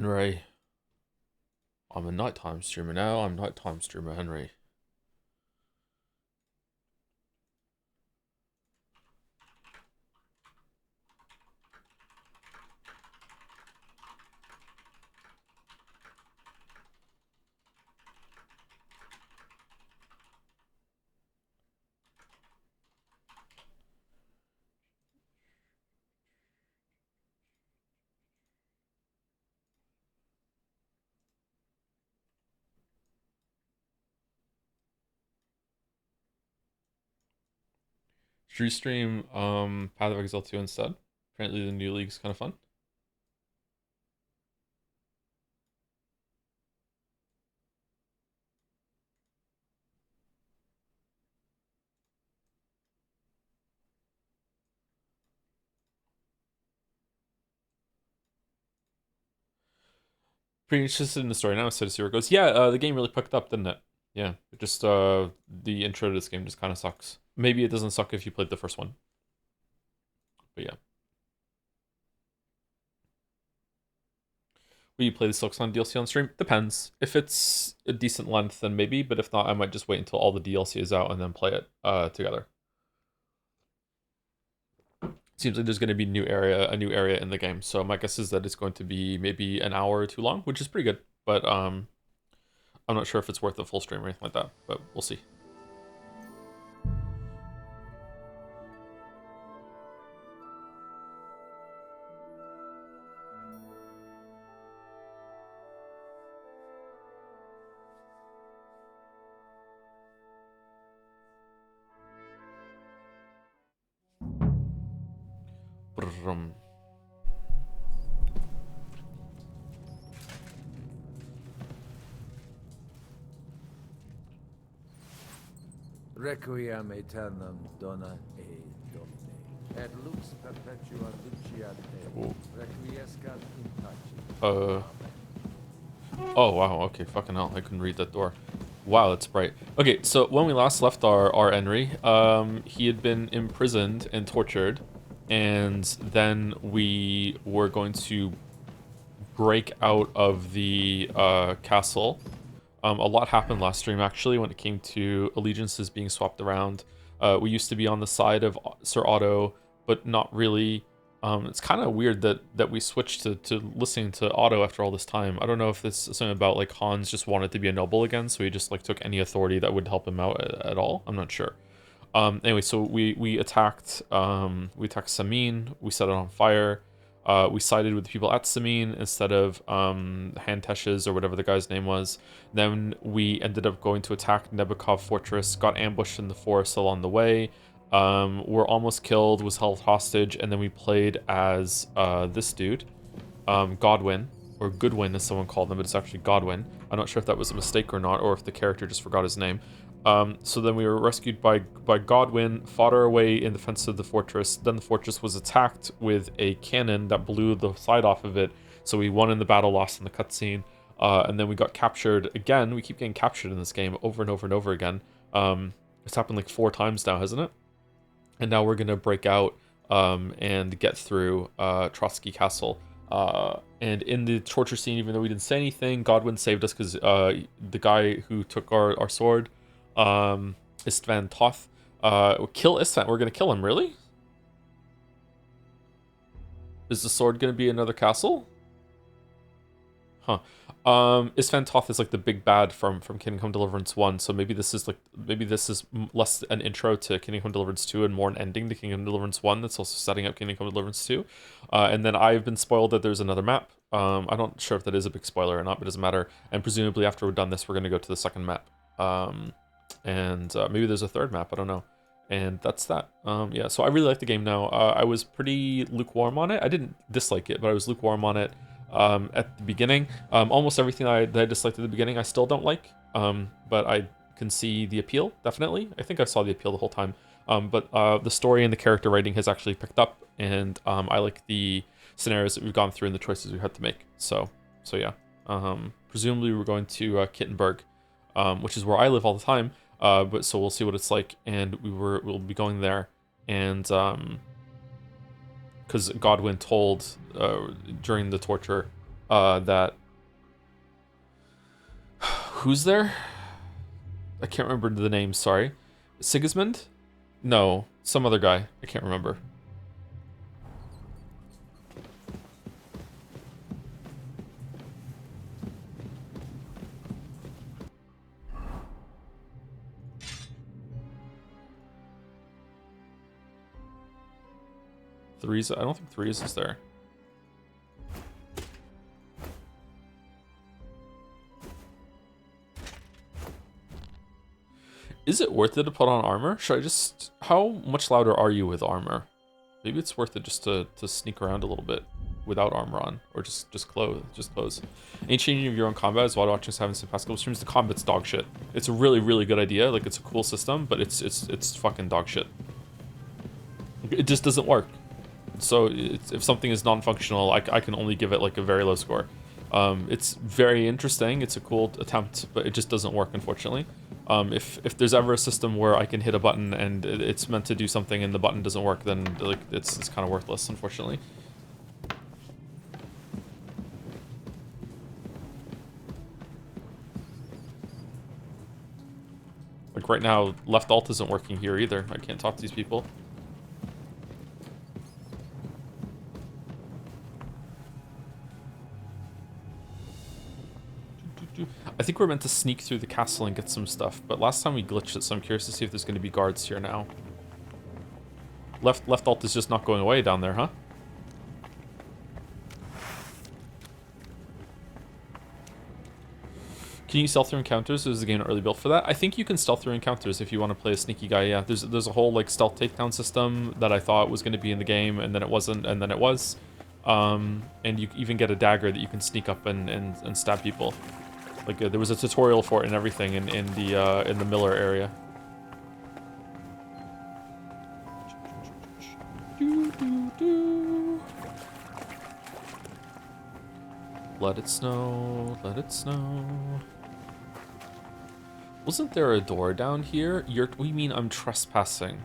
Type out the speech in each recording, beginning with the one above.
Henry. I'm a nighttime streamer now. I'm nighttime streamer Henry. Should we stream Path of Exile 2 instead? Apparently the new league's kind of fun. Pretty interested in the story now, so to see where it goes. Yeah, the game really picked up, didn't it? Yeah, just the intro to this game just kind of sucks. Maybe it doesn't suck if you played the first one, but yeah. Will you play the Silksong DLC on stream? Depends. If it's a decent length, then maybe. But if not, I might just wait until all the DLC is out and then play it together. Seems like there's going to be a new area in the game. So my guess is that it's going to be maybe an hour or two long, which is pretty good. But I'm not sure if it's worth a full stream or anything like that. But we'll see. Brum. Requiem aeternam dona e domine. Et lux perpetua luciate. Requiescat in pace. Oh wow, okay, fucking hell, I couldn't read that door. Wow, that's bright. Okay, so when we last left our Henry, he had been imprisoned and tortured, and then we were going to break out of the castle. A lot happened last stream, actually, when it came to allegiances being swapped around. We used to be on the side of Sir Otto, but not really. It's kind of weird that we switched to listening to Otto after all this time. I don't know if this is something about, like, Hans just wanted to be a noble again, so he just, like, took any authority that would help him out at all. I'm not sure. Anyway, so we attacked Samin. We set it on fire. We sided with the people at Samin instead of Hantesh's or whatever the guy's name was. Then we ended up going to attack Nebukov Fortress, got ambushed in the forest along the way. Were almost killed, was held hostage, and then we played as this dude, Godwin, or Goodwin as someone called him, but it's actually Godwin. I'm not sure if that was a mistake or not, or if the character just forgot his name. So then we were rescued by Godwin, fought our way in defense of the fortress. Then the fortress was attacked with a cannon that blew the side off of it. So we won in the battle, lost in the cutscene. And then we got captured again. We keep getting captured in this game over and over and over again. It's happened like 4 times now, hasn't it? And now we're going to break out and get through Trotsky Castle. And in the torture scene, even though we didn't say anything, Godwin saved us because the guy who took our sword, Istvan Toth, kill Istvan. We're gonna kill him, really? Is the sword gonna be another castle? Huh. Istvan Toth is like the big bad from Kingdom Come Deliverance 1, so maybe this is less an intro to Kingdom Come Deliverance 2 and more an ending to Kingdom Come Deliverance 1 that's also setting up Kingdom Come Deliverance 2. And then I've been spoiled that there's another map. I'm not sure if that is a big spoiler or not, but it doesn't matter. And presumably after we're done this, we're gonna go to the second map. And maybe there's a third map, I don't know. And that's that. Yeah, so I really like the game now. I was pretty lukewarm on it. I didn't dislike it, but I was lukewarm on it at the beginning. Almost everything that I disliked at the beginning, I still don't like. But I can see the appeal, definitely. I think I saw the appeal the whole time. But the story and the character writing has actually picked up, and I like the scenarios that we've gone through and the choices we've had to make. So yeah. Presumably we're going to Kittenberg, which is where I live all the time. But so we'll see what it's like, and we'll be going there, and because Godwin told during the torture that... Who's there? I can't remember the name, sorry. Sigismund? No, some other guy. I can't remember. Threes? I don't think Threes is there. Is it worth it to put on armor? Should I just... How much louder are you with armor? Maybe it's worth it just to sneak around a little bit without armor on. Or just close. Any changing of your own combat is while watching having some past couple streams. The combat's dog shit. It's a really, really good idea. Like, it's a cool system, but it's fucking dog shit. It just doesn't work. So if something is non-functional, I can only give it like a very low score. It's very interesting. It's a cool attempt, but it just doesn't work, unfortunately. If there's ever a system where I can hit a button and it's meant to do something and the button doesn't work, then like it's kind of worthless, unfortunately. Like right now, left alt isn't working here either. I can't talk to these people. I think we're meant to sneak through the castle and get some stuff, but last time we glitched it, so I'm curious to see if there's going to be guards here now. Left alt is just not going away down there, huh? Can you stealth through encounters? Is the game not really built for that? I think you can stealth through encounters if you want to play a sneaky guy, yeah. There's a whole like stealth takedown system that I thought was going to be in the game, and then it wasn't, and then it was. And you even get a dagger that you can sneak up and stab people. Like there was a tutorial for it and everything in the Miller area. Let it snow, let it snow. Wasn't there a door down here? What do you mean I'm trespassing?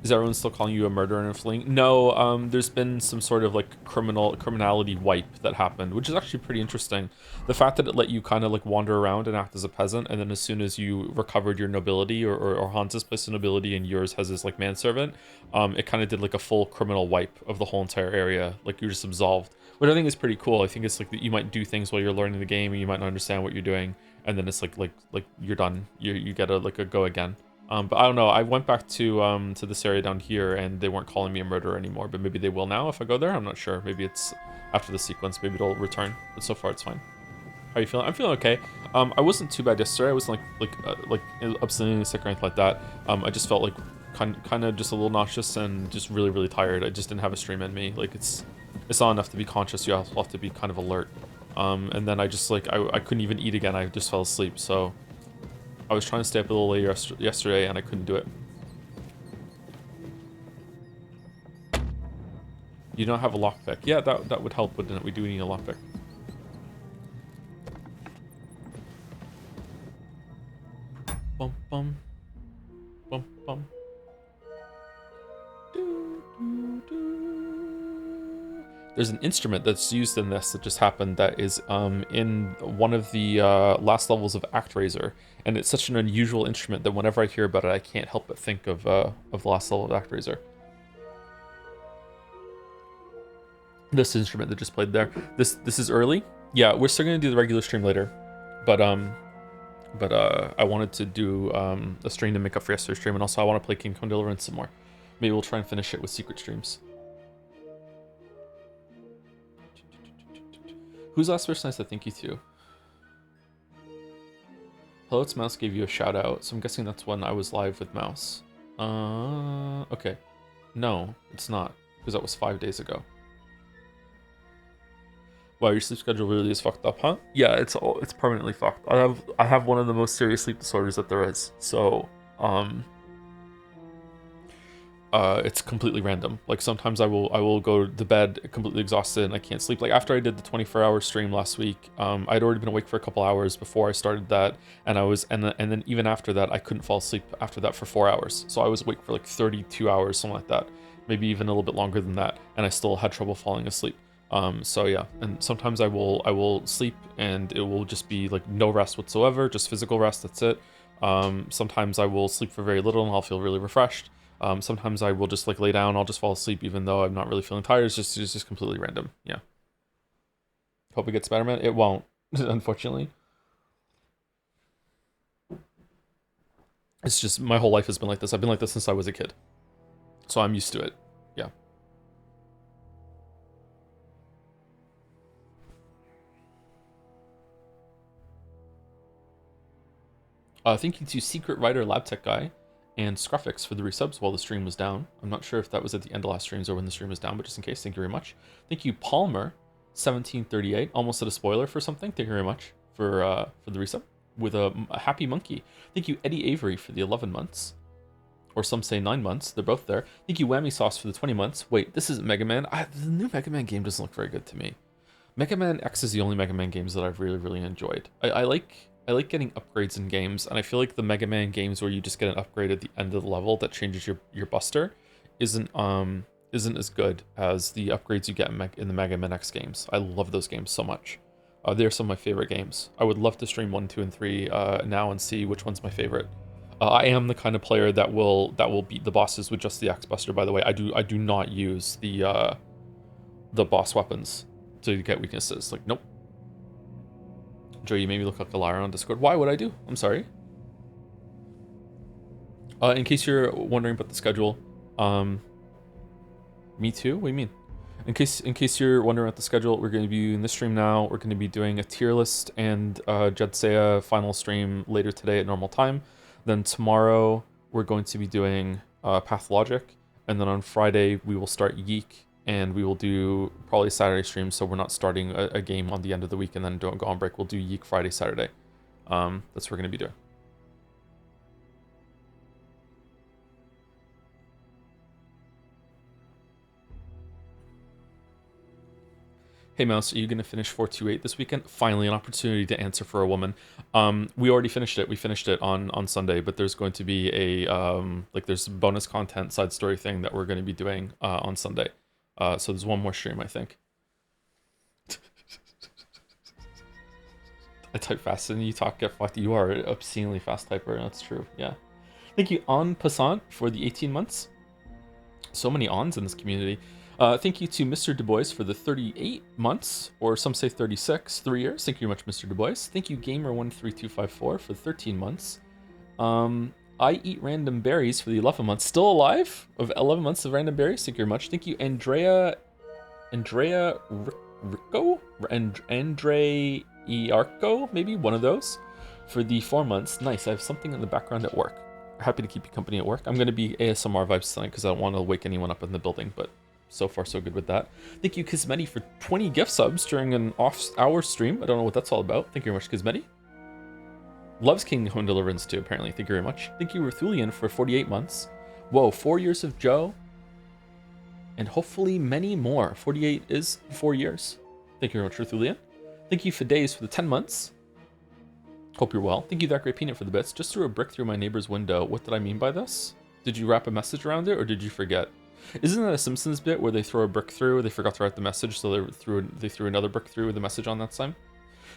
Is everyone still calling you a murderer and fleeing? No, there's been some sort of like criminality wipe that happened, which is actually pretty interesting. The fact that it let you kind of like wander around and act as a peasant, and then as soon as you recovered your nobility, or Hans's place of nobility and yours has his like manservant, it kind of did like a full criminal wipe of the whole entire area. Like you're just absolved, which I think is pretty cool. I think it's like that you might do things while you're learning the game and you might not understand what you're doing, and then it's like you're done. You get a go again. But I don't know. I went back to this area down here, and they weren't calling me a murderer anymore. But maybe they will now if I go there. I'm not sure. Maybe it's after the sequence. Maybe it'll return. But so far, it's fine. How are you feeling? I'm feeling okay. I wasn't too bad yesterday. I wasn't like absolutely sick or anything like that. I just felt like kind of just a little nauseous and just really, really tired. I just didn't have a stream in me. Like it's not enough to be conscious. You also have to be kind of alert. And then I just like I couldn't even eat again. I just fell asleep. So I was trying to stay up a little later yesterday, and I couldn't do it. You don't have a lockpick. Yeah, that would help, wouldn't it? We do need a lockpick. Bum bum. Bum bum. There's an instrument that's used in this that just happened that is in one of the last levels of ActRaiser, and it's such an unusual instrument that whenever I hear about it, I can't help but think of the last level of ActRaiser. This instrument that just played there. This is early. Yeah, we're still gonna do the regular stream later, but I wanted to do a stream to make up for yesterday's stream, and also I want to play Kingdom Come Deliverance some more. Maybe we'll try and finish it with secret streams. Who's the last person I said thank you to? Hello, it's Mouse gave you a shout out, so I'm guessing that's when I was live with Mouse. Okay. No, it's not, because that was 5 days ago. Wow, your sleep schedule really is fucked up, huh? Yeah, it's permanently fucked. I have one of the most serious sleep disorders that there is. So, It's completely random. Like sometimes I will go to bed completely exhausted and I can't sleep. Like after I did the 24-hour stream last week, I'd already been awake for a couple hours before I started that, and then even after that I couldn't fall asleep after that for 4 hours. So I was awake for like 32 hours, something like that, maybe even a little bit longer than that, and I still had trouble falling asleep. So yeah, and sometimes I will sleep and it will just be like no rest whatsoever, just physical rest. That's it. Sometimes I will sleep for very little and I'll feel really refreshed. Sometimes I will just like lay down, I'll just fall asleep even though I'm not really feeling tired. It's just completely random. Yeah. Hope it gets better, man. It won't, unfortunately. It's just my whole life has been like this. I've been like this since I was a kid. So I'm used to it. Yeah. Thank you to Secret Writer Lab Tech Guy and Scruffix for the resubs while the stream was down. I'm not sure if that was at the end of last streams or when the stream was down, but just in case, thank you very much. Thank you, Palmer, 1738. Almost at a spoiler for something. Thank you very much for the resub with a happy monkey. Thank you, Eddie Avery, for the 11 months. Or some say 9 months. They're both there. Thank you, Whammy Sauce, for the 20 months. Wait, this isn't Mega Man. The new Mega Man game doesn't look very good to me. Mega Man X is the only Mega Man games that I've really, really enjoyed. I like getting upgrades in games, and I feel like the Mega Man games where you just get an upgrade at the end of the level that changes your Buster isn't as good as the upgrades you get in the Mega Man X games. I love those games so much. They're some of my favorite games. I would love to stream 1, 2, and 3 now and see which one's my favorite. I am the kind of player that will beat the bosses with just the X Buster. By the way, I do not use the boss weapons to get weaknesses. Like, nope. Joe, you made me look like a liar on Discord. Why would I do? I'm sorry. In case you're wondering about the schedule, me too? What do you mean? In case you're wondering about the schedule, we're going to be doing this stream now. We're going to be doing a tier list and Jedsea final stream later today at normal time. Then tomorrow we're going to be doing Pathologic, and then on Friday we will start Yeek, and we will do probably a Saturday stream, so we're not starting a game on the end of the week and then don't go on break. We'll do Yeek Friday, Saturday. That's what we're going to be doing. Hey Mouse, are you gonna finish 428 this weekend? Finally, an opportunity to answer for a woman. We already finished it. We finished it on Sunday, but there's going to be a there's bonus content side story thing that we're going to be doing on Sunday. So there's one more stream, I think. I type fast and you talk get fucked. You are an obscenely fast typer. That's true. Yeah. Thank you, En Passant, for the 18 months. So many ons in this community. Thank you to Mr. Du Bois for the 38 months, or some say 36, 3 years. Thank you very much, Mr. Du Bois. Thank you, Gamer13254, for 13 months. I Eat Random Berries for the 11 months. Still alive? Of 11 months of Random Berries. Thank you very much. Thank you, Andrea Rico? Andre Iarco, maybe? One of those. For the 4 months. Nice, I have something in the background at work. Happy to keep you company at work. I'm going to be ASMR vibes tonight because I don't want to wake anyone up in the building, but so far so good with that. Thank you, Kismeti, for 20 gift subs during an off-hour stream. I don't know what that's all about. Thank you very much, Kismeti. Loves Kingdom Deliverance too, apparently. Thank you very much. Thank you, Ruthulian, for 48 months. Whoa, 4 years of Joe. And hopefully many more. 48 is 4 years. Thank you very much, Ruthulian. Thank you, Fidays, for the 10 months. Hope you're well. Thank you, That Great Peanut, for the bits. Just threw a brick through my neighbor's window. What did I mean by this? Did you wrap a message around it, or did you forget? Isn't that a Simpsons bit where they throw a brick through, they forgot to write the message, so they threw another brick through with the message on that time?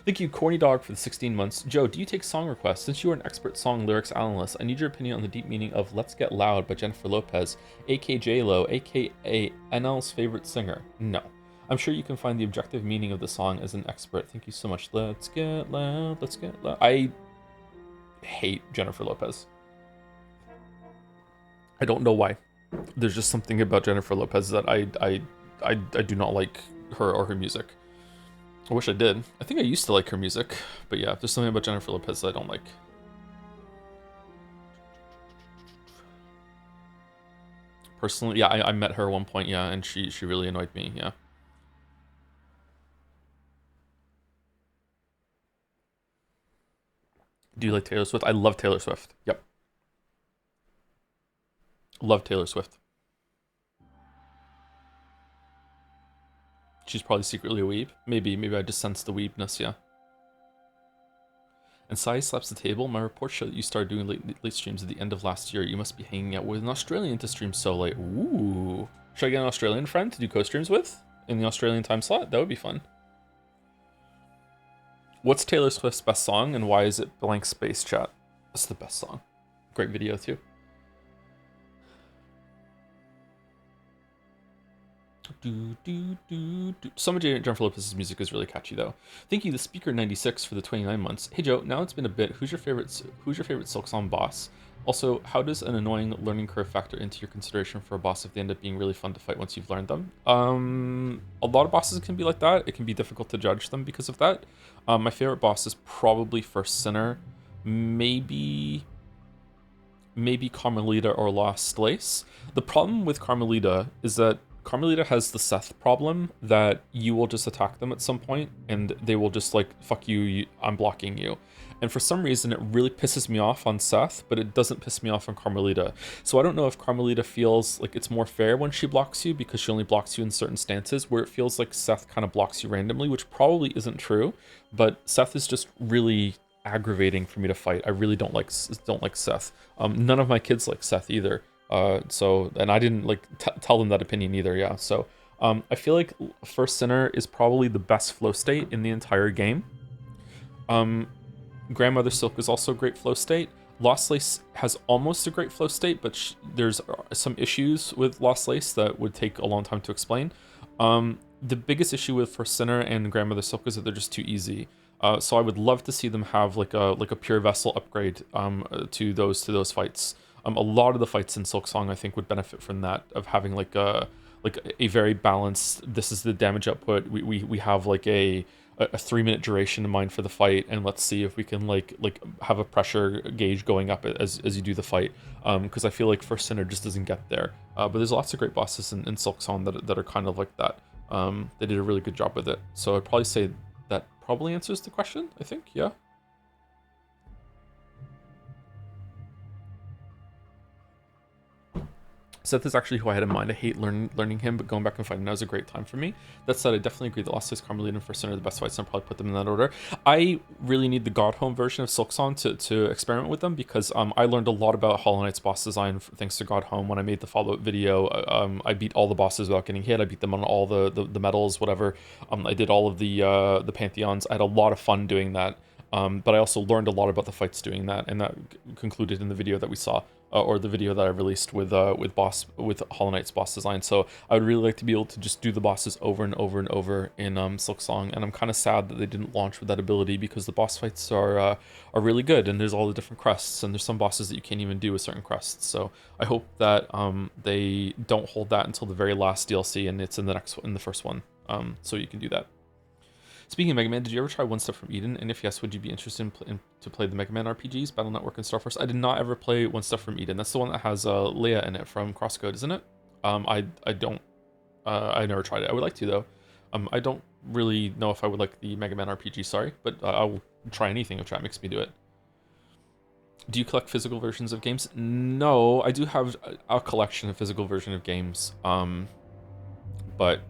Thank you, Corny Dog, for the 16 months. Joe, do you take song requests? Since you are an expert song lyrics analyst, I need your opinion on the deep meaning of Let's Get Loud by Jennifer Lopez, aka J-Lo, aka NL's favorite singer. No. I'm sure you can find the objective meaning of the song as an expert. Thank you so much. Let's get loud, let's get loud. I hate Jennifer Lopez. I don't know why. There's just something about Jennifer Lopez that I do not like her or her music. I wish I did. I think I used to like her music, but yeah, there's something about Jennifer Lopez that I don't like. Personally, yeah, I met her at one point, yeah, and she really annoyed me, yeah. Do you like Taylor Swift? I love Taylor Swift. Yep. Love Taylor Swift. she's probably secretly a weeb. Maybe I just sense the weebness, yeah. And Sai slaps the table. My reports show that you started doing late streams at the end of last year. You must be hanging out with an Australian to stream so late. Ooh. Should I get an Australian friend to do co-streams with in the Australian time slot? That would be fun. What's Taylor Swift's best song and why is it Blank Space Chat? That's the best song. Great video too. Some of Jennifer Lopez's music is really catchy though. Thank you, the Speaker 96 for the 29 months. Hey Joe, now it's been a bit. Who's your favorite Silksong boss? Also, how does an annoying learning curve factor into your consideration for a boss if they end up being really fun to fight once you've learned them? A lot of bosses can be like that. It can be difficult to judge them because of that. My favorite boss is probably First Sinner, maybe Carmelita or Lost Lace. The problem with Carmelita is that Carmelita has the Seth problem that you will just attack them at some point and they will just like, fuck you, I'm blocking you. And for some reason, it really pisses me off on Seth, but it doesn't piss me off on Carmelita. So I don't know if Carmelita feels like it's more fair when she blocks you because she only blocks you in certain stances, where it feels like Seth kind of blocks you randomly, which probably isn't true, but Seth is just really aggravating for me to fight. I really don't like Seth. None of my kids like Seth either. And I didn't like tell them that opinion either. Yeah. So I feel like First Sinner is probably the best flow state in the entire game. Grandmother Silk is also a great flow state. Lost Lace has almost a great flow state, but there's some issues with Lost Lace that would take a long time to explain. The biggest issue with First Sinner and Grandmother Silk is that they're just too easy. So I would love to see them have like a pure vessel upgrade to those fights. A lot of the fights in Silksong I think would benefit from that, of having like a very balanced. This is the damage output. We have like a 3-minute duration in mind for the fight, and let's see if we can like have a pressure gauge going up as you do the fight. Because I feel like First Sinner just doesn't get there. But there's lots of great bosses in Silksong that are kind of like that. They did a really good job with it. So I'd probably say that probably answers the question, I think, yeah. Seth is actually who I had in mind. I hate learning him, but going back and fighting now is a great time for me. That said, I definitely agree that Lost Lace, Carmelita, and First Sinner are the best fights, and I'll probably put them in that order. I really need the God Home version of Silksong to experiment with them, because I learned a lot about Hollow Knight's boss design thanks to God Home when I made the follow-up video. I beat all the bosses without getting hit. I beat them on all the medals, whatever. I did all of the Pantheons. I had a lot of fun doing that. But I also learned a lot about the fights doing that, and that concluded in the video that we saw, or the video that I released with Hollow Knight's boss design. So I would really like to be able to just do the bosses over and over and over in Silksong, and I'm kind of sad that they didn't launch with that ability, because the boss fights are really good, and there's all the different crests, and there's some bosses that you can't even do with certain crests. So I hope that they don't hold that until the very last DLC, and it's in the first one, so you can do that. Speaking of Mega Man, did you ever try One Step from Eden? And if yes, would you be interested to play the Mega Man RPGs, Battle Network and Star Force? I did not ever play One Step from Eden. That's the one that has Leia in it from Crosscode, isn't it? I never tried it. I would like to though. I don't really know if I would like the Mega Man RPG, sorry, but I will try anything if chat makes me do it. Do you collect physical versions of games? No, I do have a collection of physical version of games, but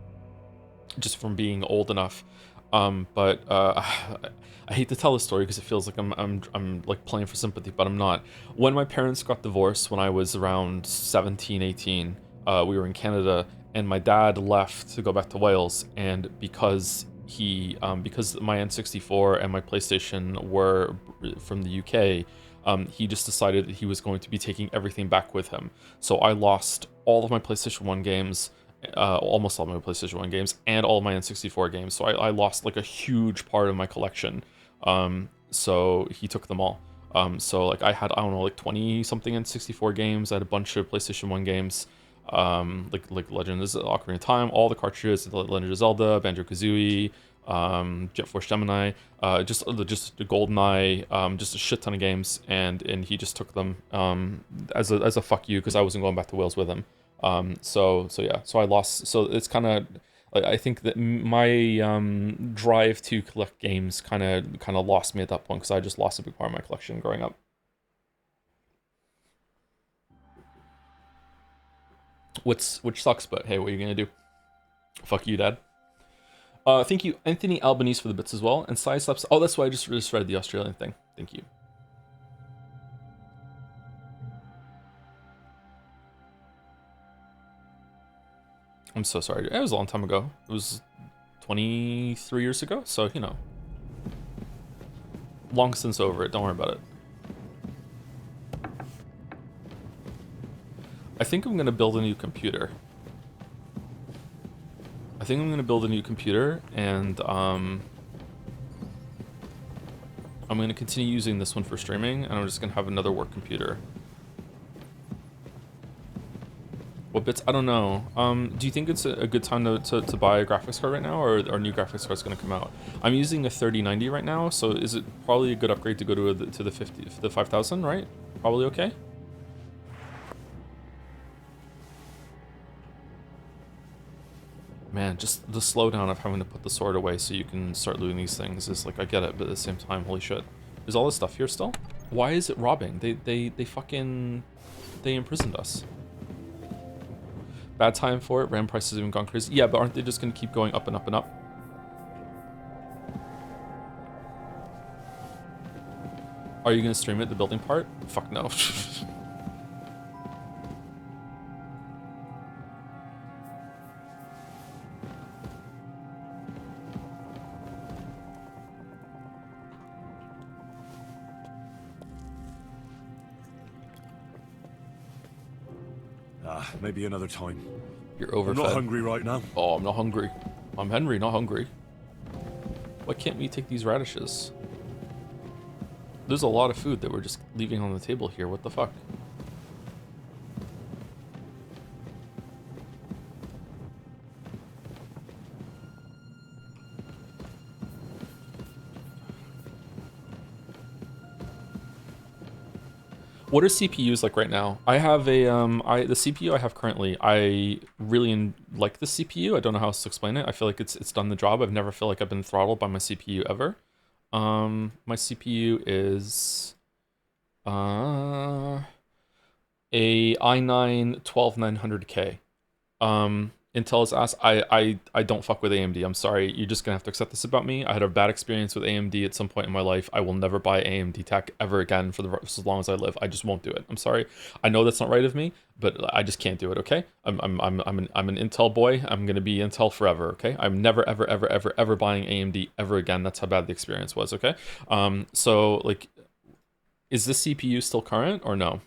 just from being old enough. I hate to tell the story because it feels like I'm like playing for sympathy, but I'm not. When my parents got divorced when I was around 17, 18, we were in Canada, and my dad left to go back to Wales, and because my N64 and my PlayStation were from the UK, he just decided that he was going to be taking everything back with him. So I lost all of my PlayStation 1 games, almost all my PlayStation 1 games, and all of my N64 games. So I lost like a huge part of my collection. So he took them all. So like I had, I don't know, like 20 something N64 games. I had a bunch of PlayStation 1 games, like Legend of Ocarina of Time, all the cartridges, Legend of Zelda, Banjo-Kazooie, Jet Force Gemini, just the GoldenEye, just a shit ton of games, and he just took them as a fuck you, because I wasn't going back to Wales with him. So yeah, so I lost. So it's kind of, I think that my drive to collect games kind of lost me at that point, because I just lost a big part of my collection growing up. Which sucks, but hey, what are you gonna do? Fuck you, Dad. Thank you, Anthony Albanese, for the bits as well. And Side Slaps. Oh, that's why I just read the Australian thing. Thank you. I'm so sorry. It was a long time ago. It was 23 years ago. So, you know. Long since over it. Don't worry about it. I think I'm going to build a new computer. And I'm going to continue using this one for streaming, and I'm just going to have another work computer. What bits? I don't know. Do you think it's a good time to buy a graphics card right now, or are new graphics cards going to come out? I'm using a 3090 right now, so is it probably a good upgrade to go to the 5000, right? Probably okay? Man, just the slowdown of having to put the sword away so you can start looting these things is like, I get it, but at the same time, holy shit. Is all this stuff here still? Why is it robbing? They imprisoned us. Bad time for it. RAM prices have even gone crazy. Yeah, but aren't they just going to keep going up and up and up? Are you going to stream it, the building part? Fuck no. Maybe another time. You're overfed. I'm not hungry right now. Oh, I'm not hungry. I'm Henry, not hungry. Why can't we take these radishes? There's a lot of food that we're just leaving on the table here. What the fuck? What are CPUs like right now? I have a the CPU I have currently. I really like the CPU. I don't know how else to explain it. I feel like it's done the job. I've never felt like I've been throttled by my CPU ever. My CPU is a i9 12900K. Intel's asked, I don't fuck with AMD. I'm sorry. You're just gonna have to accept this about me. I had a bad experience with AMD at some point in my life. I will never buy AMD tech ever again for as long as I live. I just won't do it. I'm sorry. I know that's not right of me, but I just can't do it. Okay. I'm an Intel boy. I'm gonna be Intel forever. Okay. I'm never ever buying AMD ever again. That's how bad the experience was. Okay. So like, is this CPU still current or no?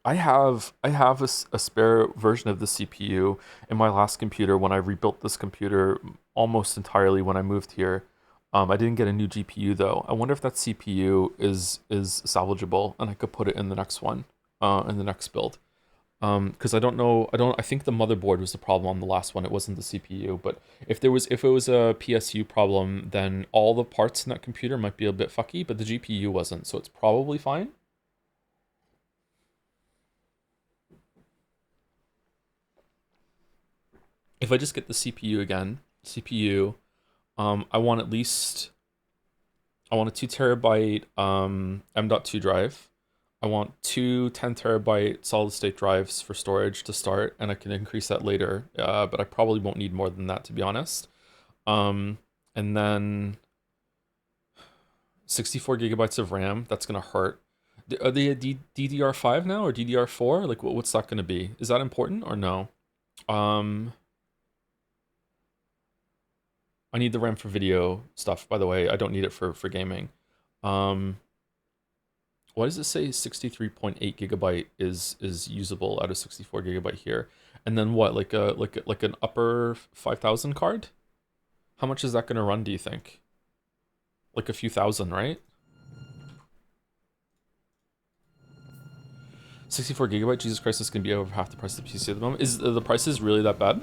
I have a spare version of the CPU in my last computer when I rebuilt this computer almost entirely when I moved here. I didn't get a new GPU though. I wonder if that CPU is salvageable and I could put it in the next one, in the next build. Because I don't know, I think the motherboard was the problem on the last one. It wasn't the CPU, but if it was a PSU problem, then all the parts in that computer might be a bit fucky, but the GPU wasn't, so it's probably fine. If I just get the CPU again, I want at least, I want a 2 terabyte M.2 drive. I want two 10 terabyte solid state drives for storage to start, and I can increase that later, but I probably won't need more than that, to be honest. And then 64 gigabytes of RAM, that's gonna hurt. Are they a DDR5 now or DDR4? Like, what's that gonna be? Is that important or no? I need the RAM for video stuff, by the way. I don't need it for gaming. Why does it say 63.8 gigabyte is usable out of 64 gigabyte here? And then what, like an upper 5000 card? How much is that gonna run, do you think? Like a few thousand, right? 64 gigabyte, Jesus Christ, this can be over half the price of the PC at the moment. Is the prices really that bad?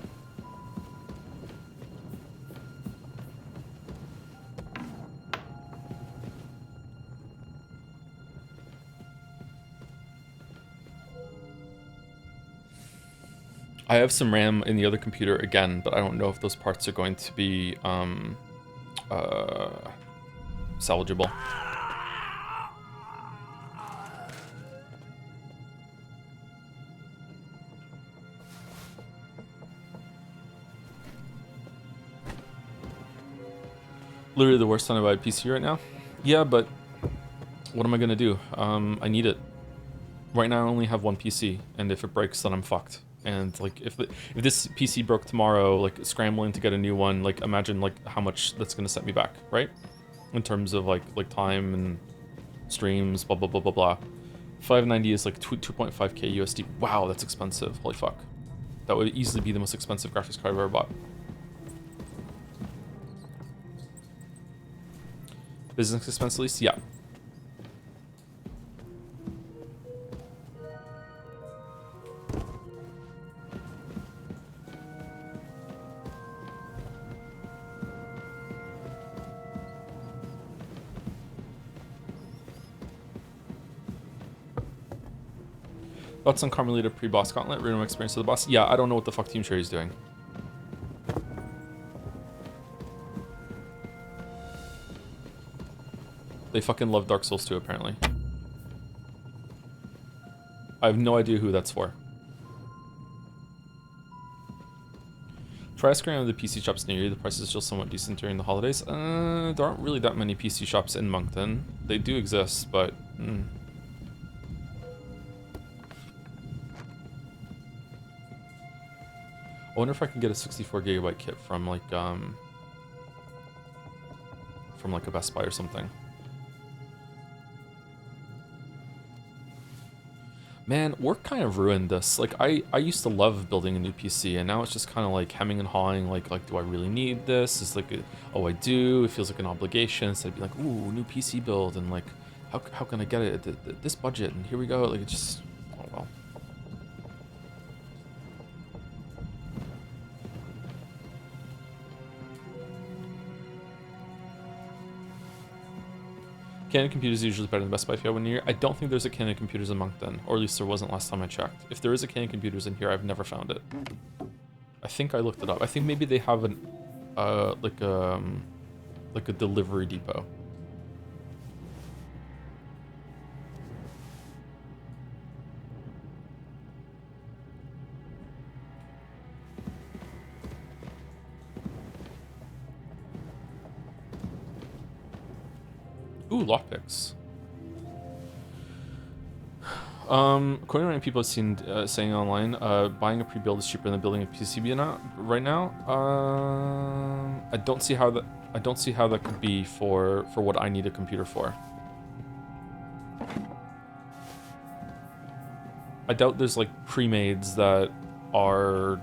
I have some RAM in the other computer again, but I don't know if those parts are going to be salvageable. Literally the worst time to buy a PC right now. Yeah, but what am I gonna do? I need it. Right now I only have one PC, and if it breaks, then I'm fucked. And like, if this PC broke tomorrow, like scrambling to get a new one, like imagine like how much that's gonna set me back, right? In terms of like time and streams, blah blah blah blah blah. 590 is like 2.5k USD. Wow, that's expensive. Holy fuck. That would easily be the most expensive graphics card I've ever bought. Business expense lease? Yeah. Thoughts on Carmelita pre-boss gauntlet? Random experience of the boss? Yeah, I don't know what the fuck Team Cherry's doing. They fucking love Dark Souls 2, apparently. I have no idea who that's for. Try asking around the PC shops near you. The prices are still somewhat decent during the holidays. There aren't really that many PC shops in Moncton. They do exist, but... I wonder if I can get a 64GB kit from like a Best Buy or something. Man, work kind of ruined this. Like, I used to love building a new PC, and now it's just kind of like hemming and hawing, like do I really need this? It's like, oh, I do. It feels like an obligation instead of being like, ooh, new PC build, and like, how can I get it at this budget? And here we go. Like, it just, oh well. Canon Computers is usually better than Best Buy if you have one near. I don't think there's a Canon Computers in Moncton, or at least there wasn't last time I checked. If there is a Canon Computers in here, I've never found it. I think I looked it up. I think maybe they have an like a delivery depot. Ooh, lockpicks. According to many people I've seen saying online, buying a pre-build is cheaper than building a PCB right now. I don't see how that could be for what I need a computer for. I doubt there's like pre-mades that are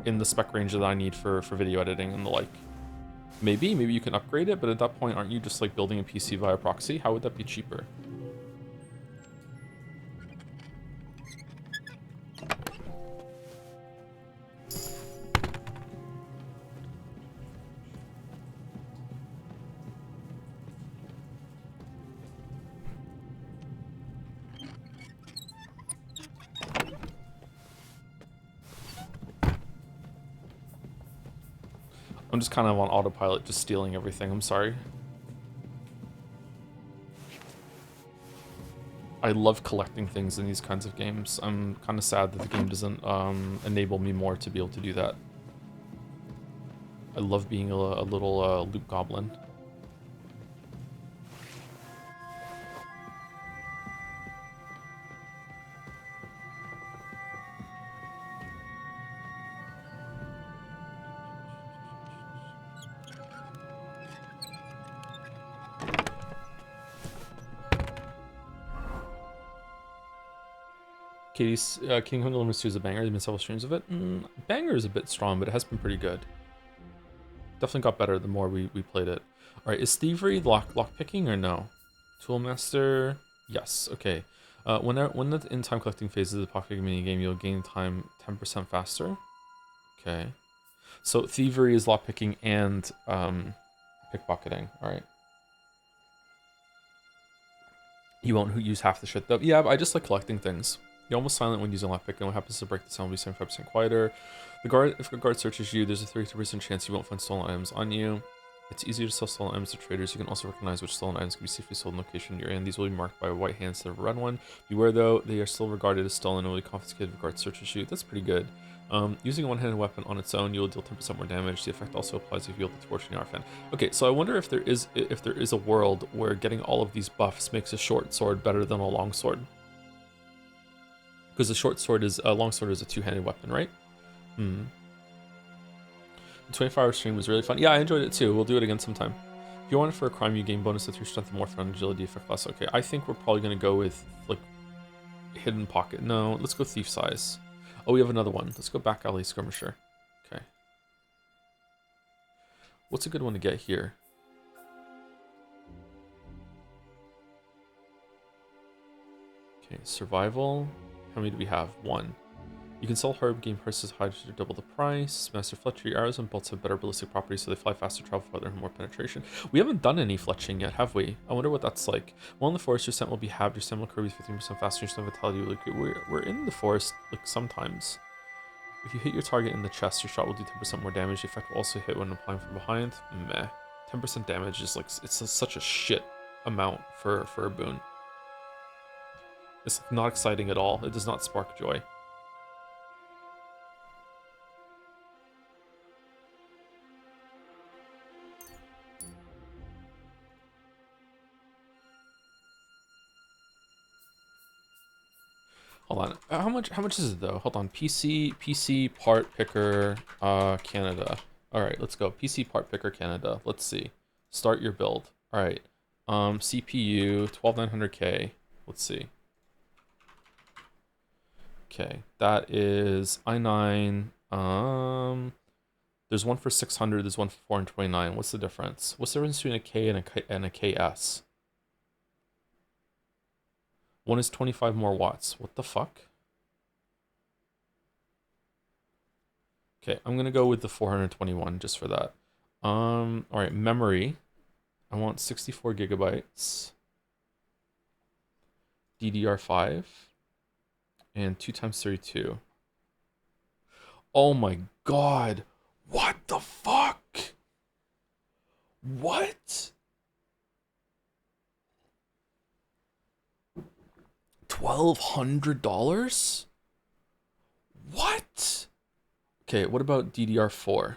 in the spec range that I need for video editing and the like. Maybe you can upgrade it, but at that point, aren't you just like building a PC via proxy? How would that be cheaper? I'm just kind of on autopilot, just stealing everything. I'm sorry. I love collecting things in these kinds of games. I'm kind of sad that the game doesn't enable me more to be able to do that. I love being a little loot goblin. Katie's King Kong Deliverance 2 is a banger. There's been several streams of it. Banger is a bit strong, but it has been pretty good. Definitely got better the more we played it. Alright, is thievery lock picking or no? Toolmaster, yes, okay. When the in time collecting phase of the pocket mini game, you'll gain time 10% faster. Okay. So thievery is lock picking and pickpocketing, alright. You won't use half the shit though. Yeah, but I just like collecting things. You're almost silent when using lockpick, and what happens to break the sound will be 75% quieter. If a guard searches you, there's a 32% chance you won't find stolen items on you. It's easier to sell stolen items to traders. You can also recognize which stolen items can be safely sold in location you're in. These will be marked by a white hand instead of a red one. Beware though, they are still regarded as stolen and will be confiscated if guards search and shoot. That's pretty good. Using a one-handed weapon on its own, you will deal 10% more damage. The effect also applies if you wield the torch in your fan. Okay, so I wonder if there is a world where getting all of these buffs makes a short sword better than a long sword. Because a long sword is a two-handed weapon, right? Hmm. The 24-hour stream was really fun. Yeah, I enjoyed it too. We'll do it again sometime. If you want it for a crime, you gain bonus to 3 strength and more for agility effect less. Okay, I think we're probably gonna go with like hidden pocket. No, let's go thief size. Oh, we have another one. Let's go back alley skirmisher. Okay. What's a good one to get here? Okay, survival. How many do we have? 1. You can sell herb, gain prices higher to double the price. Master Fletcher, your arrows and bolts have better ballistic properties, so they fly faster, travel farther, and have more penetration. We haven't done any fletching yet, have we? I wonder what that's like. While in the forest, your scent will be halved, your stamina curve is 15% faster, your stamina vitality will be... We're in the forest, like, sometimes. If you hit your target in the chest, your shot will do 10% more damage. The effect will also hit when applying from behind. Meh. 10% damage is, like, it's such a shit amount for a boon. It's not exciting at all. It does not spark joy. Hold on. How much is it though? Hold on. PC part picker Canada. All right, let's go. PC part picker Canada. Let's see. Start your build. All right. CPU 12900K. Let's see. Okay. That is i9 there's one for 600, there's one for 429. What's the difference? What's the difference between a K and a KS? One is 25 more watts. What the fuck? Okay, I'm gonna go with the 421 just for that. All right, memory. I want 64 gigabytes. DDR5 and 2 times 32. Oh my god. What the fuck? What? $1,200? What? Okay, what about DDR4?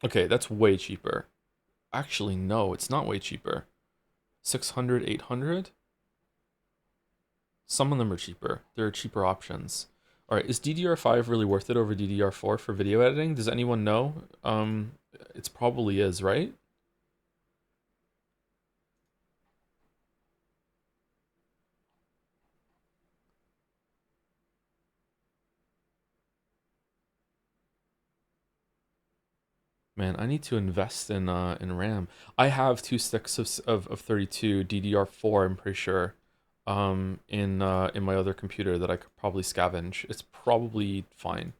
Okay, that's way cheaper. Actually, no, it's not way cheaper. 600, 800? Some of them are cheaper. There are cheaper options. All right, is DDR5 really worth it over DDR4 for video editing? Does anyone know? It probably is, right? Man, I need to invest in RAM. I have 2 sticks of 32 DDR4, I'm pretty sure, in my other computer that I could probably scavenge. It's probably fine.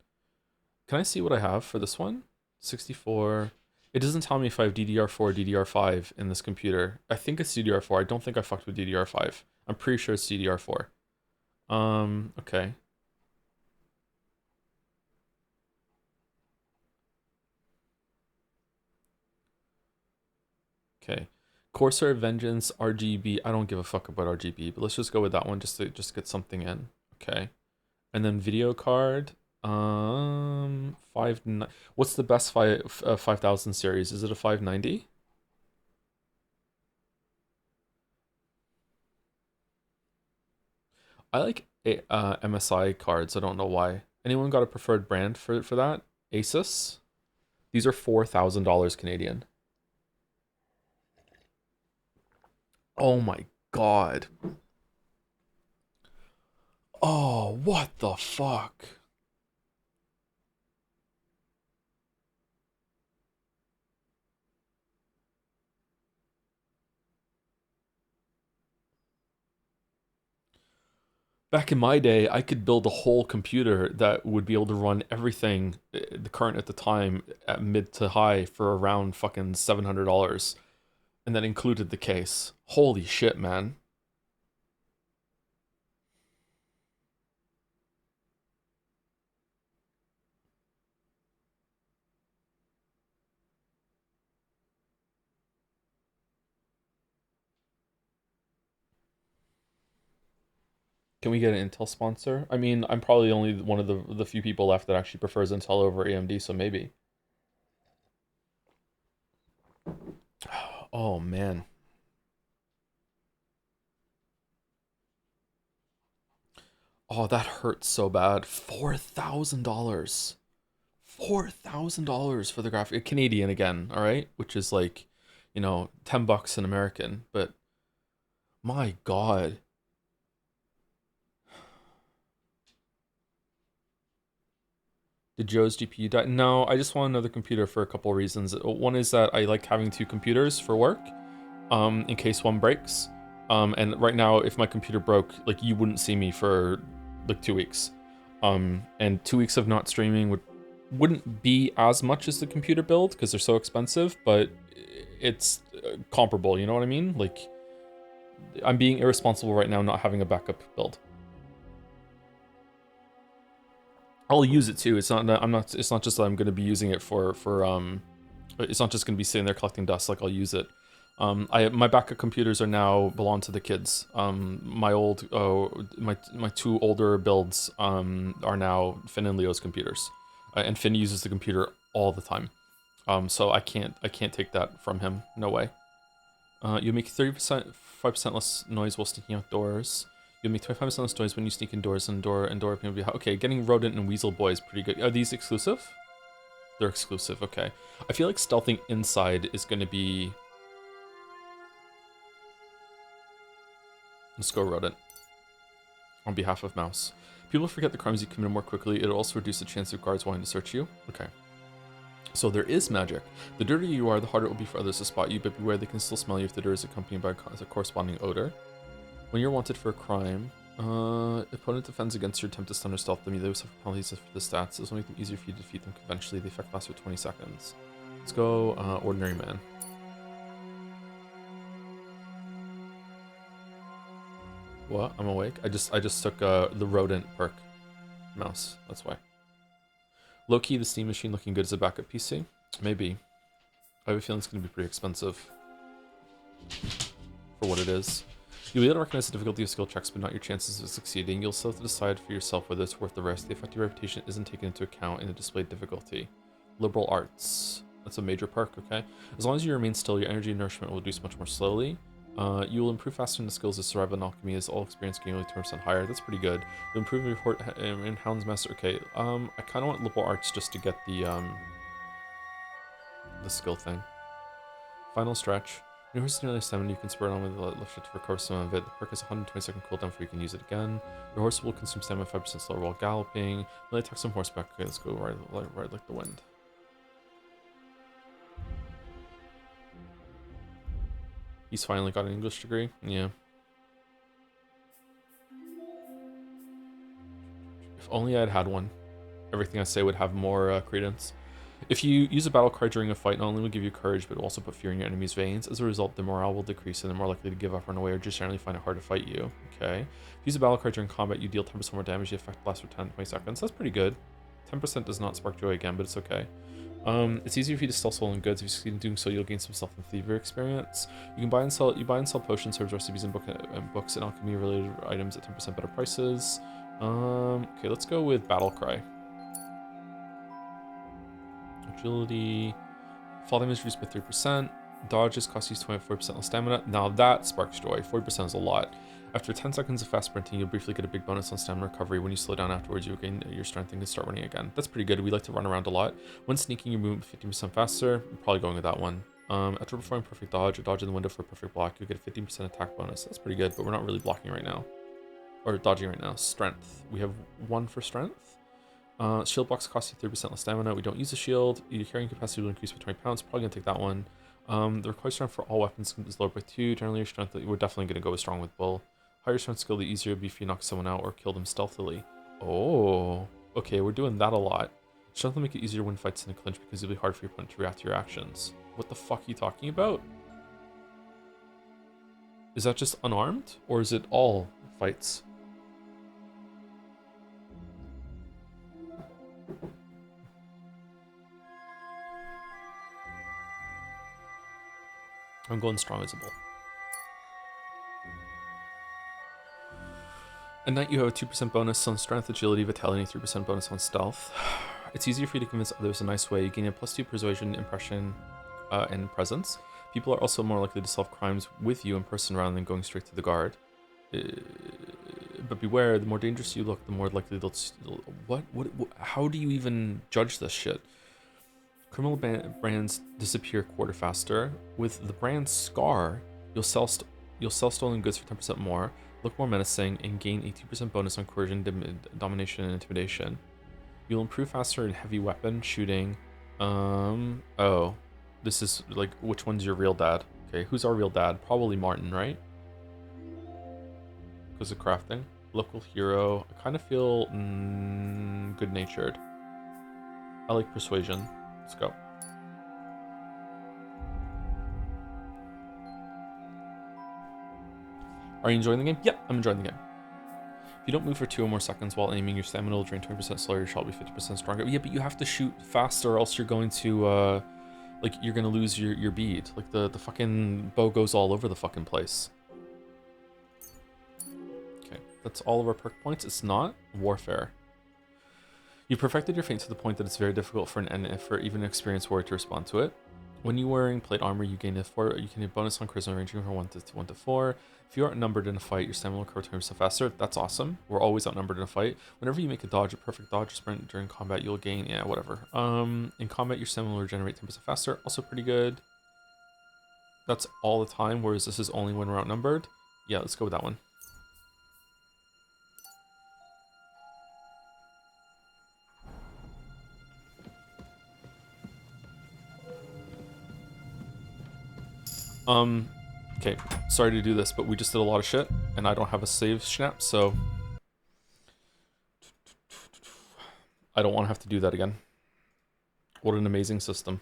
Can I see what I have for this one? 64. It doesn't tell me if I have DDR4 or DDR5 in this computer. I think it's DDR4. I don't think I fucked with DDR5. I'm pretty sure it's DDR4. Okay. Okay. Corsair Vengeance RGB. I don't give a fuck about RGB, but let's just go with that one just to get something in. Okay. And then video card. What's the best 5000 series? Is it a 590? I like MSI cards. I don't know why. Anyone got a preferred brand for that? Asus. These are $4,000 Canadian. Oh my god. Oh, what the fuck? Back in my day, I could build a whole computer that would be able to run everything, the current at the time, at mid to high for around fucking $700. And that included the case. Holy shit, man. Can we get an Intel sponsor? I mean, I'm probably only one of the few people left that actually prefers Intel over AMD, so maybe. Oh man. Oh, that hurts so bad. $4,000. $4,000 for the graphic. Canadian again, all right? Which is like, $10 in American, but my God. Did Joe's GPU die? No, I just want another computer for a couple reasons. One is that I like having two computers for work, in case one breaks. And right now, if my computer broke, like you wouldn't see me for like 2 weeks. And 2 weeks of not streaming wouldn't be as much as the computer build because they're so expensive, but it's comparable. You know what I mean? Like I'm being irresponsible right now, not having a backup build. I'll use it too. It's not. I'm not. It's not just that I'm going to be using it for. It's not just going to be sitting there collecting dust. Like I'll use it. My backup computers are now belong to the kids. My two older builds are now Finn and Leo's computers, and Finn uses the computer all the time. So I can't take that from him. No way. You make 30%, 5% less noise while sneaking outdoors. You'll make 25% less noise when you sneak indoors, and door opening will be okay. Getting rodent and weasel boy is pretty good. Are these exclusive? They're exclusive. Okay. I feel like stealthing inside is going to be. Let's go rodent. On behalf of mouse. People forget the crimes you committed more quickly. It'll also reduce the chance of guards wanting to search you. Okay. So there is magic. The dirtier you are, the harder it will be for others to spot you, but beware they can still smell you if the dirt is accompanied by a corresponding odor. When you're wanted for a crime, opponent defends against your attempt to stun or stealth them. They will suffer penalties for the stats. This will make them easier for you to defeat them conventionally. The effect lasts for 20 seconds. Let's go ordinary man. What? I'm awake. I just took the rodent perk. Mouse. That's why. Low key, the Steam Machine looking good as a backup PC. Maybe. I have a feeling it's going to be pretty expensive for what it is. You'll be able to recognize the difficulty of skill checks, but not your chances of succeeding. You'll still have to decide for yourself whether it's worth the risk. The effective reputation isn't taken into account in the displayed difficulty. Liberal arts. That's a major perk, okay? As long as you remain still, your energy and nourishment will reduce much more slowly. You will improve faster in the skills of survival and alchemy as all experience gain only 2% higher. That's pretty good. You'll improve your in Hound's Master. Okay, I kind of want liberal arts just to get the skill thing. Final stretch. When your horse is nearly stamina, you can spur it on with the left foot to recover some of it. The perk is 120-second cooldown before you can use it again. Your horse will consume stamina 5% slower while galloping. Melee attack some horseback. Okay, let's go right like the wind. He's finally got an English degree. Yeah. If only I had had one. Everything I say would have more credence. If you use a battle cry during a fight, not only will give you courage, but will also put fear in your enemy's veins. As a result, their morale will decrease and they're more likely to give up, run away, or just generally find it hard to fight you. Okay. If you use a battle cry during combat, you deal 10% more damage. The effect lasts for 10-20 seconds. That's pretty good. 10% does not spark joy again, but it's okay. It's easier for you to steal stolen goods. If you succeed in doing so, you'll gain some stealth and thievery experience. You can buy and sell potions, herbs, recipes, and books and alchemy-related items at 10% better prices. Okay, let's go with battle cry. Agility. Fall damage reduced by 3%. Dodges cost you 24% less stamina. Now that sparks joy. 40% is a lot. After 10 seconds of fast sprinting, you'll briefly get a big bonus on stamina recovery. When you slow down afterwards, you'll gain your strength and can start running again. That's pretty good. We like to run around a lot. When sneaking, your movement 15% faster. I'm probably going with that one. After performing perfect dodge or dodge in the window for a perfect block, you'll get a 15% attack bonus. That's pretty good, but we're not really blocking right now. Or dodging right now. Strength. We have 1 for strength. Shield box costs you 30% less stamina. We don't use a shield. Your carrying capacity will increase by 20 pounds. Probably gonna take that one. The required strength for all weapons is lowered by 2. Generally, your strength, we're definitely gonna go with strong with bull. Higher strength skill, the easier it'll be if you knock someone out or kill them stealthily. Oh, okay, we're doing that a lot. Strength will make it easier to win fights in a clinch because it'll be hard for your opponent to react to your actions. What the fuck are you talking about? Is that just unarmed, or is it all fights? I'm going strong as a bull. At night, you have a 2% bonus on strength, agility, vitality, 3% bonus on stealth. It's easier for you to convince others a nice way. You gain a +2 persuasion, impression, and presence. People are also more likely to solve crimes with you in person rather than going straight to the guard. But beware, the more dangerous you look, the more likely they'll... What? How do you even judge this shit? Criminal brands disappear a quarter faster. With the brand Scar, you'll sell stolen goods for 10% more, look more menacing, and gain a 2% bonus on coercion, domination, and intimidation. You'll improve faster in heavy weapon shooting. Oh, this is like, which one's your real dad? Okay, who's our real dad? Probably Martin, right? Because of crafting. Local hero. I kind of feel good-natured. I like persuasion. Let's go. Are you enjoying the game? Yep, I'm enjoying the game. If you don't move for 2 or more seconds while aiming, your stamina will drain 20% slower, your shot will be 50% stronger. Yeah, but you have to shoot faster or else you're going to, like, you're going to lose your bead. Like, the fucking bow goes all over the fucking place. Okay, that's all of our perk points. It's not warfare. You perfected your feint to the point that it's very difficult for even an experienced warrior to respond to it. When you're wearing plate armor, you gain a bonus on charisma ranging from 1 to 4. If you are outnumbered in a fight, your stamina will recover 20% faster. That's awesome. We're always outnumbered in a fight. Whenever you make a perfect dodge or sprint during combat, you'll gain, yeah, whatever. In combat, your stamina will regenerate 10% faster. Also pretty good. That's all the time, whereas this is only when we're outnumbered. Yeah, let's go with that one. Okay, sorry to do this, but we just did a lot of shit, and I don't have a save snap, so I don't want to have to do that again. What an amazing system.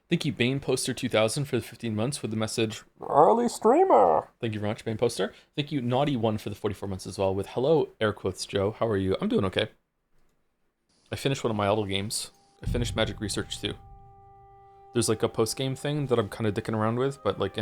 Thank you, Bane Poster 2000 for the 15 months with the message, early streamer. Thank you very much, Bane Poster. Thank you, Naughty One, for the 44 months as well with hello, air quotes, Joe. How are you? I'm doing okay. I finished one of my idle games. I finished Magic Research too. There's like a post-game thing that I'm kind of dicking around with, but like,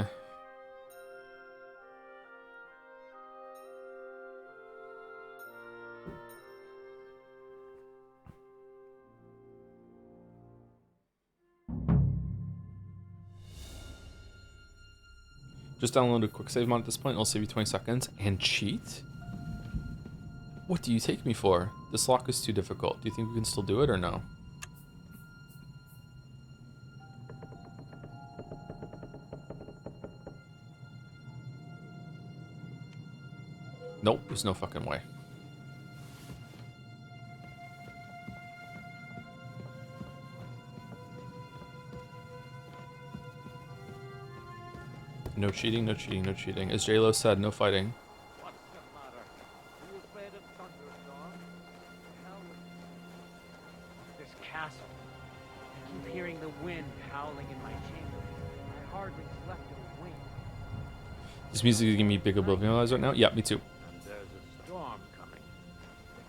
Just download a quick save mod at this point. It'll save you 20 seconds. And cheat? What do you take me for? This lock is too difficult. Do you think we can still do it or no? Nope, there's no fucking way. No cheating, no cheating, no cheating. As J-Lo said, no fighting. What's the matter? Are you afraid of thunderstorms? Hell with this castle. I keep hearing the wind howling in my chamber. I hardly slept a wink. This music is giving me big oblivion eyes right now. Yeah, me too. And there's a storm coming.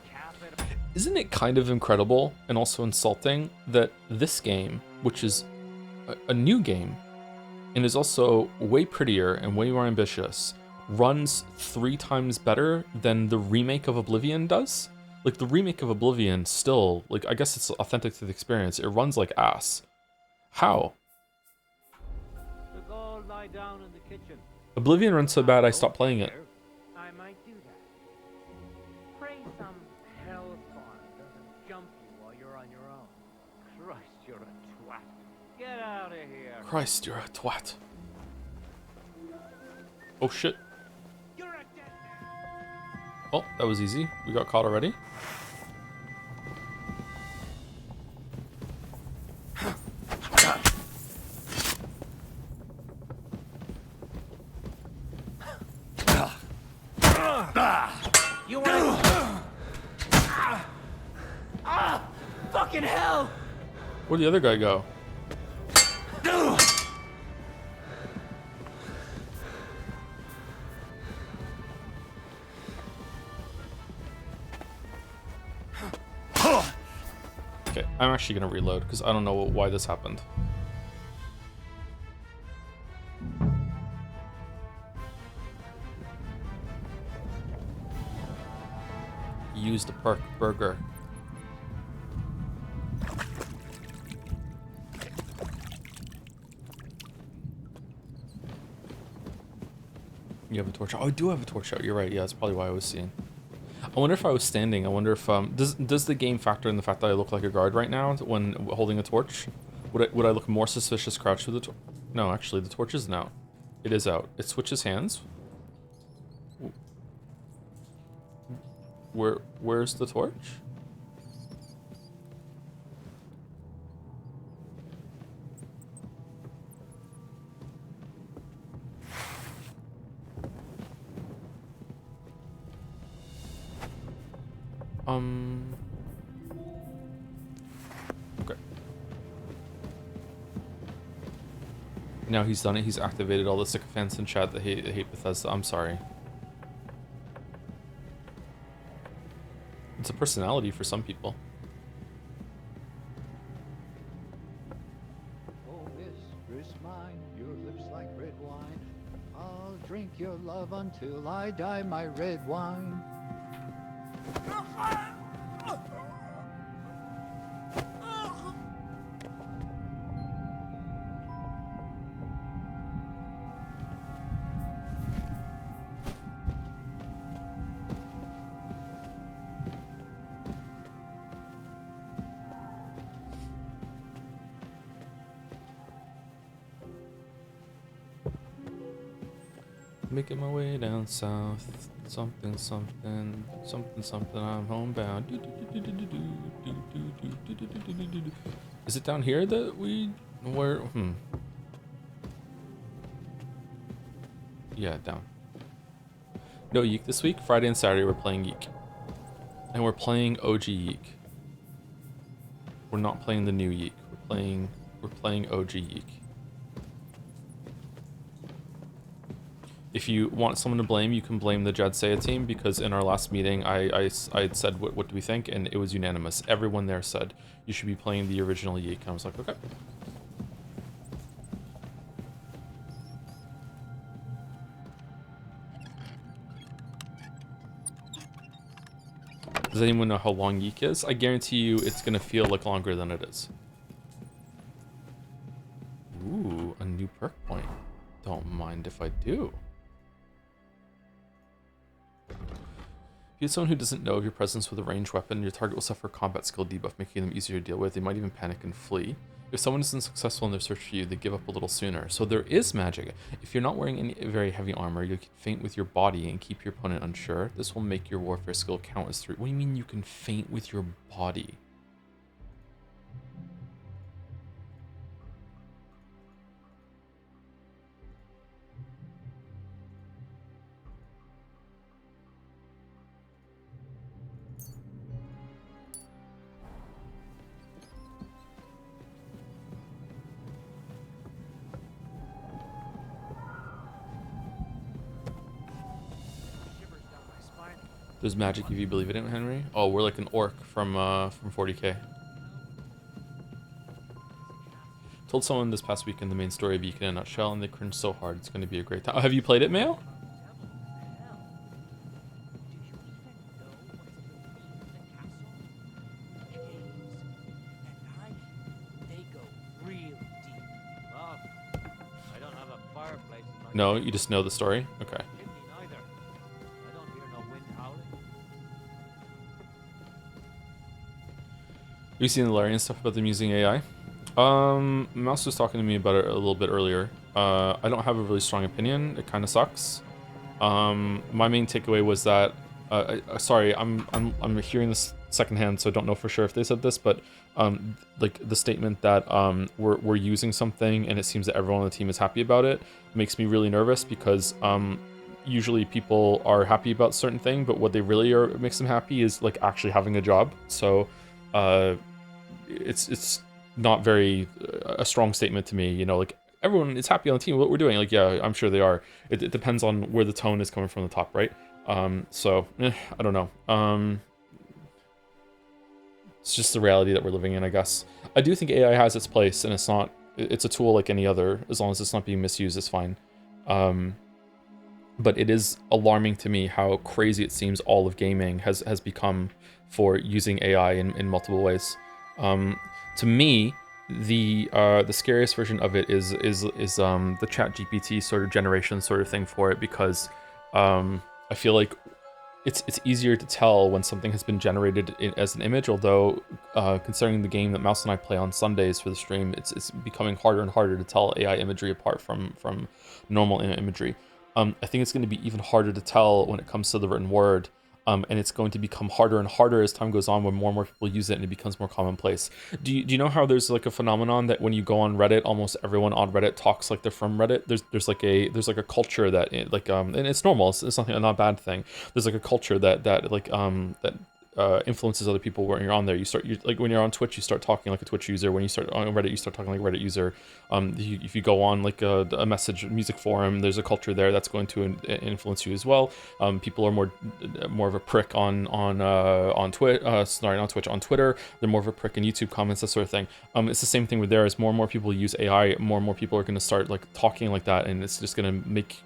The cafe. Isn't it kind of incredible and also insulting that this game, which is a new game, and is also way prettier and way more ambitious, runs 3 times better than the remake of Oblivion does? Like, the remake of Oblivion still, like, I guess it's authentic to the experience. It runs like ass. How? So go lie down in the kitchen. Oblivion runs so bad I stopped playing it. I might do that. Pray some hell spawn doesn't jump you while you're on your own. Christ, you're a twat. Get out of here. Christ, you're a twat. Oh shit. You're a dead man. Oh, that was easy. We got caught already. You want fucking hell! Where'd the other guy go? Okay, I'm actually gonna reload because I don't know why this happened. use the perk burger. You have a torch. Oh, I do have a torch out. You're right. Yeah, that's probably why I was seeing. I wonder if I was standing. I wonder if does the game factor in the fact that I look like a guard right now when holding a torch? Would I look more suspicious crouched with the torch? No, actually, the torch isn't out. It is out. It switches hands. Where's the torch? Okay. Now he's done it. He's activated all the sycophants in chat that hate Bethesda. I'm sorry. It's a personality for some people. Oh, mistress mine, your lips like red wine. I'll drink your love until I die, my red wine. Making my way down south. Something, something, something, something. I'm homebound. Is it down here that we where? Yeah, down. No Yeek this week. Friday and Saturday we're playing Yeek, and we're playing OG Yeek. We're not playing the new Yeek. We're playing OG Yeek. If you want someone to blame, you can blame the Jadsea team, because in our last meeting, I had said, what do we think? And it was unanimous. Everyone there said, you should be playing the original Yeek. And I was like, okay. Does anyone know how long Yeek is? I guarantee you it's going to feel like longer than it is. Ooh, a new perk point. Don't mind if I do. If you have someone who doesn't know of your presence with a ranged weapon, your target will suffer a combat skill debuff, making them easier to deal with. They might even panic and flee. If someone isn't successful in their search for you, they give up a little sooner. So there is magic. If you're not wearing any very heavy armor, you can feint with your body and keep your opponent unsure. This will make your warfare skill count as 3. What do you mean you can feint with your body? There's magic if you believe it in, Henry. Oh, we're like an orc from 40k. Told someone this past weekend the main story of Yeek in a nutshell, and they cringed so hard. It's going to be a great time. Oh, have you played it, Mayo? No, you just know the story? Okay. Have you seen the Larian stuff about them using AI? Mouse was talking to me about it a little bit earlier. I don't have a really strong opinion. It kind of sucks. My main takeaway was that, sorry, I'm hearing this secondhand, so I don't know for sure if they said this, but like the statement that we're using something and it seems that everyone on the team is happy about it makes me really nervous, because usually people are happy about certain thing, but what they really are makes them happy is like actually having a job. So it's not very a strong statement to me, you know, like everyone is happy on the team what we're doing. Like, yeah, I'm sure they are. It depends on where the tone is coming from the top, right? So I don't know. It's just the reality that we're living in, I guess. I do think AI has its place, and it's a tool like any other. As long as it's not being misused, it's fine. but it is alarming to me how crazy it seems all of gaming has become for using AI in multiple ways. To me, the scariest version of it is the Chat GPT sort of generation sort of thing for it, because I feel like it's easier to tell when something has been generated as an image, although considering the game that Mouse and I play on Sundays for the stream, it's becoming harder and harder to tell AI imagery apart from normal imagery. I think it's going to be even harder to tell when it comes to the written word, and it's going to become harder and harder as time goes on when more and more people use it and it becomes more commonplace. Do you know how there's like a phenomenon that when you go on Reddit, almost everyone on Reddit talks like they're from Reddit? There's like a culture that and it's normal. It's nothing, not a bad thing. There's like a culture that influences other people when you're on there. You like when you're on Twitch, you start talking like a Twitch user. When you start on Reddit, you start talking like a Reddit user. If you go on like a music forum, there's a culture there that's going to influence you as well. People are more of a prick on Twitter. On Twitter. They're more of a prick in YouTube comments, that sort of thing. It's the same thing with there. As more and more people use AI, more and more people are going to start like talking like that, and it's just going to make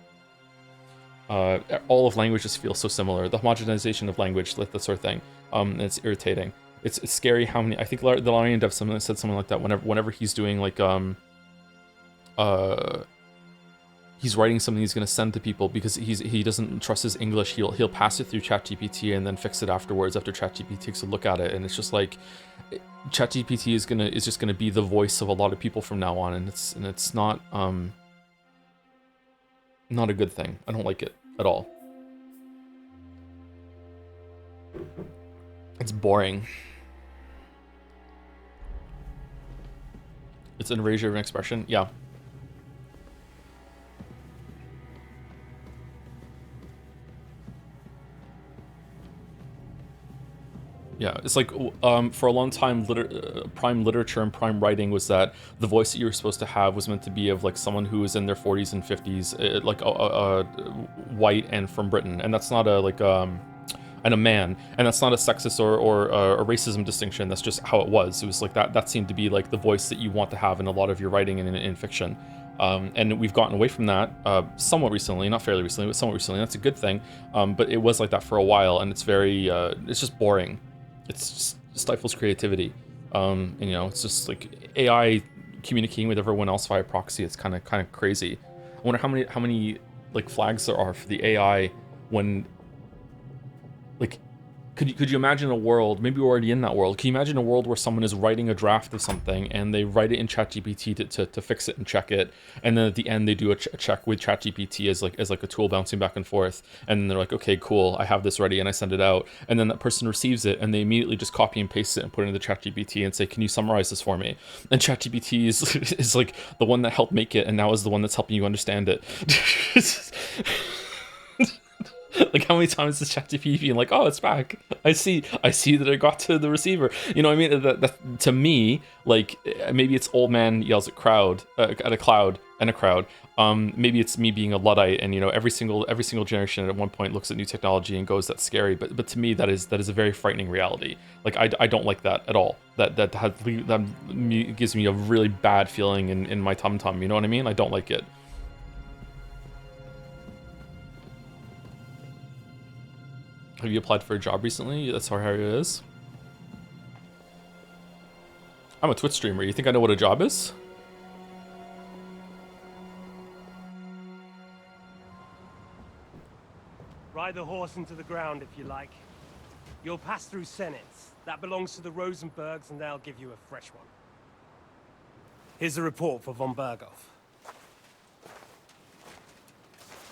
all of language just feels so similar. The homogenization of language, like that sort of thing. And it's irritating. It's scary how many. I think the Lion Dev said something like that. Whenever he's doing like he's writing something he's gonna send to people because he doesn't trust his English. He'll pass it through ChatGPT and then fix it afterwards after ChatGPT takes a look at it. And it's just like ChatGPT is just gonna be the voice of a lot of people from now on, and it's not a good thing. I don't like it at all. It's boring. It's an erasure of an expression. Yeah. Yeah, it's like for a long time, prime literature and prime writing was that the voice that you were supposed to have was meant to be of like someone who was in their 40s and 50s, like white and from Britain, and that's not and a man, and that's not a sexist or a racism distinction. That's just how it was. It was like that seemed to be like the voice that you want to have in a lot of your writing and in fiction. And we've gotten away from that somewhat recently, not fairly recently, but somewhat recently. That's a good thing. But it was like that for a while, and it's very, it's just boring. It stifles creativity. And it's just like AI communicating with everyone else via proxy. It's kind of crazy. I wonder how many like flags there are for the AI when, like, could you imagine a world, maybe we're already in that world, can you imagine a world where someone is writing a draft of something and they write it in ChatGPT to fix it and check it, and then at the end they do a check with ChatGPT as like a tool bouncing back and forth, and then they're like, okay, cool, I have this ready, and I send it out, and then that person receives it and they immediately just copy and paste it and put it into ChatGPT and say, can you summarize this for me? And ChatGPT is like the one that helped make it and now is the one that's helping you understand it. Like, how many times has ChatGPT been like, oh, it's back. I see that it got to the receiver. You know what I mean? That to me, like, maybe it's old man yells at a cloud. Maybe it's me being a Luddite, and every single generation at one point looks at new technology and goes, that's scary. But to me, that is a very frightening reality. Like, I don't like that at all. That gives me a really bad feeling in my tum-tum. You know what I mean? I don't like it. Have you applied for a job recently? That's how hard it is. I'm a Twitch streamer. You think I know what a job is? Ride the horse into the ground if you like. You'll pass through Senates. That belongs to the Rosenbergs, and they'll give you a fresh one. Here's the report for von Berghoff.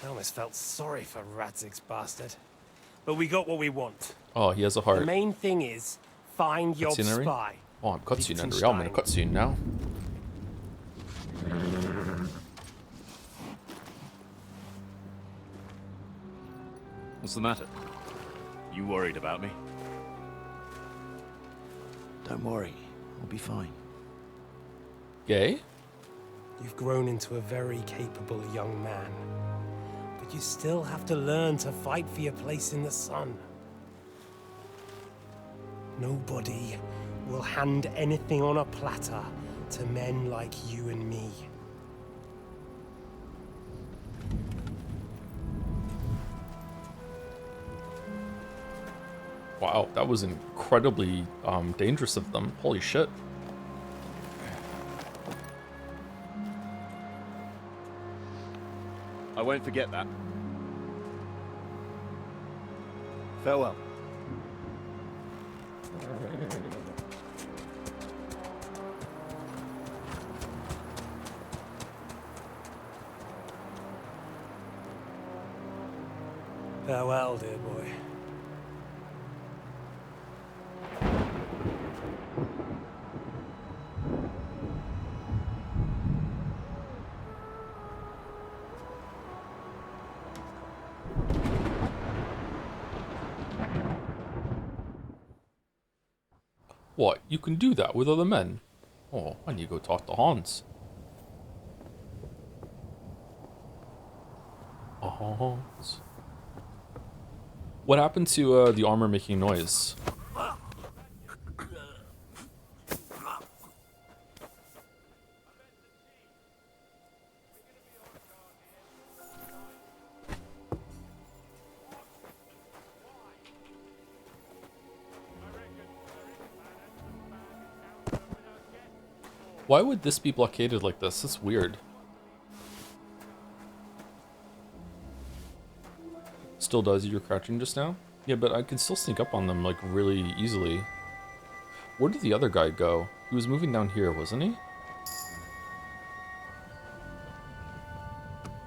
I almost felt sorry for Radzig's bastard. But we got what we want. Oh, he has a heart. The main thing is, find your spy. Oh, I'm cutscene under. I'm in a cutscene now. What's the matter? You worried about me? Don't worry, I'll be fine. Gay? You've grown into a very capable young man. But you still have to learn to fight for your place in the sun. Nobody will hand anything on a platter to men like you and me. Wow, that was incredibly dangerous of them. Holy shit. I won't forget that. Farewell. Farewell, dear boy. What? You can do that with other men? Oh, I need to go talk to Hans. Hans. What happened to the armor making noise? Why would this be blockaded like this? That's weird. Still does, you were crouching just now? Yeah, but I can still sneak up on them, like, really easily. Where did the other guy go? He was moving down here, wasn't he?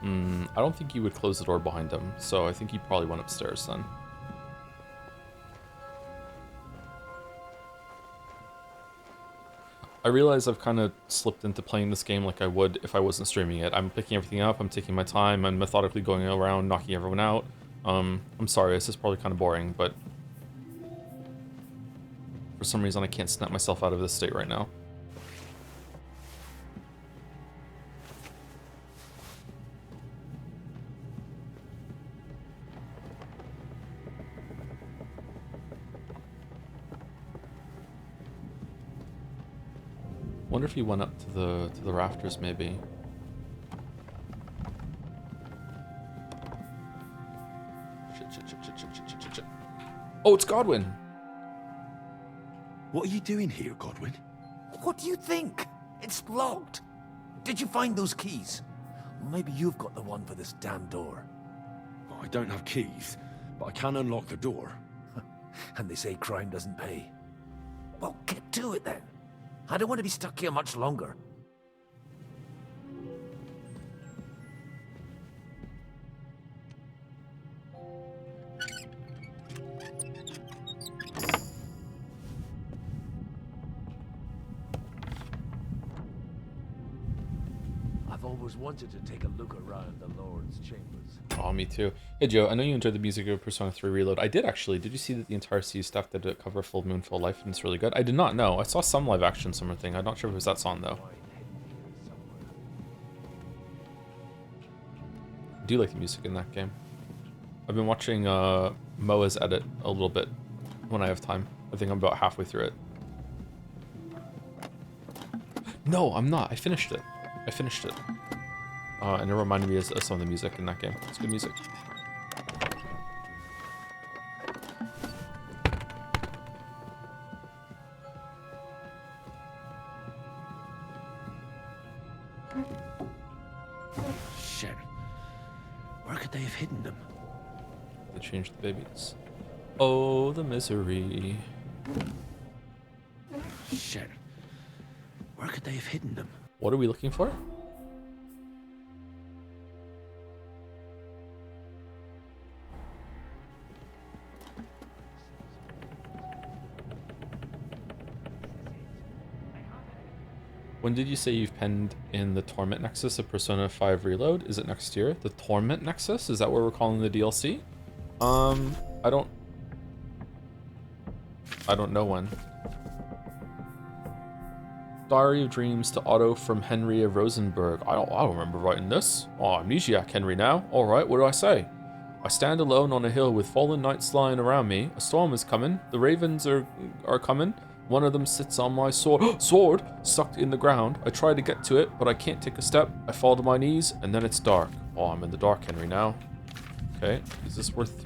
I don't think he would close the door behind him, so I think he probably went upstairs then. I realize I've kind of slipped into playing this game like I would if I wasn't streaming it. I'm picking everything up, I'm taking my time, I'm methodically going around, knocking everyone out. I'm sorry, this is probably kind of boring, but for some reason I can't snap myself out of this state right now. Wonder if he went up to the rafters, maybe. Shit. Oh, it's Godwin. What are you doing here, Godwin? What do you think? It's locked. Did you find those keys? Maybe you've got the one for this damn door. I don't have keys, but I can unlock the door. And they say crime doesn't pay. Well, get to it then. I don't want to be stuck here much longer. I've always wanted to take a look around the Lord's chambers. Oh, me too. Hey Joe, I know you enjoyed the music of Persona 3 Reload. I did actually. Did you see that the entire sea staff did a cover of Full Moon, Full Life, and it's really good? I did not know. I saw some live action summer thing. I'm not sure if it was that song though. I do like the music in that game. I've been watching Moa's edit a little bit when I have time. I think I'm about halfway through it. No, I'm not. I finished it. And it reminded me of some of the music in that game. It's good music. Shit. Where could they have hidden them? They changed the babies. Oh, the misery. Shit. Where could they have hidden them? What are we looking for? When did you say you've penned in the Torment Nexus of Persona 5 Reload? Is it next year? The Torment Nexus? Is that what we're calling the DLC? I don't know when. Diary of Dreams to Otto from Henry of Rosenberg. I don't remember writing this. Oh, amnesiac Henry now. Alright, what do I say? I stand alone on a hill with fallen knights lying around me. A storm is coming. The ravens are coming. One of them sits on my sword. Sword! Stuck in the ground. I try to get to it, but I can't take a step. I fall to my knees, and then it's dark. Oh, I'm in the dark, Henry, now. Okay, is this worth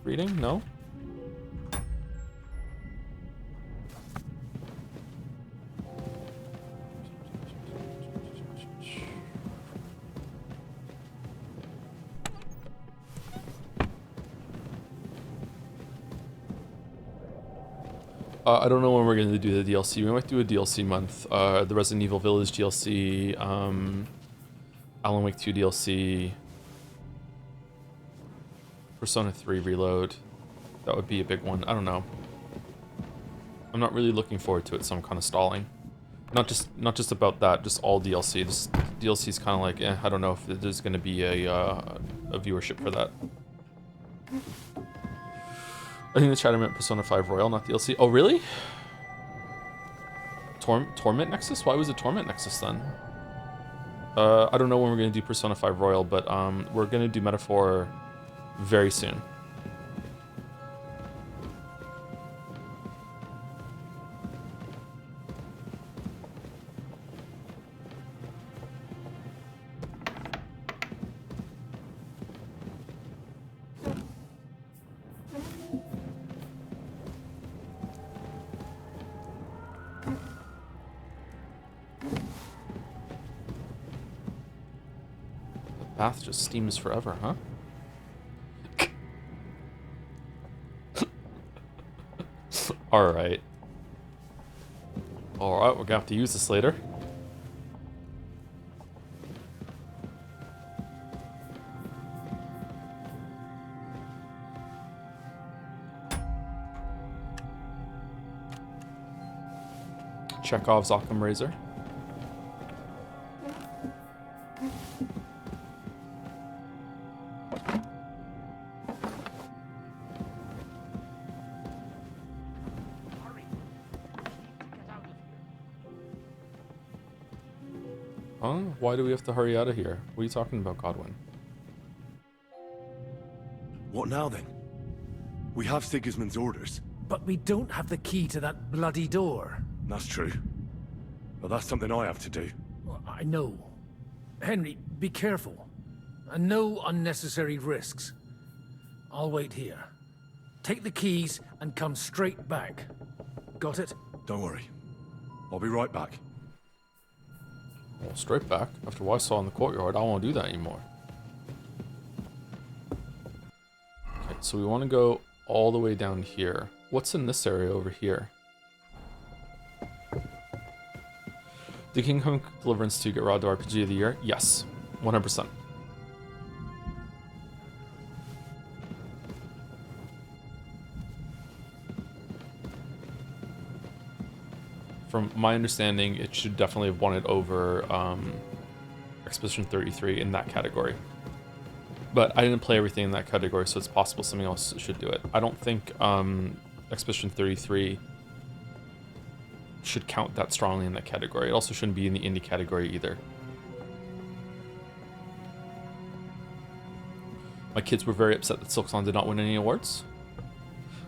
reading? No? I don't know when we're going to do the DLC. We might do a DLC month. The Resident Evil Village DLC, Alan Wake 2 DLC, Persona 3 Reload. That would be a big one. I don't know. I'm not really looking forward to it, so I'm kind of stalling. Not just about that, just all DLC. Just DLC is kind of like, I don't know if there's going to be a viewership for that. I think the chat meant Persona 5 Royal, not DLC. Oh, really? Torment Nexus? Why was it Torment Nexus then? I don't know when we're going to do Persona 5 Royal, but we're going to do Metaphor very soon. Bath just steams forever, huh? Alright. Alright, we're gonna have to use this later. Chekhov's Occam Razor. Huh? Why do we have to hurry out of here? What are you talking about, Godwin? What now then? We have Sigismund's orders. But we don't have the key to that bloody door. That's true. But that's something I have to do. I know. Henry, be careful. And no unnecessary risks. I'll wait here. Take the keys and come straight back. Got it? Don't worry. I'll be right back. Well, straight back. After what I saw in the courtyard, I don't want to do that anymore. Okay, so we want to go all the way down here. What's in this area over here? Did King Kong Deliverance 2 get Rod to RPG of the Year? Yes, 100%. From my understanding, it should definitely have won it over Expedition 33 in that category. But I didn't play everything in that category, so it's possible something else should do it. I don't think Expedition 33 should count that strongly in that category. It also shouldn't be in the indie category either. My kids were very upset that Silksong did not win any awards.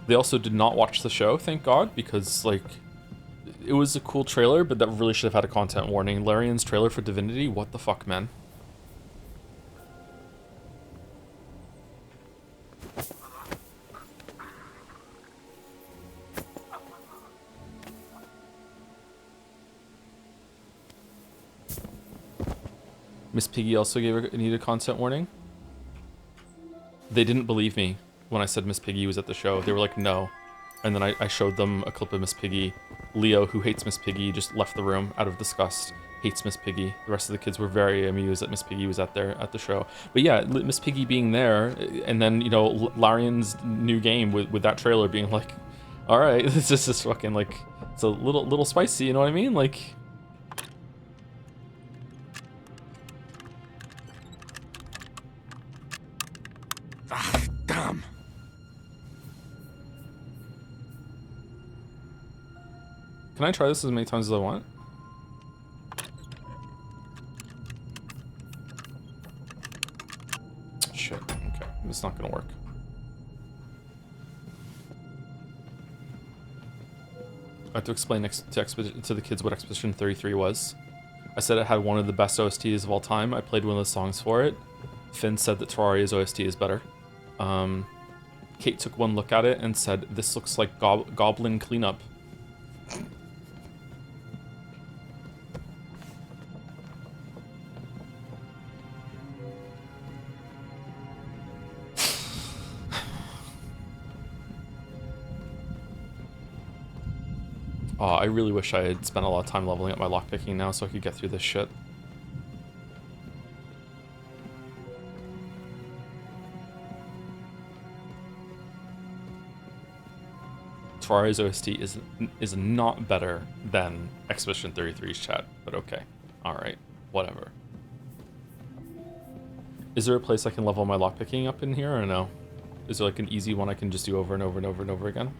They also did not watch the show, thank God, because, like, it was a cool trailer, but that really should have had a content warning. Larian's trailer for Divinity? What the fuck, man? Miss Piggy also gave her needed content warning. They didn't believe me when I said Miss Piggy was at the show. They were like, no. And then I showed them a clip of Miss Piggy. Leo, who hates Miss Piggy, just left the room out of disgust. Hates Miss Piggy. The rest of the kids were very amused that Miss Piggy was at the show. But yeah, Miss Piggy being there, and then, you know, Larian's new game with that trailer being like, all right, this is just fucking like, it's a little spicy, you know what I mean? Like, Damn. can I try this as many times as I want? Shit, okay, it's not gonna work. I have to explain to the kids what Expedition 33 was. I said it had one of the best OSTs of all time. I played one of the songs for it. Finn said that Terraria's OST is better. Kate took one look at it and said, this looks like Goblin Cleanup. Oh, I really wish I had spent a lot of time leveling up my lockpicking now so I could get through this shit. Terraria's OST is not better than Expedition 33's chat, but okay. Alright, whatever. Is there a place I can level my lockpicking up in here or no? Is there like an easy one I can just do over and over and over and over again?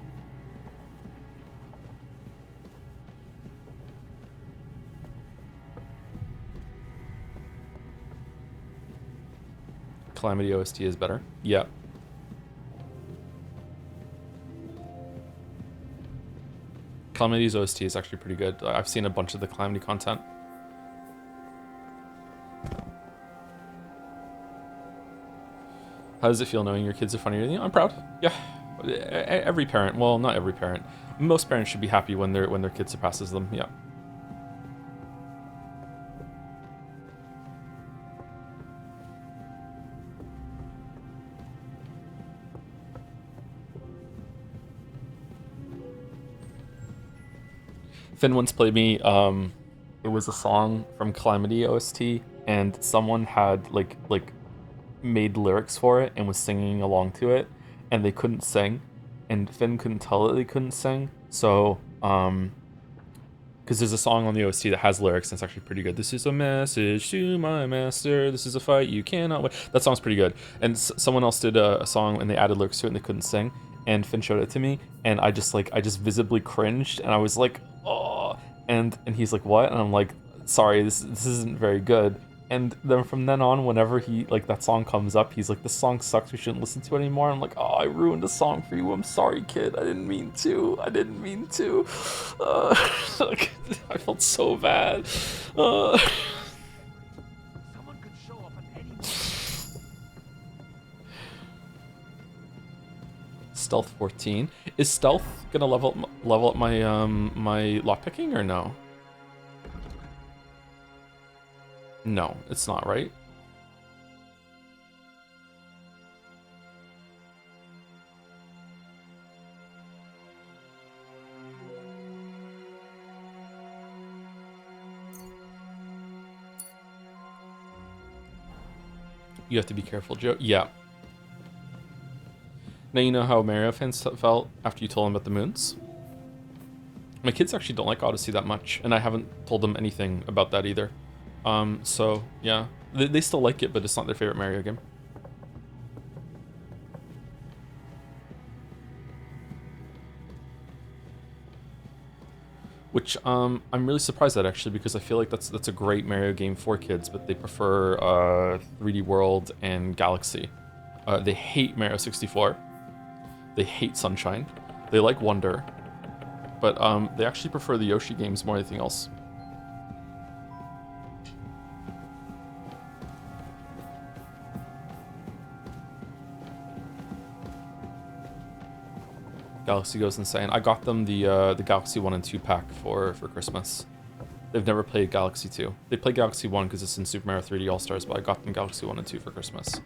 Calamity OST is better. Yeah. Calamity's OST is actually pretty good. I've seen a bunch of the Calamity content. How does it feel knowing your kids are funnier than you? I'm proud. Yeah. Every parent, well, not every parent. Most parents should be happy when their kid surpasses them. Yeah. Finn once played me, it was a song from Calamity OST, and someone had like made lyrics for it and was singing along to it, and they couldn't sing, and Finn couldn't tell that they couldn't sing, so because there's a song on the OST that has lyrics and it's actually pretty good. This is a message to my master, this is a fight you cannot win. That song's pretty good. And someone else did a song and they added lyrics to it and they couldn't sing, and Finn showed it to me, and I just visibly cringed, and I was like, oh, and he's like, what? And I'm like, sorry, this isn't very good. And then from then on, whenever he, like, that song comes up, he's like, this song sucks, we shouldn't listen to it anymore. I'm like, oh, I ruined a song for you, I'm sorry, kid, I didn't mean to. I felt so bad. Someone could show up at any moment. Stealth 14. Is stealth gonna level up my my lockpicking or no? No, it's not, right? You have to be careful, Joe. Yeah. Now you know how Mario fans felt after you told them about the moons? My kids actually don't like Odyssey that much, and I haven't told them anything about that either. So, yeah. They still like it, but it's not their favorite Mario game. Which, I'm really surprised at, actually, because I feel like that's a great Mario game for kids, but they prefer, 3D World and Galaxy. They hate Mario 64. They hate Sunshine. They like Wonder. But, they actually prefer the Yoshi games more than anything else. Galaxy goes insane. I got them the Galaxy 1 and 2 pack for Christmas. They've never played Galaxy 2. They played Galaxy 1 because it's in Super Mario 3D All-Stars, but I got them Galaxy 1 and 2 for Christmas.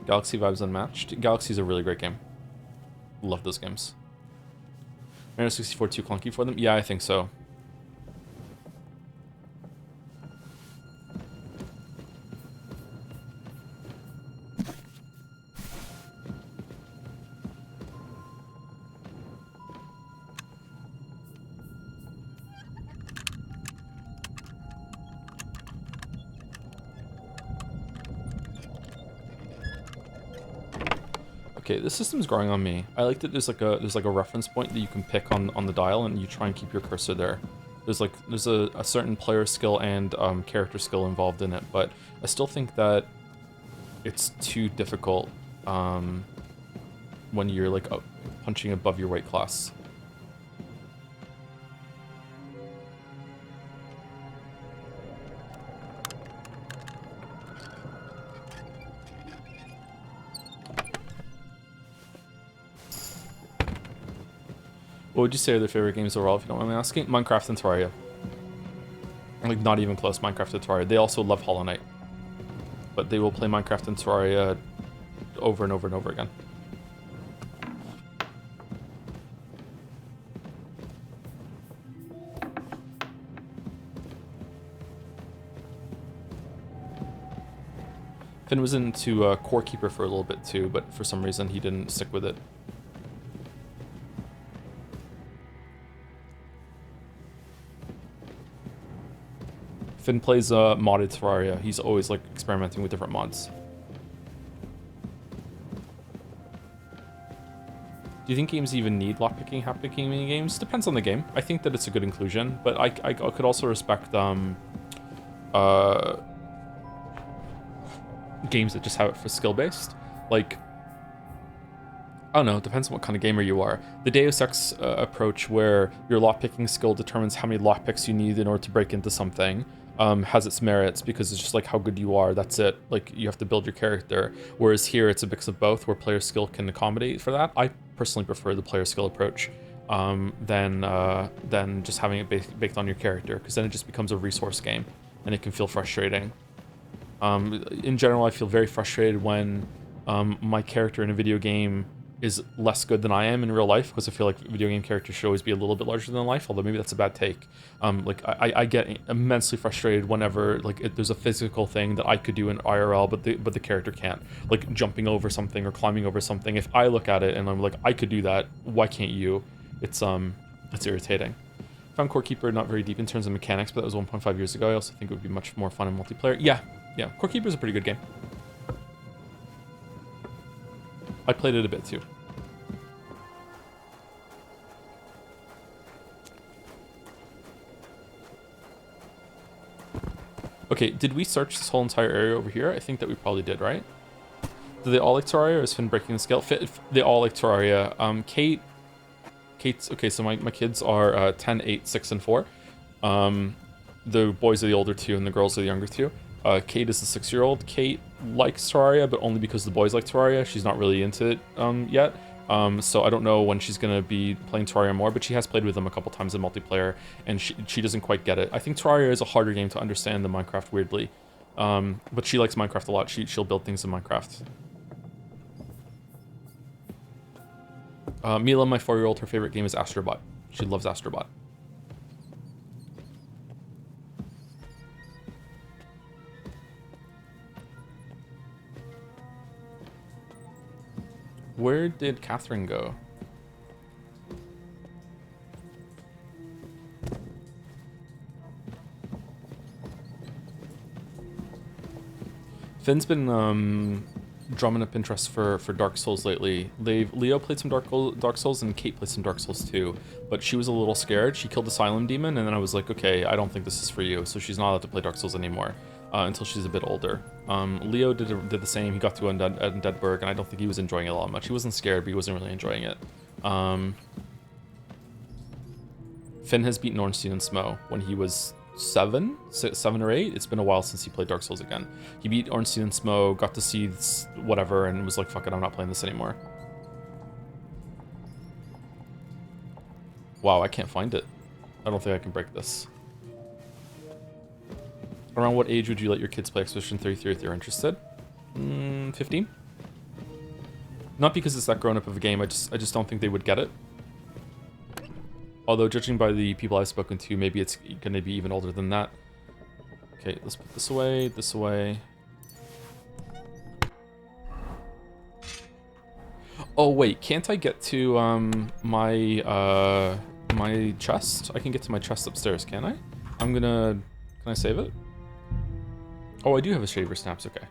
Galaxy vibes unmatched. Galaxy's a really great game. Love those games. Mario 64 too clunky for them? Yeah, I think so. Okay, this system's growing on me. I like that there's like a reference point that you can pick on the dial, and you try and keep your cursor there. There's a certain player skill and character skill involved in it, but I still think that it's too difficult when you're like punching above your weight class. What would you say are their favorite games overall, if you don't mind me asking? Minecraft and Terraria. Like, not even close, Minecraft and Terraria. They also love Hollow Knight. But they will play Minecraft and Terraria over and over and over again. Finn was into Core Keeper for a little bit too, but for some reason he didn't stick with it. Finn plays modded Terraria. He's always like experimenting with different mods. Do you think games even need lockpicking, hapticking mini games? Depends on the game. I think that it's a good inclusion, but I could also respect games that just have it for skill based. Like, I don't know, it depends on what kind of gamer you are. The Deus Ex approach, where your lockpicking skill determines how many lockpicks you need in order to break into something, has its merits because it's just like how good you are. That's it. Like, you have to build your character. Whereas here, it's a mix of both, where player skill can accommodate for that. I personally prefer the player skill approach than just having it baked on your character, because then it just becomes a resource game, and it can feel frustrating. In general, I feel very frustrated when my character in a video game is less good than I am in real life, because I feel like video game characters should always be a little bit larger than life, although maybe that's a bad take. Like, I get immensely frustrated whenever there's a physical thing that I could do in IRL, but the character can't. Like jumping over something or climbing over something. If I look at it and I'm like, I could do that, why can't you? It's irritating. Found Core Keeper not very deep in terms of mechanics, but that was 1.5 years ago. I also think it would be much more fun in multiplayer. Yeah, Core Keeper is a pretty good game. I played it a bit too. Okay, did we search this whole entire area over here? I think that we probably did, right? Do they all like Terraria, or is Finn breaking the scale? They all like Terraria. Kate's... Okay, so my kids are 10, 8, 6, and 4. The boys are the older two, and the girls are the younger two. Kate is the 6-year-old. Kate likes Terraria, but only because the boys like Terraria. She's not really into it yet. So I don't know when she's going to be playing Terraria more, but she has played with them a couple times in multiplayer, and she doesn't quite get it. I think Terraria is a harder game to understand than Minecraft, weirdly. But she likes Minecraft a lot. She'll build things in Minecraft. Mila, my 4-year-old, her favorite game is Astrobot. She loves Astrobot. Where did Catherine go? Finn's been drumming up interest for Dark Souls lately. Leo played some Dark Souls, and Kate played some Dark Souls too, but she was a little scared. She killed the Silent Demon, and then I was like, okay, I don't think this is for you, so she's not allowed to play Dark Souls anymore. Until she's a bit older. Leo did the same. He got to Undeadburg, and I don't think he was enjoying it all that much. He wasn't scared, but he wasn't really enjoying it. Finn has beaten Ornstein and Smo when he was 7 or 8. It's been a while since he played Dark Souls again. He beat Ornstein and Smo, got to see whatever, and was like, fuck it, I'm not playing this anymore. Wow, I can't find it. I don't think I can break this. Around what age would you let your kids play Expedition 33 if they're interested? 15? Not because it's that grown up of a game, I just don't think they would get it. Although, judging by the people I've spoken to, maybe it's going to be even older than that. Okay, let's put this away, this away. Oh wait, can't I get to my my chest? I can get to my chest upstairs, can I? Can I save it? Oh, I do have a shaver snaps, okay.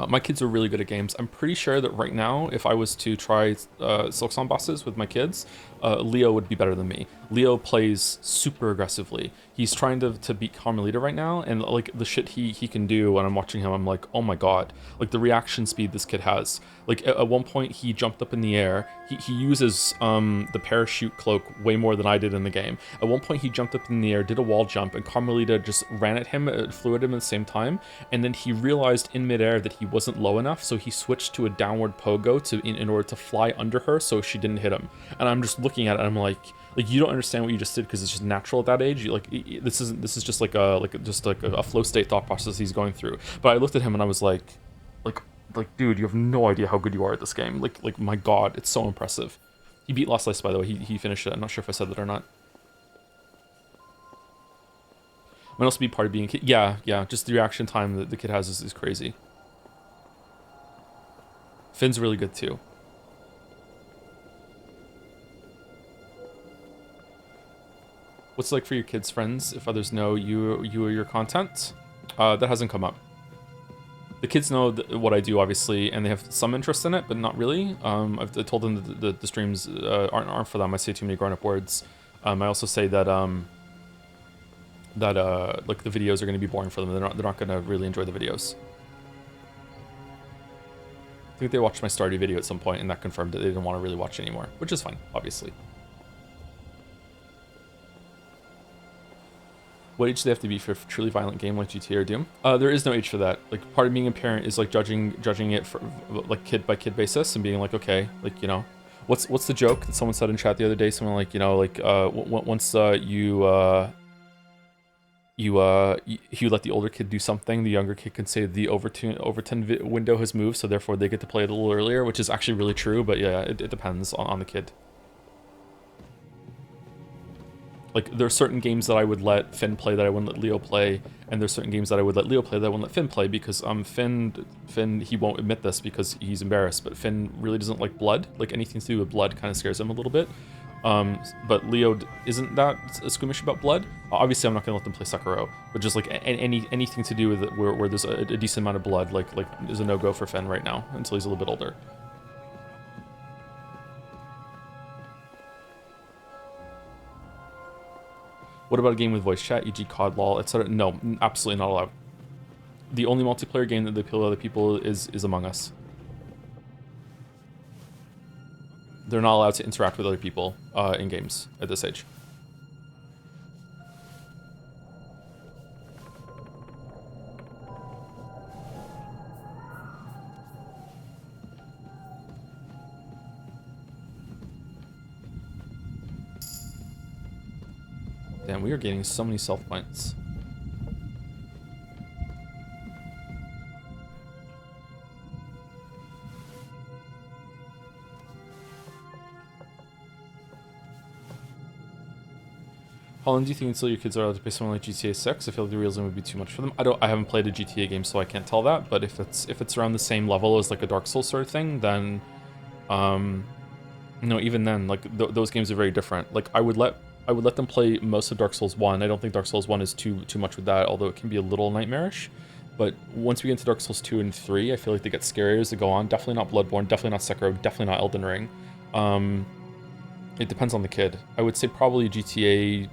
My kids are really good at games. I'm pretty sure that right now, if I was to try Silksong bosses with my kids, Leo would be better than me. Leo plays super aggressively. He's trying to beat Carmelita right now, and like the shit he can do when I'm watching him, I'm like, oh my god. Like the reaction speed this kid has. Like at one point he jumped up in the air. He uses the parachute cloak way more than I did in the game. At one point he jumped up in the air, did a wall jump, and Carmelita just ran at him, flew at him at the same time, and then he realized in midair that he wasn't low enough, so he switched to a downward pogo in order to fly under her so she didn't hit him. And I'm just looking at it, and I'm like you don't understand what you just did because it's just natural at that age. This is just like a flow state thought process he's going through. But I looked at him and I was like like, dude, you have no idea how good you are at this game. Like, my God, it's so impressive. He beat Lost Slice, by the way. He finished it. I'm not sure if I said that or not. Might also be part of being a kid. Yeah, just the reaction time that the kid has is crazy. Finn's really good, too. What's it like for your kids' friends if others know you or your content? That hasn't come up. The kids know what I do, obviously, and they have some interest in it, but not really. I've told them that the streams aren't for them. I say too many grown-up words. I also say that like the videos are going to be boring for them. They're not going to really enjoy the videos. I think they watched my Stardew video at some point, and that confirmed that they didn't want to really watch it anymore, which is fine, obviously. What age do they have to be for a truly violent game like GTA or Doom? There is no age for that. Like, part of being a parent is like judging it for like kid by kid basis and being like, okay, like, you know, what's the joke that someone said in chat the other day? Someone like, you know, like once you let the older kid do something, the younger kid can say the Overton window has moved, so therefore they get to play it a little earlier, which is actually really true. But yeah, it depends on the kid. Like, there are certain games that I would let Finn play that I wouldn't let Leo play, and there's certain games that I would let Leo play that I wouldn't let Finn play, because Finn, he won't admit this because he's embarrassed, but Finn really doesn't like blood. Like, anything to do with blood kind of scares him a little bit. But Leo isn't that squeamish about blood. Obviously, I'm not going to let them play Sekiro, but just like anything to do with it where there's a decent amount of blood, like is a no-go for Finn right now until he's a little bit older. What about a game with voice chat, e.g. COD, LOL, etc.? No, absolutely not allowed. The only multiplayer game that they appeal to other people is Among Us. They're not allowed to interact with other people in games at this age. Damn, we are getting so many self points. How long do you think until your kids are allowed to play something like GTA 6? I feel like the realism would be too much for them. I haven't played a GTA game, so I can't tell that. But if it's around the same level as like a Dark Souls sort of thing, then, no, even then, like those games are very different. Like I would let them play most of Dark Souls 1. I don't think Dark Souls 1 is too much with that, although it can be a little nightmarish. But once we get into Dark Souls 2 and 3, I feel like they get scarier as they go on. Definitely not Bloodborne, definitely not Sekiro, definitely not Elden Ring. It depends on the kid. I would say probably GTA.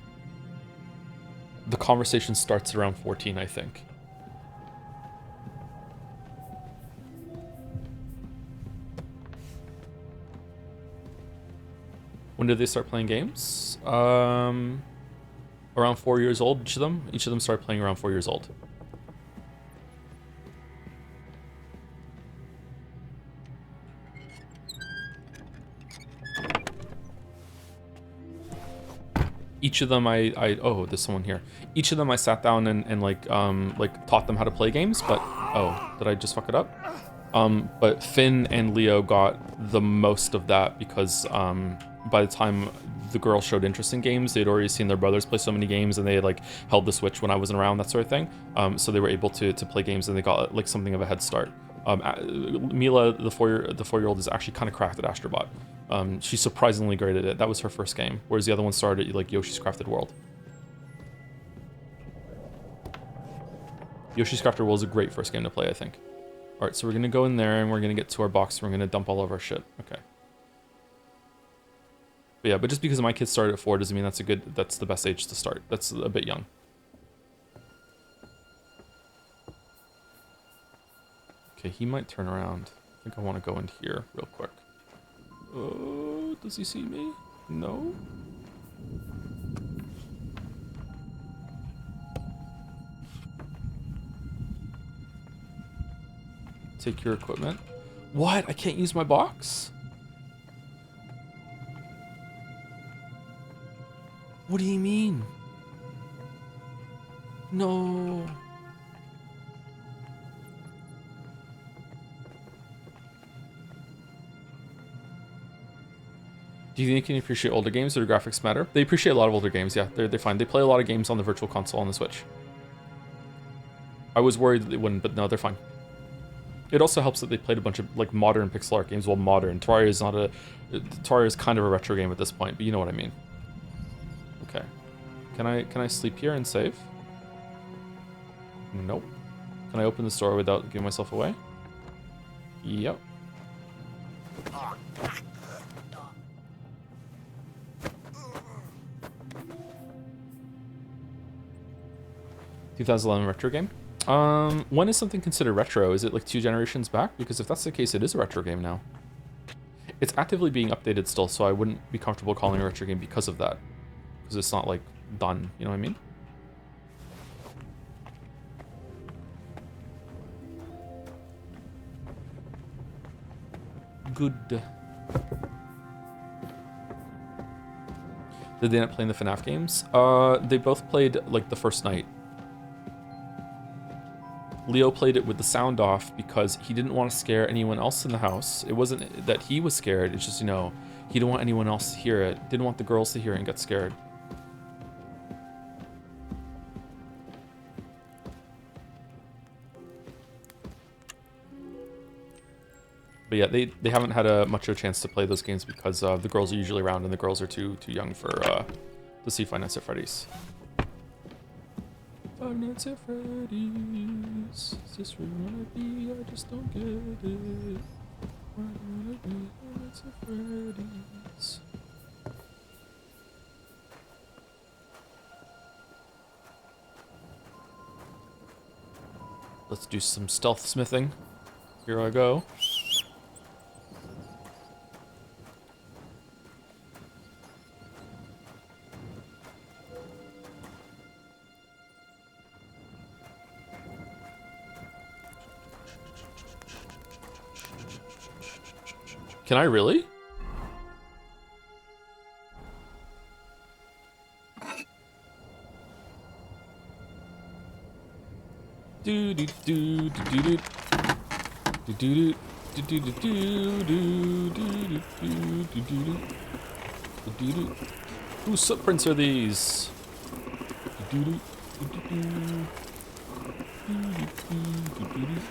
The conversation starts around 14, I think. When did they start playing games? Around 4 years old, each of them. Each of them started playing around 4 years old. Each of them oh, there's someone here. Each of them I sat down and like taught them how to play games, but oh, did I just fuck it up? But Finn and Leo got the most of that because by the time the girl showed interest in games, they'd already seen their brothers play so many games, and they had like held the Switch when I wasn't around, that sort of thing. So they were able to play games, and they got like something of a head start. Mila, the four-year-old, is actually kind of cracked at Astrobot. She's surprisingly great at it. That was her first game, whereas the other one started like Yoshi's Crafted World. Yoshi's Crafted World is a great first game to play, I think. All right, so we're gonna go in there and we're gonna get to our box and we're gonna dump all of our shit. Okay. But yeah, but just because my kids started at 4 doesn't mean that's the best age to start. That's a bit young. Okay, he might turn around. I think I want to go in here real quick. Oh, does he see me? No? Take your equipment. What? I can't use my box? What do you mean? No. Do you think you can appreciate older games or do graphics matter? They appreciate a lot of older games, yeah. They're fine. They play a lot of games on the Virtual Console on the Switch. I was worried that they wouldn't, but no, they're fine. It also helps that they played a bunch of like modern pixel art games. Well, modern. Terraria is not a... Terraria is kind of a retro game at this point, but you know what I mean. Okay. Can I sleep here and save? Nope. Can I open the store without giving myself away? Yep. 2011 retro game? When is something considered retro? Is it like 2 generations back? Because if that's the case, it is a retro game now. It's actively being updated still, so I wouldn't be comfortable calling it a retro game because of that. Because it's not like done, you know what I mean? Good. Did they end up playing the FNAF games? They both played like the first night. Leo played it with the sound off because he didn't want to scare anyone else in the house. It wasn't that he was scared, it's just, you know, he didn't want anyone else to hear it. Didn't want the girls to hear it and get scared. But yeah, they haven't had much of a chance to play those games because the girls are usually around and the girls are too young for to see Five Nights at Freddy's. Five Nights at Freddy's. Is this where you wanna be? I just don't get it. Why do you wanna be Five Nights at Freddy's? Let's do some stealth smithing. Here I go. Can I really? Do do do do do do do do do do do do do do do do. Whose footprints are these? Do do do do do do do do.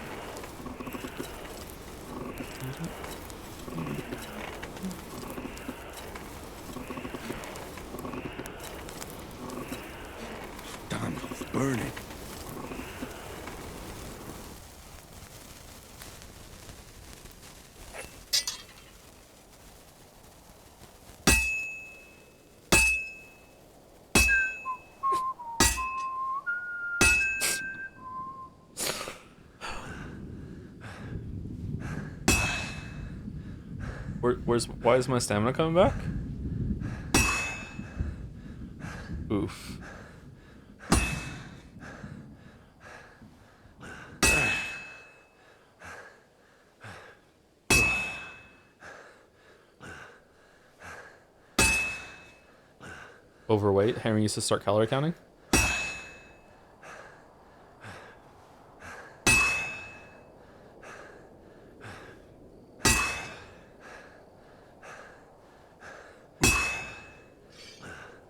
Damn, it's burning. Why is my stamina coming back? Oof. Overweight? Henry used to start calorie counting?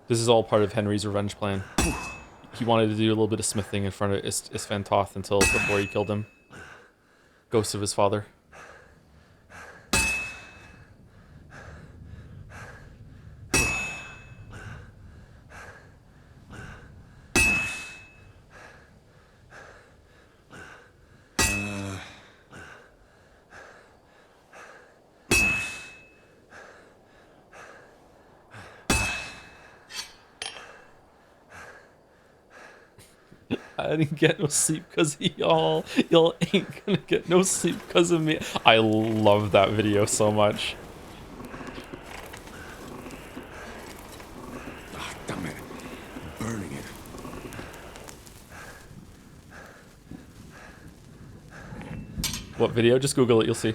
This is all part of Henry's revenge plan. He wanted to do a little bit of smithing in front of Isfan Toth before he killed him. Ghost of his father. I didn't get no sleep because of y'all. Y'all ain't gonna get no sleep because of me. I love that video so much. Ah, damn it. I'm burning it. What video? Just Google it, you'll see.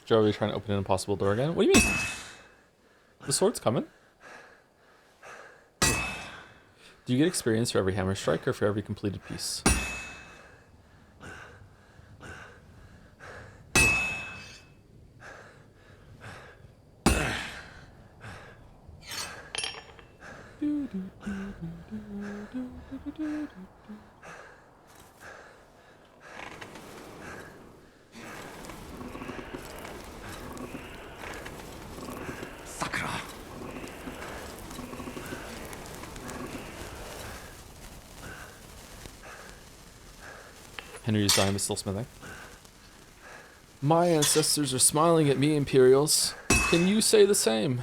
Joe, are you trying to open an impossible door again? What do you mean? The sword's coming. Do you get experience for every hammer strike or for every completed piece? Sakura. Henry's dying but still smithing. My ancestors are smiling at me, Imperials. Can you say the same?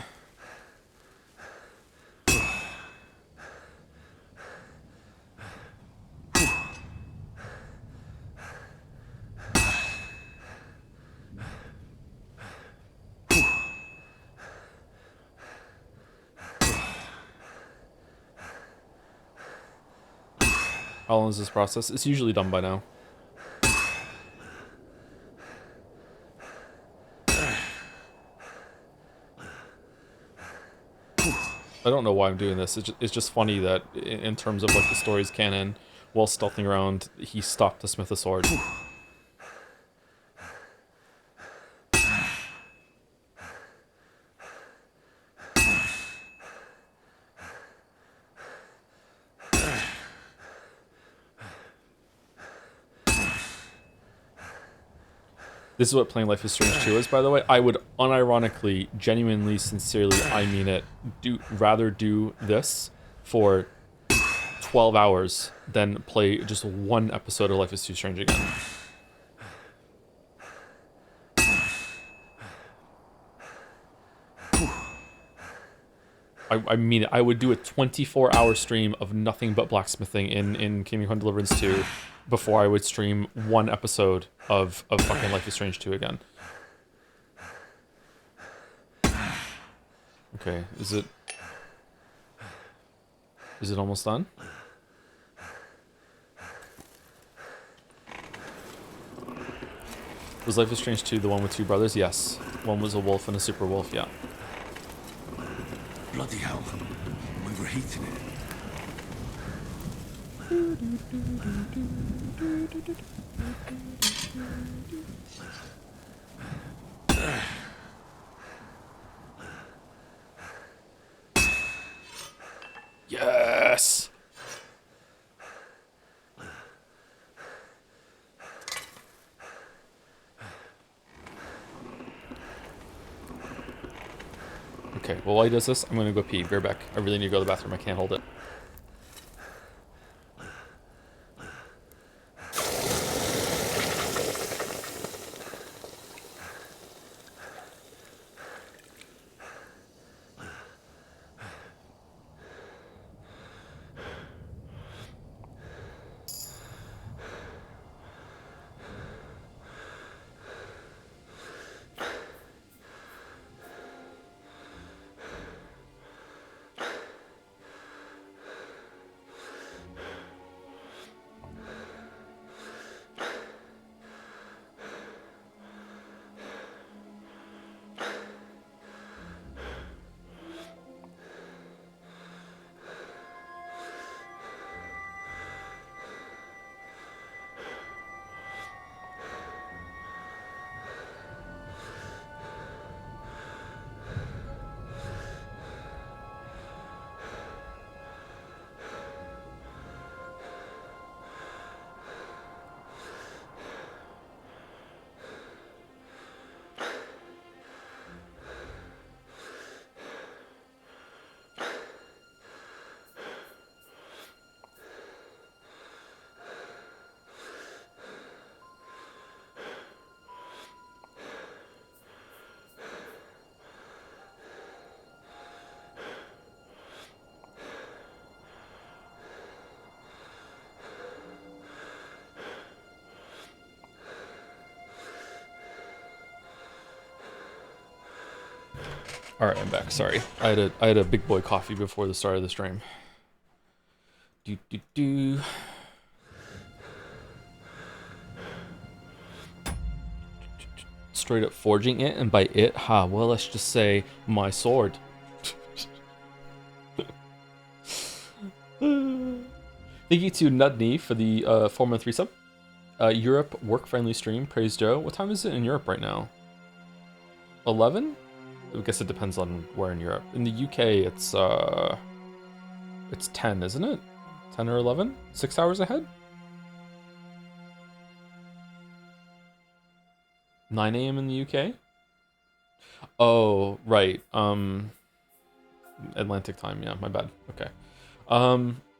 How long is this process? It's usually done by now. I don't know why I'm doing this. It's just funny that in terms of like the story's canon, while stealthing around, he stopped to smith a sword. This is what playing Life is Strange 2 is, by the way. I would unironically, genuinely, sincerely, I mean it, rather do this for 12 hours than play just one episode of Life is Too Strange again. I mean it. I would do a 24-hour stream of nothing but blacksmithing in Kingdom Come Deliverance 2 before I would stream one episode of fucking Life is Strange 2 again. Okay, is it almost done? Was Life is Strange 2 the one with two brothers? Yes. One was a wolf and a super wolf, yeah. Bloody hell. I'm overheating it. Yes! Okay, well while he does this, I'm gonna go pee. Be right back. I really need to go to the bathroom. I can't hold it. All right, I'm back. Sorry, I had a big boy coffee before the start of the stream. Do do do. straight up forging it, and by it, well, let's just say my sword. Thank you to Nudney for the 4-month resub. Europe work-friendly stream. Praise Joe. What time is it in Europe right now? 11? I guess it depends on where in Europe. In the UK, it's 10, isn't it? 10 or 11? 6 hours ahead? 9 a.m. in the UK? Oh, right. Atlantic time. Yeah, my bad. Okay.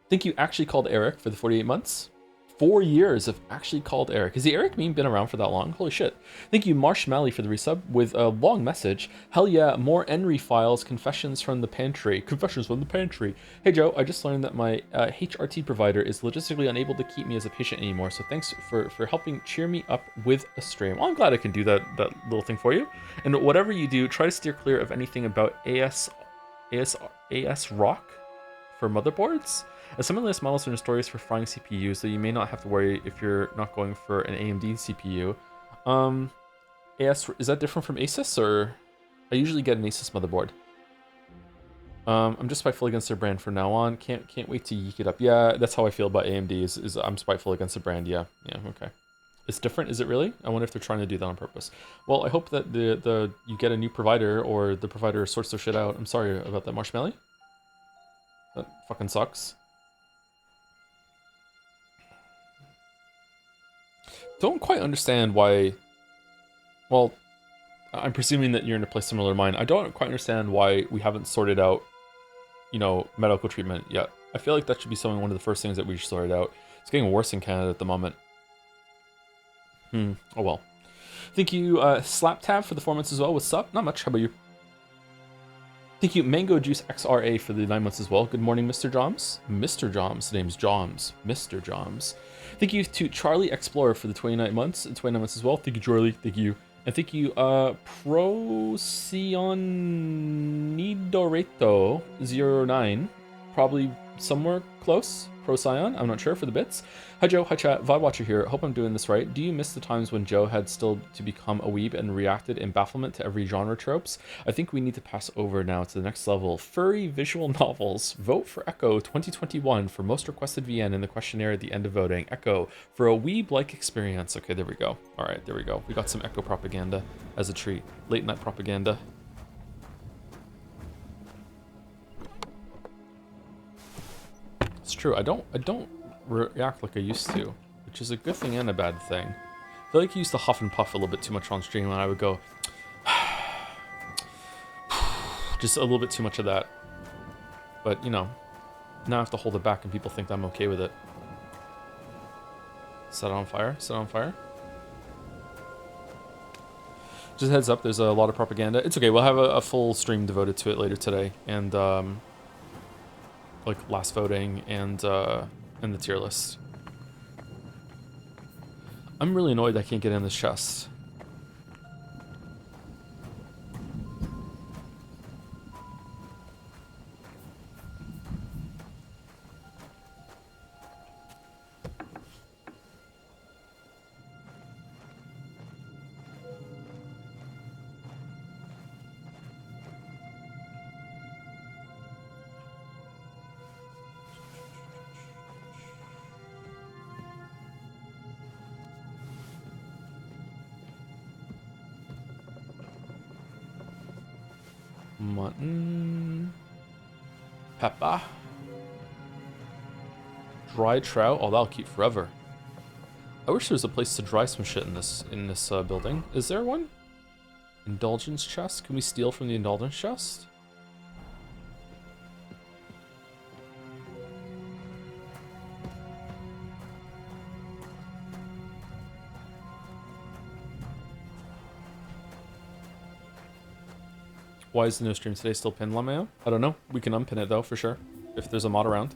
Think you actually called Eric for the 48 months? 4 years of actually called Eric. Has the Eric meme been around for that long? Holy shit. Thank you, Marshmalley, for the resub with a long message. Hell yeah, more Enry files, confessions from the pantry. Confessions from the pantry. Hey Joe, I just learned that my HRT provider is logistically unable to keep me as a patient anymore, so thanks for helping cheer me up with a stream. Well, I'm glad I can do that little thing for you. And whatever you do, try to steer clear of anything about AS rock for motherboards. Some of the latest models are stories for frying CPUs, so you may not have to worry if you're not going for an AMD CPU. AS, is that different from Asus, or I usually get an Asus motherboard. I'm just spiteful against their brand from now on. Can't wait to yeek it up. Yeah, that's how I feel about AMD. Is I'm spiteful against the brand. Yeah, okay. It's different, is it really? I wonder if they're trying to do that on purpose. Well, I hope that you get a new provider, or the provider sorts their shit out. I'm sorry about that, Marshmallow. That fucking sucks. Don't quite understand why. Well, I'm presuming that you're in a place similar to mine. I don't quite understand why we haven't sorted out, medical treatment yet. I feel like that should be one of the first things that we should sort out. It's getting worse in Canada at the moment. Oh well. Thank you, Slaptab, for the 4 months as well. What's up? Not much. How about you? Thank you, Mango Juice XRA, for the 9 months as well. Good morning, Mr. Joms. Mr. Joms. The name's Joms. Mr. Joms. Thank you to Charlie Explorer for the 29 months as well. Thank you, Charlie. Thank you. And thank you, Procyon09, probably somewhere close. Procyon, I'm not sure, for the bits. Hi Joe, hi chat, VOD Watcher here. Hope I'm doing this right. Do you miss the times when Joe had still to become a weeb and reacted in bafflement to every genre tropes? I think we need to pass over now to the next level. Furry visual novels. Vote for Echo 2021 for most requested VN in the questionnaire at the end of voting. Echo for a weeb-like experience. Okay, there we go. All right, there we go. We got some Echo propaganda as a treat. Late night propaganda. It's true. I don't react like I used to, which is a good thing and a bad thing. I feel like I used to huff and puff a little bit too much on stream, and I would go just a little bit too much of that. But now I have to hold it back, and people think I'm okay with it. Set it on fire. Set it on fire. Just heads up, there's a lot of propaganda. It's okay. We'll have a full stream devoted to it later today, and like last voting and the tier list. I'm really annoyed I can't get in this chest. Mutton. Pepper. Dry trout. Oh, that'll keep forever. I wish there was a place to dry some shit in this building. Is there one? Indulgence chest? Can we steal from the indulgence chest? Why is the no stream today still pinned, Lameo? I don't know. We can unpin it though, for sure. If there's a mod around.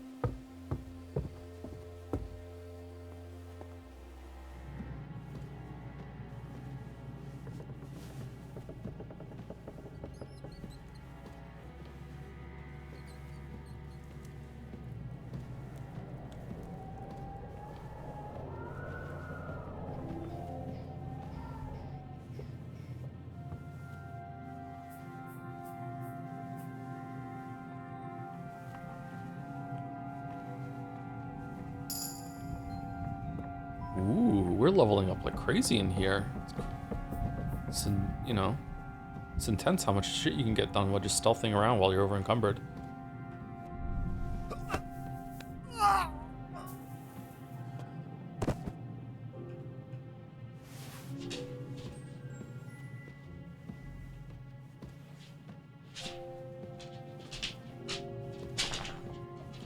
we're leveling up like crazy in here. You know, it's intense how much shit you can get done while just stealthing around while you're over encumbered.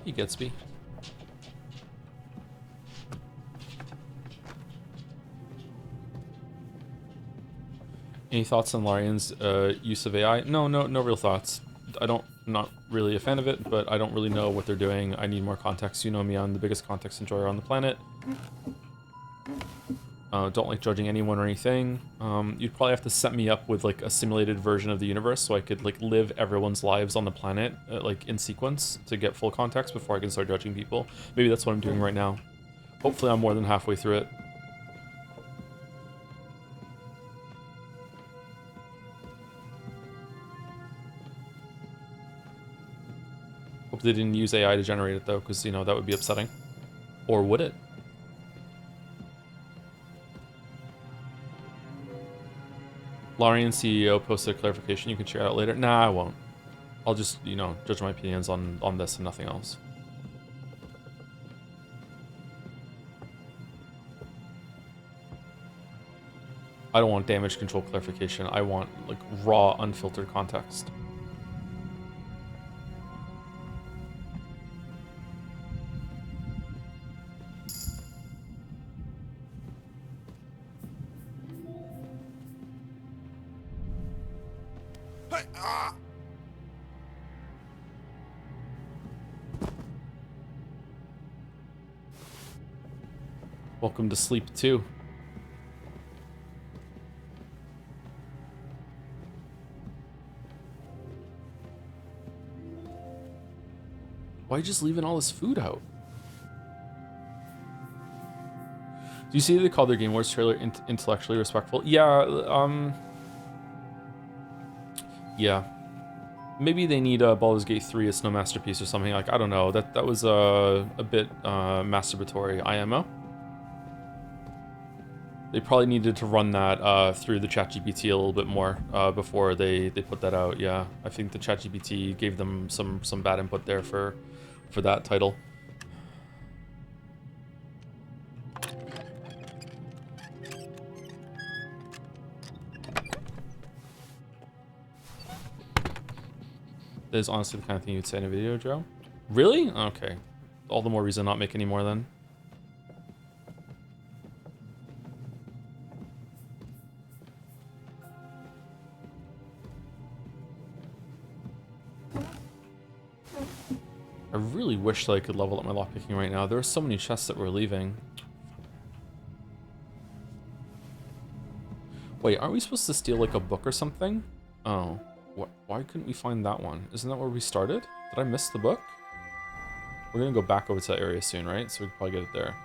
He gets me. Any thoughts on Larian's use of AI? No real thoughts. I'm not really a fan of it, but I don't really know what they're doing. I need more context. You know me, I'm the biggest context enjoyer on the planet. Don't like judging anyone or anything. You'd probably have to set me up with like a simulated version of the universe so I could like live everyone's lives on the planet like in sequence to get full context before I can start judging people. Maybe that's what I'm doing right now. Hopefully I'm more than halfway through it. Hope they didn't use AI to generate it though, because you know that would be upsetting. Or would it? Larian CEO posted a clarification you can share out later. Nah, I won't. I'll just, you know, judge my opinions on this and nothing else. I don't want damage control clarification. I want, like, raw, unfiltered context. Welcome to sleep, too. Why are you just leaving all this food out? Do you see they call their Game Wars trailer intellectually respectful? Yeah, yeah. Maybe they need Baldur's Gate 3 as no masterpiece or something. Like, I don't know. That was a bit masturbatory, IMO. They probably needed to run that through the ChatGPT a little bit more before they put that out. Yeah, I think the ChatGPT gave them some bad input there for that title. That is honestly the kind of thing you'd say in a video, Joe. Really? Okay. All the more reason not make any more then. I really wish that I could level up my lockpicking right now. There are so many chests that we're leaving. Wait, aren't we supposed to steal like a book or something? Oh, what? Why couldn't we find that one? Isn't that where we started? Did I miss the book? We're gonna go back over to that area soon, right? So we can probably get it there.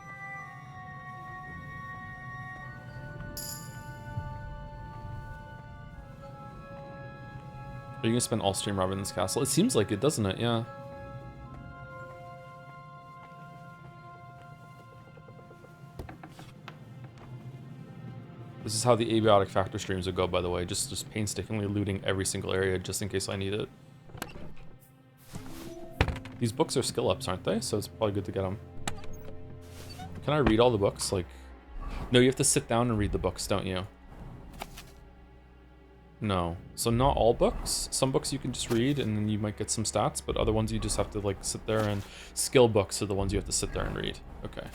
Are you gonna spend all stream robbing this castle? It seems like it, doesn't it? Yeah. This is how the abiotic factor streams would go, by the way. Just painstakingly looting every single area just in case I need it. These books are skill ups, aren't they? So it's probably good to get them. Can I read all the books? Like, no, you have to sit down and read the books, don't you? No. So not all books. Some books you can just read and then you might get some stats, but other ones you just have to like sit there and... Skill books are the ones you have to sit there and read. Okay.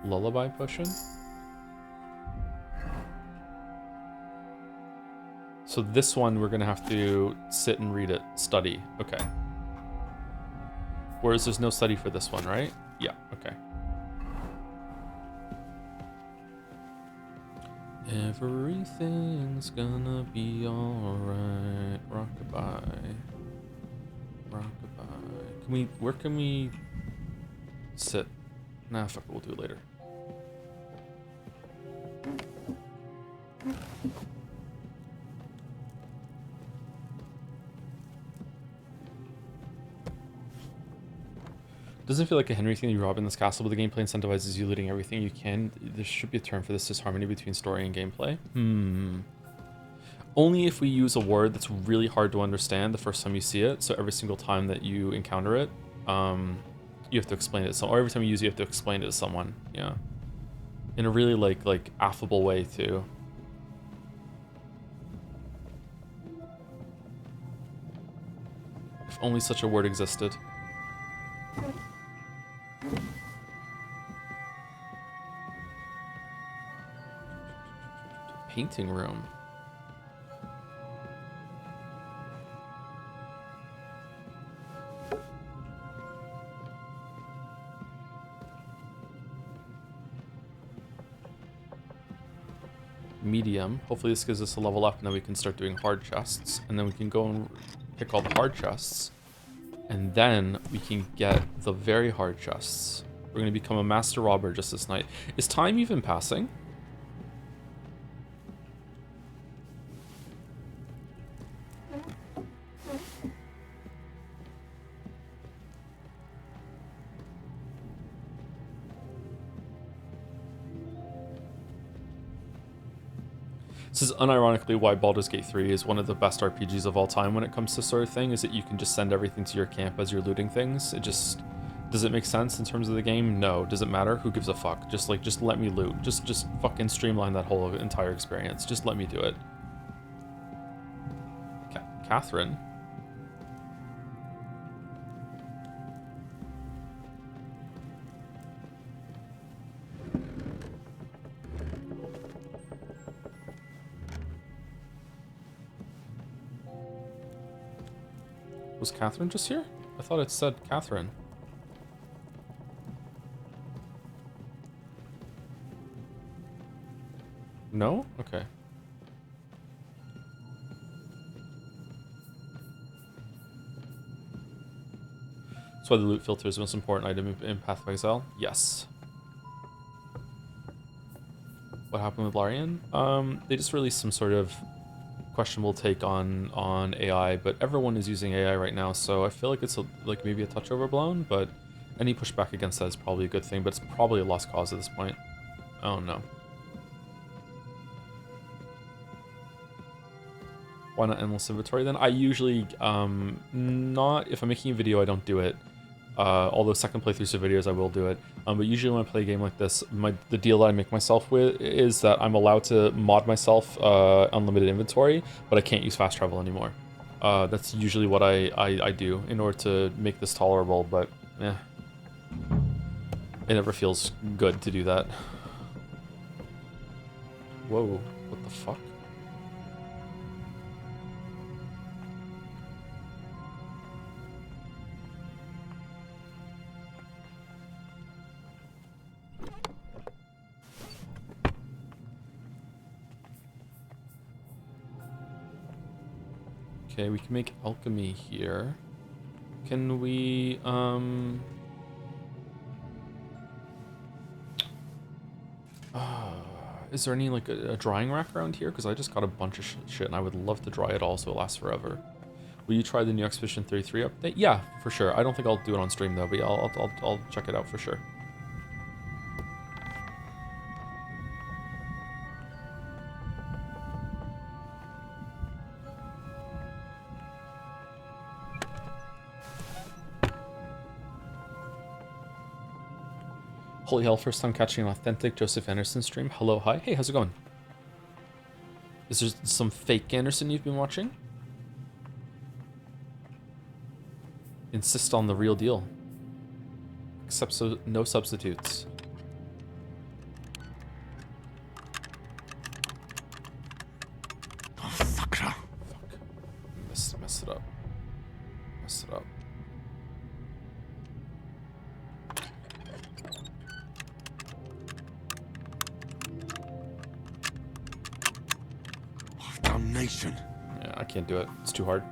Lullaby potion? So this one we're gonna have to sit and read it, study. Okay. Whereas there's no study for this one, right? Yeah, okay. Everything's gonna be alright. Rockabye. Rockabye. Where can we sit? Nah, fuck it, we'll do it later. Doesn't feel like a Henry thing you rob in this castle, but the gameplay incentivizes you looting everything you can. There should be a term for this disharmony between story and gameplay. Only if we use a word that's really hard to understand the first time you see it. So every single time that you encounter it, you have to explain it to someone. Or every time you use it, you have to explain it to someone. Yeah. In a really like affable way too. If only such a word existed. Painting room. Medium. Hopefully this gives us a level up and then we can start doing hard chests. And then we can go and pick all the hard chests. And then we can get the very hard chests. We're going to become a master robber just this night. Is time even passing? This is unironically why Baldur's Gate 3 is one of the best RPGs of all time when it comes to sort of thing, is that you can just send everything to your camp as you're looting things. It just... Does it make sense in terms of the game? No. Does it matter? Who gives a fuck? Just let me loot. Just fucking streamline that whole entire experience. Just let me do it. Catherine? Was Catherine just here? I thought it said Catherine. No? Okay. That's why the loot filter is the most important item in Path of Exile? Yes. What happened with Larian? They just released some sort of questionable take on AI, but everyone is using AI right now, so I feel like it's like maybe a touch overblown, but any pushback against that is probably a good thing, but it's probably a lost cause at this point. I don't know. Why not endless inventory then? I usually, not, if I'm making a video, I don't do it. Although second playthroughs of videos, I will do it. But usually when I play a game like this, the deal that I make myself with is that I'm allowed to mod myself unlimited inventory, but I can't use fast travel anymore. That's usually what I do in order to make this tolerable, but yeah. It never feels good to do that. Whoa, what the fuck? Okay, we can make alchemy here. Can we, is there any, like, a drying rack around here? Because I just got a bunch of shit, and I would love to dry it all so it lasts forever. Will you try the new Expedition 33 update? Yeah, for sure. I don't think I'll do it on stream, though, but yeah, I'll check it out for sure. Holy hell, first time catching an authentic Joseph Anderson stream. Hello, hi. Hey, how's it going? Is there some fake Anderson you've been watching? Insist on the real deal. Except so no substitutes. Oh, fuck. Fuck. Mess it up. Mess it up. Damnation. Yeah, I can't do it. It's too hard.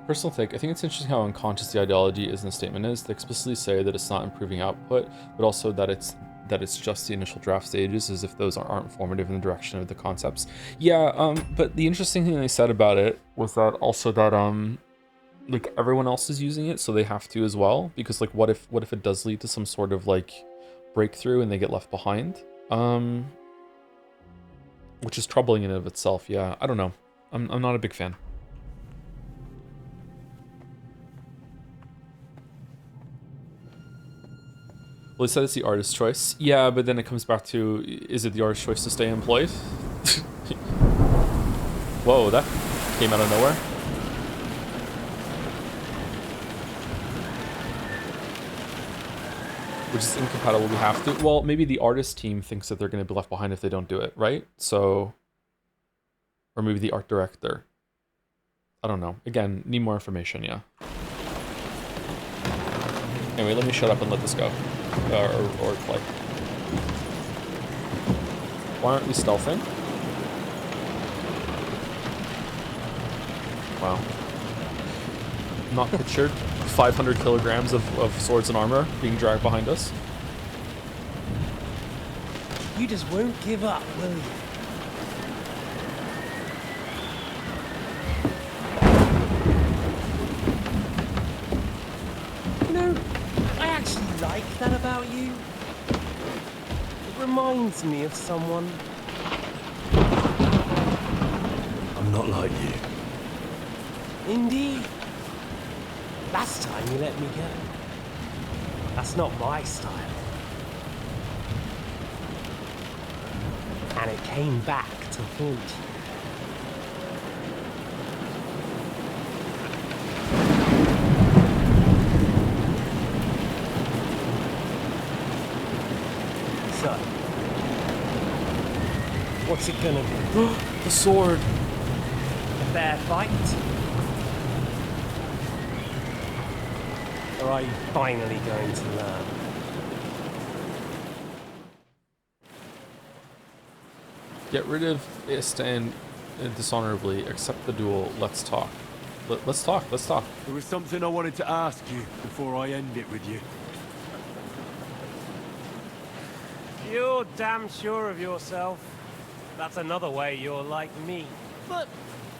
Personal take, I think it's interesting how unconscious the ideology is in the statement is. They explicitly say that it's not improving output, but also that it's that it's just the initial draft stages, as if those aren't formative in the direction of the concepts. Yeah, but the interesting thing they said about it was that also that like everyone else is using it, so they have to as well. Because like, what if it does lead to some sort of like breakthrough and they get left behind? Which is troubling in and of itself. Yeah, I don't know. I'm not a big fan. Well, they said it's the artist's choice. Yeah, but then it comes back to, is it the artist's choice to stay employed? Whoa, that came out of nowhere. Which is incompatible, we have to. Well, maybe the artist team thinks that they're going to be left behind if they don't do it, right? So, or maybe the art director. I don't know. Again, need more information, yeah. Anyway, let me shut up and let this go. Or play. Why aren't we stealthing? Wow. Not pictured. 500 kilograms of swords and armor being dragged behind us. You just won't give up, will you? You know, I actually like that about you. It reminds me of someone. I'm not like you. Indeed. Last time you let me go. That's not my style. And it came back to haunt you. So, what's it gonna be? The sword! A fair fight? Or are you finally going to learn? Get rid of stand dishonorably, accept the duel, let's talk. Let's talk. There was something I wanted to ask you before I end it with you. You're damn sure of yourself. That's another way you're like me. But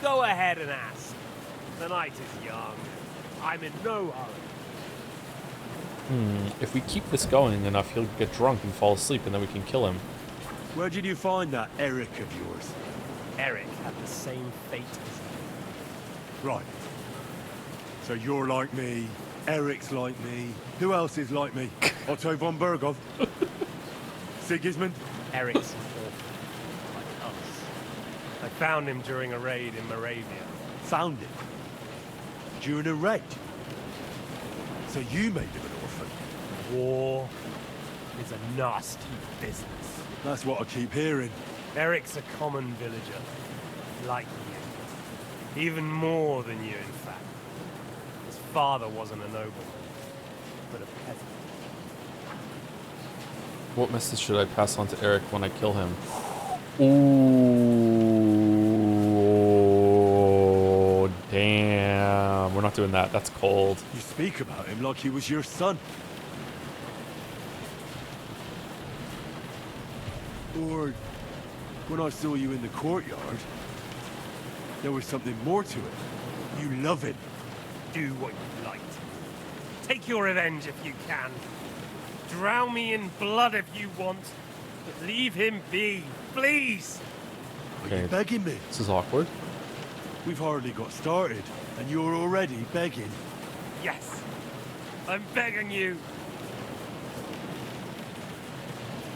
go ahead and ask. The night is young. I'm in no hurry. If we keep this going enough, he'll get drunk and fall asleep, and then we can kill him. Where did you find that Eric of yours? Eric had the same fate as you. Right. So you're like me, Eric's like me. Who else is like me? Otto von Berghoff? Sigismund? Eric's an orphan, like us. I found him during a raid in Moravia. Found him? During a raid? So you made him an orphan? War is a nasty business. That's what I keep hearing. Eric's a common villager, like you. Even more than you, in fact. His father wasn't a nobleman, but a peasant. What message should I pass on to Eric when I kill him? Ooh, damn. We're not doing that. That's cold. You speak about him like he was your son. Or when I saw you in the courtyard, there was something more to it. You love him. Do what you like. Take your revenge if you can. Drown me in blood if you want. But leave him be, please. Are you Okay. begging me? This is awkward. We've hardly got started, and you're already begging. Yes, I'm begging you.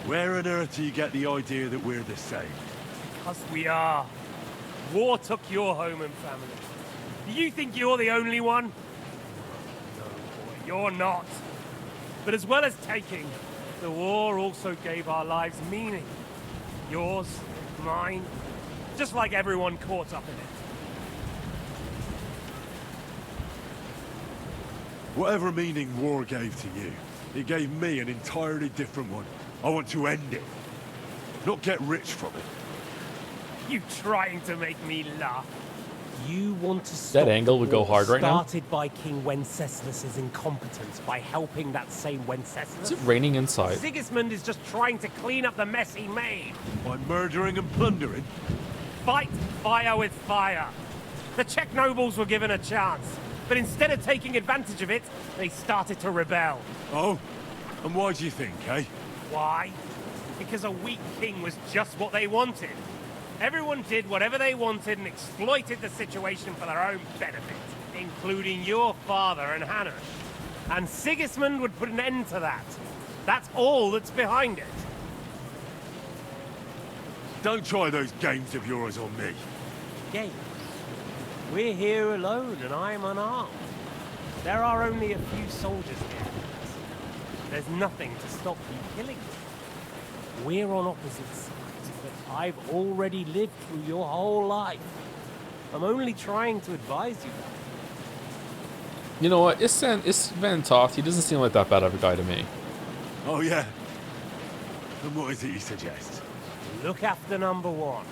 Where on earth do you get the idea that we're the same? Because we are. War took your home and family. Do you think you're the only one? No, boy, you're not. But as well as taking, the war also gave our lives meaning. Yours, mine, just like everyone caught up in it. Whatever meaning war gave to you, it gave me an entirely different one. I want to end it, not get rich from it. You trying to make me laugh? You want to stop That angle would the go war hard right now. started by King Wenceslas's incompetence by helping that same Wenceslas? Is it raining inside? Sigismund is just trying to clean up the mess he made. By murdering and plundering? Fight fire with fire. The Czech nobles were given a chance, but instead of taking advantage of it, they started to rebel. Oh? And why do you think, eh? Why? Because a weak king was just what they wanted. Everyone did whatever they wanted and exploited the situation for their own benefit, including your father and Hannah. And Sigismund would put an end to that. That's all that's behind it. Don't try those games of yours on me. Games. We're here alone and I'm unarmed. There are only a few soldiers here. There's nothing to stop you killing them. We're on opposite sides, but I've already lived through your whole life. I'm only trying to advise you. You know what? It's Van Toft. He doesn't seem like that bad of a guy to me. Oh, yeah? And what is it you suggest? Look after number one.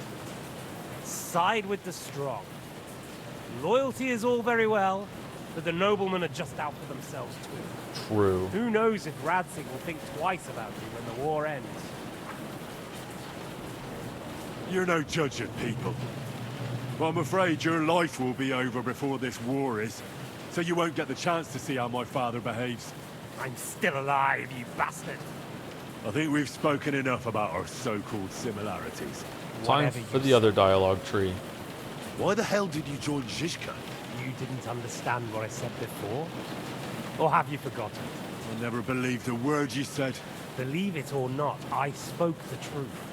Side with the strong. Loyalty is all very well, but the noblemen are just out for themselves too. True. Who knows if Radzig will think twice about you when the war ends. You're no judge of people. Well, I'm afraid your life will be over before this war is, so you won't get the chance to see how my father behaves. I'm still alive, you bastard. I think we've spoken enough about our so-called similarities. Time Whatever for you the other dialogue tree. Why the hell did you join Zizka? You didn't understand what I said before? Or have you forgotten? I never believed a word you said. Believe it or not, I spoke the truth.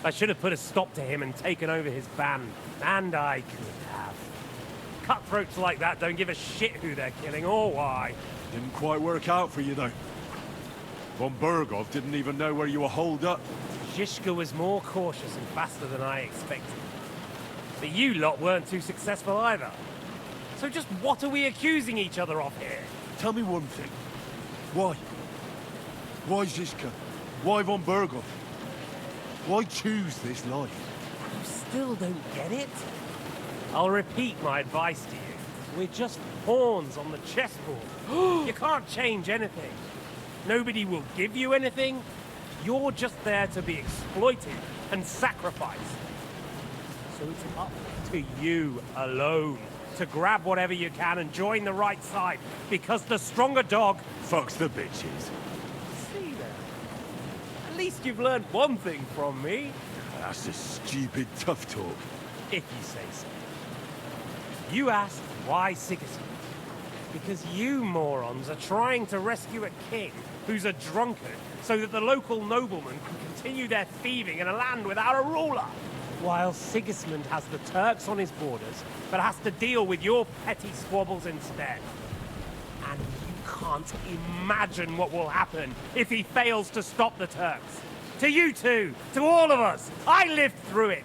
I should have put a stop to him and taken over his band. And I could have. Cutthroats like that don't give a shit who they're killing or why. Didn't quite work out for you, though. Von Burgov didn't even know where you were holed up. Zizka was more cautious and faster than I expected. But you lot weren't too successful either. So just what are we accusing each other of here? Tell me one thing. Why? Why Zizka? Why Von Burgov? Why choose this life? You still don't get it? I'll repeat my advice to you. We're just pawns on the chessboard. You can't change anything. Nobody will give you anything. You're just there to be exploited and sacrificed. So it's up to you alone to grab whatever you can and join the right side, because the stronger dog Fucks the bitches. See there. At least you've learned one thing from me, That's just stupid tough talk. if you say so. You asked why Sigismund? Because you morons are trying to rescue a king who's a drunkard so that the local noblemen can continue their thieving in a land without a ruler. While Sigismund has the Turks on his borders, but has to deal with your petty squabbles instead. And you can't imagine what will happen if he fails to stop the Turks. To you two, to all of us, I lived through it.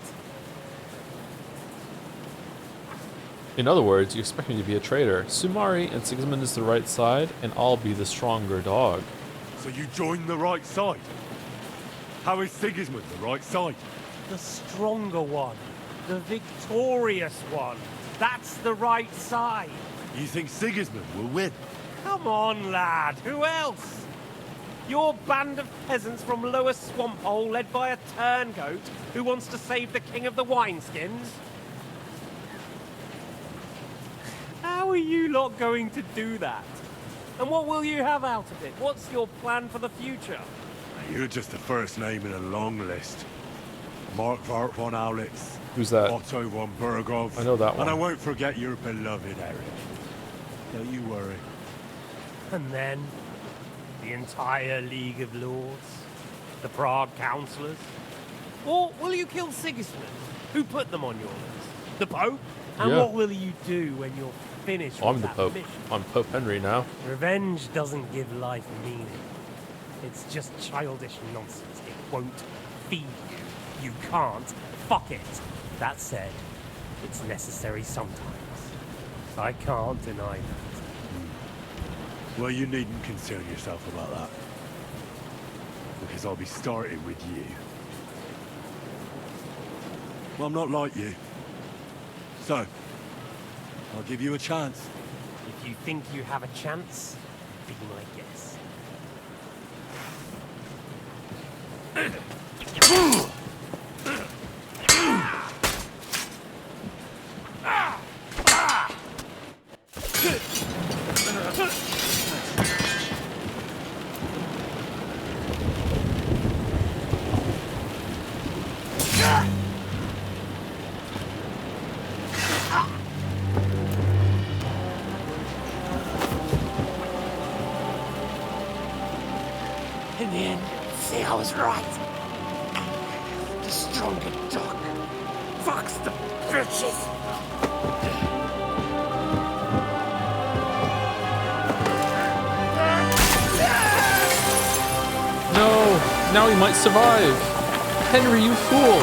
In other words, you expect me to be a traitor. Sumari and Sigismund is the right side, and I'll be the stronger dog. So you joined the right side? How is Sigismund the right side? The stronger one. The victorious one. That's the right side. You think Sigismund will win? Come on, lad. Who else? Your band of peasants from Lower Swamp Hole led by a turngoat who wants to save the king of the wineskins? How are you lot going to do that? And what will you have out of it? What's your plan for the future? You're just the first name in a long list. Mark von Aulitz. Who's that? Otto von Burgov. I know that one. And I won't forget your beloved Eric. Don't you worry. And then, the entire League of Lords? The Prague Councillors? Or will you kill Sigismund? Who put them on your list? The Pope? And Yeah. what will you do when you're finished with I'm the that Pope. mission? I'm Pope Henry now. Revenge doesn't give life meaning. It's just childish nonsense. It won't feed you. You can't fuck it. That said, it's necessary sometimes. I can't deny that. Well, you needn't concern yourself about that. Because I'll be starting with you. Well, I'm not like you. So, I'll give you a chance. If you think you have a chance, be my guest. In the end, see, I was right. The stronger dog. Fucks the bitches. No! Now he might survive! Henry, you fool!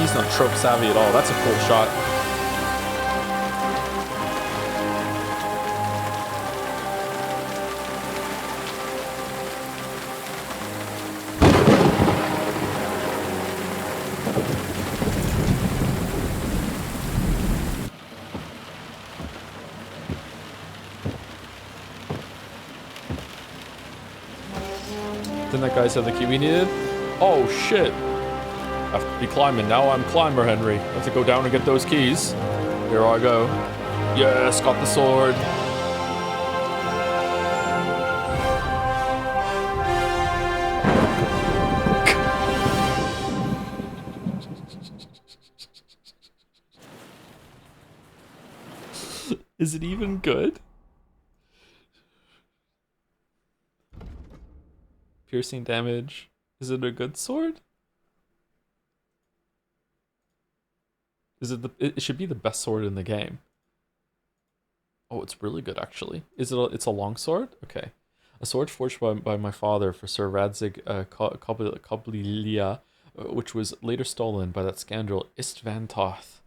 He's not trope savvy at all. That's a cool shot. Didn't that guy say the key we needed? Oh shit! I have to be climbing now. I'm climber Henry. I have to go down and get those keys. Here I go. Yes, got the sword. Is it even good? Piercing damage. Is it a good sword? Is it it should be the best sword in the game. Oh, it's really good actually. Is it it's a long sword? Okay. A sword forged by my father for Sir Radzig Koblilia, which was later stolen by that scoundrel Istvan Toth.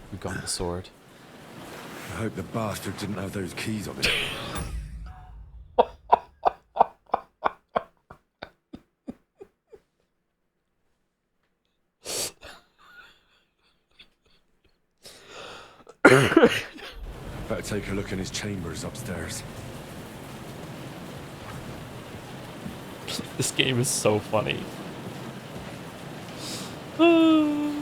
We got the sword. I hope the bastard didn't have those keys on him. Better take a look in his chambers upstairs. This game is so funny. You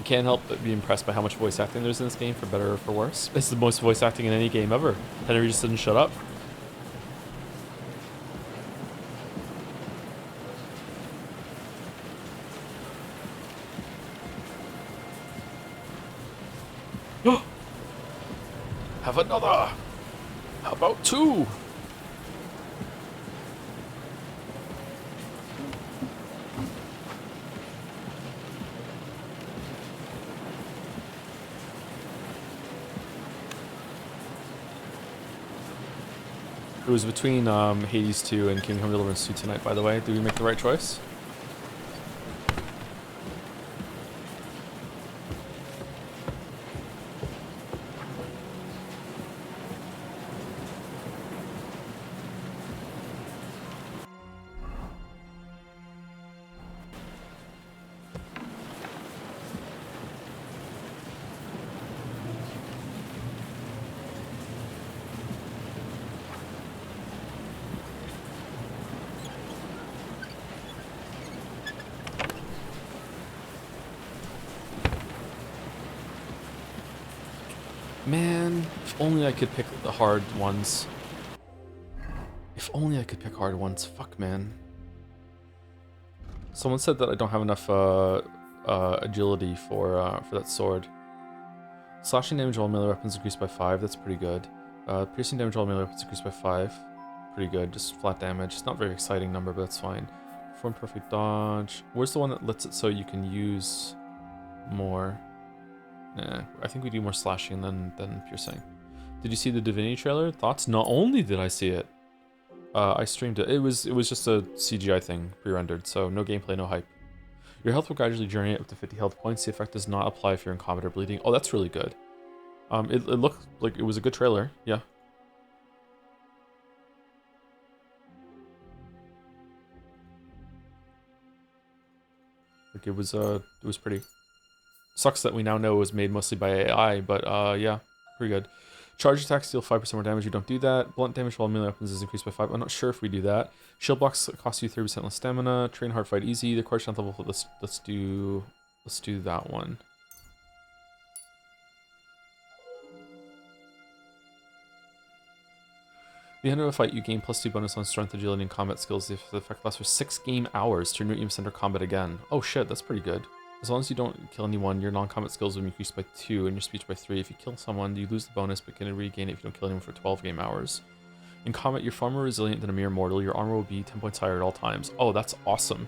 can't help but be impressed by how much voice acting there's in this game, for better or for worse. It's the most voice acting in any game ever. Henry just didn't shut up. Have another. How about two? It was between Hades 2 and Kingdom Deliverance 2 tonight, by the way. Did we make the right choice? Man, if only I could pick the hard ones. If only I could pick hard ones. Fuck, man. Someone said that I don't have enough agility for that sword. Slashing damage while melee weapons increased by 5. That's pretty good. Piercing damage while melee weapons increased by 5. Pretty good. Just flat damage. It's not a very exciting number, but that's fine. Perform perfect dodge. Where's the one that lets it so you can use more? I think we do more slashing than piercing. Did you see the Divinity trailer? Thoughts? Not only did I see it, I streamed it. It was just a CGI thing, pre-rendered, so no gameplay, no hype. Your health will gradually journey up to 50 health points. The effect does not apply if you're in combat or bleeding. Oh, that's really good. It looked like it was a good trailer. Yeah. It was pretty. Sucks that we now know it was made mostly by AI, but yeah, pretty good. Charge attacks deal 5% more damage. You don't do that. Blunt damage while melee weapons is increased by 5. I'm not sure if we do that. Shield blocks cost you 30% less stamina. Train hard, fight easy. The core strength level. Let's do that one. At the end of a fight, you gain +2 bonus on strength, agility, and combat skills. The effect lasts for 6 game hours to renew center combat again. Oh shit, that's pretty good. As long as you don't kill anyone, your non-combat skills will be increased by 2 and your speech by 3. If you kill someone, you lose the bonus, but can regain it if you don't kill anyone for 12 game hours. In combat, you're far more resilient than a mere mortal. Your armor will be 10 points higher at all times. Oh, that's awesome.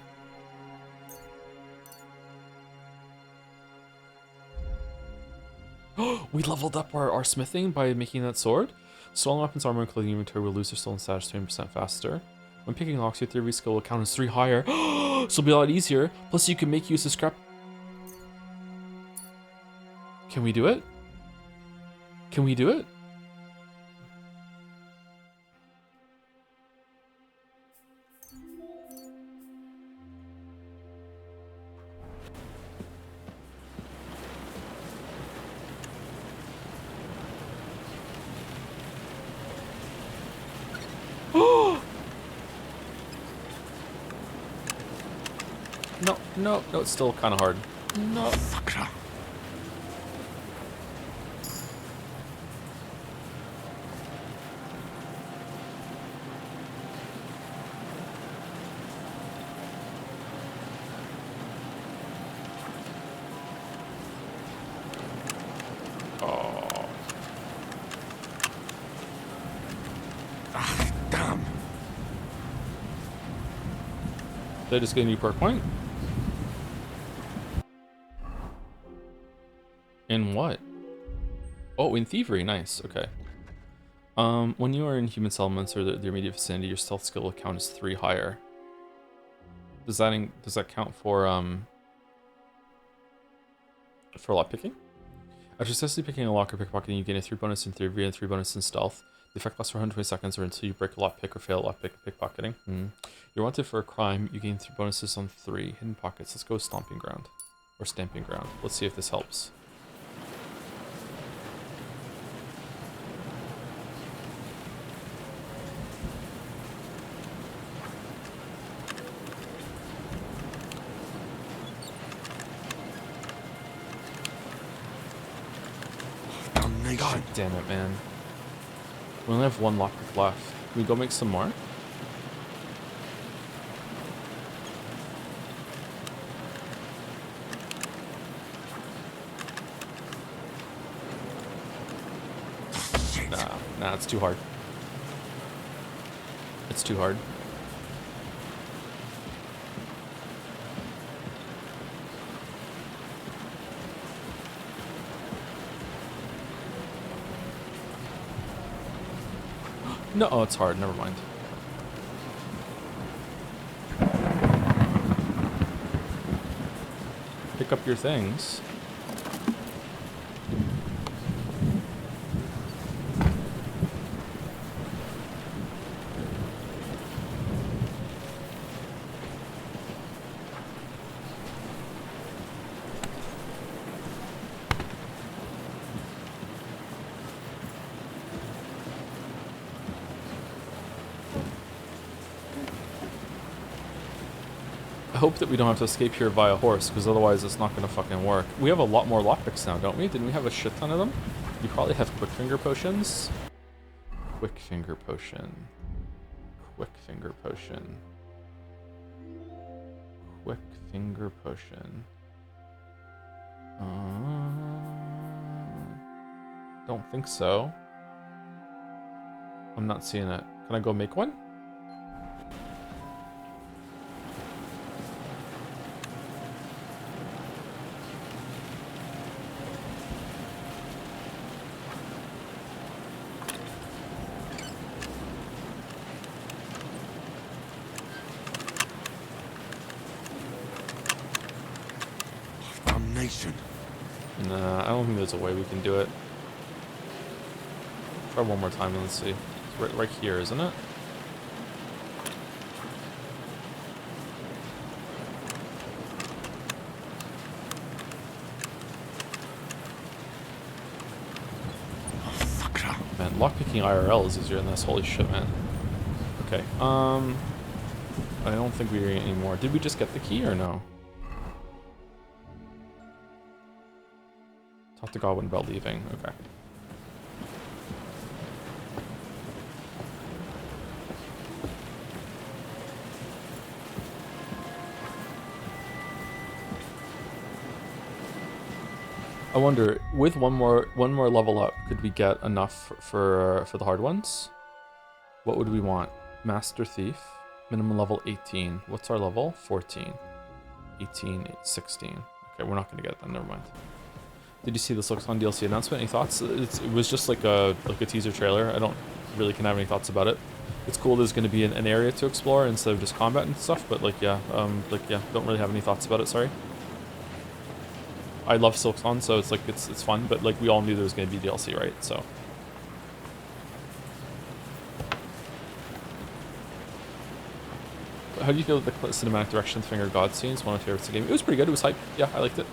We leveled up our smithing by making that sword. Stolen weapons, armor, and clothing inventory will lose their stolen status 20% faster. When picking locks, your 3 skill will count as 3 higher. So it'll be a lot easier. Plus, you can make use of scrap. Can we do it? Can we do it? No, it's still kind of hard. No. Fucker. Oh. Ah, damn. Did I just get a new perk point? In what? Oh, in thievery. Nice. Okay. When you are in human settlements or the immediate vicinity, your stealth skill will count as 3 higher. Does that count for lockpicking? After successfully picking a lock or pickpocketing, you gain a 3 bonus in thievery and 3 bonus in stealth. The effect lasts for 120 seconds or until you break a lockpick or fail a lockpick and pickpocketing. You're wanted for a crime. You gain 3 bonuses on 3 hidden pockets. Let's go stomping ground or stamping ground. Let's see if this helps. God damn it, man. We only have 1 lockpick left. Can we go make some more? Nah, it's too hard. It's too hard. No, oh, it's hard. Never mind. Pick up your things. I hope that we don't have to escape here via horse, because otherwise it's not going to fucking work. We have a lot more lockpicks now, don't we? Didn't we have a shit ton of them? You probably have quick finger potions. Quick finger potion. Quick finger potion. Quick finger potion. Don't think so. I'm not seeing it. Can I go make one? Nah, I don't think there's a way we can do it. Try one more time and let's see. It's right here, isn't it? Lockpicking IRL is easier than this. Holy shit, man. Okay. I don't think we're getting any more. Did we just get the key or no? Talk to Godwin about leaving. Okay. I wonder, with one more level up, could we get enough for the hard ones? What would we want? Master Thief, minimum level 18. What's our level? 14. 18, 16. Okay, we're not gonna get it then. Never mind. Did you see the Silksong DLC announcement? Any thoughts? It was just like a teaser trailer. I don't really can have any thoughts about it. It's cool. There's gonna be an area to explore instead of just combat and stuff. But like yeah, don't really have any thoughts about it. Sorry. I love Silksong, so it's like it's fun, but like we all knew there was gonna be DLC, right? So. How do you feel the cinematic direction of Finger God scene? It's one of my favorites in gaming. It was pretty good. It was hype. Yeah, I liked it.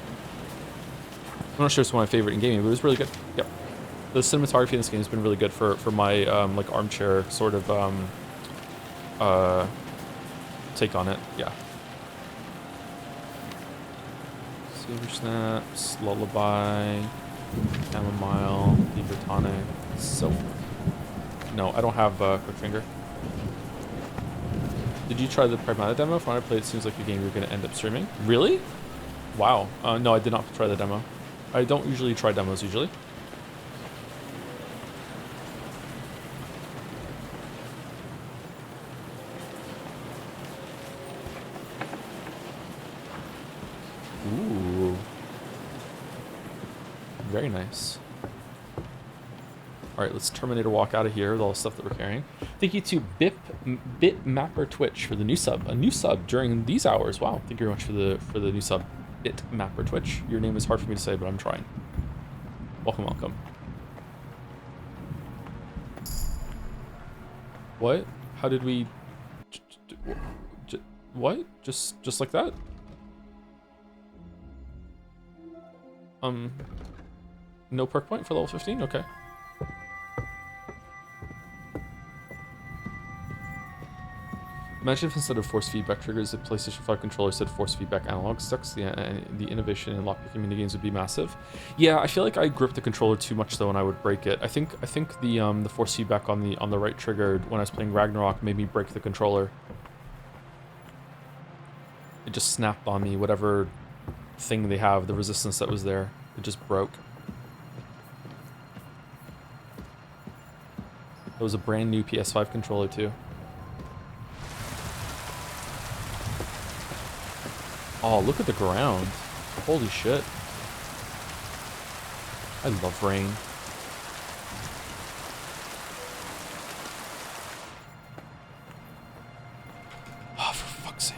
I'm not sure it's one of my favorite in gaming, but it was really good. Yep. The cinematography in this game has been really good for my like armchair sort of take on it. Yeah. Silver Snaps, Lullaby, Chamomile, Fever Tonic, Soap. No, I don't have Quick Finger. Did you try the Pragmata demo? From what I played, it seems like a game you're going to end up streaming. Really? Wow. No, I did not try the demo. I don't usually try demos, usually. Ooh. Very nice. Alright, let's Terminator walk out of here with all the stuff that we're carrying. Thank you to Bitmapper Twitch for the new sub. A new sub during these hours. Wow, thank you very much for the new sub. Bitmapper Twitch. Your name is hard for me to say, but I'm trying. Welcome, welcome. What? How did we... What? Just like that? No perk point for level 15? Okay. Imagine if instead of force feedback triggers, the PlayStation 5 controller said force feedback analog sticks. The innovation in lockpicking minigames would be massive. Yeah, I feel like I gripped the controller too much though, and I would break it. I think the force feedback on the right trigger when I was playing Ragnarok made me break the controller. It just snapped on me. Whatever thing they have, the resistance that was there, it just broke. It was a brand new PS5 controller too. Oh, look at the ground. Holy shit. I love rain. Oh, for fuck's sake.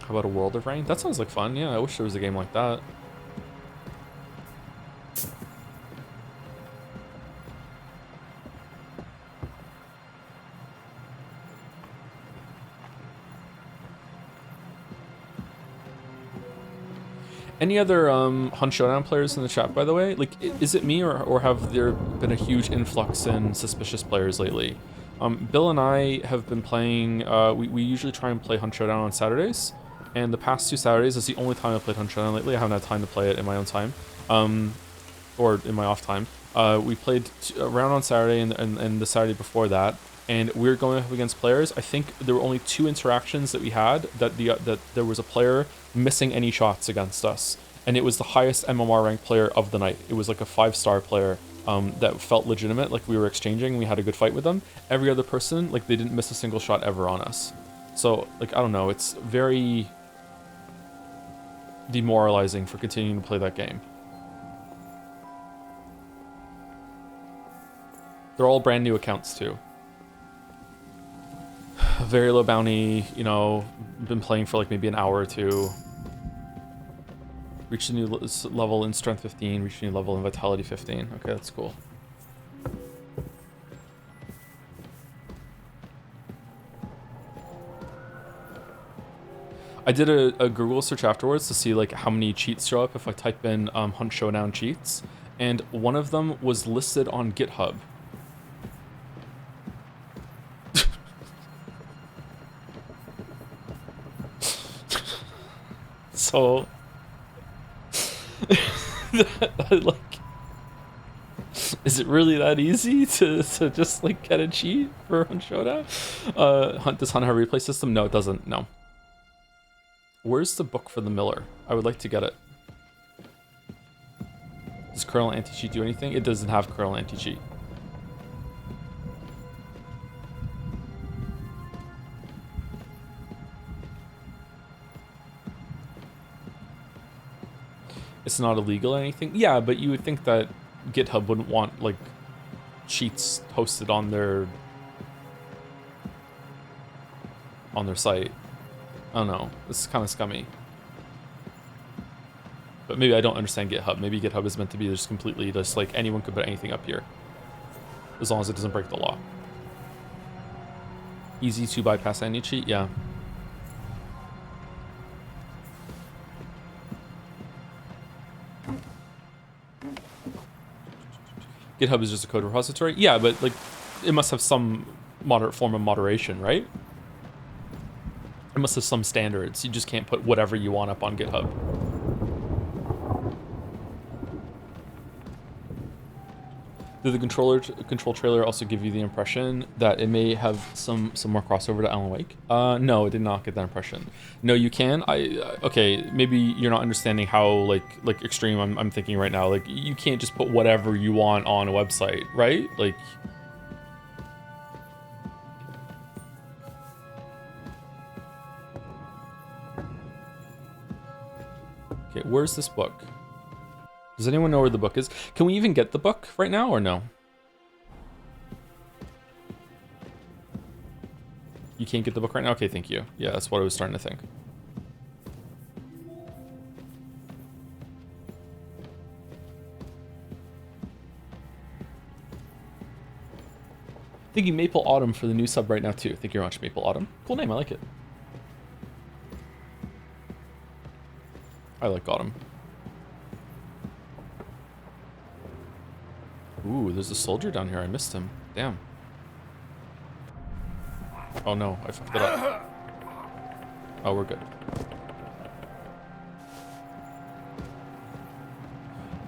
How about a World of Rain? That sounds like fun. Yeah, I wish there was a game like that. Any other Hunt Showdown players in the chat, by the way? Like, is it me, or have there been a huge influx in suspicious players lately? Bill and I have been playing, we usually try and play Hunt Showdown on Saturdays. And the past 2 Saturdays is the only time I've played Hunt Showdown lately. I haven't had time to play it in my own time, or in my off time. We played a round on Saturday and the Saturday before that, and we were going up against players. I think there were only 2 interactions that we had that there was a player missing any shots against us, and it was the highest MMR ranked player of the night. It was like a 5-star player that felt legitimate, like we were exchanging. We had a good fight with them. Every other person, like, they didn't miss a single shot ever on us. So, like, I don't know. It's very demoralizing for continuing to play that game. They're all brand new accounts too. Very low bounty, you know, been playing for like maybe an hour or 2. Reached a new level in strength 15, reached a new level in vitality 15. Okay, that's cool. I did a Google search afterwards to see like how many cheats show up if I type in Hunt Showdown cheats, and one of them was listed on GitHub. So, like, is it really that easy to just like get a cheat for Hunt Showdown? Does Hunt have a replay system? No, it doesn't. No. Where's the book for the Miller? I would like to get it. Does Kernel anti-cheat do anything? It doesn't have Kernel anti-cheat. It's not illegal or anything? Yeah, but you would think that GitHub wouldn't want, like, cheats hosted on their site. I don't know. This is kind of scummy. But maybe I don't understand GitHub. Maybe GitHub is meant to be just completely just like anyone could put anything up here. As long as it doesn't break the law. Easy to bypass any cheat? Yeah. GitHub is just a code repository? Yeah, but like it must have some moderate form of moderation, right? It must have some standards. You just can't put whatever you want up on GitHub. Did the control trailer also give you the impression that it may have some more crossover to Alan Wake? No, it did not get that impression. No, you can. Okay, maybe you're not understanding how like extreme I'm thinking right now. Like you can't just put whatever you want on a website, right? Like. Okay, where's this book? Does anyone know where the book is? Can we even get the book right now or no? You can't get the book right now? Okay, thank you. Yeah, that's what I was starting to think. Thank you, Maple Autumn, for the new sub right now too. Thank you very much, Maple Autumn. Cool name, I like it. I like Autumn. Ooh, there's a soldier down here. I missed him. Damn. Oh no, I fucked it up. Oh, we're good.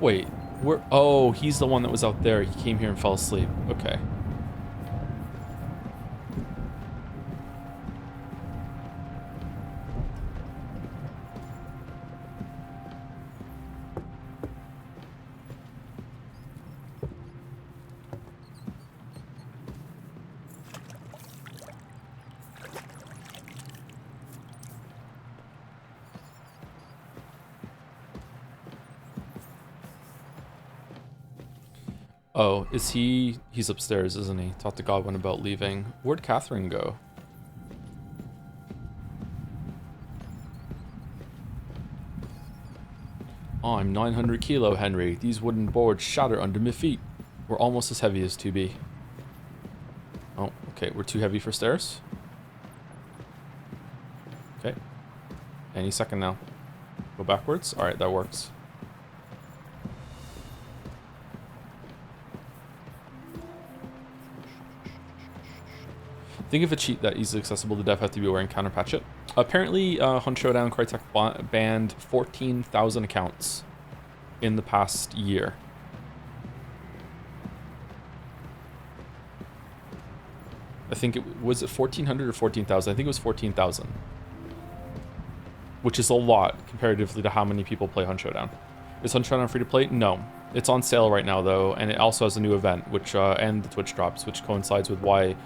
Wait, oh, he's the one that was out there. He came here and fell asleep. Okay. Oh, is he? He's upstairs, isn't he? Talked to Godwin about leaving. Where'd Catherine go? I'm 900 kilo, Henry. These wooden boards shatter under my feet. We're almost as heavy as 2B. Oh, okay. We're too heavy for stairs. Okay. Any second now. Go backwards. All right, that works. Think of a cheat that easily accessible. The dev have to be aware and counter patch it. Apparently, Hunt Showdown Crytek banned 14,000 accounts in the past year. I think it was 1,400 or 14,000. I think it was 14,000, which is a lot comparatively to how many people play Hunt Showdown. Is Hunt Showdown free to play? No. It's on sale right now though, and it also has a new event, which and the Twitch drops, which coincides with why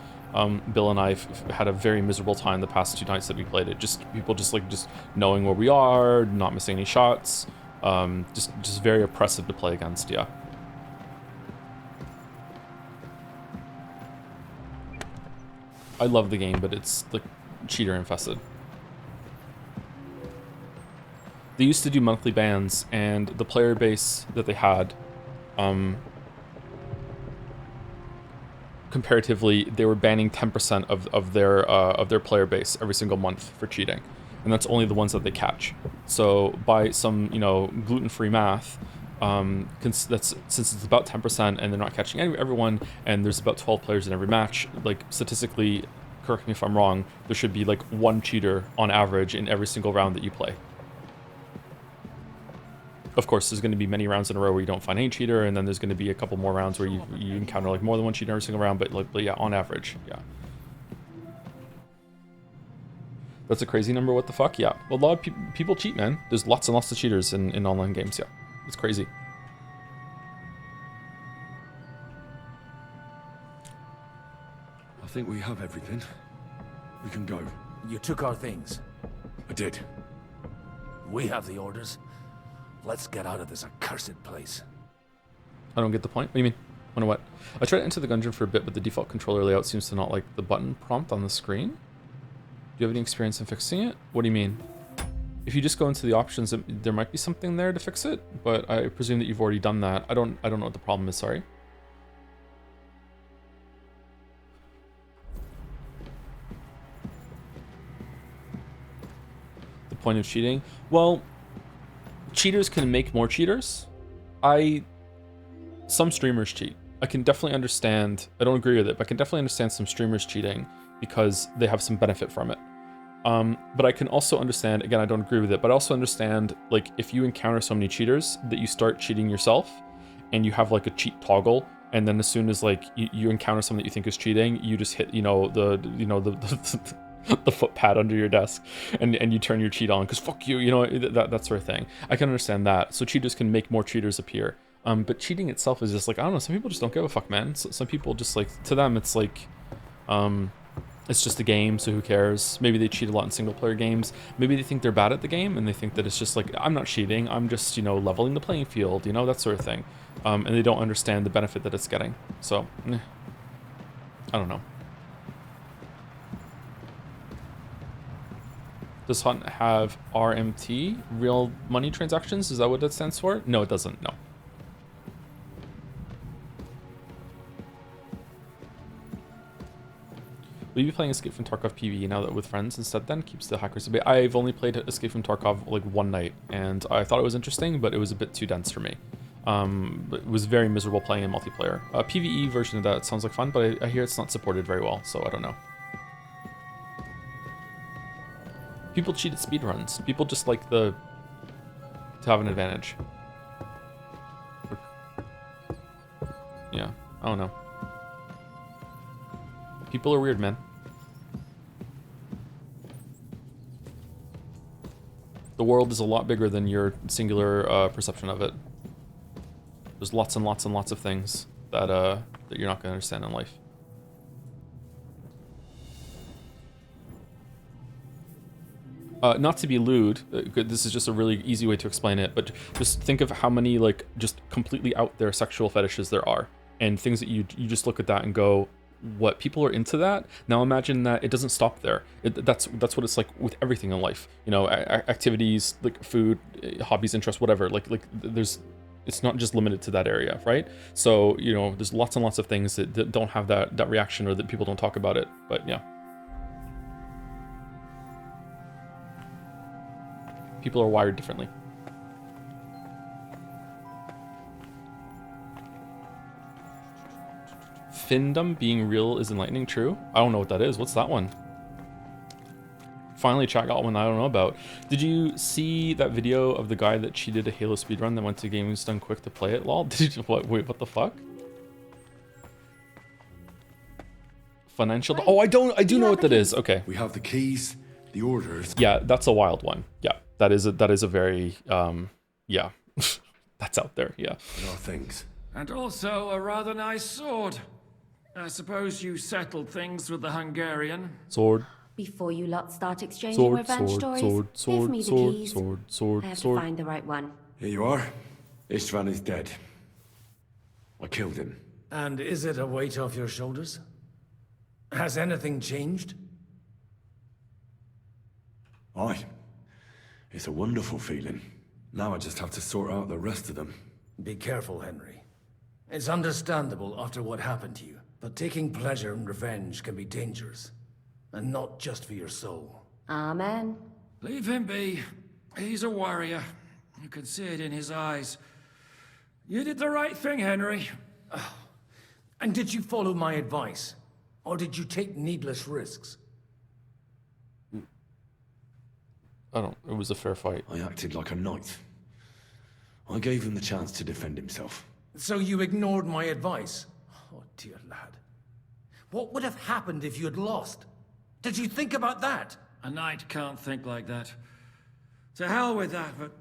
Bill and I had a very miserable time the past 2 nights that we played it. Just people just knowing where we are, not missing any shots. Just very oppressive to play against. Yeah. I love the game, but it's like cheater infested. They used to do monthly bans, and the player base that they had, comparatively, they were banning 10% of their player base every single month for cheating. and that's only the ones that they catch. So by some, you know, gluten-free math, since it's about 10% and they're not catching everyone, and there's about 12 players in every match, like statistically, correct me if I'm wrong, there should be like one cheater on average in every single round that you play. Of course, there's going to be many rounds in a row where you don't find any cheater, and then there's going to be a couple more rounds where you encounter like more than one cheater every single round, but yeah, on average, yeah. That's a crazy number, what the fuck? Yeah, a lot of people cheat, man. There's lots and lots of cheaters in online games, yeah. It's crazy. I think we have everything. We can go. You took our things. I did. We have the orders. Let's get out of this accursed place. I don't get the point. What do you mean? Wonder what? I tried to enter the dungeon for a bit, but the default controller layout seems to not like the button prompt on the screen. Do you have any experience in fixing it? What do you mean? If you just go into the options, there might be something there to fix it, but I presume that you've already done that. I don't know what the problem is, sorry. The point of cheating? Well, cheaters can make more cheaters. Some streamers cheat. I can definitely understand, I don't agree with it, but I can definitely understand some streamers cheating because they have some benefit from it. But I can also understand, again, I don't agree with it, but I also understand, like, if you encounter so many cheaters that you start cheating yourself and you have like a cheat toggle, and then as soon as like you encounter someone that you think is cheating, you just hit, the foot pad under your desk and you turn your cheat on because fuck you, that sort of thing. I can understand that. So cheaters can make more cheaters appear. But cheating itself is just like, I don't know, some people just don't give a fuck, man. So, some people just like, to them it's like, it's just a game, so who cares? Maybe they cheat a lot in single player games. Maybe they think they're bad at the game and they think that it's just like, I'm not cheating, I'm just, leveling the playing field, that sort of thing. And they don't understand the benefit that it's getting. So, I don't know. Does Hunt have RMT, real money transactions? Is that what that stands for? No, it doesn't, no. Will you be playing Escape from Tarkov PvE now that with friends instead then? Keeps the hackers a bit. I've only played Escape from Tarkov like one night, and I thought it was interesting, but it was a bit too dense for me. It was very miserable playing in multiplayer. PvE version of that sounds like fun, but I hear it's not supported very well, so I don't know. People cheat at speedruns. People just like to have an advantage. Yeah, I don't know. People are weird, man. The world is a lot bigger than your singular perception of it. There's lots and lots and lots of things that you're not going to understand in life. Not to be lewd, this is just a really easy way to explain it, but just think of how many like just completely out there sexual fetishes there are, and things that you just look at that and go, what, people are into that? Now imagine that it doesn't stop there. That's what it's like with everything in life. Activities like food, hobbies, interests, whatever. Like it's not just limited to that area, right? So there's lots and lots of things that don't have that reaction, or that people don't talk about it. But yeah, people are wired differently. Findom being real is enlightening, true? I don't know what that is. What's that one? Finally, chat got one I don't know about. Did you see that video of the guy that cheated a Halo speedrun that went to Gaming's Done Quick to play it? Lol. Did you, what? Wait, what the fuck? Financial. Oh, I do know what that is. Okay. We have the keys, the orders. Yeah, that's a wild one. Yeah, that is a very yeah, that's out there. Yeah. And our things. And also a rather nice sword. I suppose you settled things with the Hungarian. Sword. Before you lot start exchanging Sword, revenge sword, stories, sword, give me the sword, keys. sword, I have sword. to find the right one. Here you are. Istvan is dead. I killed him. And is it a weight off your shoulders? Has anything changed? Aye. It's a wonderful feeling. Now I just have to sort out the rest of them. Be careful, Henry. It's understandable after what happened to you, but taking pleasure in revenge can be dangerous. And not just for your soul. Amen. Leave him be. He's a warrior. You can see it in his eyes. You did the right thing, Henry. And did you follow my advice? Or did you take needless risks? It was a fair fight. I acted like a knight. I gave him the chance to defend himself. So you ignored my advice? Oh, dear lad. What would have happened if you had lost? Did you think about that? A knight can't think like that. To hell with that, but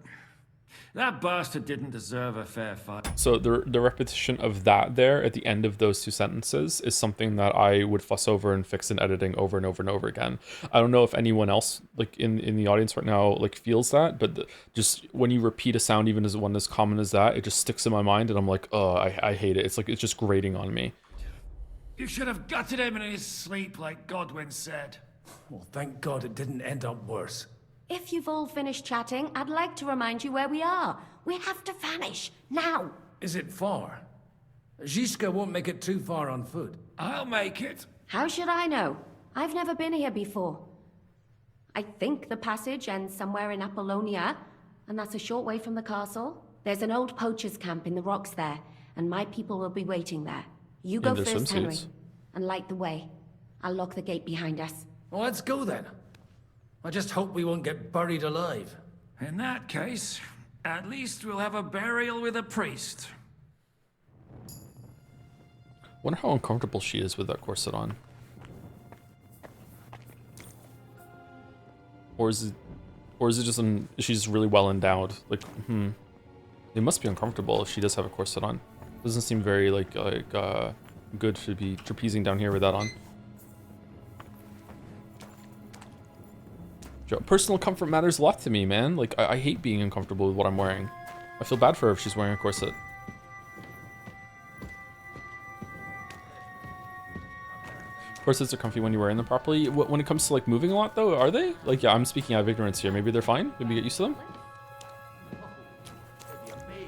that bastard didn't deserve a fair fight. So the repetition of that there at the end of those two sentences is something that I would fuss over and fix in editing over and over and over again. I don't know if anyone else like in the audience right now like feels that, but just when you repeat a sound even as one as common as that, it just sticks in my mind and I'm like, oh, I hate it. It's like it's just grating on me. You should have gutted him in his sleep, like Godwin said. Well, thank God it didn't end up worse. If you've all finished chatting, I'd like to remind you where we are. We have to vanish, now. Is it far? Ziska won't make it too far on foot. I'll make it. How should I know? I've never been here before. I think the passage ends somewhere in Apollonia, and that's a short way from the castle. There's an old poacher's camp in the rocks there, and my people will be waiting there. You go first, Henry, and light the way. I'll lock the gate behind us. Well, let's go then. I just hope we won't get buried alive. In that case, at least we'll have a burial with a priest. Wonder how uncomfortable she is with that corset on. Or is it just she's really well endowed? Like, it must be uncomfortable if she does have a corset on. Doesn't seem very like good to be trapezing down here with that on. Personal comfort matters a lot to me, man. Like, I hate being uncomfortable with what I'm wearing. I feel bad for her if she's wearing a corset. Corsets are comfy when you're wearing them properly. When it comes to, like, moving a lot, though, are they? Like, yeah, I'm speaking out of ignorance here. Maybe they're fine? Maybe get used to them? Maybe a maze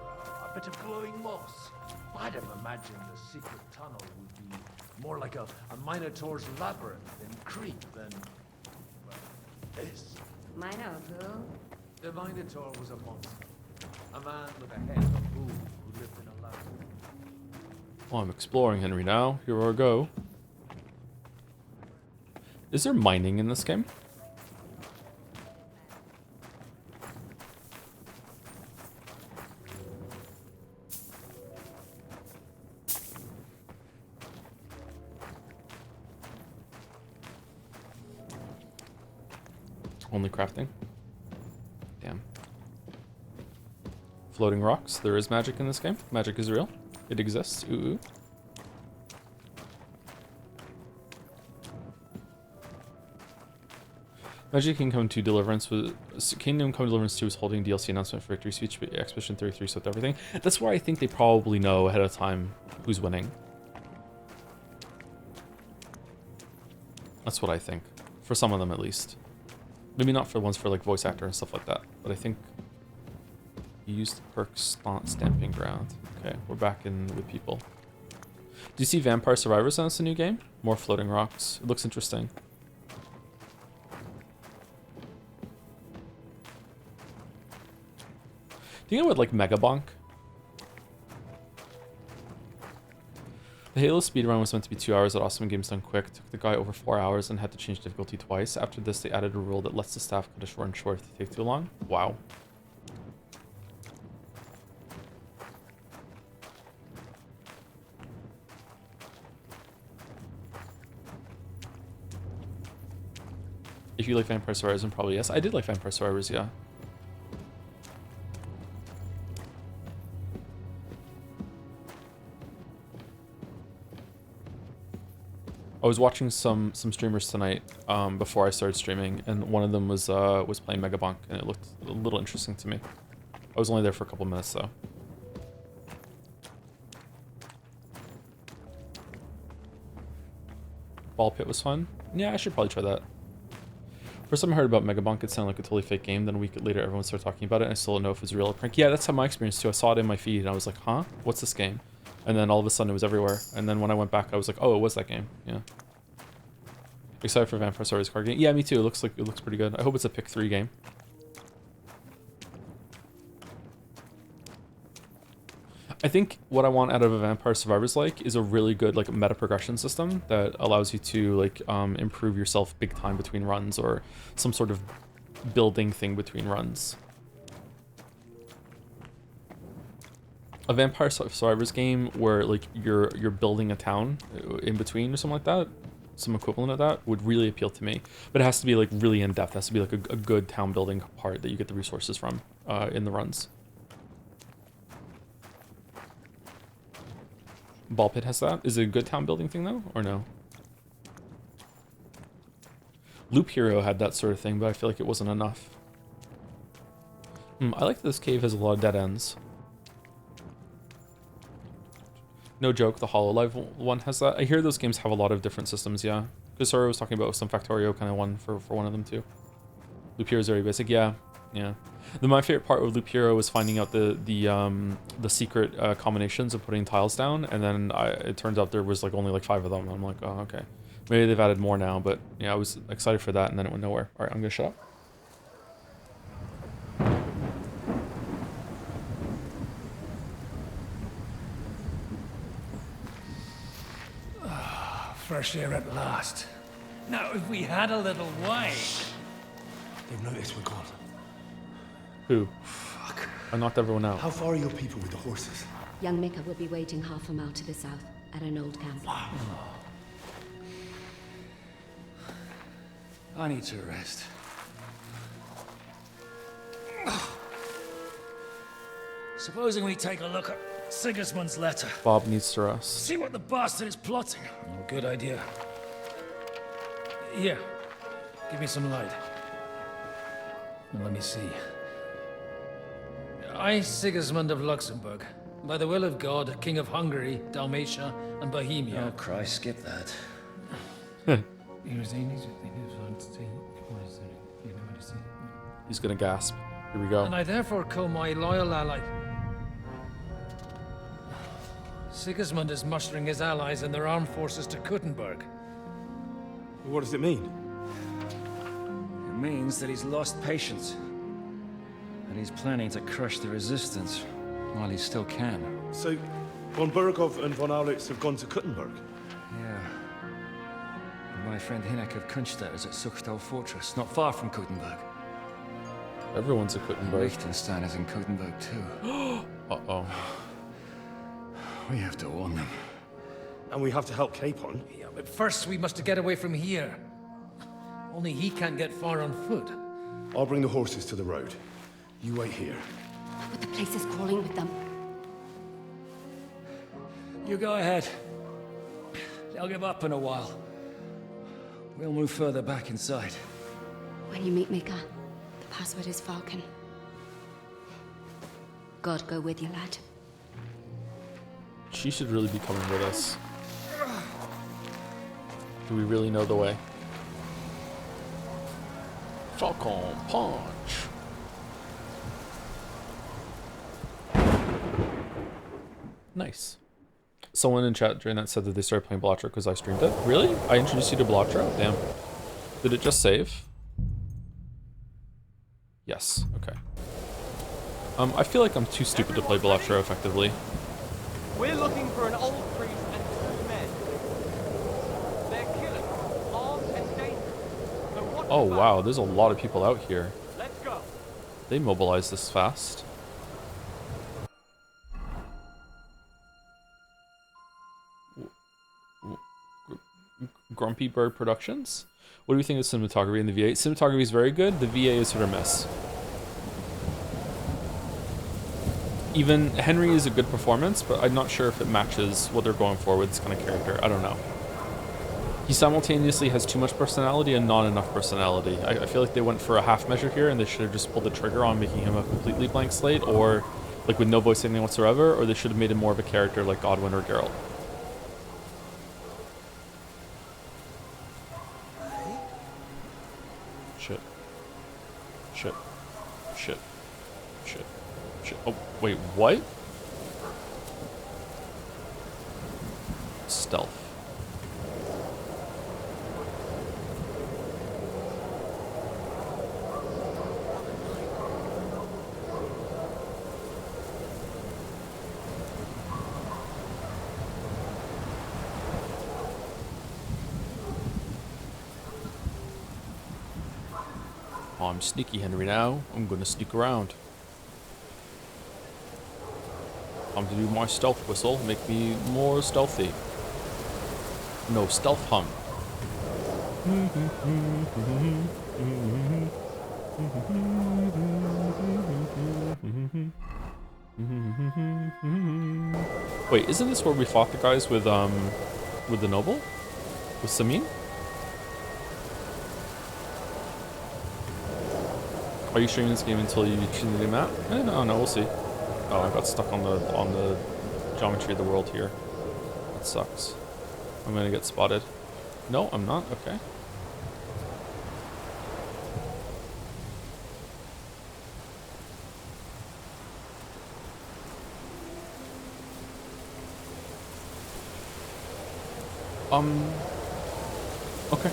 or a bit of glowing moss. I'd have imagined the secret tunnel would be more like a Minotaur's labyrinth in Crete than... this. Minotaur? The Minotaur was a monster. A man with a head of a bull who lived in a labyrinth. Well, I'm exploring, Henry, now. Here we go. Is there mining in this game? Only crafting. Damn. Floating rocks. There is magic in this game. Magic is real. It exists. Ooh. Magic Kingdom 2 Deliverance was Kingdom Come Deliverance 2 was holding DLC announcement for Victory Speech, Expedition 33 swept everything. That's where I think they probably know ahead of time who's winning. That's what I think. For some of them at least. Maybe not for ones for like voice actor and stuff like that, but I think you used the perk Stamping Ground. Okay, we're back in with people. Do you see Vampire Survivors on this new game? More floating rocks. It looks interesting. Do you know what, like, Mega Bonk? The Halo speedrun was meant to be 2 hours at Awesome Games Done Quick. Took the guy over 4 hours and had to change difficulty twice. After this, they added a rule that lets the staff cut a run short if they take too long. Wow. If you like Vampire Survivors, then probably yes. I did like Vampire Survivors, yeah. I was watching some streamers tonight before I started streaming, and one of them was playing Mega Bonk, and it looked a little interesting to me. I was only there for a couple minutes though. Ball Pit was fun. Yeah, I should probably try that. First time I heard about Mega Bonk, it sounded like a totally fake game. Then a week later, everyone started talking about it, and I still don't know if it was real or prank. Yeah, that's how my experience too. I saw it in my feed, and I was like, huh? What's this game? And then all of a sudden it was everywhere. And then when I went back, I was like, oh, it was that game. Yeah. Excited for Vampire Survivors card game. Yeah, me too. It looks pretty good. I hope it's a pick 3 game. I think what I want out of a Vampire Survivors is a really good meta progression system that allows you to improve yourself big time between runs, or some sort of building thing between runs. A Vampire Survivors game where you're building a town in between or something like that, some equivalent of that, would really appeal to me. But it has to be really in depth. It has to be a good town building part that you get the resources from in the runs. Ball Pit has that. Is it a good town building thing though, or no? Loop Hero had that sort of thing, but I feel like it wasn't enough. I like that this cave has a lot of dead ends. No joke, the HoloLive one has that. I hear those games have a lot of different systems, yeah. Because Sora was talking about some Factorio kind of one for one of them too. Loop Hero is very basic, yeah. My favorite part of Loop Hero was finding out the secret combinations of putting tiles down, and then it turns out there was only 5 of them. I'm like, oh, okay. Maybe they've added more now, but yeah, I was excited for that, and then it went nowhere. All right, I'm gonna shut up. Fresh air at last. Now, if we had a little wine... They've noticed we're gone. Who? Fuck. I knocked everyone out. How far are your people with the horses? Young Mika will be waiting half a mile to the south, at an old camp. I need to rest. Supposing we take a look at Sigismund's letter. Bob needs to rest. See what the bastard is plotting. Oh, good idea. Here, give me some light. Now, let me see. I, Sigismund of Luxembourg, by the will of God, King of Hungary, Dalmatia, and Bohemia. Oh, Christ, skip that. He's gonna gasp. Here we go. And I therefore call my loyal ally... Sigismund is mustering his allies and their armed forces to Kuttenberg. What does it mean? It means that he's lost patience. And he's planning to crush the resistance while he still can. So, von Burgov and von Aulitz have gone to Kuttenberg? Yeah. And my friend Hinek of Kunstad is at Suchtal Fortress, not far from Kuttenberg. Everyone's at Kuttenberg. Liechtenstein is in Kuttenberg too. Uh-oh. We have to warn them. And we have to help Capon? Yeah, but first we must get away from here. Only he can't get far on foot. I'll bring the horses to the road. You wait here. But the place is crawling with them. You go ahead. They'll give up in a while. We'll move further back inside. When you meet Mika, the password is Falcon. God go with you, lad. She should really be coming with us. Do we really know the way? Falcon punch. Nice. Someone in chat during that said that they started playing Blotro because I streamed it. Really? I introduced you to Blotro? Damn. Did it just save? Yes. Okay. I feel like I'm too stupid to play Blotro effectively. We're looking for an old priest and 2 men. They're killers, armed and dangerous. So what Oh wow, there's a lot of people out here. Let's go. They mobilize this fast. Grumpy Bird Productions? What do we think of cinematography in the VA? Cinematography is very good, the VA is hit or miss. Even Henry is a good performance, but I'm not sure if it matches what they're going for with this kind of character. I don't know. He simultaneously has too much personality and not enough personality. I feel like they went for a half measure here and they should have just pulled the trigger on making him a completely blank slate, or like with no voice acting whatsoever, or they should have made him more of a character like Godwin or Geralt. Shit. Shit. Shit. Shit. Shit. Oh, wait, what? Stealth. I'm sneaky Henry now. I'm gonna sneak around. Time to do my stealth whistle. Make me more stealthy. No, stealth hum. Wait, isn't this where we fought the guys with the noble? With Samin? Are you streaming this game until you choose the new map? No, we'll see. Oh, I got stuck on the geometry of the world here. That sucks. I'm gonna get spotted. No, I'm not. Okay. Okay.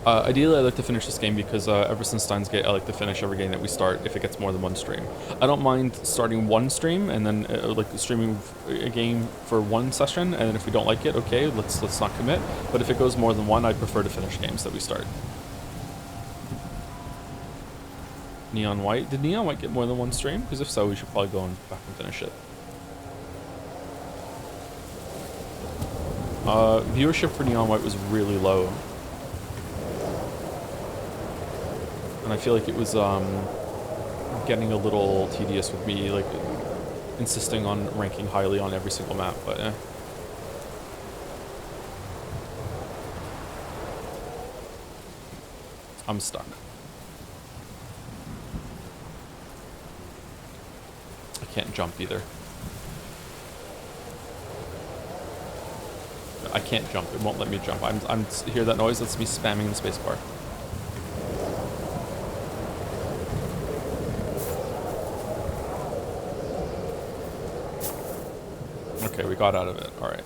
Ideally, I like to finish this game because ever since Steins Gate, I like to finish every game that we start if it gets more than one stream. I don't mind starting one stream and then like streaming a game for one session, and then if we don't like it, okay, let's not commit. But if it goes more than one, I prefer to finish games that we start. Neon White. Did Neon White get more than one stream? Because if so, we should probably go back and finish it. Viewership for Neon White was really low. And I feel like it was getting a little tedious with me, like, insisting on ranking highly on every single map, but eh. I'm stuck. I can't jump either. I can't jump. It won't let me jump. I'm hear that noise? That's me spamming the spacebar. Okay, we got out of it. All right.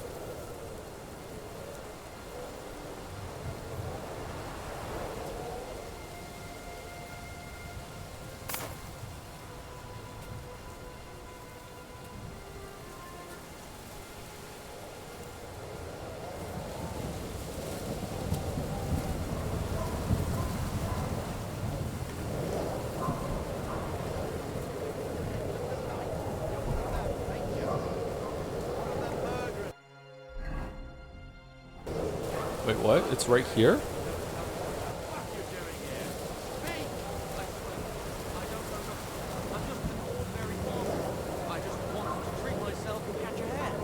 Wait, what? It's right here?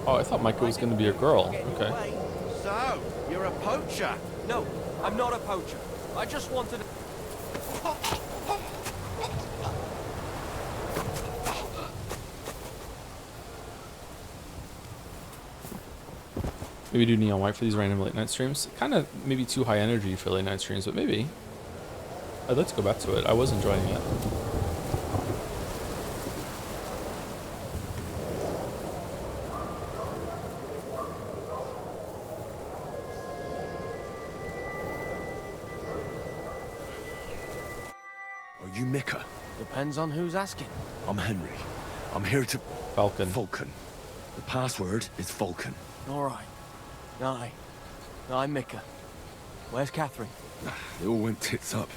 Oh, I thought Micah was going to be a girl. Okay. So, you're a poacher? No, I'm not a poacher. I just wanted to... Maybe do Neon White for these random late night streams. Kind of maybe too high energy for late night streams, but maybe. I'd like to go back to it. I was enjoying it. Are you Micah? Depends on who's asking. I'm Henry. I'm here to... Falcon. Falcon. The password is Falcon. All right. I'm Micah. Where's Catherine? It all went tits up.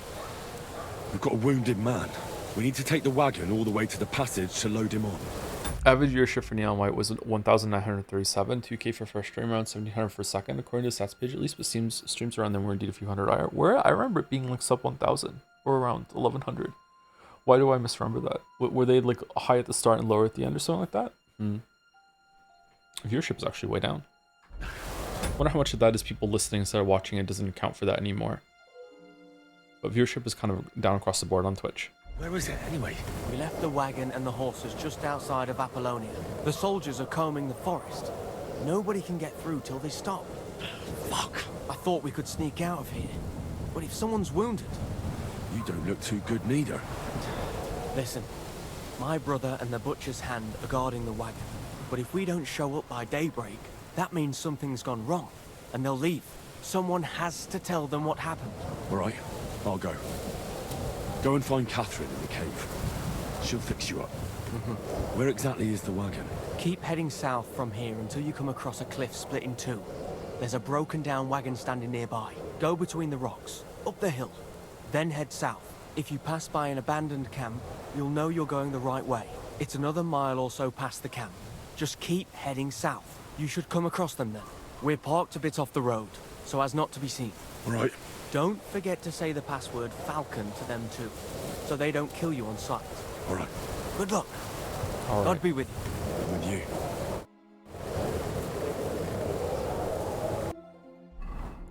We've got a wounded man. We need to take the wagon all the way to the passage to load him on. Average viewership for Neon White was 1,937, 2K for first stream, around 1,700 for second, according to the stats page at least, but seems streams around them were indeed a few hundred higher. I remember it being like sub 1,000, or around 1,100. Why do I misremember that? Were they like high at the start and lower at the end or something like that? Viewership is actually way down. I wonder how much of that is people listening instead of watching. It doesn't account for that anymore. But viewership is kind of down across the board on Twitch. Where is it, anyway? We left the wagon and the horses just outside of Apollonia. The soldiers are combing the forest. Nobody can get through till they stop. Fuck. I thought we could sneak out of here. But if someone's wounded... You don't look too good neither. Listen, my brother and the butcher's hand are guarding the wagon. But if we don't show up by daybreak, that means something's gone wrong. And they'll leave. Someone has to tell them what happened. All right, I'll go. Go and find Catherine in the cave. She'll fix you up. Where exactly is the wagon? Keep heading south from here until you come across a cliff split in two. There's a broken down wagon standing nearby. Go between the rocks, up the hill, then head south. If you pass by an abandoned camp, you'll know you're going the right way. It's another mile or so past the camp. Just keep heading south. You should come across them then. We're parked a bit off the road, so as not to be seen. Right. Don't forget to say the password Falcon to them too, so they don't kill you on sight. All right. Good luck. All right. God be with you. With you.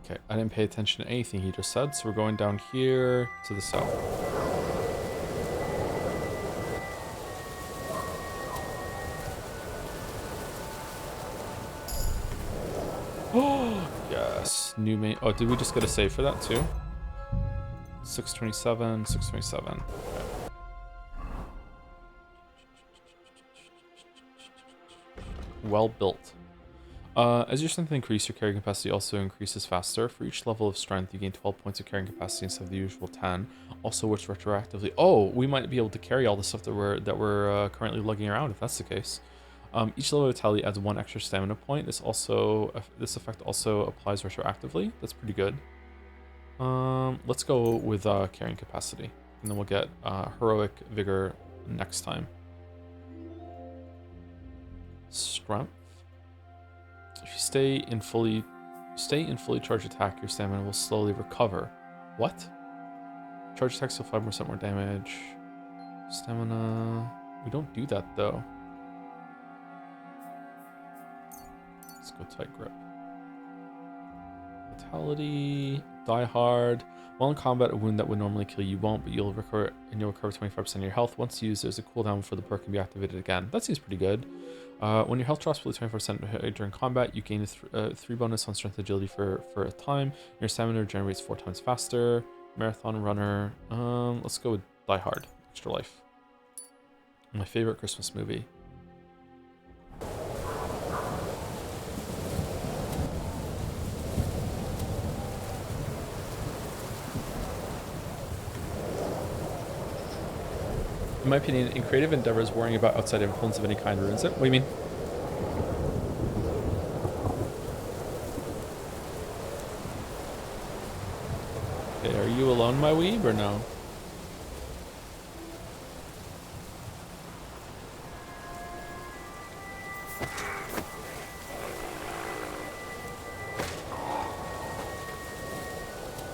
Okay, I didn't pay attention to anything he just said, so we're going down here to the south. Oh, yes. New main. Oh, did we just get a save for that too? 627, 627. Okay. Well built. As your strength increases, your carrying capacity also increases faster. For each level of strength, you gain 12 points of carrying capacity instead of the usual 10. Also works retroactively. Oh, we might be able to carry all the stuff that we're currently lugging around if that's the case. Each level of vitality adds 1 extra stamina point. This effect also applies retroactively. That's pretty good. Let's go with carrying capacity, and then we'll get heroic vigor next time. Strength. If you stay in fully charged attack, your stamina will slowly recover. What? Charge attacks deal 5% more damage. Stamina. We don't do that though. Let's go tight grip. Vitality. Die hard. While in combat, a wound that would normally kill you won't, but you'll recover 25% of your health. Once used, there's a cooldown before the perk can be activated again. That seems pretty good. When your health drops below 24% during combat, you gain a 3 bonus on strength agility for a time. Your stamina regenerates 4 times faster. Marathon runner. Let's go with Die Hard. Extra life. My favorite Christmas movie. In my opinion, in creative endeavors, worrying about outside influence of any kind ruins it. What do you mean? Okay, are you alone, my weeb, or no?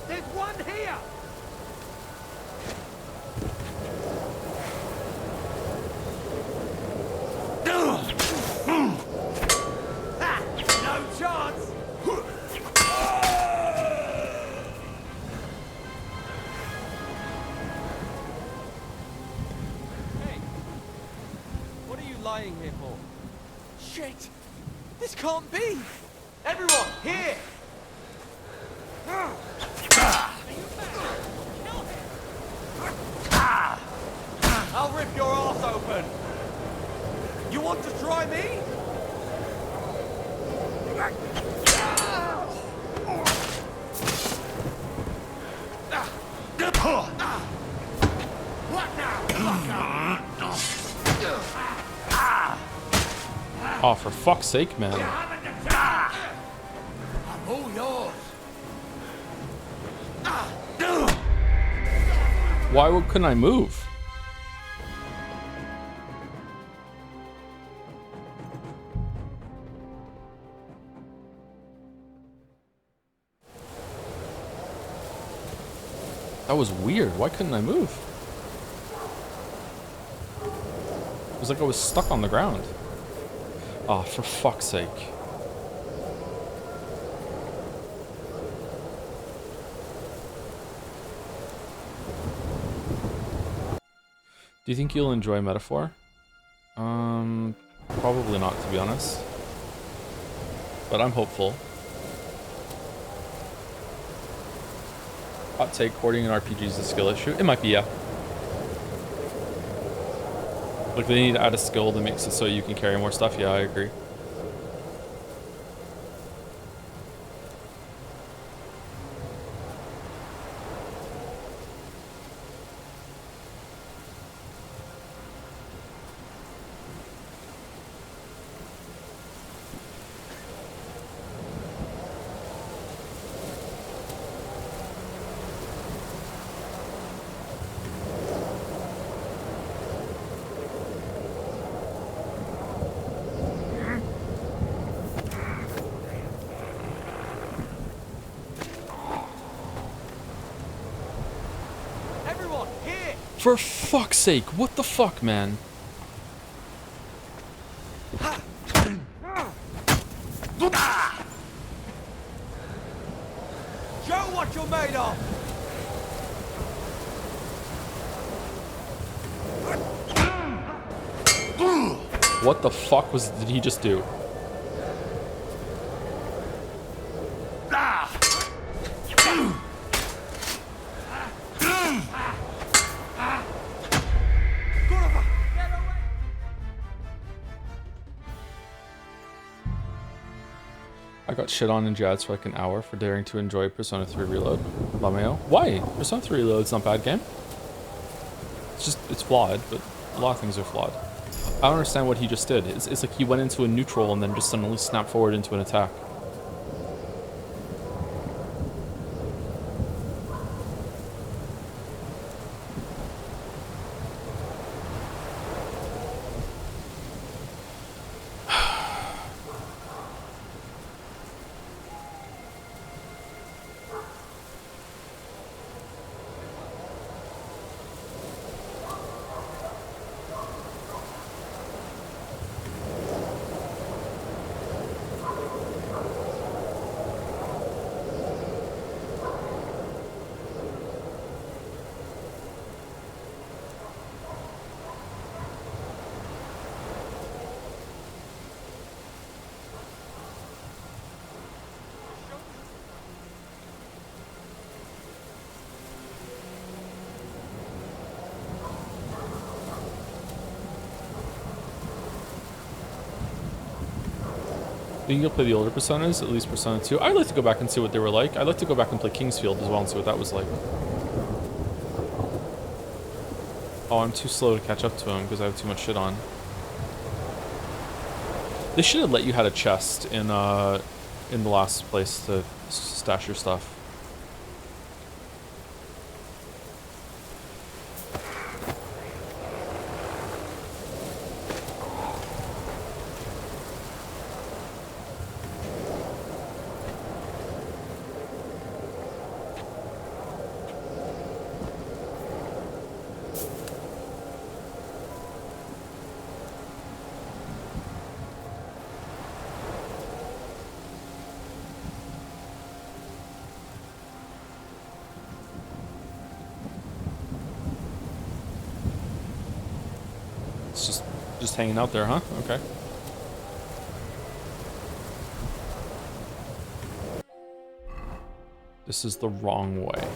There's one here! No chance! Hey, what are you lying here for? Shit! This can't be! Everyone, here! I'll rip your ass open! You want to try me? What now? Oh, for fuck's sake, man. I'm all yours. Why couldn't I move? That was weird. Why couldn't I move? It was like I was stuck on the ground. Oh, for fuck's sake. Do you think you'll enjoy Metaphor? Probably not, to be honest. But I'm hopeful. Hot take, hoarding an RPG is a skill issue. It might be, yeah. Like, they need to add a skill that makes it so you can carry more stuff. Yeah, I agree. For fuck's sake, what the fuck, man? Show what you're made of! What the fuck did he just do? I got shit on in Jazz for like an hour for daring to enjoy Persona 3 Reload. Lameo. Why? Persona 3 Reload's not a bad game. It's just, it's flawed, but a lot of things are flawed. I don't understand what he just did. It's like he went into a neutral and then just suddenly snapped forward into an attack. Think you'll play the older Personas, at least Persona 2. I'd like to go back and see what they were like. I'd like to go back and play Kingsfield as well and see what that was like. Oh, I'm too slow to catch up to him because I have too much shit on. They should have let you had a chest in the last place to stash your stuff. It's just hanging out there, huh? Okay. This is the wrong way.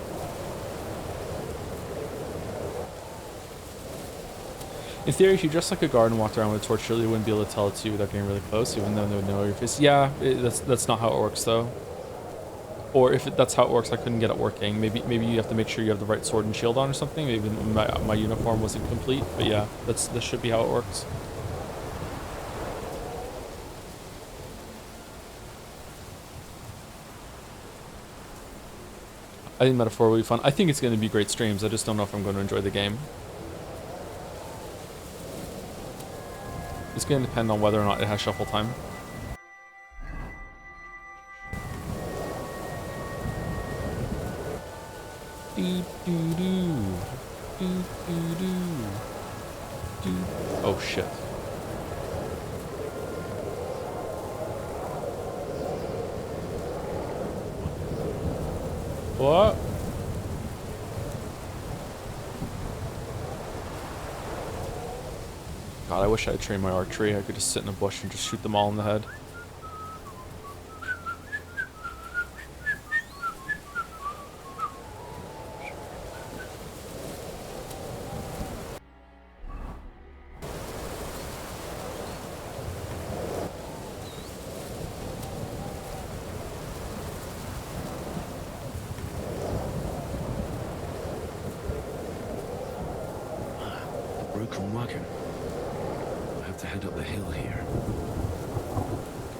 In theory, if you dressed like a guard and walked around with a torch, surely you wouldn't be able to tell it's you without getting really close, even though they would know your face. Yeah, that's not how it works, though. Or if that's how it works, I couldn't get it working. Maybe you have to make sure you have the right sword and shield on or something. Maybe my uniform wasn't complete, but yeah, this should be how it works. I think Metaphor will be fun. I think it's going to be great streams. I just don't know if I'm going to enjoy the game. It's going to depend on whether or not it has shuffle time. Oh shit. What? God, I wish I had trained my archery. I could just sit in a bush and just shoot them all in the head.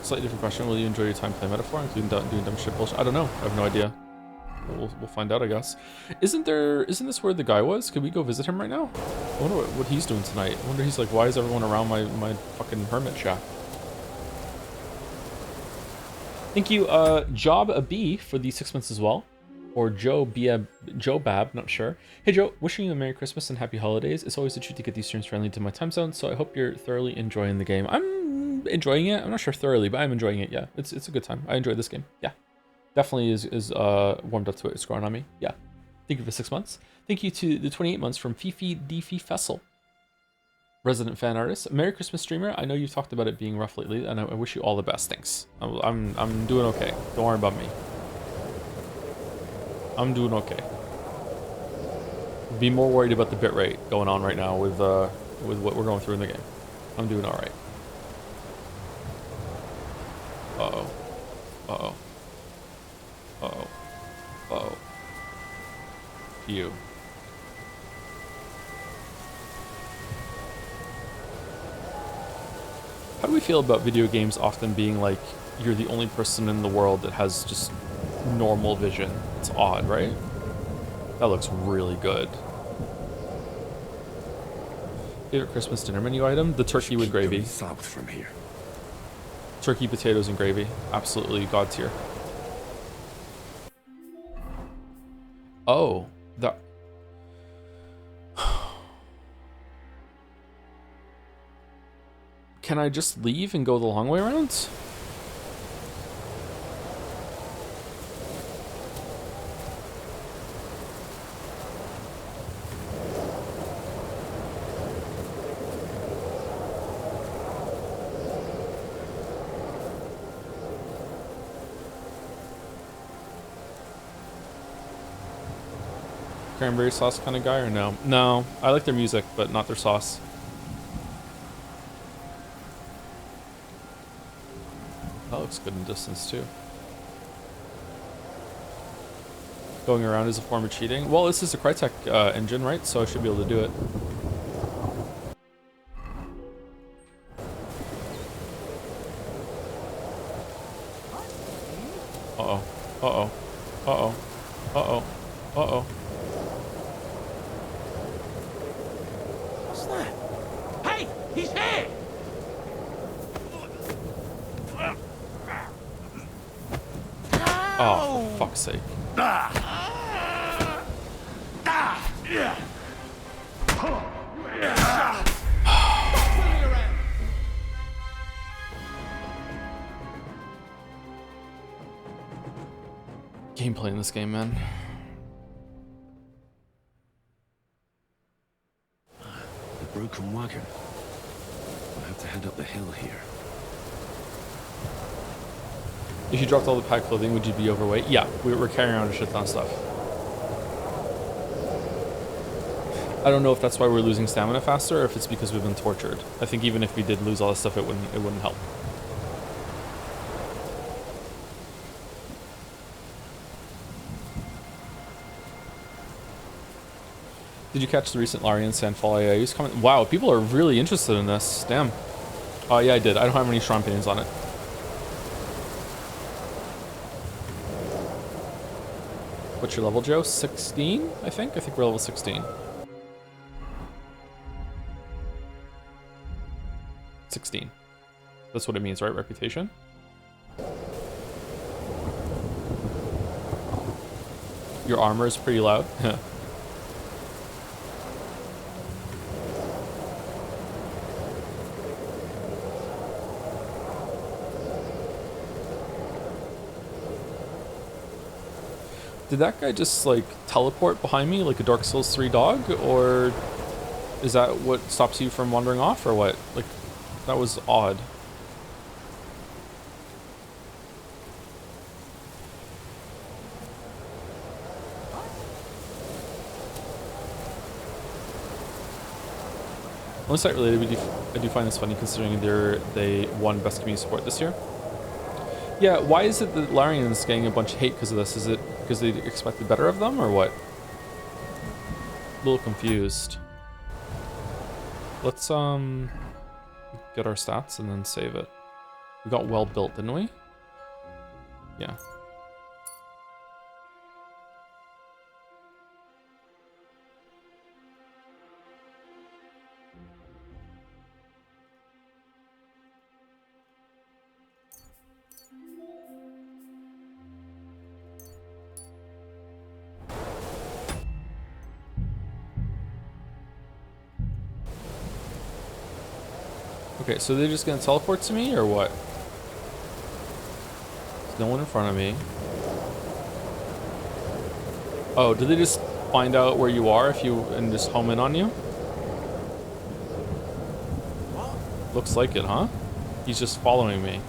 Slightly different question. Will you enjoy your time playing Metaphor, including doing dumb shit bullshit? I don't know. I have no idea. We'll find out, I guess. Isn't this where the guy was? Could we go visit him right now? I wonder what he's doing tonight. I wonder he's like, why is everyone around my fucking hermit shack? Thank you, Job a B for the 6 months as well. or Joe Bab, not sure. Hey Joe, wishing you a Merry Christmas and Happy Holidays. It's always a treat to get these streams friendly to my time zone, so I hope you're thoroughly enjoying the game. I'm enjoying it. I'm not sure thoroughly, but I'm enjoying it. Yeah, it's a good time. I enjoy this game. Yeah, definitely is warmed up to it. It's growing on me. Yeah. Thank you for 6 months. Thank you to the 28 months from Fifi Defi Fessel. Resident fan artist. Merry Christmas streamer. I know you've talked about it being rough lately, and I wish you all the best. Thanks. I'm doing okay. Don't worry about me. I'm doing okay. Be more worried about the bitrate going on right now with what we're going through in the game. I'm doing all right. Uh-oh. Uh-oh. Uh-oh. Uh-oh. You. How do we feel about video games often being like you're the only person in the world that has just normal vision? It's odd, right? That looks really good. Favorite Christmas dinner menu item? The turkey with gravy. South from here. Turkey, potatoes, and gravy. Absolutely god tier. Oh, that. Can I just leave and go the long way around? Cranberry sauce kind of guy or no? No, I like their music, but not their sauce. That looks good in distance too. Going around is a form of cheating. Well, this is a Crytek engine, right? So I should be able to do it. Uh-oh. Uh-oh. Uh-oh. Uh-oh. Uh-oh. What's that? Hey! He's here! Oh, for fuck's sake. Gameplay in this game, man. The broken wagon. I have to head up the hill here. If you dropped all the pack clothing, would you be overweight? Yeah, we're carrying around a shit ton of stuff. I don't know if that's why we're losing stamina faster or if it's because we've been tortured. I think even if we did lose all this stuff, it wouldn't help. Did you catch the recent Larian Sandfall IAU's comment? Wow, people are really interested in this. Damn. Oh yeah, I did. I don't have any strong opinions on it. What's your level, Joe? 16, I think? I think we're level 16. 16. That's what it means, right? Reputation? Your armor is pretty loud. Did that guy just like teleport behind me like a Dark Souls 3 dog, or is that what stops you from wandering off, or what? Like, that was odd. On site related, I do find this funny considering they won Best Community Support this year. Yeah, why is it that Larian's getting a bunch of hate because of this? Is it because they expected better of them, or what? A little confused. Let's get our stats and then save it. We got well built, didn't we? Yeah. Okay, so they're just gonna teleport to me, or what? There's no one in front of me. Oh, do they just find out where you are and just home in on you? What? Looks like it, huh? He's just following me.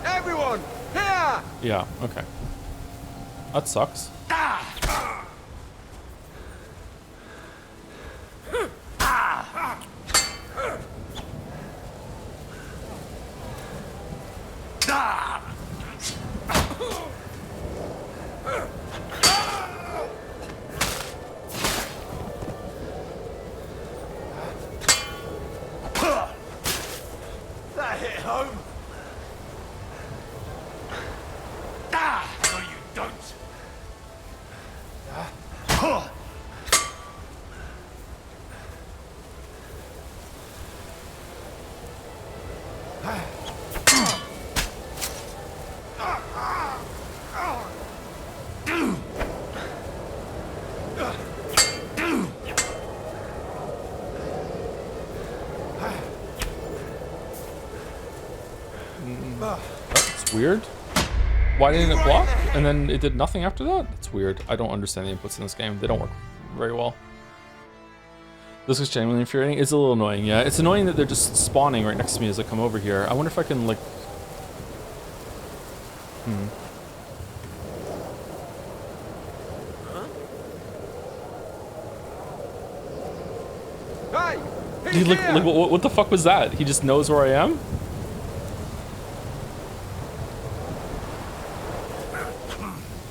Everyone, here! Yeah, okay. That sucks. That hit home. No, you don't. That's weird. Why didn't it block? And then it did nothing after that? That's weird. I don't understand the inputs in this game. They don't work very well. This is genuinely infuriating. It's a little annoying, yeah. It's annoying that they're just spawning right next to me as I come over here. I wonder if I can, like... Hey! Dude, like what the fuck was that? He just knows where I am?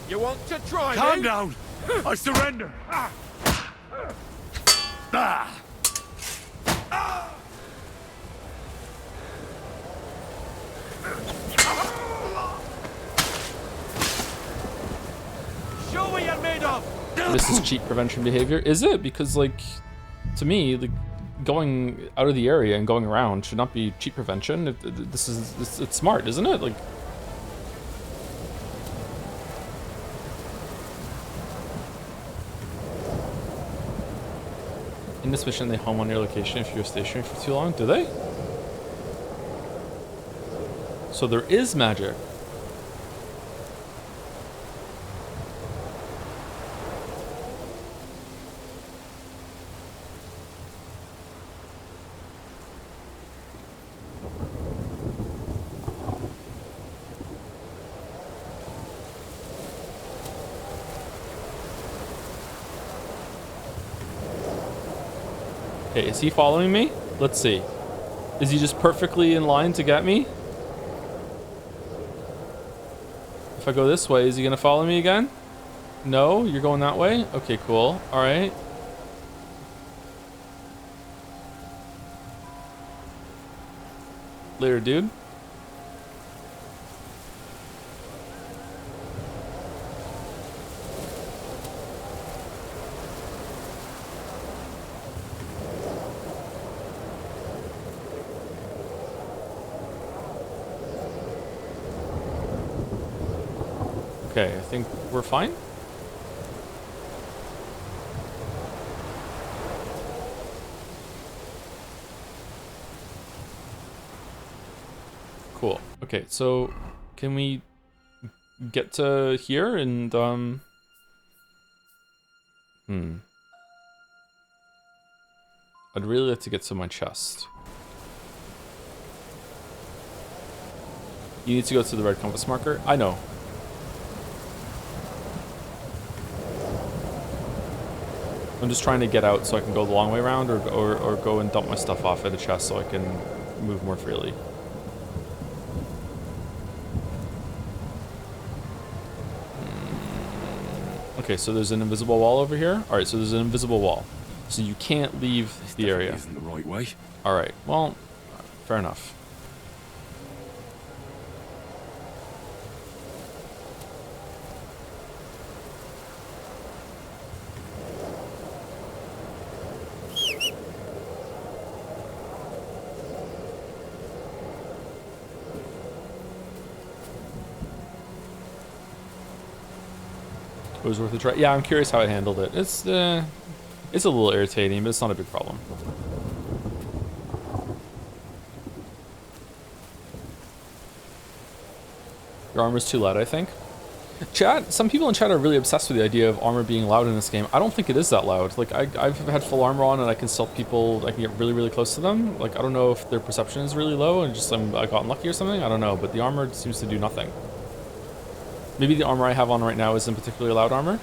You want to try me? Calm down. I surrender. Show what you're made of. This is cheat prevention behavior. Is it? Because, like, to me, like, going out of the area and going around should not be cheat prevention. It's smart, isn't it? Like... In this mission, they home on your location if you're stationary for too long. Do they? So there is magic. Okay, is he following me? Let's see. Is he just perfectly in line to get me? If I go this way, is he gonna follow me again? No, you're going that way? Okay, cool. All right. Later, dude. Okay, I think we're fine. Cool. Okay, so can we get to here and I'd really like to get to my chest. You need to go to the red compass marker. I know. I'm just trying to get out so I can go the long way around or go and dump my stuff off at a chest so I can move more freely. Okay, so there's an invisible wall over here. All right, so there's an invisible wall. So you can't leave the area. Isn't the right way. All right, well, fair enough. It was worth a try. Yeah, I'm curious how it handled it. It's a little irritating, but it's not a big problem. Your armor's too loud, I think. Chat, some people in chat are really obsessed with the idea of armor being loud in this game. I don't think it is that loud. Like, I've had full armor on and I can stealth people, I can get really, really close to them. Like, I don't know if their perception is really low and just I got unlucky or something. I don't know, but the armor seems to do nothing. Maybe the armor I have on right now isn't particularly loud armor.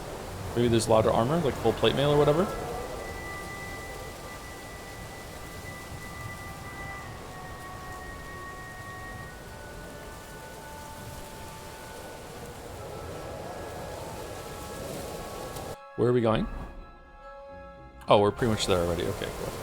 Maybe there's louder armor, like full plate mail or whatever. Where are we going? Oh, we're pretty much there already. Okay, cool.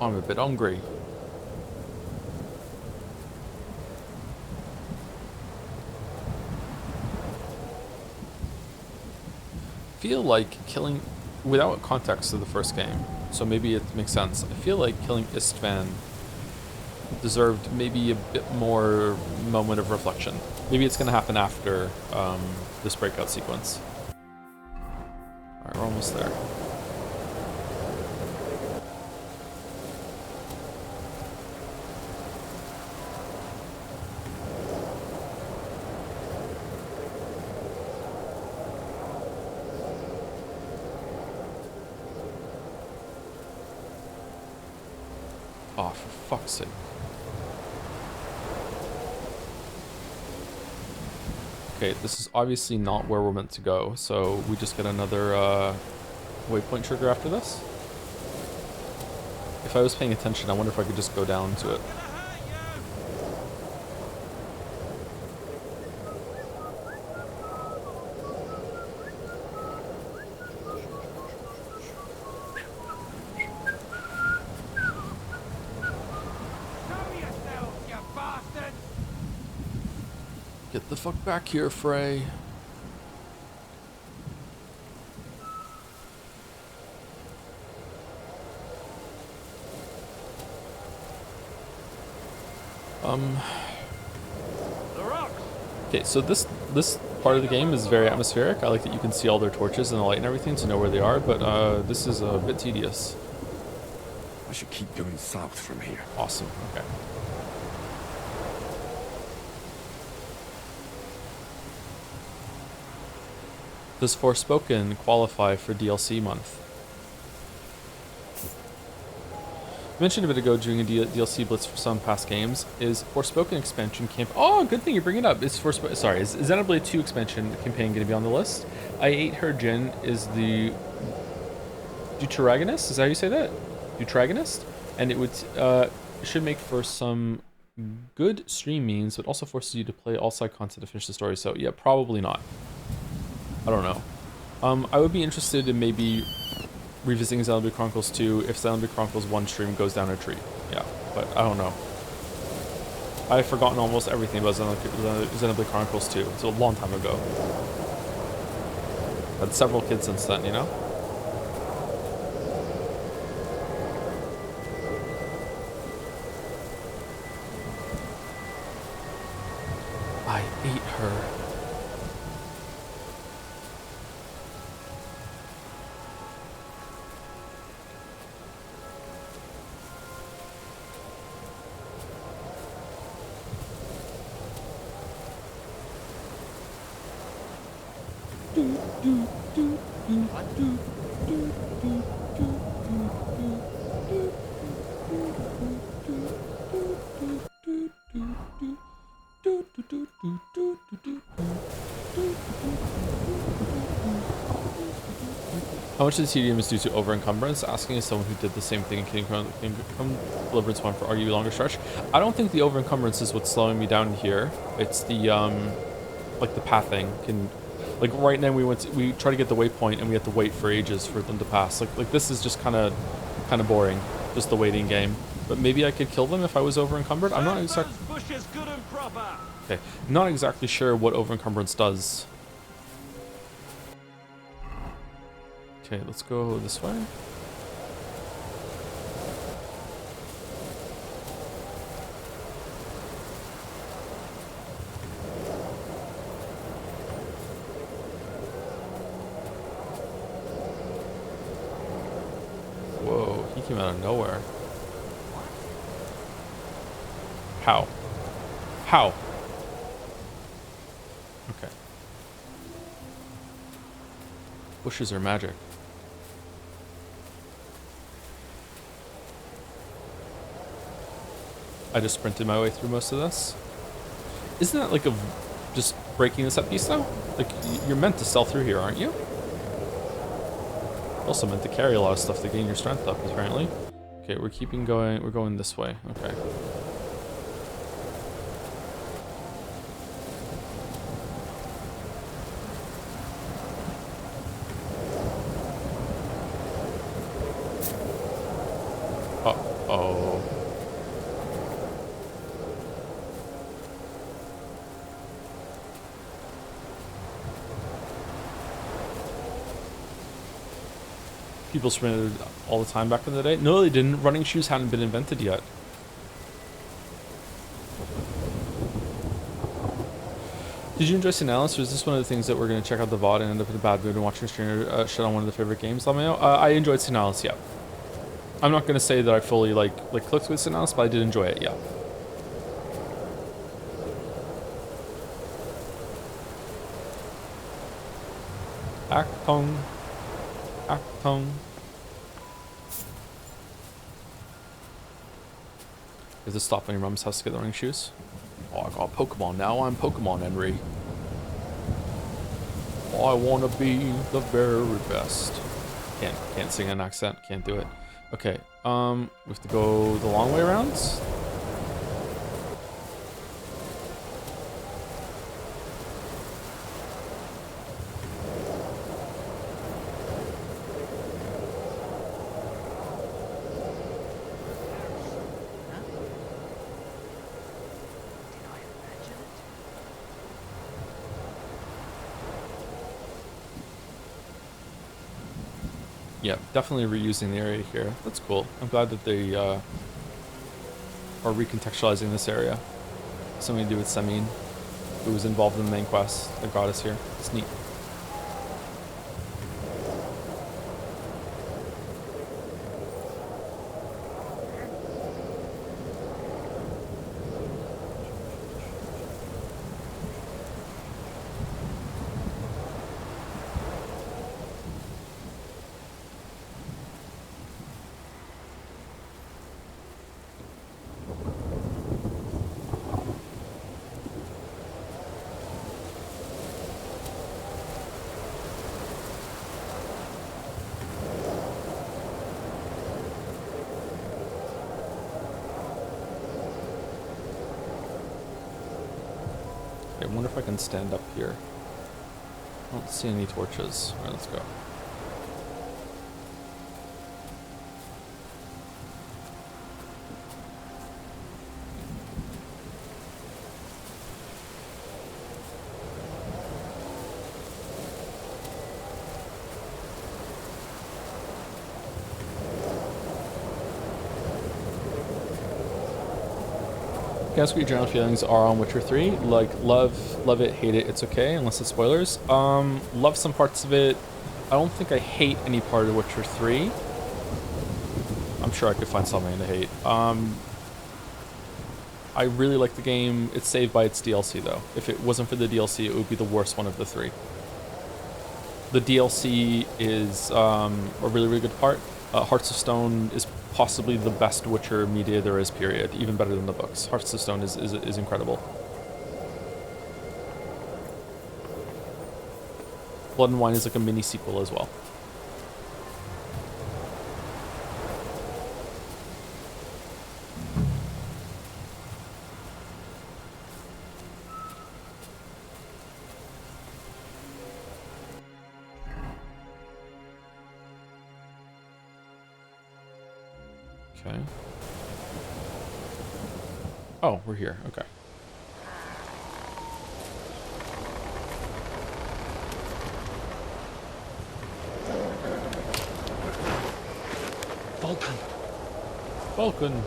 I'm a bit hungry. Feel like killing without context of the first game, so maybe it makes sense. I feel like killing Istvan deserved maybe a bit more moment of reflection. Maybe it's gonna happen after this breakout sequence. Alright, we're almost there. Oh, for fuck's sake. Okay, this is obviously not where we're meant to go, so we just get another waypoint trigger after this. If I was paying attention, I wonder if I could just go down to it. Get the fuck back here, Frey. Okay, so this part of the game is very atmospheric. I like that you can see all their torches and the light and everything to know where they are, but this is a bit tedious. I should keep going south from here. Awesome, okay. Does Forspoken qualify for DLC month? I mentioned a bit ago during a DLC blitz for some past games. Is Forspoken expansion camp? Oh, good thing you bring it up. Is Xenoblade 2 expansion campaign going to be on the list? I Ate Her Jin is the Deuteragonist. Is that how you say that? Deuteragonist, and it would should make for some good stream means, but also forces you to play all side content to finish the story. So yeah, probably not. I don't know. I would be interested in maybe revisiting Xenoblade Chronicles 2 if Xenoblade Chronicles 1 stream goes down a tree. Yeah, but I don't know. I've forgotten almost everything about Xenoblade Chronicles 2. It's a long time ago. Had several kids since then, you know? I ate her. How much of the tedium is due to over-encumbrance? Asking as someone who did the same thing in Kingdom Come Deliverance 1 for arguably longer stretch. I don't think the over-encumbrance is what's slowing me down here. It's the, like the pathing. Like right now we try to get the waypoint and we have to wait for ages for them to pass. Like this is just kind of boring, just the waiting game. But maybe I could kill them if I was over-encumbered? I'm not exactly... Okay, not exactly sure what over-encumbrance does. Okay, let's go this way. came out of nowhere. How? How? Okay. Bushes are magic. I just sprinted my way through most of this. Isn't that like a just breaking this up piece though? Like you're meant to sell through here, aren't you? Also meant to carry a lot of stuff to gain your strength up, apparently. Okay, we're keeping going. We're going this way. Okay. Uh-oh. People sprinted all the time back in the day. No, they didn't. Running shoes hadn't been invented yet. Did you enjoy Sinalis, or is this one of the things that we're going to check out the VOD and end up in a bad mood and watching a streamer shit on one of the favorite games? Lameo? I enjoyed Sinalis, yeah. I'm not going to say that I fully like clicked with Sinalis, but I did enjoy it, yeah. Actong. Actong. Is it stopping your mom's house to get the running shoes? Oh, I got Pokemon now. I'm Pokemon Henry. I want to be the very best. Can't sing an accent. Can't do it. Okay. We have to go the long way around. Yeah, definitely reusing the area here. That's cool. I'm glad that they are recontextualizing this area. Something to do with Samin, who was involved in the main quest that got us here. It's neat. I wonder if I can stand up here. I don't see any torches. Alright, let's go. Can I ask what your general feelings are on Witcher 3? Like, love it, hate it, it's okay, unless it's spoilers. Love some parts of it. I don't think I hate any part of Witcher 3. I'm sure I could find something to hate. I really like the game. It's saved by its DLC, though. If it wasn't for the DLC, it would be the worst one of the three. The DLC is a really, really good part. Hearts of Stone is possibly the best Witcher media there is, period. Even better than the books. Hearts of Stone is incredible. Blood and Wine is like a mini sequel as well. Okay. Oh, we're here. Okay. Vulcan! Vulcan!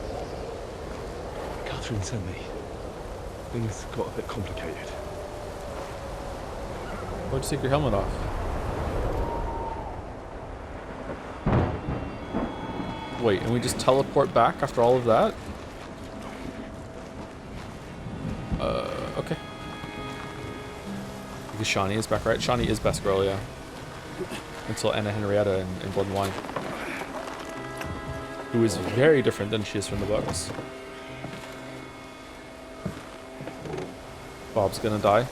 Catherine sent me. Things got a bit complicated. Why'd you take your helmet off? Wait, and we just teleport back after all of that? Okay. Because Shawnee is back, right? Shawnee is best girl, yeah. Until Anna Henrietta in Blood and Wine. Who is very different than she is from the books. Bob's gonna die.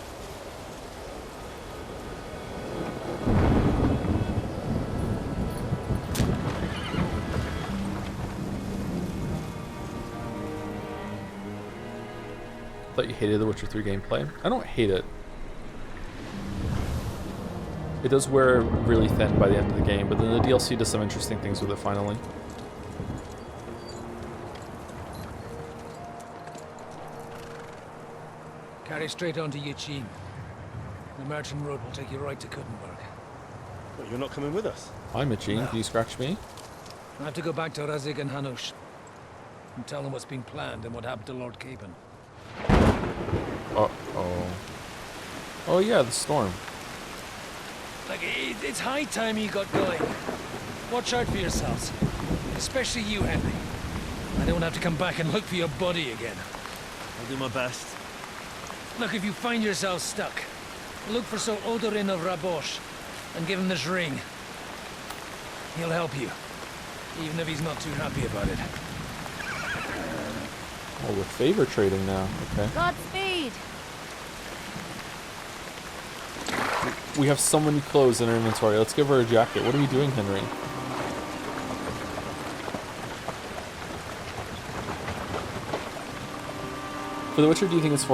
I thought you hated the Witcher 3 gameplay. I don't hate it. It does wear really thin by the end of the game, but then the DLC does some interesting things with it finally. Carry straight on to Yichin. The merchant road will take you right to Kuttenberg. But you're not coming with us? I'm itching. No. Can you scratch me? I have to go back to Razik and Hanush and tell them what's being planned and what happened to Lord Capen. Uh-oh. Oh yeah, the storm. Like, it's high time you got going. Watch out for yourselves. Especially you, Henry. I don't have to come back and look for your body again. I'll do my best. Look, if you find yourselves stuck, look for Sir Odorin of Rabosh and give him this ring. He'll help you, even if he's not too happy about it. Oh, we're favor trading now. Okay. Godspeed! We have so many clothes in our inventory. Let's give her a jacket. What are you doing, Henry? For The Witcher, do you think it's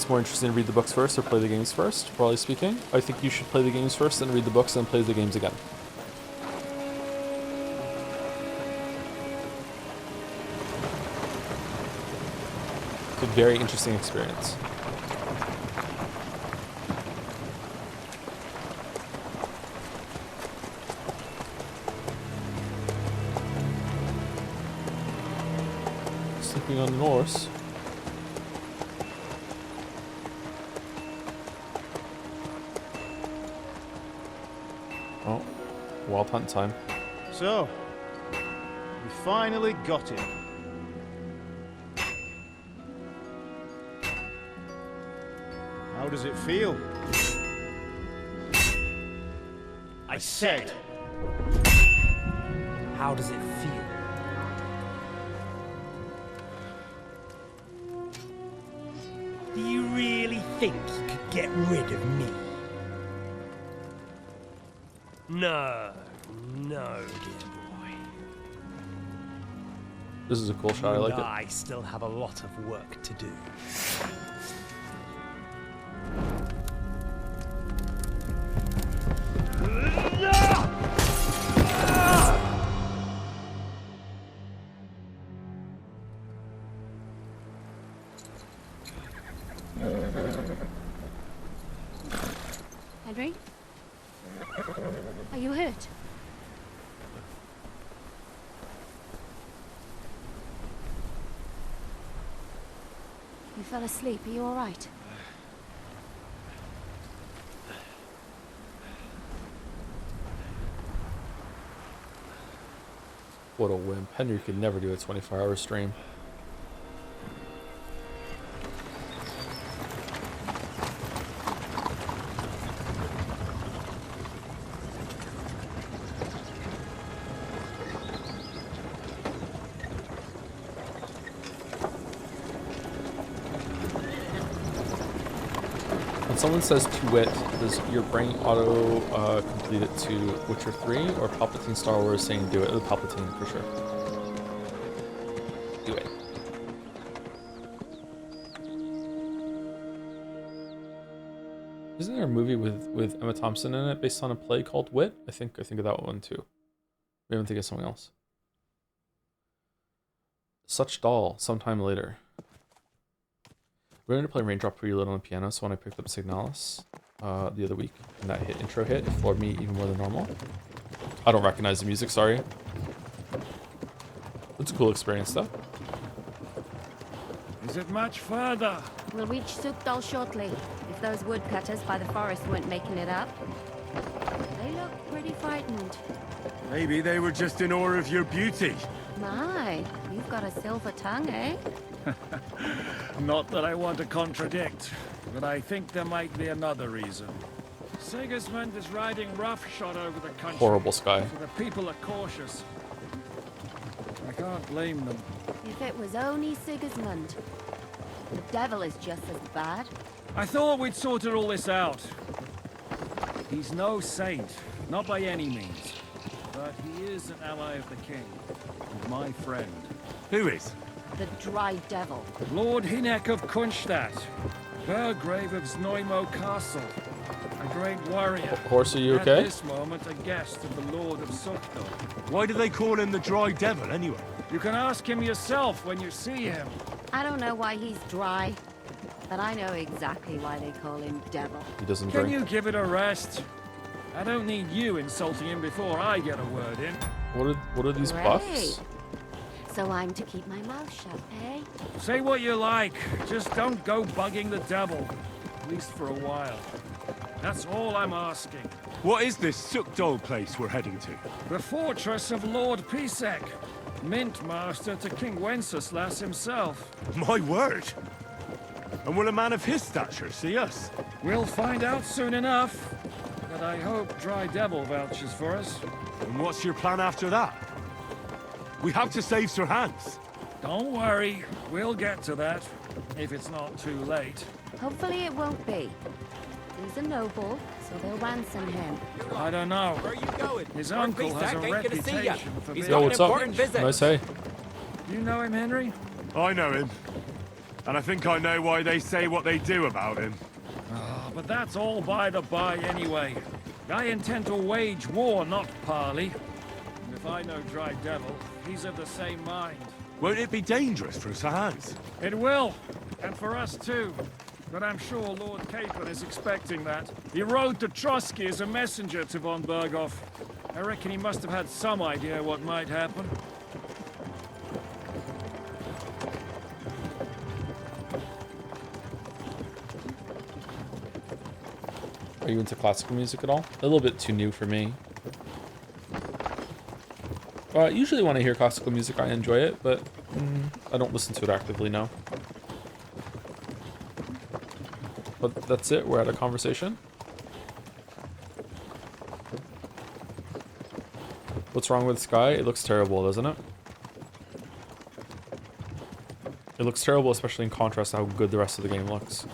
more interesting to read the books first or play the games first? Broadly speaking, I think you should play the games first, then read the books, then play the games again. It's a very interesting experience. Sleeping on the Norse. Oh, wild hunt time. So, we finally got him. How does it feel? I said, how does it feel? Do you really think you could get rid of me? No, no, dear boy. This is a cool shot. I like it. I still have a lot of work to do. Henry? Are you hurt? You fell asleep. Are you all right? What a wimp. Henry could never do a 24-hour stream. When someone says to wit, does your brain auto complete it to Witcher 3 or Palpatine Star Wars saying do it? The Palpatine for sure. Do it. Isn't there a movie with Emma Thompson in it based on a play called Wit? I think of that one too. Maybe I'm thinking of something else. Such doll, sometime later. We're going to play Raindrop Prelude on the piano, so when I picked up Signalis the other week, and that intro hit, it floored me even more than normal. I don't recognize the music, sorry. It's a cool experience, though. Is it much further? We'll reach Sukdal shortly, if those woodcutters by the forest weren't making it up. They look pretty frightened. Maybe they were just in awe of your beauty. My, you've got a silver tongue, eh? Not that I want to contradict, but I think there might be another reason. Sigismund is riding roughshod over the country. Horrible sky. So the people are cautious. I can't blame them. If it was only Sigismund. The devil is just as bad. I thought we'd sorted all this out. He's no saint, not by any means. But he is an ally of the king, and my friend. Who is? The Dry Devil. Lord Hynek of Kunstadt, Burgrave of Znojmo Castle, a great warrior. Horse, are you okay? At this moment, a guest of the Lord of Sukdal. Why do they call him the Dry Devil, anyway? You can ask him yourself when you see him. I don't know why he's dry, but I know exactly why they call him Devil. He doesn't Can drink. you give it a rest? I don't need you insulting him before I get a word in. What are these buffs? So I'm to keep my mouth shut, eh? Say what you like, just don't go bugging the devil. At least for a while. That's all I'm asking. What is this Sukdol place we're heading to? The fortress of Lord Pisek, Mint Master to King Wenceslas himself. My word! And will a man of his stature see us? We'll find out soon enough. But I hope Dry Devil vouches for us. And what's your plan after that? We have to save Sir Hans. Don't worry, we'll get to that, if it's not too late. Hopefully it won't be. He's a noble, so they'll ransom him. I don't know. Where are you going? His Lord uncle has a Pisak ain't gonna see ya. reputation for He's being... Yo, got what's an up? important visit. Nice, hey. You know him, Henry? I know him. And I think I know why they say what they do about him. But that's all by the by anyway. I intend to wage war, not parley. And if I know Dry Devil, he's of the same mind. Won't it be dangerous for Sir Hans? It will, and for us too. But I'm sure Lord Capon is expecting that. He rode to Trotsky as a messenger to von Berghoff. I reckon he must have had some idea what might happen. Are you into classical music at all? A little bit too new for me. Usually when I hear classical music, I enjoy it, but I don't listen to it actively now. But that's it. We're at a conversation. What's wrong with Sky? It looks terrible, doesn't it? It looks terrible, especially in contrast to how good the rest of the game looks.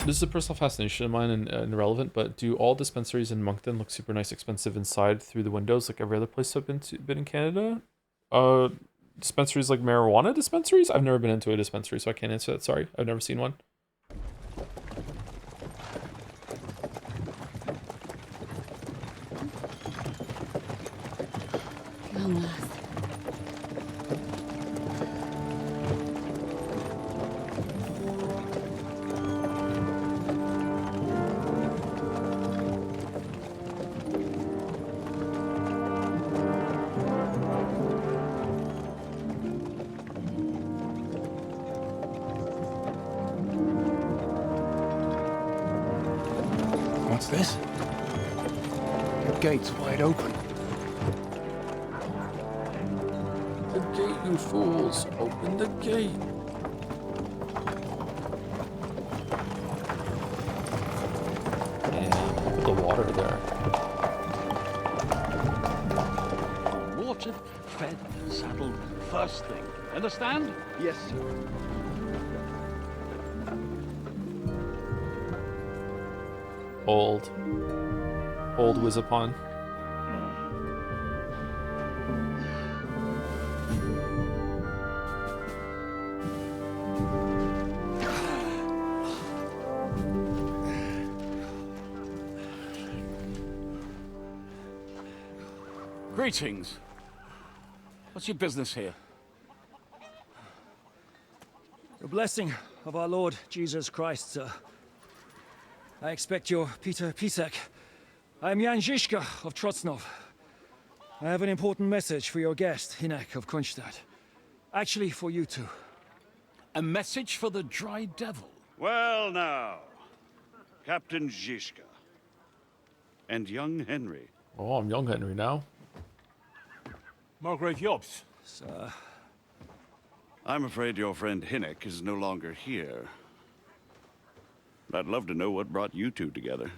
This is a personal fascination of mine and irrelevant, but do all dispensaries in Moncton look super nice, expensive inside through the windows like every other place I've been in Canada? Dispensaries like marijuana dispensaries? I've never been into a dispensary, so I can't answer that. Sorry, I've never seen one. Come, lass. What's this? The gate's wide open. The gate, you fools! Open the gate! And the water there. Watered, fed, saddled, first thing. Understand? Yes, sir. Old Wizapon. Greetings. What's your business here? The blessing of our Lord Jesus Christ, sir. I expect you're Peter Pisek. I am Jan Žižka of Trocnov. I have an important message for your guest, Hynek of Kunstadt. Actually, for you two. A message for the Dry Devil? Well now, Captain Zizka. And young Henry. Oh, I'm young Henry now. Margrave Jobs. Sir. I'm afraid your friend Hinnick is no longer here. I'd love to know what brought you two together.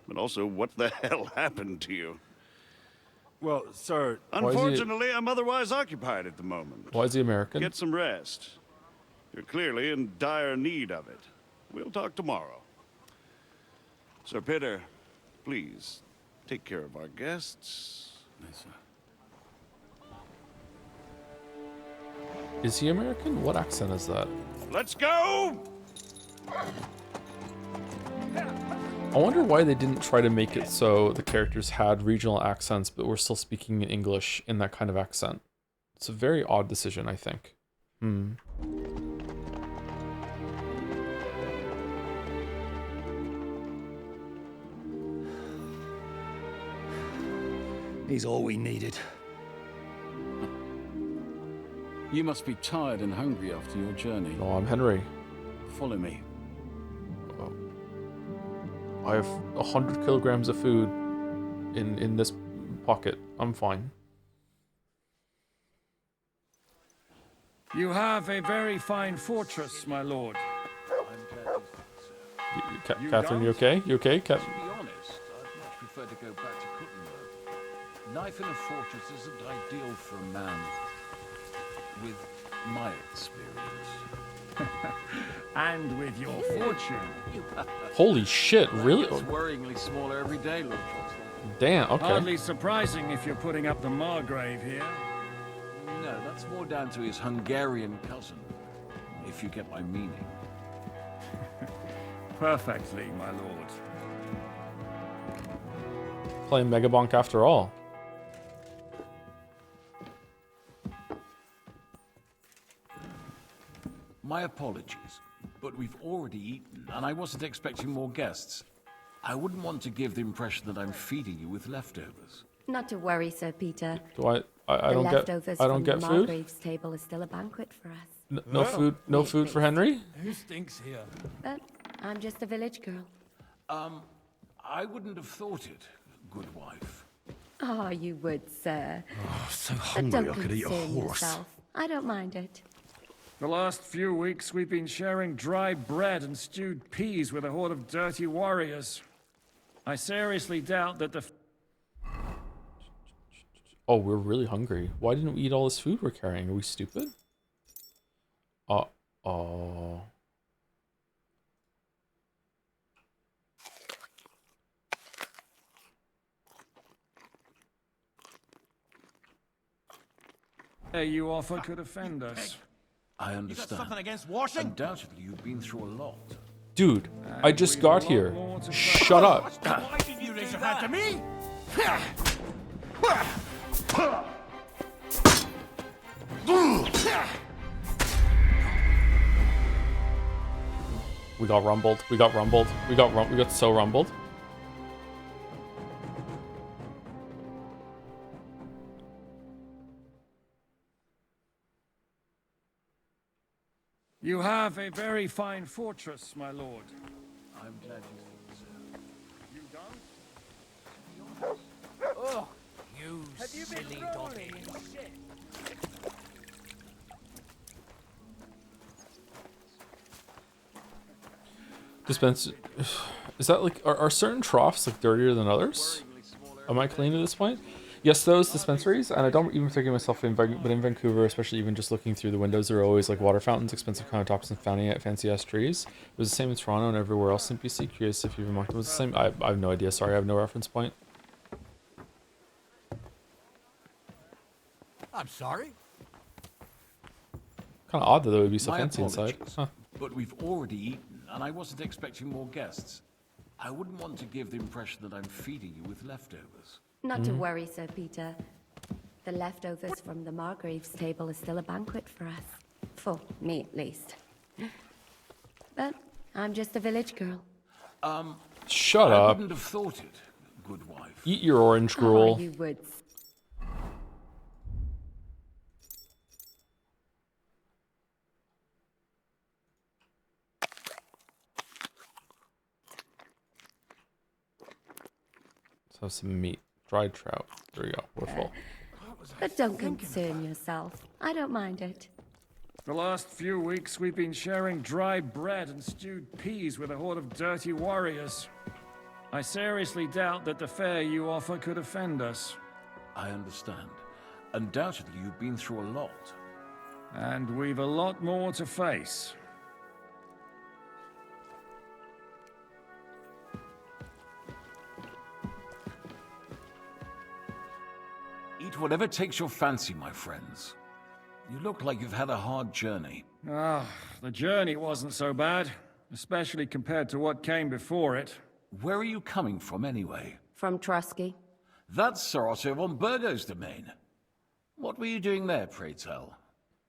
But also, what the hell happened to you? Well, sir... Unfortunately, I'm otherwise occupied at the moment. Why is he American? Get some rest. You're clearly in dire need of it. We'll talk tomorrow. Sir Peter, please, take care of our guests. Yes, sir. Is he American? What accent is that? Let's go! I wonder why they didn't try to make it so the characters had regional accents, but were still speaking in English in that kind of accent. It's a very odd decision, I think. He's all we needed. You must be tired and hungry after your journey. No, I'm Henry. Follow me. I have 100 kilograms of food in this pocket. I'm fine. You have a very fine fortress, my lord. Catherine, you okay? You okay, To be honest, I'd much prefer to go back to Kuttenberg. Life in a fortress isn't ideal for a man with my experience. And with your fortune. Holy shit, really? It's worryingly smaller every day, Lord Johnson. Damn, okay. Hardly surprising if you're putting up the Margrave here. No, that's more down to his Hungarian cousin, if you get my meaning. Perfectly, my lord. Playing Megabonk after all. My apologies, but we've already eaten, and I wasn't expecting more guests. I wouldn't want to give the impression that I'm feeding you with leftovers. Not to worry, Sir Peter. Do I don't get the food? Margrave's table is still a banquet for us. No food, no food for Henry? Who stinks here? But I'm just a village girl. I wouldn't have thought it, good wife. Oh, you would, sir. Oh, so But hungry don't I could eat a concern horse. yourself. I don't mind it. The last few weeks we've been sharing dry bread and stewed peas with a horde of dirty warriors. I seriously doubt that the... Oh, we're really hungry. Why didn't we eat all this food we're carrying? Are we stupid? Oh. You offer could offend us. I understand. You got something against washing? Undoubtedly, you've been through a lot. Dude, I just got here. Shut up. Why didn't you raise your hand to me? We got rumbled. We got so rumbled. You have a very fine fortress, my lord. I'm glad you think so. You done? Oh, You silly donkey. Dispense. Is that like are certain troughs like dirtier than others? Am I clean at this point? Yes, those dispensaries, and I don't even think of myself in, but in Vancouver, especially even just looking through the windows, there are always like water fountains, expensive countertops, and fancy ass trees. It was the same in Toronto and everywhere else in BC. Curious if you've remarked it was the same. I have no idea. Sorry, I have no reference point. I'm sorry. Kind of odd that it would be so My fancy inside. apologies, Huh. but we've already eaten, and I wasn't expecting more guests. I wouldn't want to give the impression that I'm feeding you with leftovers. Not to worry, Sir Peter. The leftovers from the Margrave's table is still a banquet for us. For me, at least. But I'm just a village girl. Shut I up. wouldn't have thought it, good wife. Eat your orange gruel. Oh, you would. Let's have some meat. Dried trout. There we go. We're full. But don't concern yourself. I don't mind it. The last few weeks we've been sharing dry bread and stewed peas with a horde of dirty warriors. I seriously doubt that the fare you offer could offend us. I understand. Undoubtedly, you've been through a lot. And we've a lot more to face. Eat whatever takes your fancy, my friends. You look like you've had a hard journey. The journey wasn't so bad, especially compared to what came before it. Where are you coming from, anyway? From Trusky. That's Sir Otto von Burgo's domain. What were you doing there, pray tell?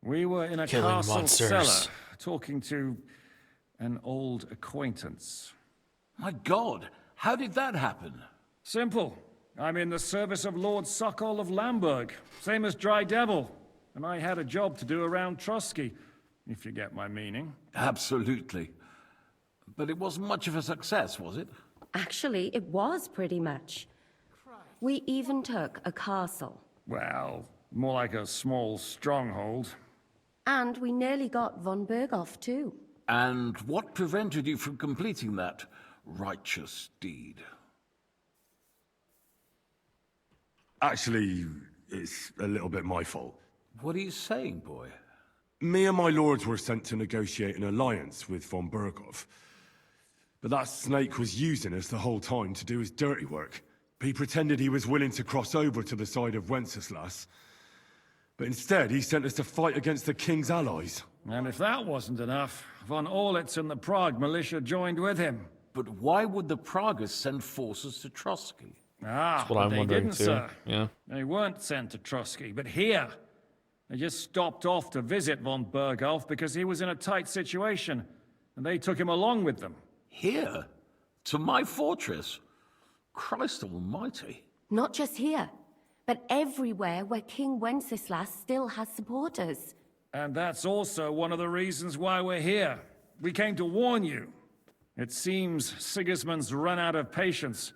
We were in a Killing castle monsters. cellar, talking to an old acquaintance. My God, how did that happen? Simple. I'm in the service of Lord Sokol of Lamberg, same as Dry Devil, and I had a job to do around Trusky, if you get my meaning. Absolutely. But it wasn't much of a success, was it? Actually, it was pretty much. We even took a castle. Well, more like a small stronghold. And we nearly got von Berghoff, too. And what prevented you from completing that righteous deed? Actually, it's a little bit my fault. What are you saying, boy? Me and my lords were sent to negotiate an alliance with von Berghoff. But that snake was using us the whole time to do his dirty work. He pretended he was willing to cross over to the side of Wenceslas. But instead, he sent us to fight against the king's allies. And if that wasn't enough, von Orlitz and the Prague militia joined with him. But why would the Pragas send forces to Trusky? That's what but I'm they wondering didn't, too. sir. Yeah. They weren't sent to Trusky, but here. They just stopped off to visit von Berghoff because he was in a tight situation, and they took him along with them. Here? To my fortress? Christ almighty. Not just here, but everywhere where King Wenceslas still has supporters. And that's also one of the reasons why we're here. We came to warn you. It seems Sigismund's run out of patience.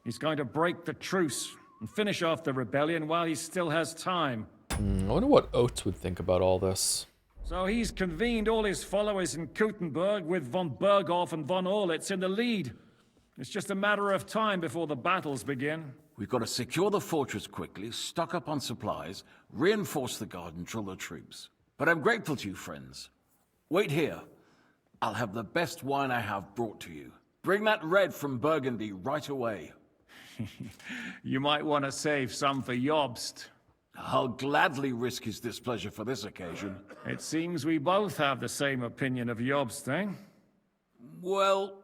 He's going to break the truce and finish off the rebellion while he still has time. I wonder what Oates would think about all this. So he's convened all his followers in Kuttenberg with von Berghoff and von Orlitz in the lead. It's just a matter of time before the battles begin. We've got to secure the fortress quickly, stock up on supplies, reinforce the guard and drill the troops. But I'm grateful to you, friends. Wait here. I'll have the best wine I have brought to you. Bring that red from Burgundy right away. You might want to save some for Jobst. I'll gladly risk his displeasure for this occasion. It seems we both have the same opinion of Jobst, eh? Well,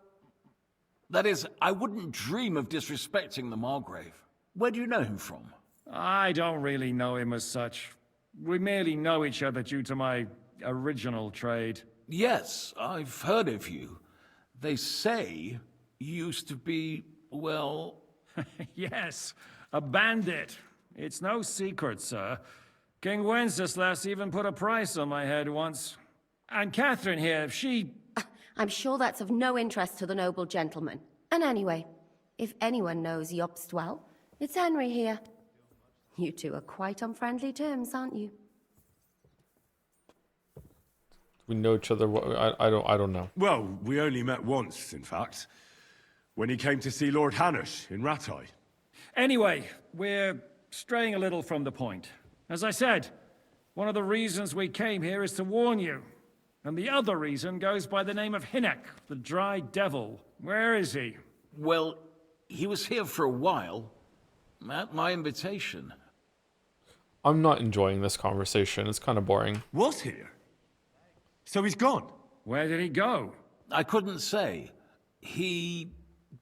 that is, I wouldn't dream of disrespecting the Margrave. Where do you know him from? I don't really know him as such. We merely know each other due to my original trade. Yes, I've heard of you. They say you used to be, well... Yes, a bandit. It's no secret, sir. King Wenceslas even put a price on my head once. And Catherine here, she... I'm sure that's of no interest to the noble gentleman. And anyway, if anyone knows Jobst well, it's Henry here. You two are quite on friendly terms, aren't you? We know each other. I don't know. Well, we only met once, in fact. When he came to see Lord Hanush in Rattay. Anyway, we're straying a little from the point. As I said, one of the reasons we came here is to warn you. And the other reason goes by the name of Hinek, the Dry Devil. Where is he? Well, he was here for a while. At my invitation. I'm not enjoying this conversation. It's kind of boring. Was here? So he's gone? Where did he go? I couldn't say. He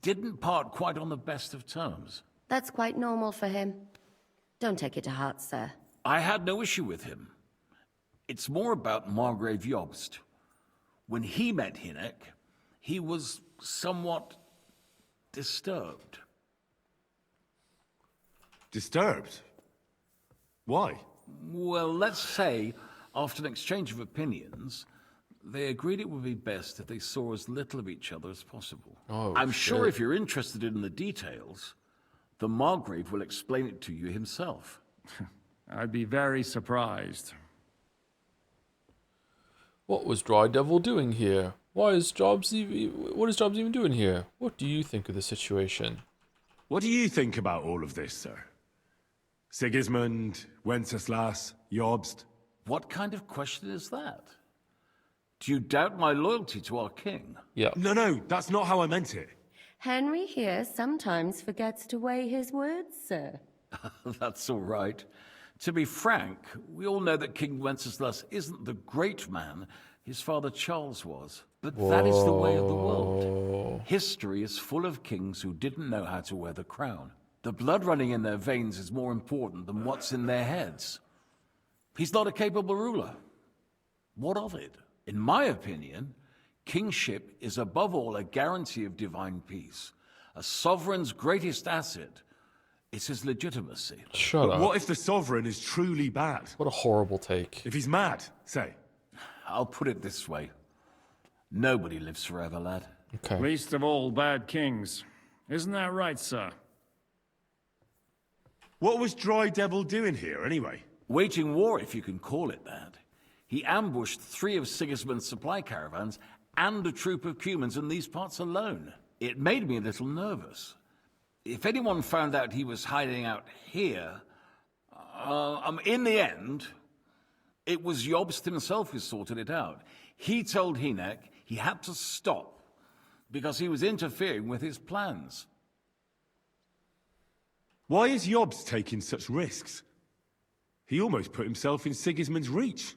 didn't part quite on the best of terms. That's quite normal for him. Don't take it to heart, sir. I had no issue with him. It's more about Margrave Jobst. When he met Hinek, he was somewhat disturbed. Disturbed? Why? Well, let's say, after an exchange of opinions, they agreed it would be best if they saw as little of each other as possible. Oh, I'm sure shit. if you're interested in the details, The Margrave will explain it to you himself. I'd be very surprised. What was Dry Devil doing here? What is Jobs even doing here? What do you think of the situation? What do you think about all of this, sir? Sigismund, Wenceslas, Jobst? What kind of question is that? Do you doubt my loyalty to our king? Yeah. No, that's not how I meant it. Henry here sometimes forgets to weigh his words, sir. That's all right. To be frank, we all know that King Wenceslas isn't the great man his father Charles was. But that is the way of the world. History is full of kings who didn't know how to wear the crown. The blood running in their veins is more important than what's in their heads. He's not a capable ruler. What of it? In my opinion, kingship is above all a guarantee of divine peace. A sovereign's greatest asset is his legitimacy. Shut up. What if the sovereign is truly bad? What a horrible take. If he's mad, say. I'll put it this way. Nobody lives forever, lad. Okay. Least of all bad kings. Isn't that right, sir? What was Dry Devil doing here, anyway? Waging war, if you can call it that. He ambushed 3 of Sigismund's supply caravans and a troop of Cumans in these parts alone. It made me a little nervous. If anyone found out he was hiding out here, in the end, it was Jobst himself who sorted it out. He told Hynek he had to stop because he was interfering with his plans. Why is Jobst taking such risks? He almost put himself in Sigismund's reach.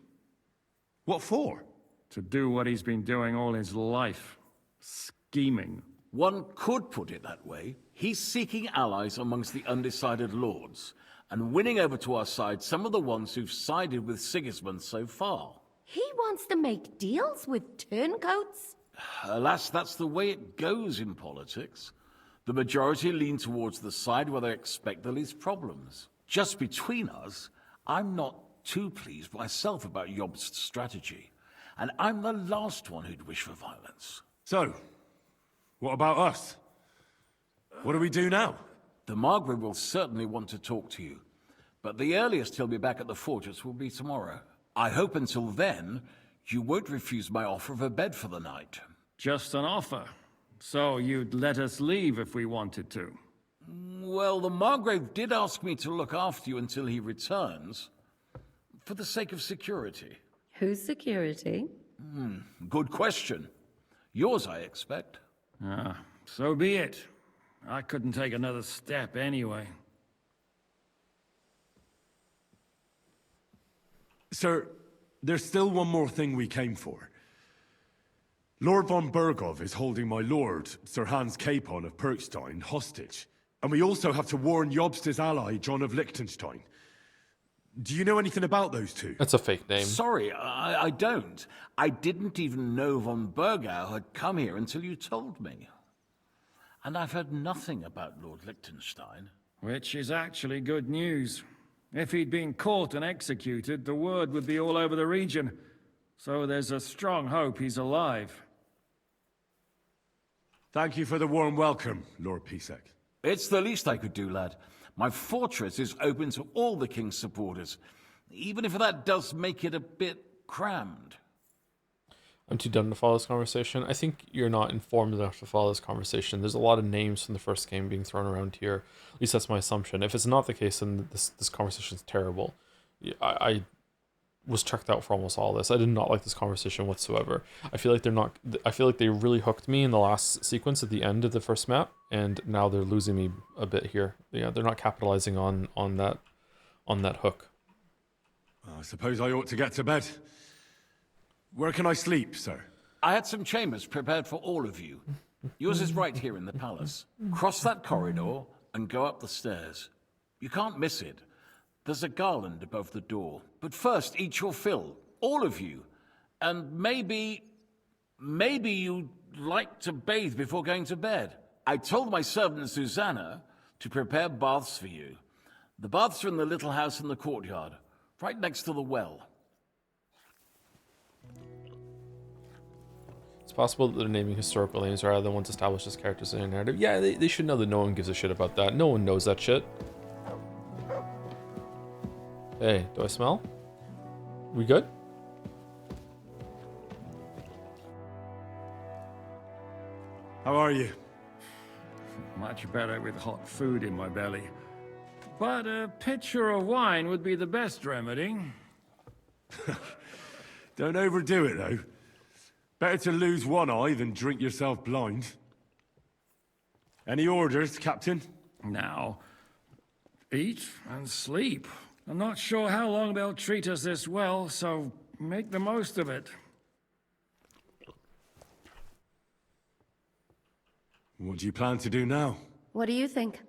What for? To do what he's been doing all his life. Scheming. One could put it that way. He's seeking allies amongst the undecided lords, and winning over to our side some of the ones who've sided with Sigismund so far. He wants to make deals with turncoats? Alas, that's the way it goes in politics. The majority lean towards the side where they expect the least problems. Just between us, I'm not too pleased myself about Jobst's strategy, and I'm the last one who'd wish for violence. So, what about us? What do we do now? The Margrave will certainly want to talk to you, but the earliest he'll be back at the fortress will be tomorrow. I hope until then, you won't refuse my offer of a bed for the night. Just an offer. So you'd let us leave if we wanted to? Well, the Margrave did ask me to look after you until he returns, for the sake of security. Whose security? Good question. Yours, I expect. Ah, so be it. I couldn't take another step anyway. Sir, there's still one more thing we came for. Lord von Bergov is holding my lord, Sir Hans Capon of Perkstein, hostage. And we also have to warn Jobst's ally, John of Liechtenstein. Do you know anything about those two? That's a fake name. Sorry, I don't. I didn't even know von Bergau had come here until you told me. And I've heard nothing about Lord Liechtenstein. Which is actually good news. If he'd been caught and executed, the word would be all over the region. So there's a strong hope he's alive. Thank you for the warm welcome, Lord Pisek. It's the least I could do, lad. My fortress is open to all the king's supporters, even if that does make it a bit crammed. I'm too dumb to follow this conversation. I think you're not informed enough to follow this conversation. There's a lot of names from the first game being thrown around here. At least that's my assumption. If it's not the case, then this conversation is terrible. I was checked out for almost all this. I did not like this conversation whatsoever. I feel like they really hooked me in the last sequence at the end of the first map, and now they're losing me a bit here. Yeah, they're not capitalizing on that hook. I suppose I ought to get to bed. Where can I sleep, sir? I had some chambers prepared for all of you. Yours is right here in the palace. Cross that corridor and go up the stairs. You can't miss it. There's a garland above the door. But first, eat your fill. All of you. And maybe you'd like to bathe before going to bed. I told my servant Susanna to prepare baths for you. The baths are in the little house in the courtyard, right next to the well. possible that they're naming historical names rather than ones established as characters in a narrative. Yeah, they should know that no one gives a shit about that. No one knows that shit. Hey, do I smell? We good? How are you? Much better with hot food in my belly. But a pitcher of wine would be the best remedy. Don't overdo it, though. Better to lose one eye than drink yourself blind. Any orders, Captain? Now, eat and sleep. I'm not sure how long they'll treat us this well, so make the most of it. What do you plan to do now? What do you think?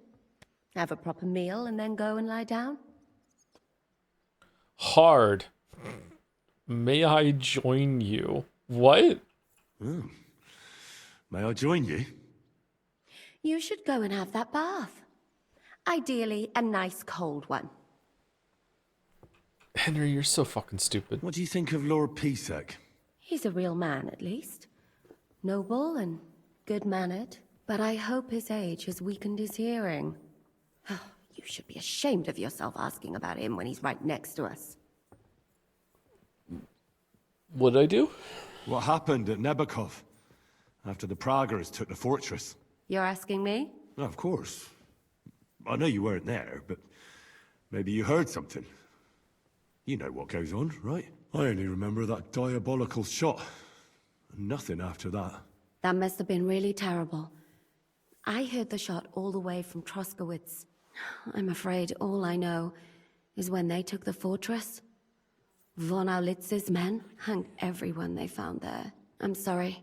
Have a proper meal and then go and lie down? Hard. May I join you? What? Oh. May I join you? You should go and have that bath. Ideally, a nice cold one. Henry, you're so fucking stupid. What do you think of Lord Pisek? He's a real man, at least. Noble and good-mannered. But I hope his age has weakened his hearing. You should be ashamed of yourself asking about him when he's right next to us. What did I do? What happened at Nebakov after the Praguers took the fortress? You're asking me? Of course. I know you weren't there, but maybe you heard something. You know what goes on, right? I only remember that diabolical shot. Nothing after that. That must have been really terrible. I heard the shot all the way from Troskowitz. I'm afraid all I know is when they took the fortress, von Aulitz's men hung everyone they found there. I'm sorry,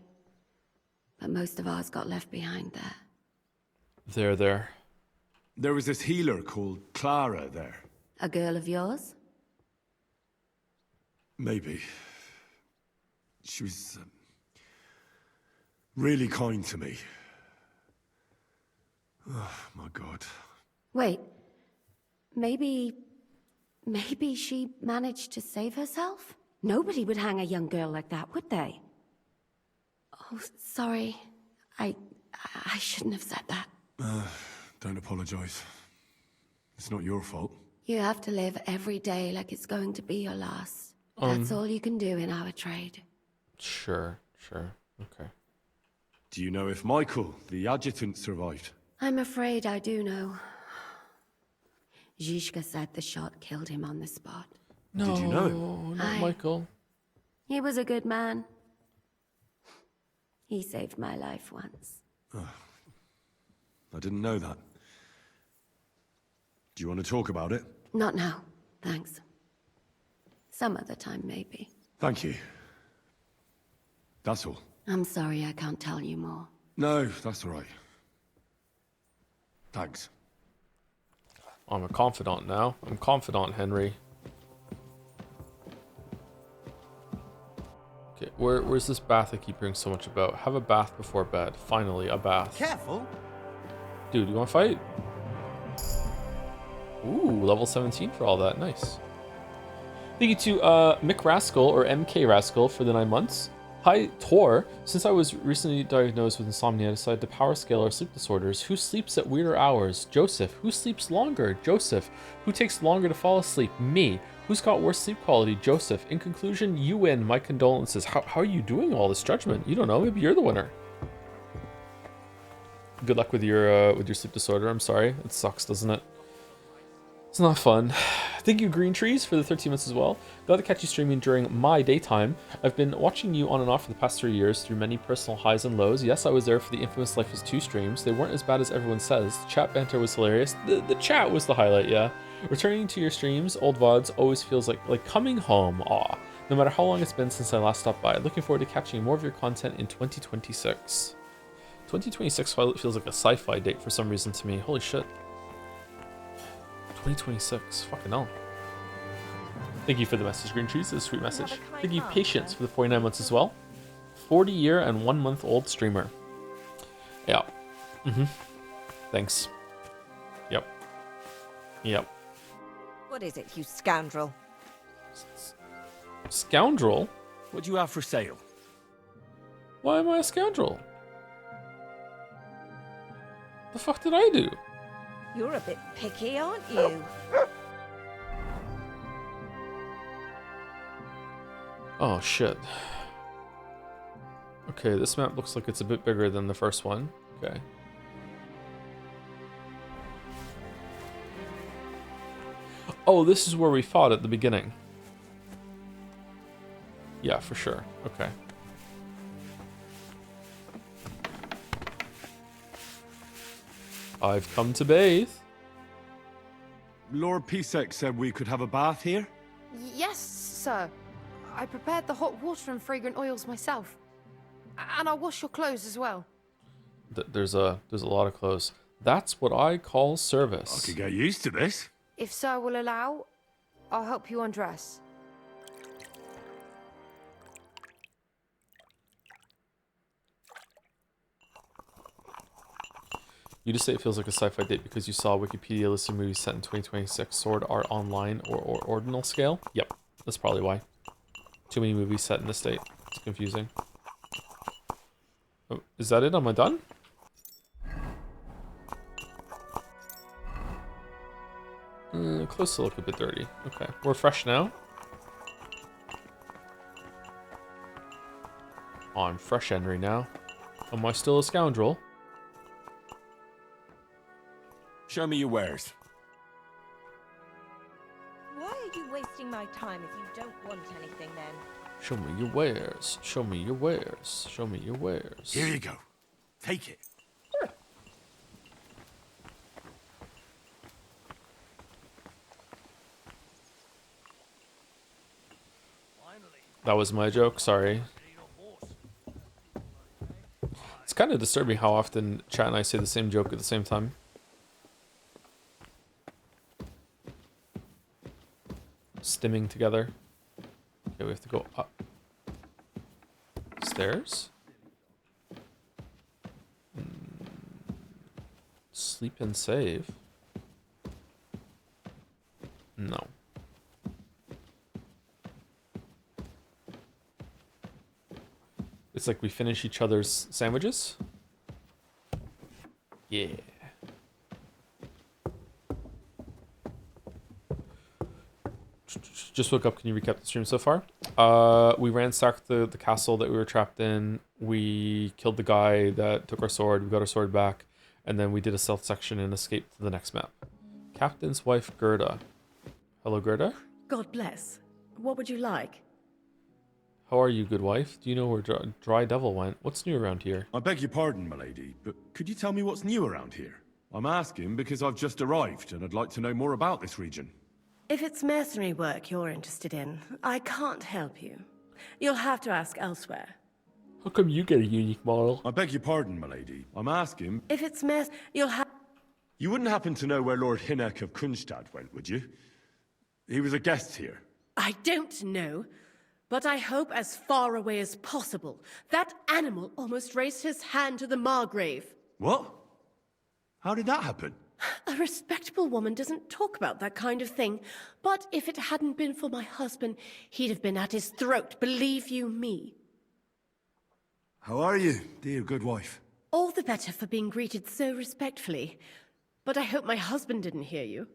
but most of ours got left behind there. There. There was this healer called Clara there. A girl of yours? Maybe. She was really kind to me. Oh, my God. Wait. Maybe she managed to save herself? Nobody would hang a young girl like that, would they? Oh, sorry. I shouldn't have said that. Don't apologize. It's not your fault. You have to live every day like it's going to be your last. That's all you can do in our trade. Sure. Okay. Do you know if Michael, the adjutant, survived? I'm afraid I do know. Zhishka said the shot killed him on the spot. No, did you know him? Not Michael. He was a good man. He saved my life once. I didn't know that. Do you want to talk about it? Not now, thanks. Some other time, maybe. Thank you. That's all. I'm sorry I can't tell you more. No, that's all right. Thanks. I'm a confidant now. I'm confidant, Henry. Okay, where's this bath I keep hearing so much about? Have a bath before bed. Finally, a bath. Careful. Dude, you want to fight? Ooh, level 17 for all that. Nice. Thank you to Mick Rascal, or MK Rascal, for the 9 months. Hi, Tor. Since I was recently diagnosed with insomnia, I decided to power scale our sleep disorders. Who sleeps at weirder hours? Joseph. Who sleeps longer? Joseph. Who takes longer to fall asleep? Me. Who's got worse sleep quality? Joseph. In conclusion, you win. My condolences. How are you doing all this judgment? You don't know. Maybe you're the winner. Good luck with your sleep disorder. I'm sorry. It sucks, doesn't it? It's not fun. Thank you, Green Trees, for the 13 months as well. Glad to catch you streaming during my daytime. I've been watching you on and off for the past 3 years through many personal highs and lows. Yes, I was there for the infamous Life is 2 streams. They weren't as bad as everyone says. The chat banter was hilarious. The chat was the highlight, yeah. Returning to your streams, old VODs, always feels like coming home. Aw. No matter how long it's been since I last stopped by. Looking forward to catching more of your content in 2026. 2026 feels like a sci-fi date for some reason to me. Holy shit. 2026. Fucking hell. Thank you for the message, Green Trees. It's a sweet message. Thank you, Patience, for the 49 months as well. 40-year and 1-month-old streamer. Yeah. Thanks. Yep. What is it, you scoundrel? Scoundrel? What do you have for sale? Why am I a scoundrel? The fuck did I do? You're a bit picky, aren't you? Oh shit. Okay, this map looks like it's a bit bigger than the first one. Okay. Oh, this is where we fought at the beginning. Yeah, for sure. Okay. I've come to bathe. Lord Pisek said we could have a bath here? Yes, sir. I prepared the hot water and fragrant oils myself. And I'll wash your clothes as well. There's a lot of clothes. That's what I call service. I could get used to this. If sir will allow, I'll help you undress. You just say it feels like a sci-fi date because you saw a Wikipedia list of movies set in 2026 Sword Art Online or Ordinal scale? Yep, that's probably why. Too many movies set in this date. It's confusing. Oh, is that it? Am I done? Close to look a bit dirty. Okay, we're fresh now. Oh, I'm fresh Henry now. Am I still a scoundrel? Show me your wares. Why are you wasting my time if you don't want anything then? Show me your wares. Show me your wares. Show me your wares. Here you go. Take it. That was my joke, sorry. It's kind of disturbing how often chat and I say the same joke at the same time. Stimming together. Okay, we have to go up. Stairs? Sleep and save? No. It's like we finish each other's sandwiches. Yeah. Just woke up. Can you recap the stream so far? We ransacked the castle that we were trapped in. We killed the guy that took our sword. We got our sword back. And then we did a stealth section and escaped to the next map. Captain's wife, Gerda. Hello, Gerda. God bless. What would you like? How are you, good wife? Do you know where Dry Devil went? What's new around here? I beg your pardon, milady, but could you tell me what's new around here? I'm asking because I've just arrived and I'd like to know more about this region. If it's mercenary work you're interested in, I can't help you. You'll have to ask elsewhere. How come you get a unique model? I beg your pardon, milady. I'm asking... If it's you'll have... You wouldn't happen to know where Lord Hinnek of Kunstad went, would you? He was a guest here. I don't know, but I hope as far away as possible. That animal almost raised his hand to the Margrave. What? How did that happen? A respectable woman doesn't talk about that kind of thing, but if it hadn't been for my husband, he'd have been at his throat, believe you me. How are you, dear good wife? All the better for being greeted so respectfully. But I hope my husband didn't hear you.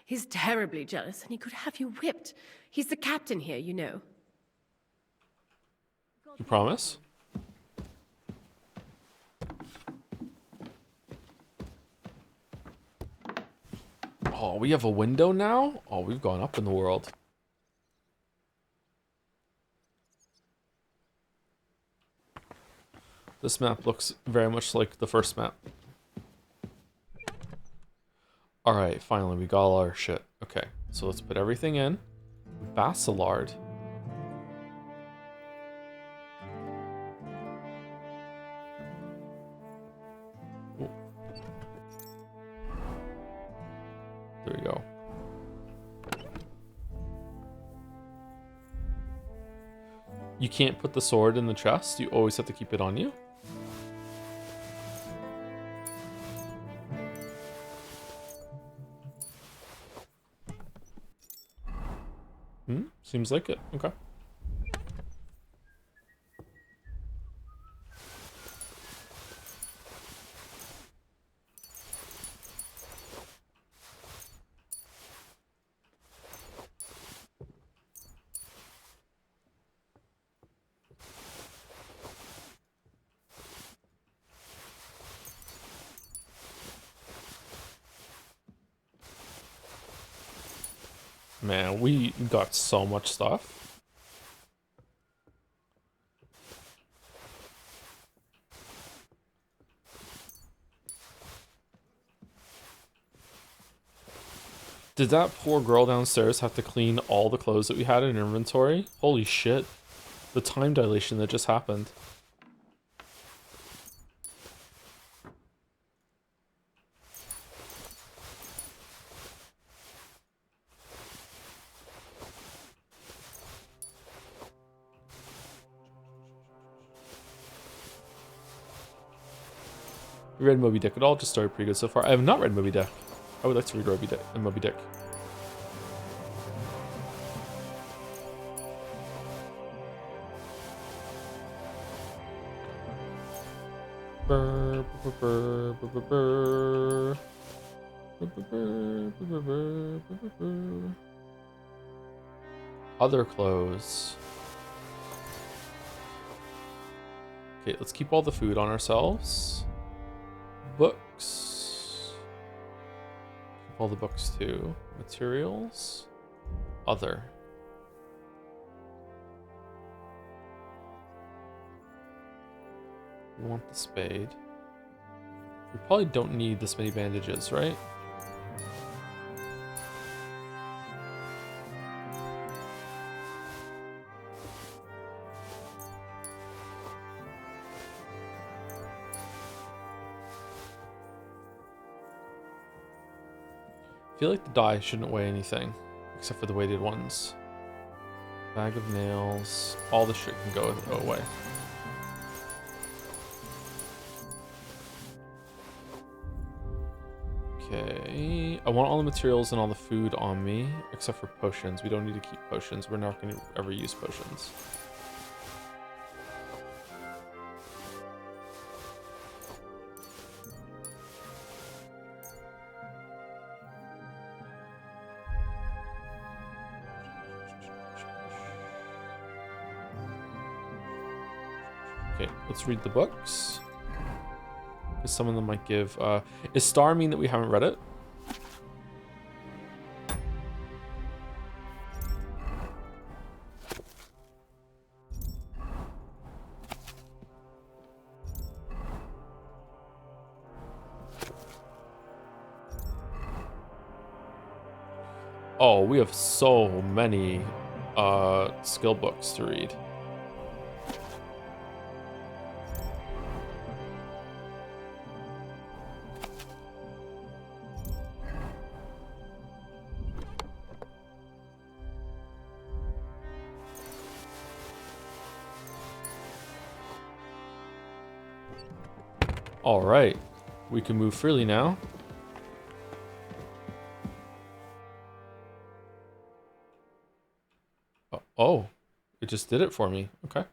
He's terribly jealous, and he could have you whipped. He's the captain here, you know. You promise? Oh, we have a window now? Oh, we've gone up in the world. This map looks very much like the first map. Alright, finally, we got all our shit. Okay, so let's put everything in. Basilard. Ooh. There we go. You can't put the sword in the chest. You always have to keep it on you. Seems like it. Okay. Man, we got so much stuff. Did that poor girl downstairs have to clean all the clothes that we had in inventory? Holy shit. The time dilation that just happened. You read Moby Dick at all? Just started pretty good so far. I have not read Moby Dick. I would like to read Moby Dick. Other clothes. Okay, let's keep all the food on ourselves. Books. Keep all the books too. Materials. Other. We want the spade. We probably don't need this many bandages, right? I feel like the die shouldn't weigh anything, except for the weighted ones. Bag of nails. All the shit can go away. Okay, I want all the materials and all the food on me, except for potions. We don't need to keep potions. We're not going to ever use potions. Okay, let's read the books. Because some of them might give... Is star mean that we haven't read it? Oh, we have so many skill books to read. All right, we can move freely now. Oh, it just did it for me. Okay.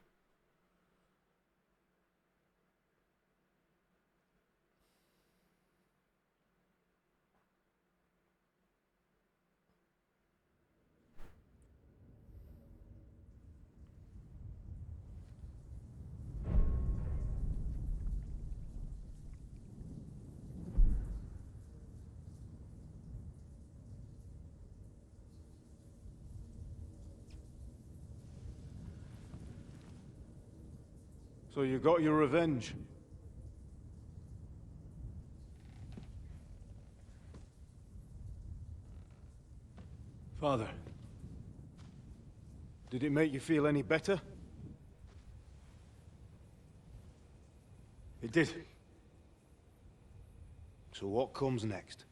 So you got your revenge? Father, did it make you feel any better? It did. So what comes next?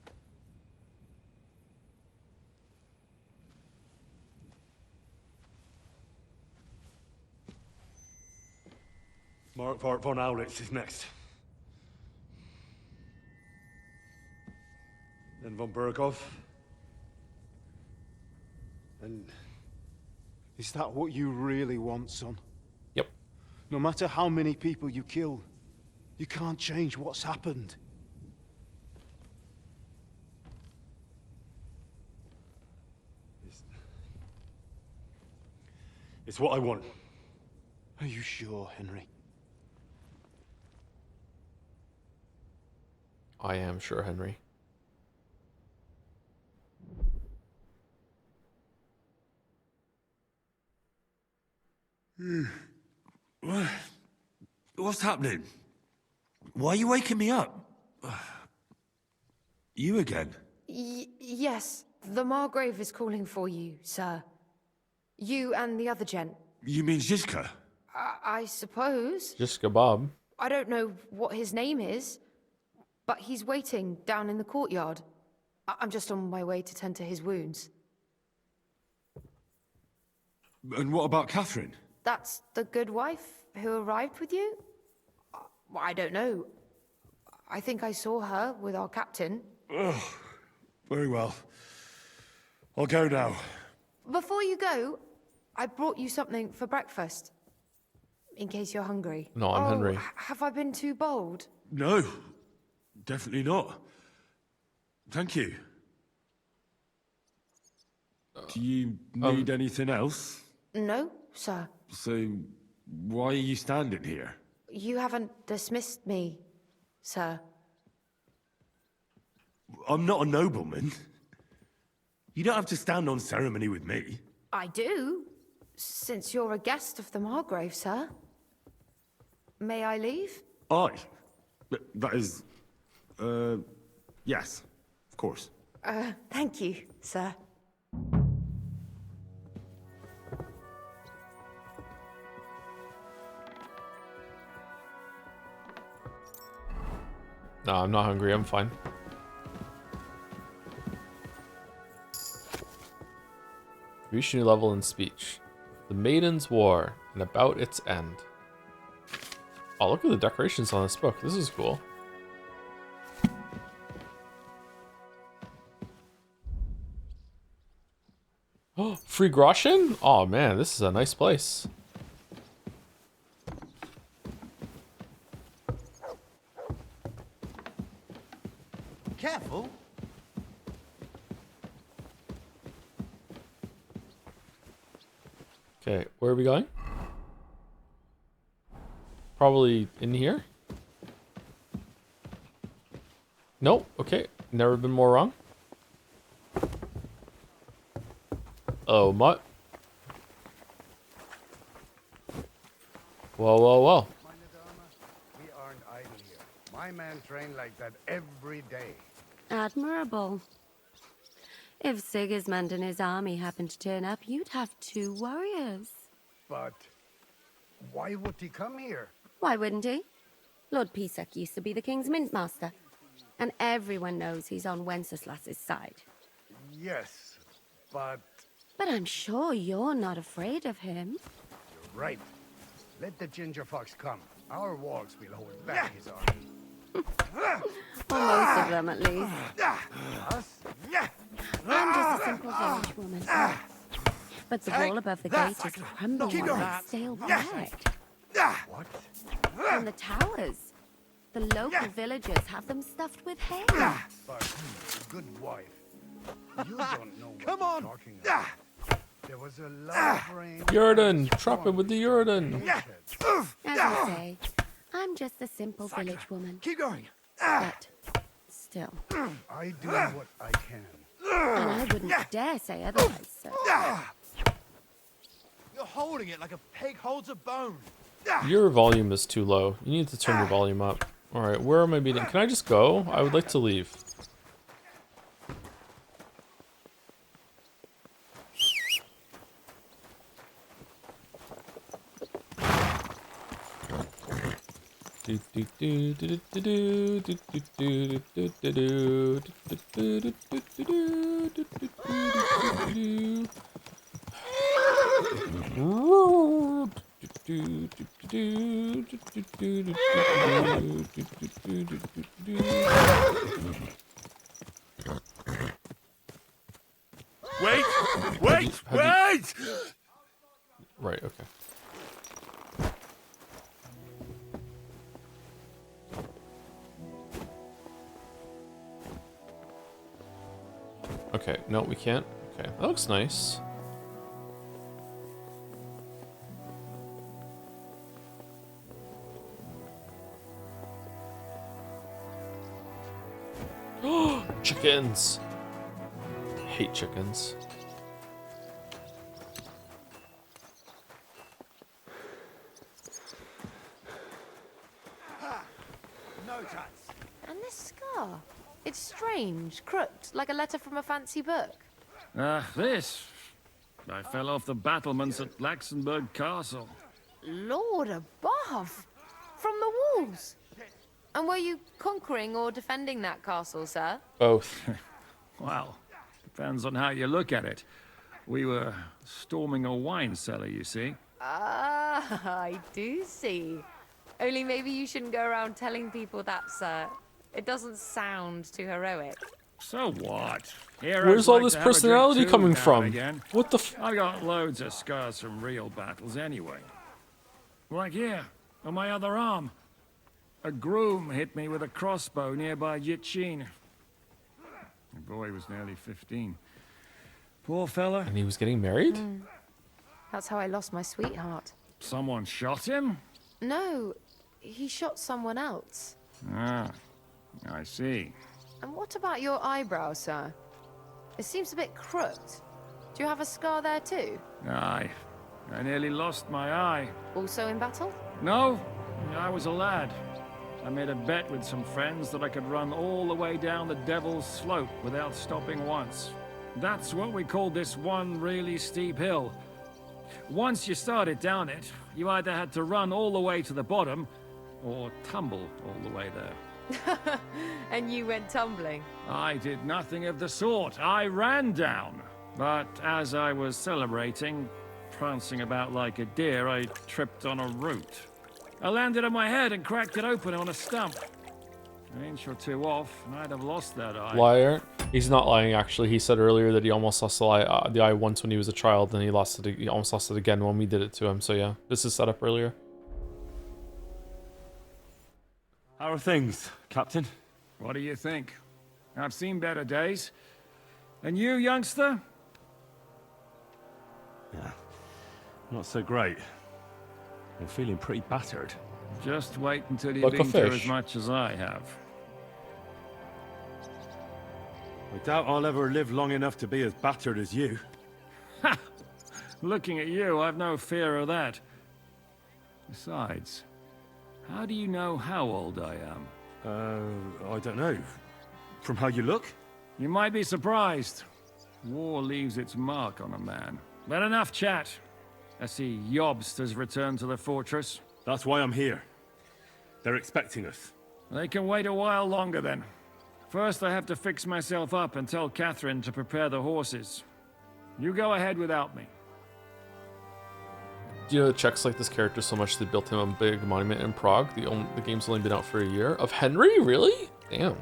Mark von Aulitz is next. Then von Berghoff. And is that what you really want, son? Yep. No matter how many people you kill, you can't change what's happened. It's what I want. Are you sure, Henry? I am sure, Henry. What's happening? Why are you waking me up? You again? Yes, the Margrave is calling for you, sir. You and the other gent. You mean Zizka? I suppose. Just kebab. I don't know what his name is, but he's waiting down in the courtyard. I'm just on my way to tend to his wounds. And what about Catherine? That's the good wife who arrived with you? I don't know. I think I saw her with our captain. Ugh. Very well. I'll go now. Before you go, I brought you something for breakfast. In case you're hungry. No, I'm hungry. Have I been too bold? No, definitely not. Thank you. Do you need anything else? No, sir. So, why are you standing here? You haven't dismissed me, sir. I'm not a nobleman. You don't have to stand on ceremony with me. I do, since you're a guest of the Margrave, sir. May I leave? That is... yes, of course. Thank you, sir. No, I'm not hungry. I'm fine. Reach new level in speech. The Maiden's War and about its end. Oh, look at the decorations on this book. This is cool. Oh, free groschen? Oh man, this is a nice place. Careful. Okay, where are we going? Probably in here? Nope, okay. Never been more wrong. Oh, mutt. Whoa, whoa, whoa. We aren't idle here. My men train like that every day. Admirable. If Sigismund and his army happened to turn up, you'd have 2 warriors. But why would he come here? Why wouldn't he? Lord Pisak used to be the king's mintmaster, and everyone knows he's on Wenceslas's side. Yes, but... But I'm sure you're not afraid of him. You're right. Let the ginger fox come. Our walls will hold back his army. Or most of them, at least. Us? I'm just a simple village woman. But the wall above the gate is crumbling like stale bread. What? And the towers. The local villagers have them stuffed with hay. But, good wife, you don't know what you're talking about. There was a lot of rain. Jordan, trap him with the Jordan. As I say, I'm just a simple village woman. Keep going. But still. I do what I can. And I wouldn't dare say otherwise, sir. You're holding it like a pig holds a bone. Your volume is too low. You need to turn your volume up. Alright, where am I meeting? Can I just go? I would like to leave. Wait! Wait! Wait! Right, okay. Okay, no, we can't. Okay, that looks nice. Chickens! I hate chickens. And this scar. It's strange, crooked, like a letter from a fancy book. This. I fell off the battlements at Laxenburg Castle. Lord above! From the walls! And were you conquering or defending that castle, sir? Both. Well, depends on how you look at it. We were storming a wine cellar, you see. Ah, I do see. Only maybe you shouldn't go around telling people that, sir. It doesn't sound too heroic. So what? Heroes Where's all like this to have a drink personality too coming now and from? again. What the I got loads of scars from real battles anyway. Like here, on my other arm. A groom hit me with a crossbow nearby Yitchin. The boy was nearly 15. Poor fella. And he was getting married? That's how I lost my sweetheart. Someone shot him? No, he shot someone else. Ah, I see. And what about your eyebrow, sir? It seems a bit crooked. Do you have a scar there too? Aye. I nearly lost my eye. Also in battle? No, I was a lad. I made a bet with some friends that I could run all the way down the Devil's Slope without stopping once. That's what we called this one really steep hill. Once you started down it, you either had to run all the way to the bottom, or tumble all the way there. And you went tumbling? I did nothing of the sort. I ran down. But as I was celebrating, prancing about like a deer, I tripped on a root. I landed on my head and cracked it open on a stump. An inch or two off, and I'd have lost that eye. Liar. He's not lying, actually. He said earlier that he almost lost the eye once when he was a child, and he lost it. He almost lost it again when we did it to him. So yeah, this is set up earlier. How are things, Captain? What do you think? I've seen better days. And you, youngster? Yeah, not so great. I'm feeling pretty battered. Just wait until you've Like a been through as fish. much as I have. I doubt I'll ever live long enough to be as battered as you. Ha! Looking at you, I've no fear of that. Besides, how do you know how old I am? I don't know. From how you look? You might be surprised. War leaves its mark on a man. But enough chat. I see Jobst has returned to the fortress. That's why I'm here. They're expecting us. They can wait a while longer then. First I have to fix myself up and tell Catherine to prepare the horses. You go ahead without me. Do you know the Czechs like this character so much they built him a big monument in Prague? The game's only been out for a year. Of Henry? Really? Damn.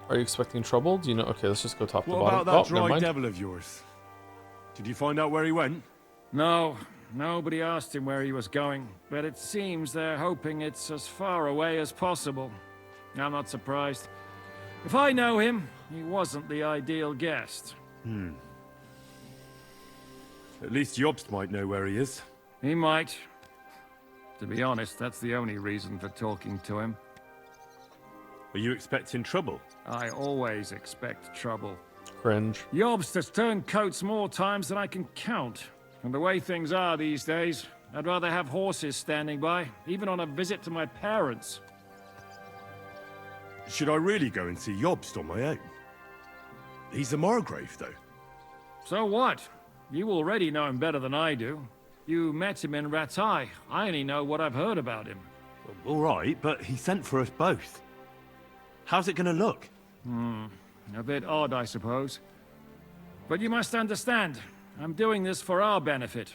Are you expecting trouble? Do you know? Okay, let's just go top to What bottom. about that never dry mind. devil of yours? Did you find out where he went? No, nobody asked him where he was going, but it seems they're hoping it's as far away as possible. I'm not surprised. If I know him, he wasn't the ideal guest. At least Jobst might know where he is. He might. To be honest, that's the only reason for talking to him. Are you expecting trouble? I always expect trouble. Cringe. Jobst has turned coats more times than I can count. And the way things are these days, I'd rather have horses standing by, even on a visit to my parents. Should I really go and see Jobst on my own? He's a Margrave, though. So what? You already know him better than I do. You met him in Ratai. I only know what I've heard about him. All right, but he sent for us both. How's it gonna look? A bit odd, I suppose. But you must understand, I'm doing this for our benefit.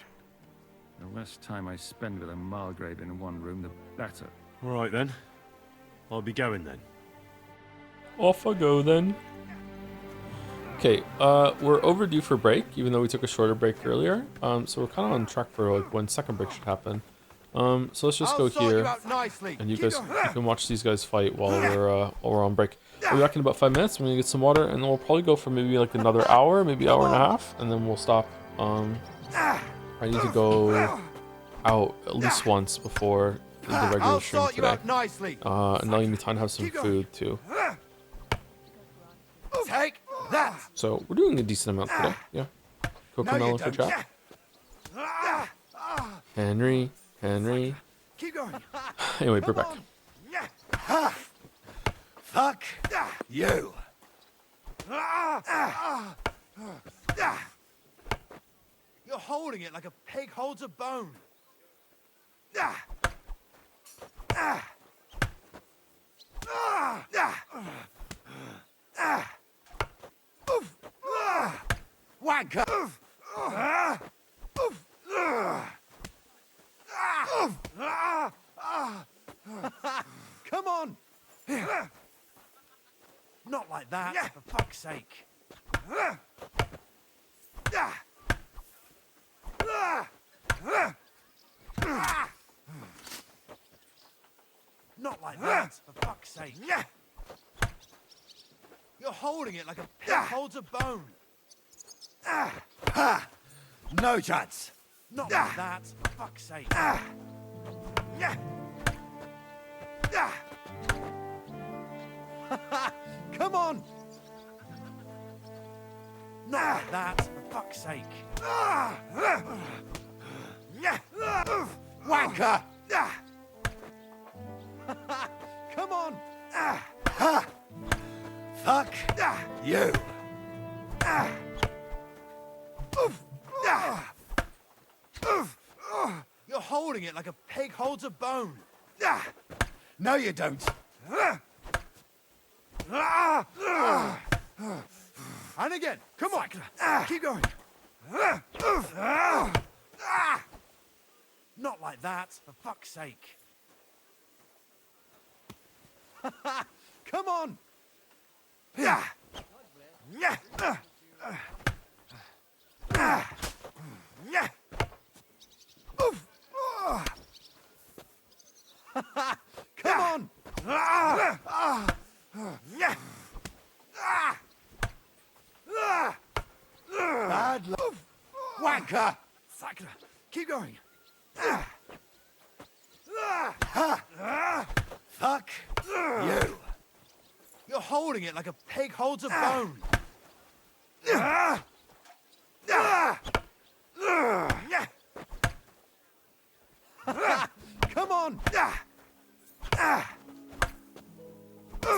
The less time I spend with a Margrave in one room, the better. All right, then. I'll be going, then. Off I go then. Okay, we're overdue for break, even though we took a shorter break earlier. So we're kind of on track for like when second break should happen. So let's just go here, and you can watch these guys fight while we're on break. We'll be back in about 5 minutes. I'm gonna get some water, and then we'll probably go for maybe like another hour, maybe hour and a half, and then we'll stop. I need to go out at least once before the regular stream today, and that'll give me time to have some food too. Take that. So we're doing a decent amount today. Yeah. Cocomelon for chat. Henry. Keep going. Anyway, we're back. Fuck you. You're holding it like a pig holds a bone. Wanker! Come on! Not like that, for fuck's sake. Not like that, for fuck's sake. You're holding it like a pig holds a bone. No chance. Not like that, for fuck's sake. Come on! Not like that, for fuck's sake. Wanker! Come on! Fuck you! You're holding it like a pig holds a bone. No, you don't. And again. Come on. Keep going. Not like that, for fuck's sake. Come on. Come on. Bad luck. Wanker. Keep going. Fuck you. You're holding it like a pig holds a bone. Come on.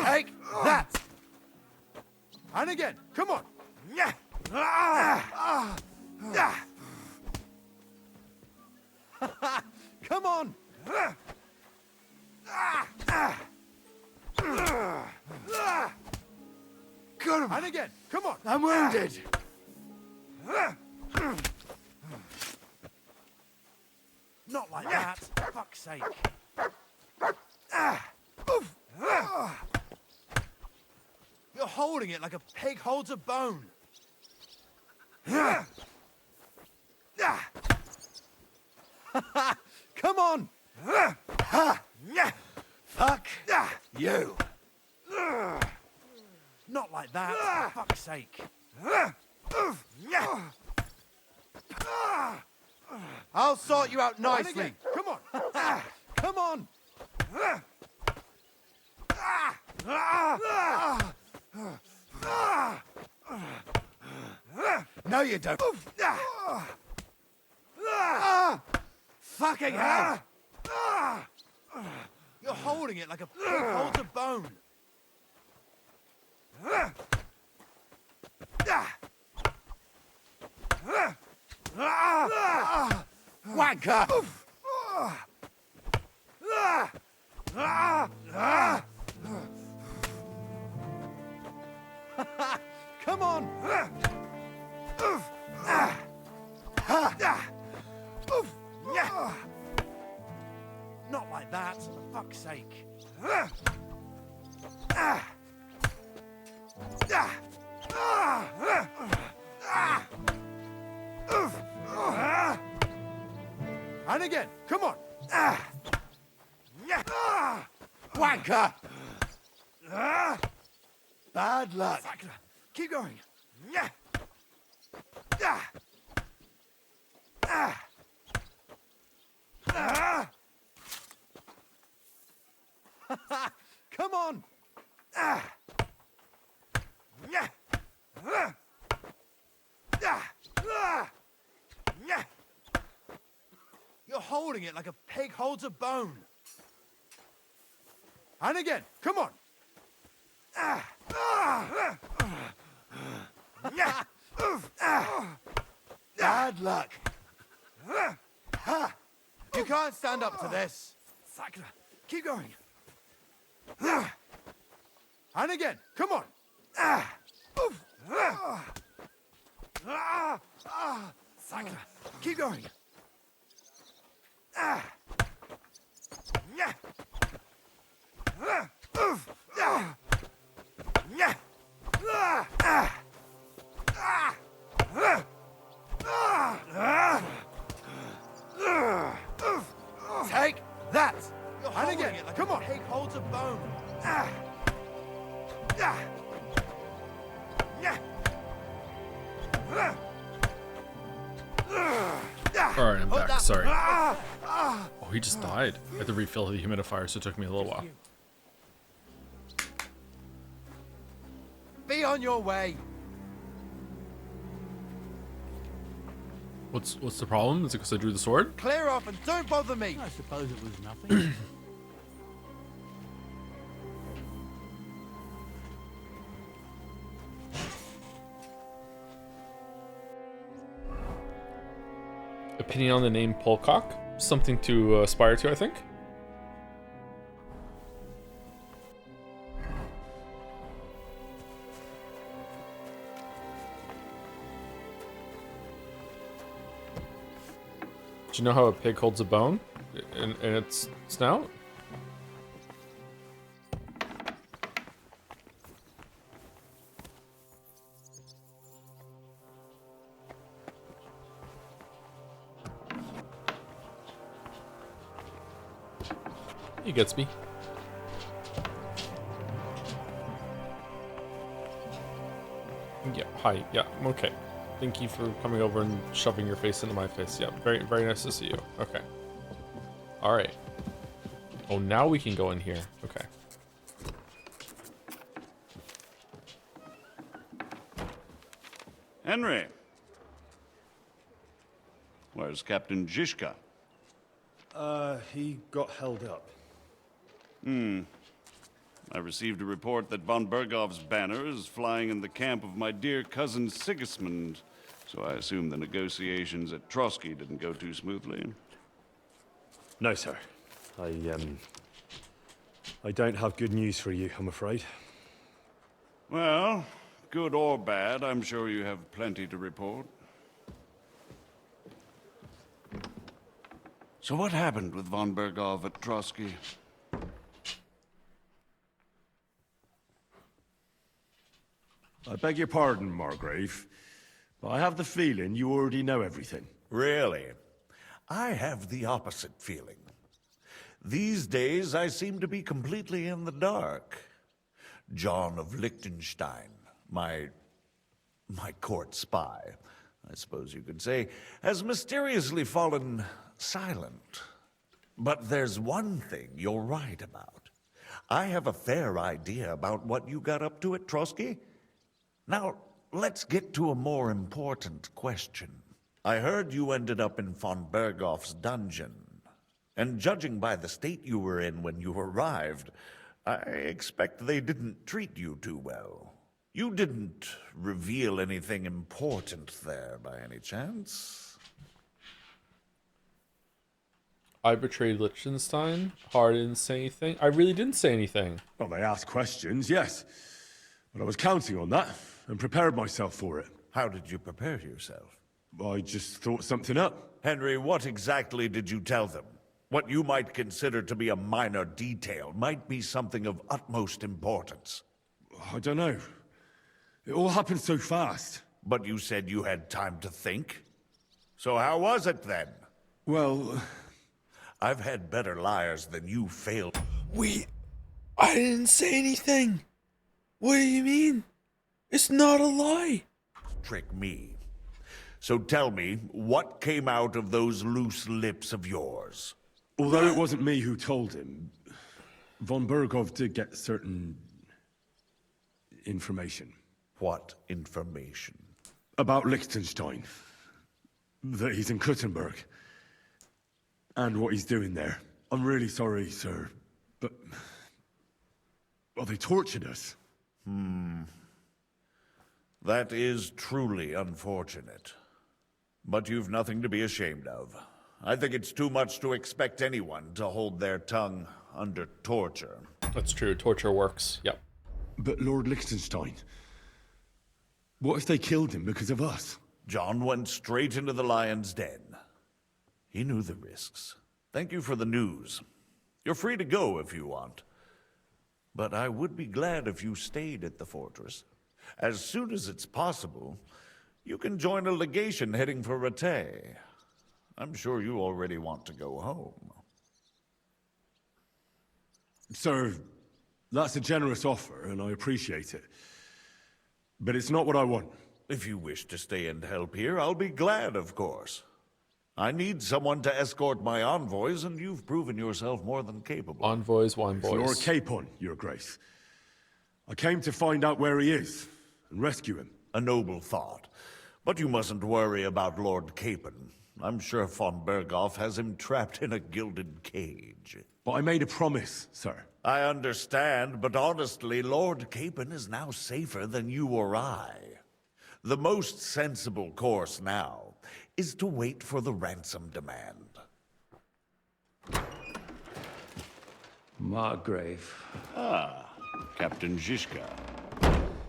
Take that. And again. Come on. Come on. Got him. And again. Come on. I'm wounded. Not like that. For fuck's sake. You're holding it like a pig holds a bone. Come on. Fuck you. Not like that, for fuck's sake. I'll sort you out nicely. Come on. Come on. No, you don't. Fucking hell. You're holding it like a pig holds a bone. Wanker! Come on! Not like that, for fuck's sake. And again, come on. Wanker! Bad luck. Keep going. Come on. You're holding it like a pig holds a bone. And again, come on. Bad luck. You can't stand up to this. Sakura, Keep going. And again. Come on. Sakura, Keep going. Take that. You're And again. it like Come a on. pig holds a bone. Alright, I'm back. Sorry. Oh, he just died. I had to refill the humidifier, so it took me a little while. Be on your way. What's the problem? Is it because I drew the sword? Clear off and don't bother me. I suppose it was nothing. Opinion on the name Polcock? Something to aspire to, I think. Do you know how a pig holds a bone in its snout? He gets me. Yeah, hi. Yeah, I'm okay. Thank you for coming over and shoving your face into my face. Yeah, very, very nice to see you. Okay. All right. Oh, now we can go in here. Okay. Henry. Where's Captain Zizka? He got held up. I received a report that von Bergov's banner is flying in the camp of my dear cousin Sigismund, so I assume the negotiations at Trotsky didn't go too smoothly. No, sir. I don't have good news for you, I'm afraid. Well, good or bad, I'm sure you have plenty to report. So what happened with von Bergov at Trotsky? I beg your pardon, Margrave, but I have the feeling you already know everything. Really? I have the opposite feeling. These days, I seem to be completely in the dark. John of Liechtenstein, my court spy, I suppose you could say, has mysteriously fallen silent. But there's one thing you're right about. I have a fair idea about what you got up to at Trotsky. Now, let's get to a more important question. I heard you ended up in von Bergov's dungeon. And judging by the state you were in when you arrived, I expect they didn't treat you too well. You didn't reveal anything important there by any chance? I betrayed Liechtenstein. Hard didn't say anything. I really didn't say anything. Well, they asked questions, yes. But I was counting on that and prepared myself for it. How did you prepare yourself? I just thought something up. Henry, what exactly did you tell them? What you might consider to be a minor detail might be something of utmost importance. I don't know. It all happened so fast. But you said you had time to think. So how was it then? Well, I've had better liars than you failed. I didn't say anything. What do you mean? It's not a lie. Trick me. So tell me, what came out of those loose lips of yours? Although it wasn't me who told him, von Bergov did get certain information. What information? About Liechtenstein. That he's in Kuttenberg. And what he's doing there. I'm really sorry, sir, but... well, they tortured us. That is truly unfortunate. But you've nothing to be ashamed of. I think it's too much to expect anyone to hold their tongue under torture. That's true. Torture works. Yep. But Lord Liechtenstein, what if they killed him because of us? John went straight into the lion's den. He knew the risks. Thank you for the news. You're free to go if you want. But I would be glad if you stayed at the fortress. As soon as it's possible, you can join a legation heading for Rattay. I'm sure you already want to go home. Sir, that's a generous offer, and I appreciate it. But it's not what I want. If you wish to stay and help here, I'll be glad, of course. I need someone to escort my envoys, and you've proven yourself more than capable. Envoys, wine boys. Lord Capon, Your Grace. I came to find out where he is, and rescue him. A noble thought. But you mustn't worry about Lord Capon. I'm sure von Berghoff has him trapped in a gilded cage. But I made a promise, sir. I understand, but honestly, Lord Capon is now safer than you or I. The most sensible course now is to wait for the ransom demand. Margrave. Ah, Captain Zizka.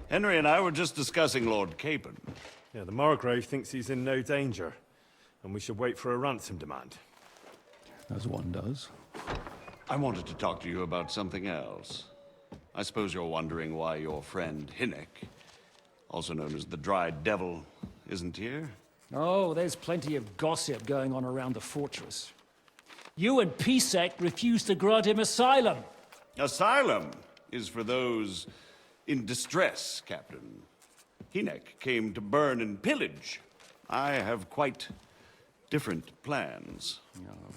Henry and I were just discussing Lord Capon. Yeah, the Margrave thinks he's in no danger, and we should wait for a ransom demand. As one does. I wanted to talk to you about something else. I suppose you're wondering why your friend Hinnek, also known as the Dried Devil, isn't here? Oh, there's plenty of gossip going on around the fortress. You and Pisek refused to grant him asylum. Asylum is for those in distress, Captain. Hinnek came to burn and pillage. I have quite different plans. Oh.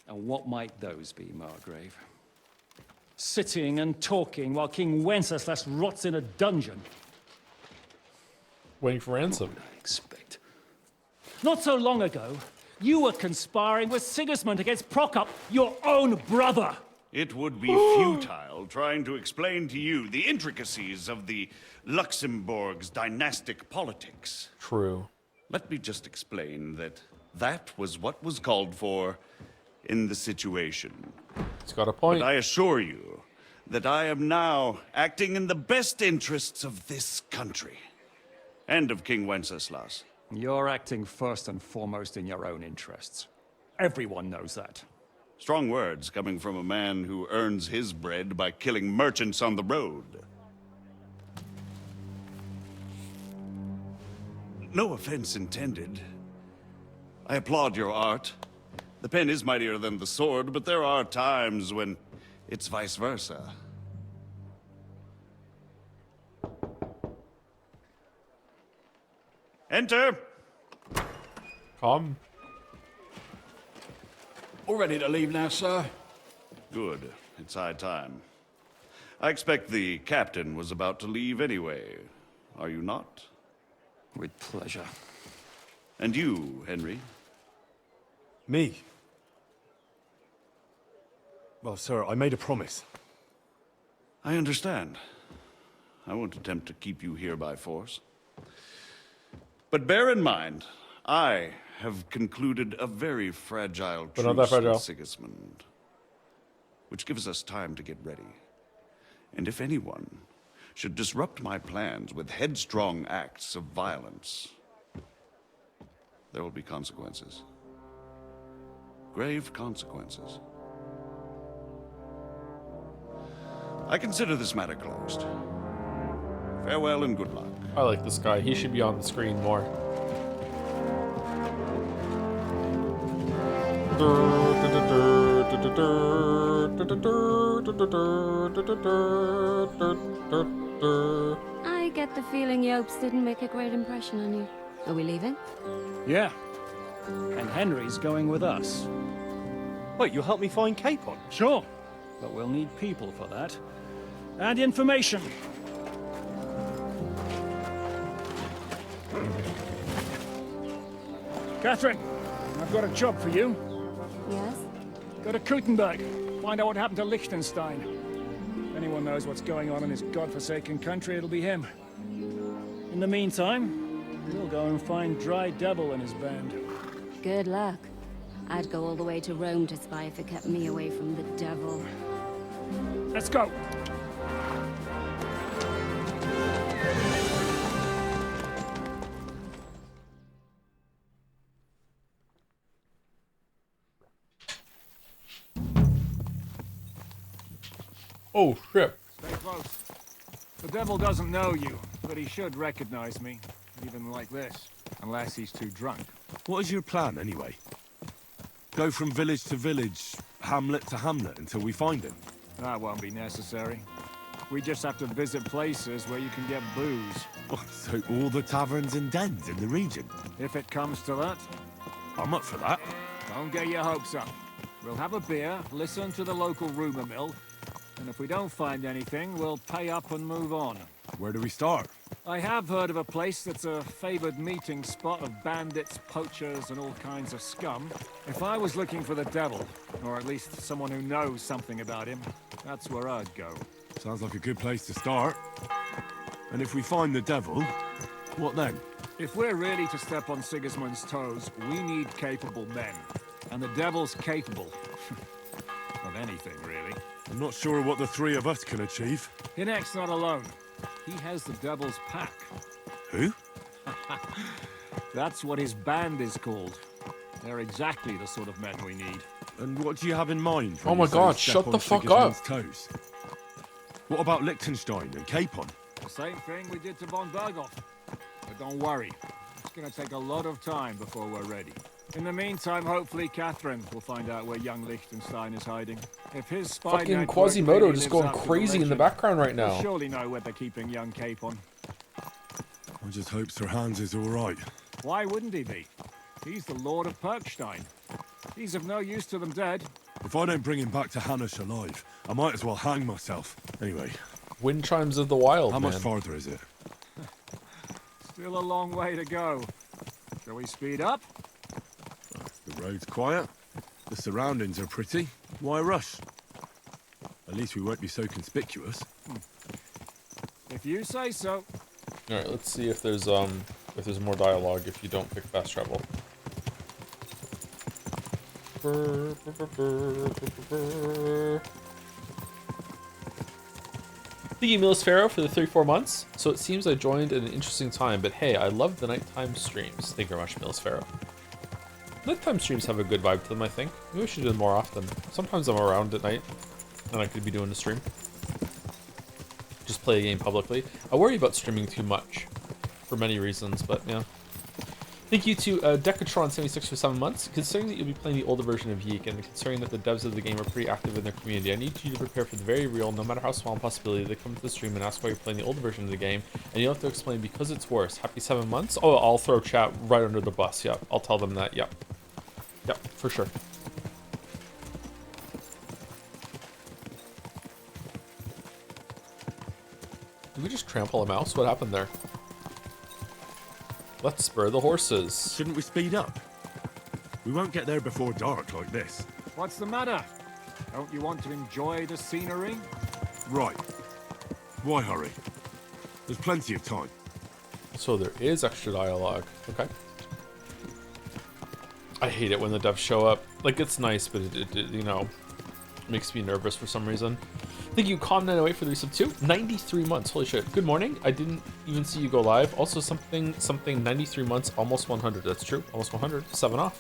And what might those be, Margrave? Sitting and talking while King Wenceslas rots in a dungeon. Waiting for ransom. What would I expect? Not so long ago, you were conspiring with Sigismund against Prokop, your own brother. It would be futile trying to explain to you the intricacies of the Luxembourg's dynastic politics. True. Let me just explain that that was what was called for in the situation. He's got a point. But I assure you that I am now acting in the best interests of this country and of King Wenceslas. You're acting first and foremost in your own interests. Everyone knows that. Strong words coming from a man who earns his bread by killing merchants on the road. No offense intended. I applaud your art. The pen is mightier than the sword, but there are times when it's vice versa. Enter! Come. All ready to leave now, sir? Good. It's high time. I expect the captain was about to leave anyway. Are you not? With pleasure. And you, Henry? Me? Well, sir, I made a promise. I understand. I won't attempt to keep you here by force. But bear in mind, I have concluded a very fragile But not that truce fragile. with Sigismund, which gives us time to get ready. And if anyone should disrupt my plans with headstrong acts of violence, there will be consequences. Grave consequences. I consider this matter closed. Farewell and good luck. I like this guy. He should be on the screen more. I get the feeling Yopes didn't make a great impression on you. Are we leaving? Yeah. And Henry's going with us. Wait, you'll help me find Capon? Sure. But we'll need people for that. And information. Catherine, I've got a job for you. Yes? Go to Kuttenberg. Find out what happened to Liechtenstein. If anyone knows what's going on in this godforsaken country, it'll be him. In the meantime, we'll go and find Dry Devil and his band. Good luck. I'd go all the way to Rome to spy if it kept me away from the devil. Let's go! Oh, shit. Stay close. The devil doesn't know you, but he should recognize me, even like this, unless he's too drunk. What is your plan, anyway? Go from village to village, hamlet to hamlet, until we find him? That won't be necessary. We just have to visit places where you can get booze. Oh, so all the taverns and dens in the region? If it comes to that. I'm up for that. Don't get your hopes up. We'll have a beer, listen to the local rumor mill, and if we don't find anything, we'll pay up and move on. Where do we start? I have heard of a place that's a favored meeting spot of bandits, poachers, and all kinds of scum. If I was looking for the devil, or at least someone who knows something about him, that's where I'd go. Sounds like a good place to start. And if we find the devil, what then? If we're really to step on Sigismund's toes, we need capable men. And the devil's capable. Of anything, really. I'm not sure what the three of us can achieve. Hinek's not alone. He has the devil's pack. Who? That's what his band is called. They're exactly the sort of men we need. And what do you have in mind? Oh my god, shut the fuck up. Toes? What about Liechtenstein and Capon? The same thing we did to von Berghoff. But don't worry, it's gonna take a lot of time before we're ready. In the meantime, hopefully Catherine will find out where young Liechtenstein is hiding. If his spy fucking network Quasimodo really just lives going up to crazy in the legend, background right we'll now. surely know where they're keeping young Capon. I just hope Sir Hans is all right. Why wouldn't he be? He's the Lord of Perkstein. He's of no use to them dead. If I don't bring him back to Hanush alive, I might as well hang myself. Anyway. Wind chimes of the wild, How man. much farther is it? Still a long way to go. Shall we speed up? The road's quiet. The surroundings are pretty. Why rush? At least we won't be so conspicuous. If you say so. All right, let's see if there's more dialogue if you don't pick fast travel. Thank you, Milos Pharaoh, for the 34 months. So it seems I joined at an interesting time, but hey, I love the nighttime streams. Thank you very much, Milos Pharaoh. Nighttime streams have a good vibe to them, I think. Maybe we should do them more often. Sometimes I'm around at night, and I could be doing a stream. Just play a game publicly. I worry about streaming too much, for many reasons, but yeah. Thank you to Decatron76 for 7 months. Considering that you'll be playing the older version of Yeek, and considering that the devs of the game are pretty active in their community, I need you to prepare for the very real, no matter how small possibility, they come to the stream and ask why you're playing the older version of the game, and you'll have to explain because it's worse. Happy 7 months? Oh, I'll throw chat right under the bus. Yep, I'll tell them that. Yep. Yep, for sure. Did we just trample a mouse? What happened there? Let's spur the horses. Shouldn't we speed up? We won't get there before dark like this. What's the matter? Don't you want to enjoy the scenery? Right. Why hurry? There's plenty of time. So there is extra dialogue. Okay. I hate it when the devs show up. Like, it's nice, but it you know, makes me nervous for some reason. Thank you, Com908, for the resub too. 93 months. Holy shit. Good morning. I didn't even see you go live. Also, something 93 months, almost 100. That's true. Almost 100. 7 off.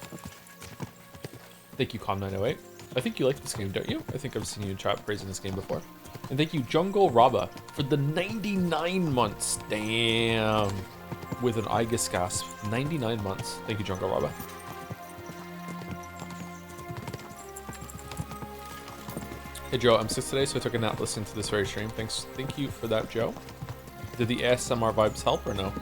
Thank you, Com908. I think you like this game, don't you? I think I've seen you in chat praising this game before. And thank you, Jungle Raba, for the 99 months. Damn. With an Igus gasp. 99 months. Thank you, Jungle Raba. Hey Joe, I'm sick today, so I took a nap listening to this very stream. Thank you for that, Joe. Did the ASMR vibes help or no?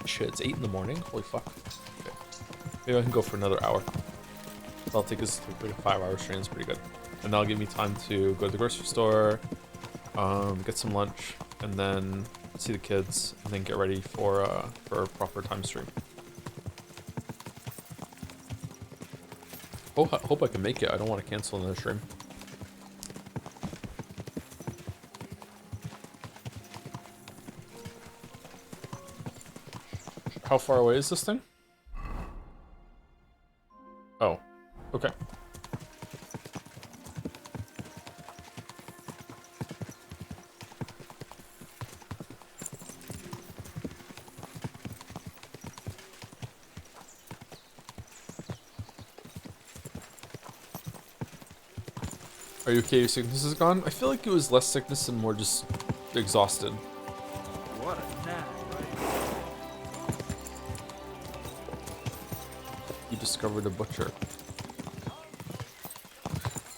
Shit, it's 8 in the morning. Holy fuck. Okay. Maybe I can go for another hour. That'll take us to like a 5-hour stream. It's pretty good, and that'll give me time to go to the grocery store, get some lunch, and then see the kids, and then get ready for a proper time stream. Hope I can make it. I don't want to cancel another stream. How far away is this thing? Oh, okay. Are you okay? Your sickness is gone? I feel like it was less sickness and more just exhausted. What a nap, right? You discovered a butcher.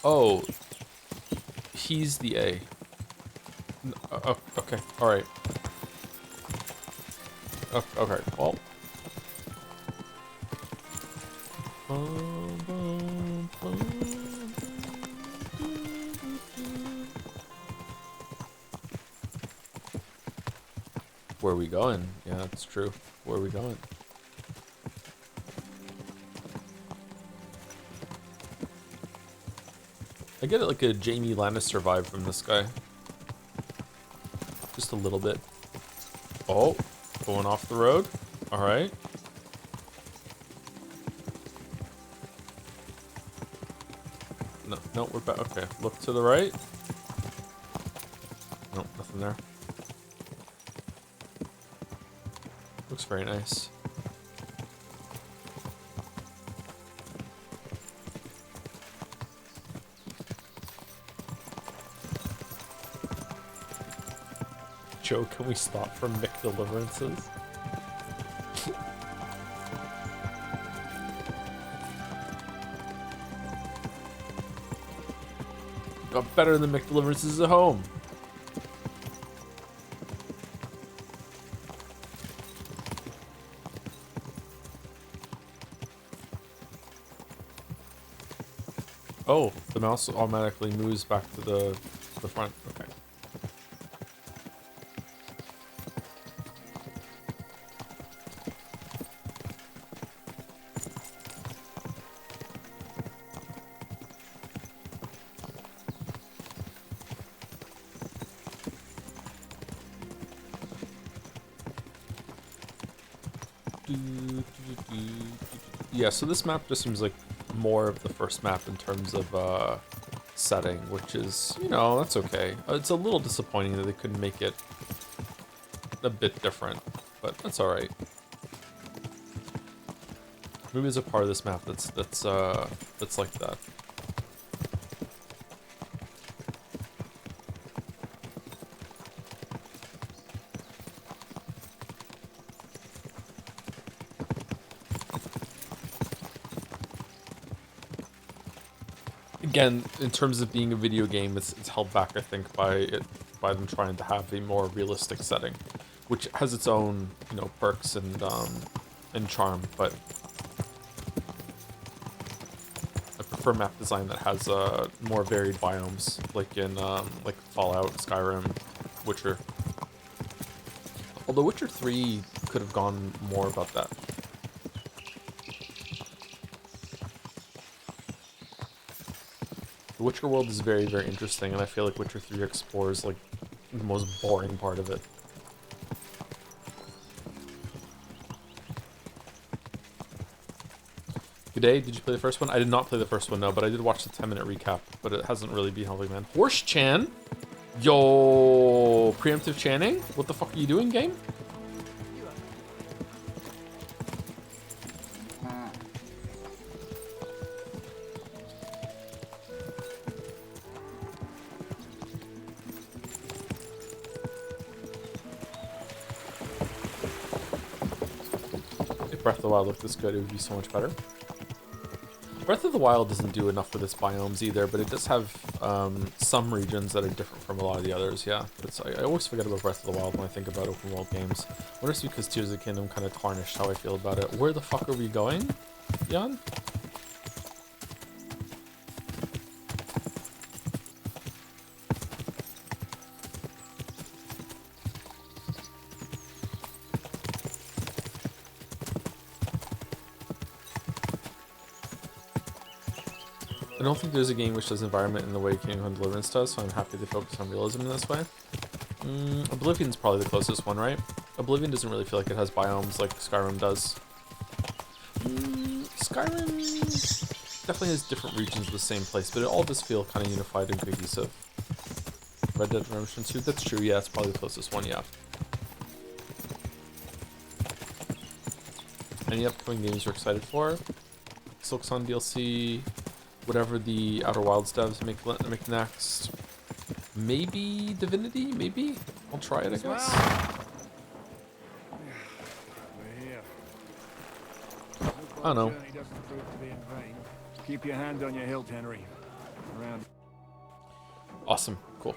Oh, he's the A. Oh, okay, all right. Oh, okay, well. Where are we going? Yeah, that's true. Where are we going? I get it like a Jaime Lannister vibe from this guy. Just a little bit. Oh, going off the road. All right. No, we're back. Okay, look to the right. Nope, nothing there. Looks very nice. Joe, can we stop from Mick Deliverances? Got better than Mick Deliverances at home. Oh, the mouse automatically moves back to the front. Okay. Yeah, so this map just seems like more of the first map in terms of setting, which is, you know, that's okay. It's a little disappointing that they couldn't make it a bit different, but that's all right. Maybe there's a part of this map that's like that. Again, in terms of being a video game, it's held back, I think, by them trying to have a more realistic setting, which has its own, you know, perks and charm. But I prefer map design that has more varied biomes, like in like Fallout, Skyrim, Witcher. Although Witcher 3 could have gone more about that. The Witcher world is very, very interesting, and I feel like Witcher 3 explores, like, the most boring part of it. Good day, did you play the first one? I did not play the first one, no, but I did watch the 10-minute recap, but it hasn't really been helping, man. Horse-chan? Yo, preemptive channing? What the fuck are you doing, game? Breath of the Wild looked this good, it would be so much better. Breath of the Wild doesn't do enough for this biomes either, but it does have some regions that are different from a lot of the others, yeah. I always forget about Breath of the Wild when I think about open world games. I wonder if it's because Tears of the Kingdom kind of tarnished how I feel about it. Where the fuck are we going, Jan? I don't think there's a game which does environment in the way King of Deliverance does, so I'm happy they focus on realism in this way. Oblivion's probably the closest one, right? Oblivion doesn't really feel like it has biomes like Skyrim does. Skyrim definitely has different regions of the same place, but it all does feel kind of unified and cohesive. Red Dead Redemption 2, that's true, yeah, it's probably the closest one, yeah. Any upcoming games you're excited for? Silksong DLC, whatever the Outer Wilds devs make next. Maybe Divinity, maybe? I'll try it, I guess. We're here. I don't know. Journey doesn't prove to be in vain. Keep your hand on your hilt, Henry. Around. Awesome, cool.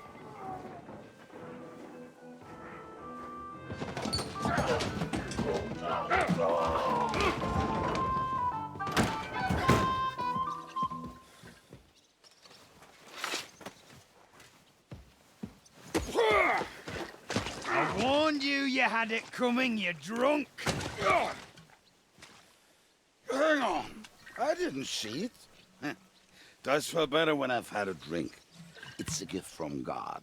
I warned you had it coming, you drunk. Hang on. I didn't see it. Does feel better when I've had a drink. It's a gift from God.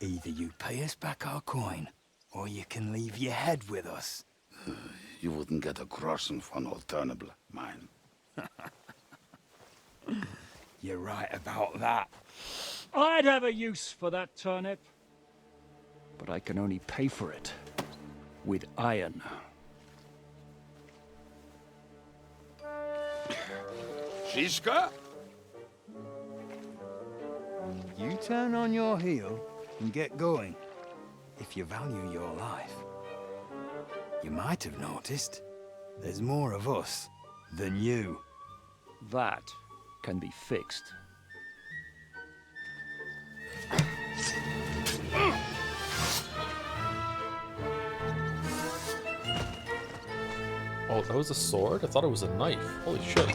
Either you pay us back our coin, or you can leave your head with us. You wouldn't get a crossing for an alternative, mine. You're right about that. I'd have a use for that turnip. But I can only pay for it with iron. Shishka? You turn on your heel and get going, if you value your life. You might have noticed there's more of us than you. That can be fixed. Oh, that was a sword? I thought it was a knife. Holy shit.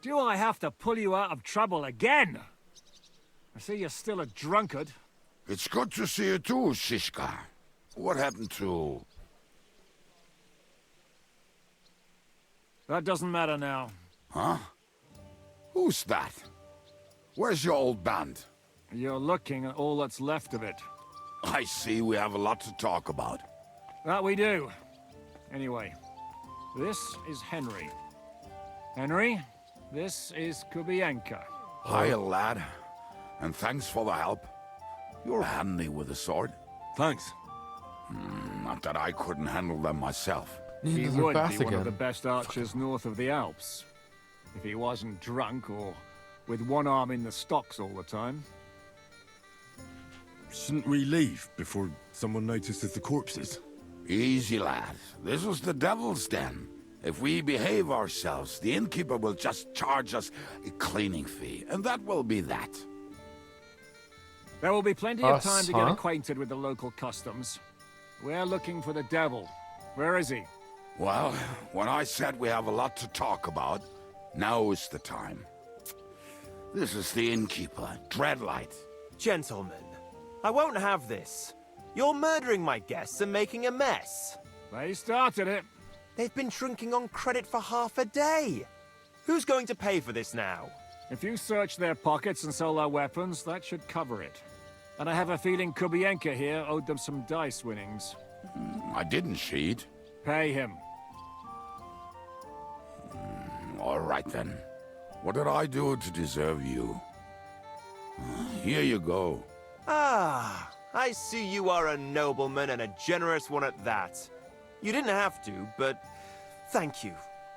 Do I have to pull you out of trouble again? I see you're still a drunkard. It's good to see you too, Shishka. What happened to... That doesn't matter now. Huh? Who's that? Where's your old band? You're looking at all that's left of it. I see we have a lot to talk about. That we do. Anyway, this is Henry. Henry, this is Kubienka. Hiya, lad. And thanks for the help. You're handy with a sword. Thanks. Not that I couldn't handle them myself. He would be one of the best archers north of the Alps. If he wasn't drunk or with one arm in the stocks all the time. Shouldn't we leave before someone notices the corpses? Easy, lad. This was the Devil's Den. If we behave ourselves, the innkeeper will just charge us a cleaning fee, and that will be that. There will be plenty of time to get acquainted with the local customs. We're looking for the devil. Where is he? Well, when I said we have a lot to talk about, now is the time. This is the innkeeper, Dreadlight. Gentlemen, I won't have this. You're murdering my guests and making a mess. They started it. They've been drinking on credit for half a day. Who's going to pay for this now? If you search their pockets and sell their weapons, that should cover it. And I have a feeling Kubienka here owed them some dice winnings. I didn't cheat. Pay him. All right, then. What did I do to deserve you? Here you go. Ah, I see you are a nobleman and a generous one at that. You didn't have to, but thank you.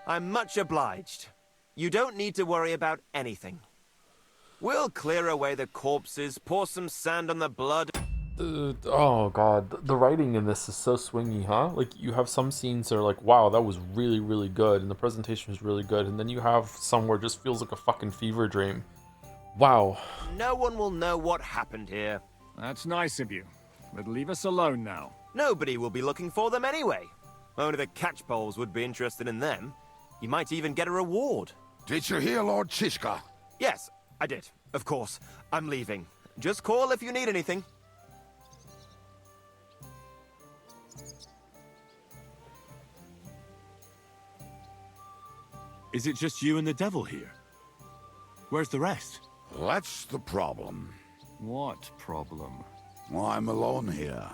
I'm much obliged. You don't need to worry about anything. We'll clear away the corpses, pour some sand on the blood. Oh god, the writing in this is so swingy, huh? Like, you have some scenes that are like, wow, that was really, really good, and the presentation is really good, and then you have some where it just feels like a fucking fever dream. Wow. No one will know what happened here. That's nice of you. but leave us alone now. Nobody will be looking for them anyway. Only the catchpoles would be interested in them. You might even get a reward. Did you hear Lord Chishka? Yes, I did. Of course. I'm leaving. Just call if you need anything. Is it just you and the devil here? Where's the rest? That's the problem. What problem? Well, I'm alone here.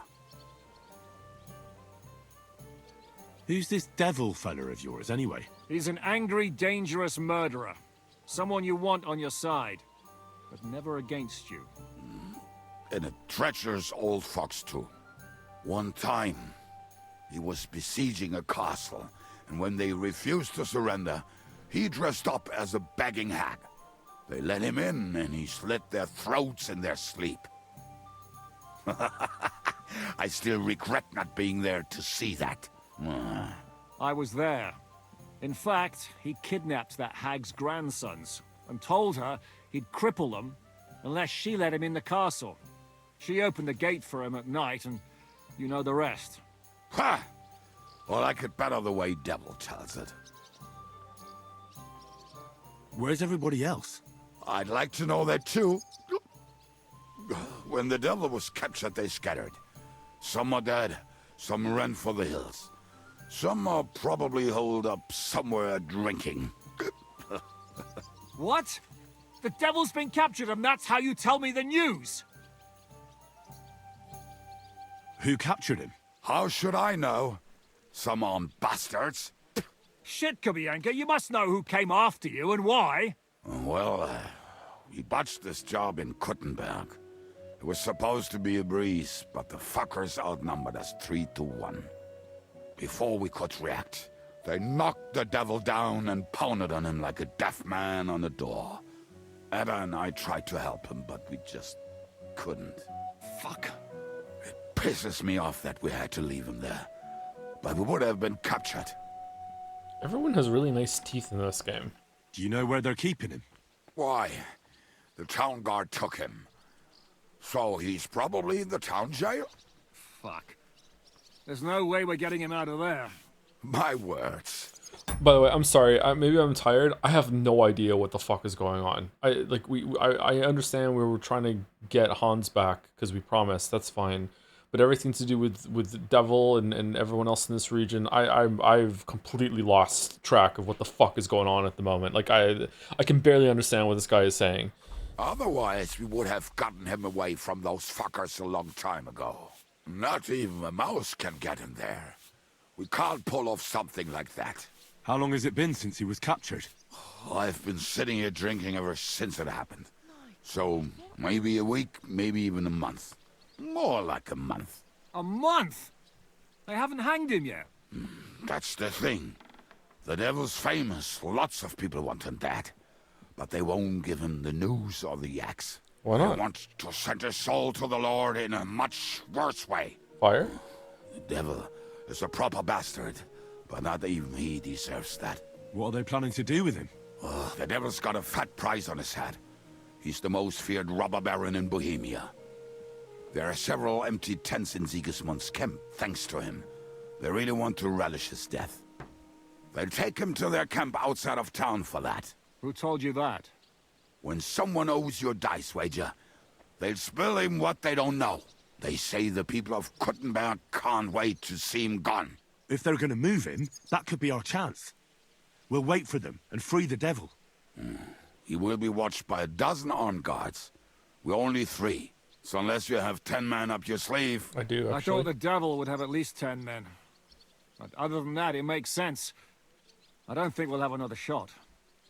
Who's this devil fella of yours, anyway? He's an angry, dangerous murderer. Someone you want on your side, but never against you. And a treacherous old fox, too. One time, he was besieging a castle, and when they refused to surrender, he dressed up as a begging hag. They let him in, and he slit their throats in their sleep. I still regret not being there to see that. I was there. In fact, he kidnapped that hag's grandsons and told her he'd cripple them unless she let him in the castle. She opened the gate for him at night, and you know the rest. Ha! Well, I could better the way Devil tells it. Where's everybody else? I'd like to know that too. When the devil was captured, they scattered. Some are dead, some ran for the hills. Some are probably holed up somewhere drinking. What? The devil's been captured and that's how you tell me the news? Who captured him? How should I know? Some armed bastards. Shit, Kabianka, you must know who came after you and why. Well, we botched this job in Kuttenberg. It was supposed to be a breeze, but the fuckers outnumbered us 3-1. Before we could react, they knocked the devil down and pounded on him like a deaf man on a door. Ada and I tried to help him, but we just couldn't. Fuck. It pisses me off that we had to leave him there. But we would have been captured. Everyone has really nice teeth in this game. Do you know where they're keeping him? Why? The town guard took him. So he's probably in the town jail? Fuck. There's no way we're getting him out of there. My words. By the way, I'm sorry. Maybe I'm tired. I have no idea what the fuck is going on. I understand we were trying to get Hans back because we promised. That's fine. But everything to do with the devil and everyone else in this region, I've completely lost track of what the fuck is going on at the moment. Like I can barely understand what this guy is saying. Otherwise, we would have gotten him away from those fuckers a long time ago. Not even a mouse can get him there. We can't pull off something like that. How long has it been since he was captured? I've been sitting here drinking ever since it happened. So, maybe a week, maybe even a month. More like a month. A month? They haven't hanged him yet. That's the thing. The devil's famous. Lots of people want him dead. But they won't give him the news or the axe. Why not? They want to send his soul to the Lord in a much worse way. Fire? The devil is a proper bastard, but not even he deserves that. What are they planning to do with him? The devil's got a fat price on his head. He's the most feared robber baron in Bohemia. There are several empty tents in Sigismund's camp, thanks to him. They really want to relish his death. They'll take him to their camp outside of town for that. Who told you that? When someone owes you a dice wager, they'll spill him what they don't know. They say the people of Kuttenberg can't wait to see him gone. If they're going to move him, that could be our chance. We'll wait for them and free the devil. He will be watched by a dozen armed guards. We're only 3. So unless you have 10 men up your sleeve... I do, actually. I thought the devil would have at least 10 men. But other than that, it makes sense. I don't think we'll have another shot.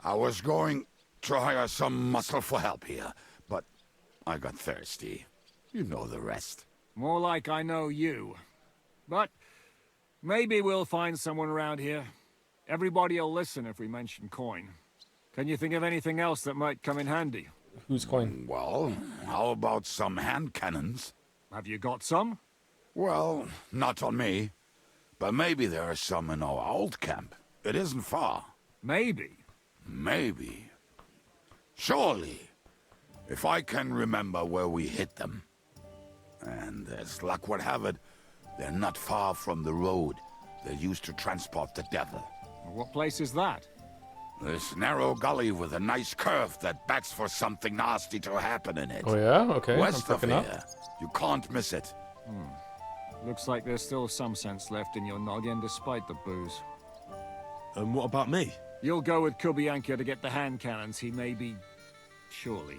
I was going to hire some muscle for help here, but I got thirsty. You know the rest. More like I know you. But maybe we'll find someone around here. Everybody'll listen if we mention coin. Can you think of anything else that might come in handy? Who's coin? Well, how about some hand cannons? Have you got some? Well, not on me. But maybe there are some in our old camp. It isn't far. Maybe. Maybe. Surely. If I can remember where we hid them. And as luck would have it, they're not far from the road they used to transport the devil. What place is that? This narrow gully with a nice curve that backs for something nasty to happen in it. Oh yeah? Okay, West I'm of picking up. here. You can't miss it. Looks like there's still some sense left in your noggin despite the booze. And what about me? You'll go with Kubianka to get the hand cannons. He may be... surely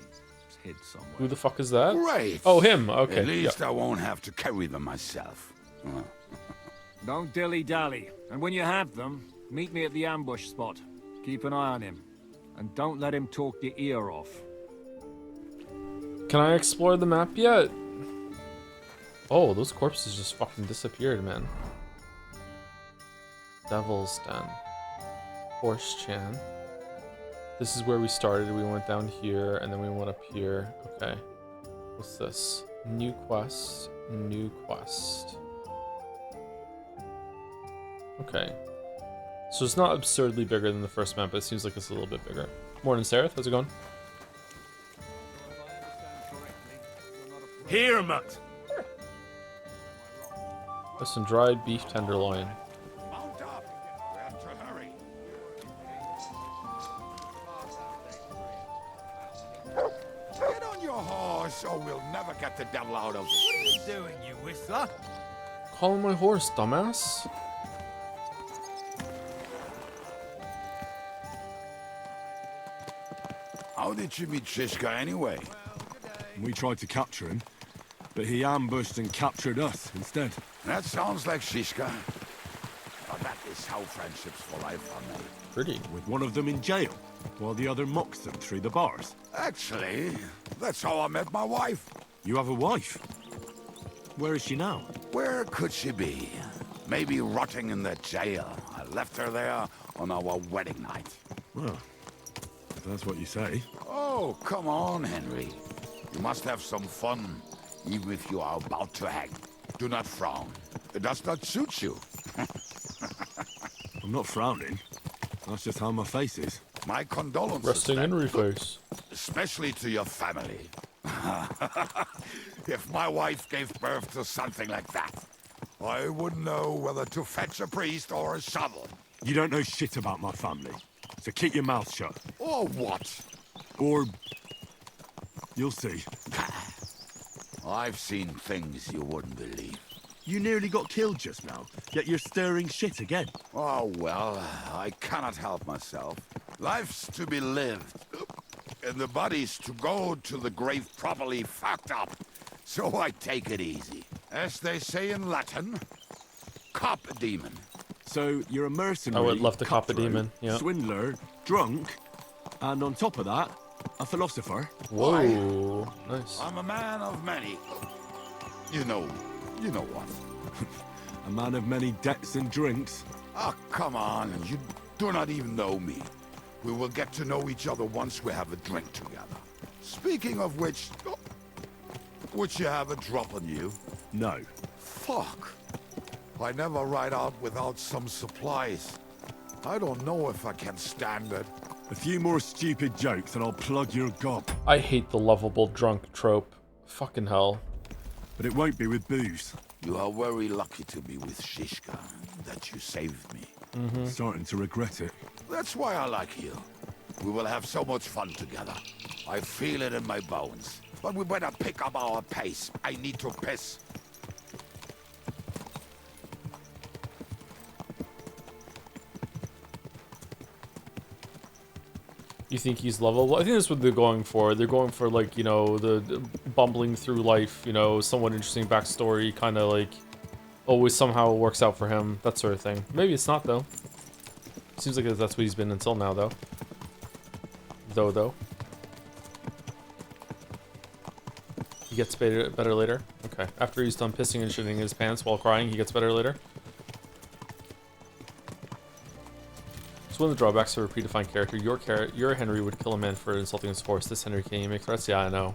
hid somewhere. Who the fuck is that? Great. Oh, him. Okay. At least yep. I won't have to carry them myself. Don't dilly-dally. And when you have them, meet me at the ambush spot. Keep an eye on him. And don't let him talk your ear off. Can I explore the map yet? Oh, those corpses just fucking disappeared, man. Devil's Den. Horse Chan. This is where we started. We went down here, and then we went up here. Okay. What's this? New quest. New quest. Okay. So it's not absurdly bigger than the first map, but it seems like it's a little bit bigger. Morning, Sarah. How's it going? Here, Matt. There's some dried beef tenderloin. Mount up. We have to hurry. Get on your horse, or we'll never get the devil out of this. What are you doing, you whistler? Call him my horse, dumbass. How did you meet Shishka anyway? We tried to capture him, but he ambushed and captured us instead. That sounds like Shishka. But that is how friendships for life are made. Pretty. With one of them in jail, while the other mocks them through the bars. Actually, that's how I met my wife. You have a wife? Where is she now? Where could she be? Maybe rotting in the jail. I left her there on our wedding night. Well, if that's what you say. Oh, come on, Henry. You must have some fun, even if you are about to hang. Do not frown. It does not suit you. I'm not frowning. That's just how my face is. My condolences. Resting then. Henry face. Especially to your family. If my wife gave birth to something like that, I wouldn't know whether to fetch a priest or a shovel. You don't know shit about my family, so keep your mouth shut. Or what? Or... you'll see. I've seen things you wouldn't believe. You nearly got killed just now, yet you're stirring shit again. Oh, well, I cannot help myself. Life's to be lived, and the body's to go to the grave properly fucked up. So I take it easy. As they say in Latin, cop a demon. So you're a mercenary, I would love to cop a cutthroat, demon, yeah. swindler, drunk, and on top of that, a philosopher. Whoa, nice. I'm a man of many. You know what? A man of many debts and drinks. Oh, come on. You do not even know me. We will get to know each other once we have a drink together. Speaking of which, would you have a drop on you? No. Fuck. I never ride out without some supplies. I don't know if I can stand it. A few more stupid jokes and I'll plug your gob. I hate the lovable drunk trope. Fucking hell. But it won't be with booze. You are very lucky to be with Shishka, that you saved me. Starting to regret it. That's why I like you. We will have so much fun together. I feel it in my bones. But we better pick up our pace. I need to piss. You think he's lovable? I think that's what they're going for. They're going for, like, you know, the bumbling through life, you know, somewhat interesting backstory, kind of like always somehow works out for him, that sort of thing. Maybe it's not, though. Seems like that's what he's been until now, though. Though. He gets better later? Okay. After he's done pissing and shitting his pants while crying, he gets better later? So one of the drawbacks of a predefined character, your Henry would kill a man for insulting his horse. This Henry, can you make threats? Yeah, I know.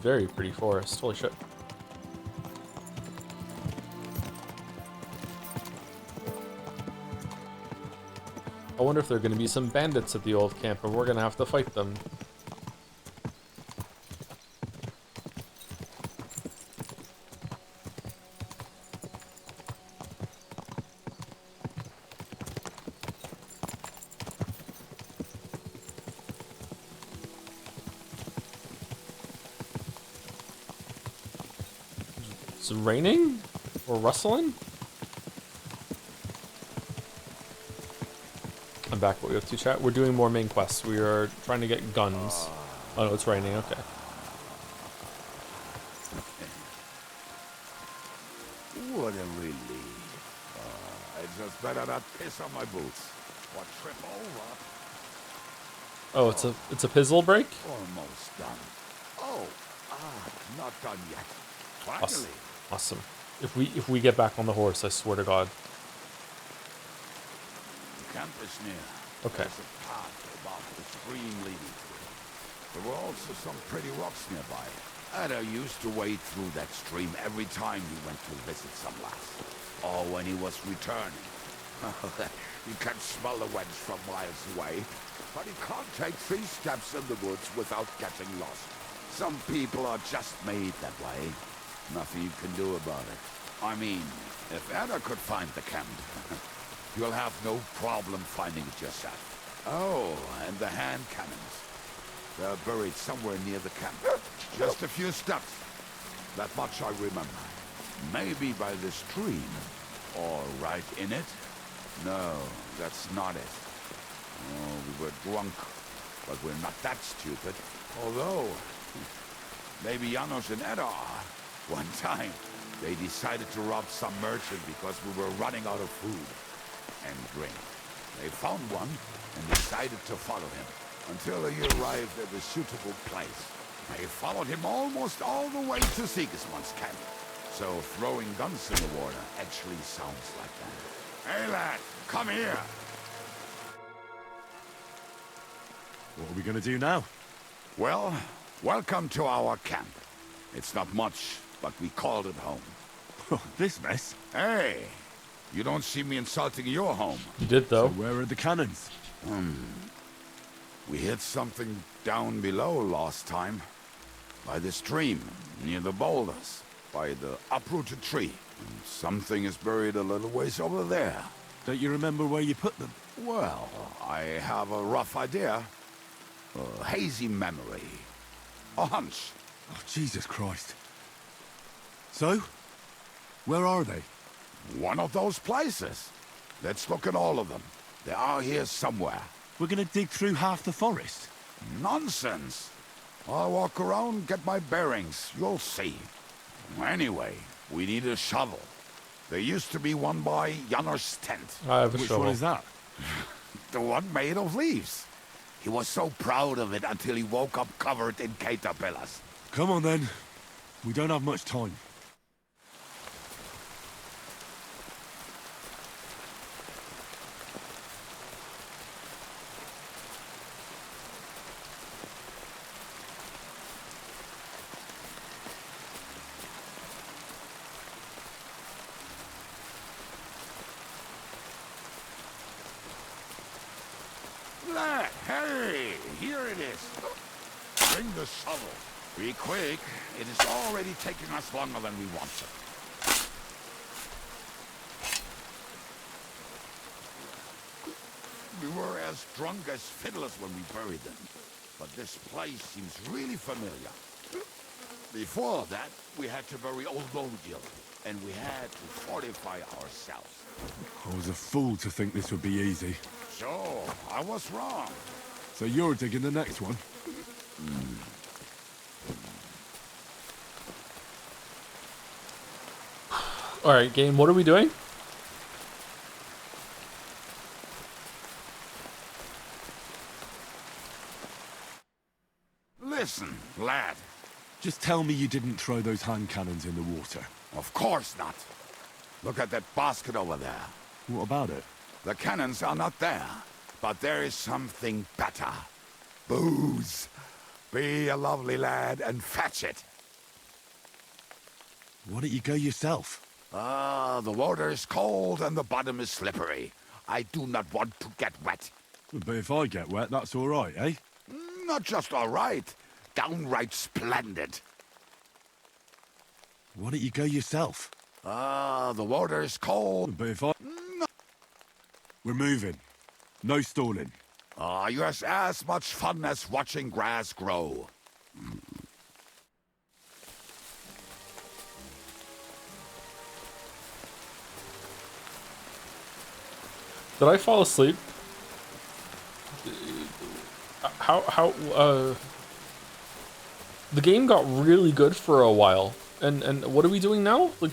Very pretty forest. Holy shit. I wonder if there are going to be some bandits at the old camp and we're going to have to fight them. Is it raining? Or rustling? I'm back. What we have to chat? We're doing more main quests. We are trying to get guns. Oh no, it's raining. Okay. What a relief. I just better not piss on my boots. Or trip over. Oh, it's a pizzle break? Almost done. Oh, not done yet. Finally. Awesome. If we get back on the horse, I swear to God. The camp is near. Okay. There's a path above the stream leading to it. There were also some pretty rocks nearby. Ada used to wade through that stream every time he went to visit some lass. Or when he was returning. You can smell the wench from miles away, but he can't take 3 steps in the woods without getting lost. Some people are just made that way. Nothing you can do about it. I mean, if Ada could find the camp, you'll have no problem finding it yourself. Oh, and the hand cannons. They're buried somewhere near the camp. Just a few steps. That much I remember. Maybe by the stream. Or right in it. No, that's not it. Oh, we were drunk. But we're not that stupid. Although, maybe Janos and Edda are. One time, they decided to rob some merchant because we were running out of food and drink. They found one and decided to follow him until he arrived at a suitable place. They followed him almost all the way to Sigismund's camp. So throwing guns in the water actually sounds like that. Hey lad, come here! What are we gonna do now? Well, welcome to our camp. It's not much, but we called it home. This mess? Hey! You don't see me insulting your home. You did, though. So where are the cannons? We hit something down below last time. By the stream, near the boulders. By the uprooted tree. And something is buried a little ways over there. Don't you remember where you put them? Well, I have a rough idea. A hazy memory. A hunch. Oh, Jesus Christ. So? Where are they? One of those places. Let's look at all of them. They are here somewhere. We're gonna dig through half the forest. Nonsense. I'll walk around, get my bearings. You'll see. Anyway, we need a shovel. There used to be one by Janos' tent. I have a Which shovel. one is that? The one made of leaves. He was so proud of it until he woke up covered in caterpillars. Come on then. We don't have much time. Lad, hey, here it is. Bring the shovel. Be quick. It is already taking us longer than we wanted. We were as drunk as fiddlers when we buried them. But this place seems really familiar. Before that, we had to bury old Bodil, and we had to fortify ourselves. I was a fool to think this would be easy. So, I was wrong. So you're digging the next one? Alright, game, what are we doing? Listen, lad. Just tell me you didn't throw those hand cannons in the water. Of course not. Look at that basket over there. What about it? The cannons are not there, but there is something better. Booze. Be a lovely lad and fetch it. Why don't you go yourself? The water is cold and the bottom is slippery. I do not want to get wet. But if I get wet, that's all right, eh? Not just all right, downright splendid. Why don't you go yourself? The water is cold. But if I... We're moving. No stalling. You're as much fun as watching grass grow. Did I fall asleep? The game got really good for a while. And what are we doing now? Like,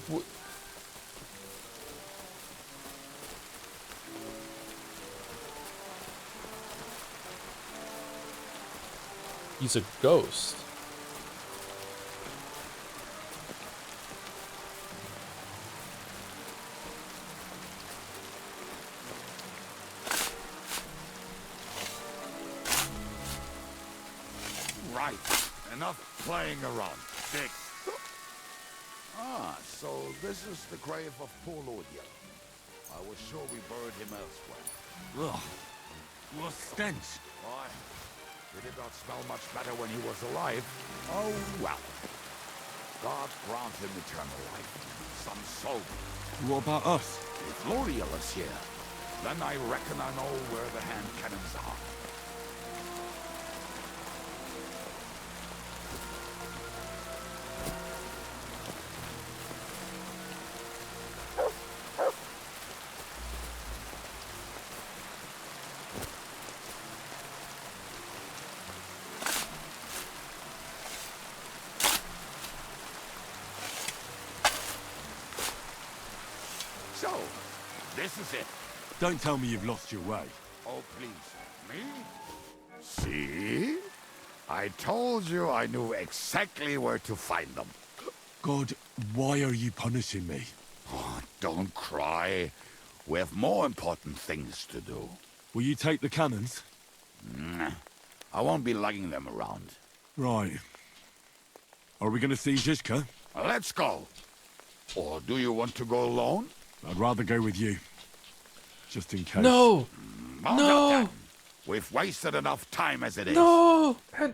he's a ghost. Right. Enough playing around. Dig. So this is the grave of poor Lord Yellow. I was sure we buried him elsewhere. Ugh. What stench. Why? He did not smell much better when he was alive. Oh, well. God grant him eternal life. Some soul. What about us? If Lord Yellow's here, then I reckon I know where the hand cannons are. So, this is it. Don't tell me you've lost your way. Oh, please. Me? See? I told you I knew exactly where to find them. God, why are you punishing me? Oh, don't cry. We have more important things to do. Will you take the cannons? Nah, I won't be lugging them around. Right. Are we going to see Zizka? Let's go. Or do you want to go alone? I'd rather go with you. Just in case. No! Oh, No! then. We've wasted enough time as it is. No! And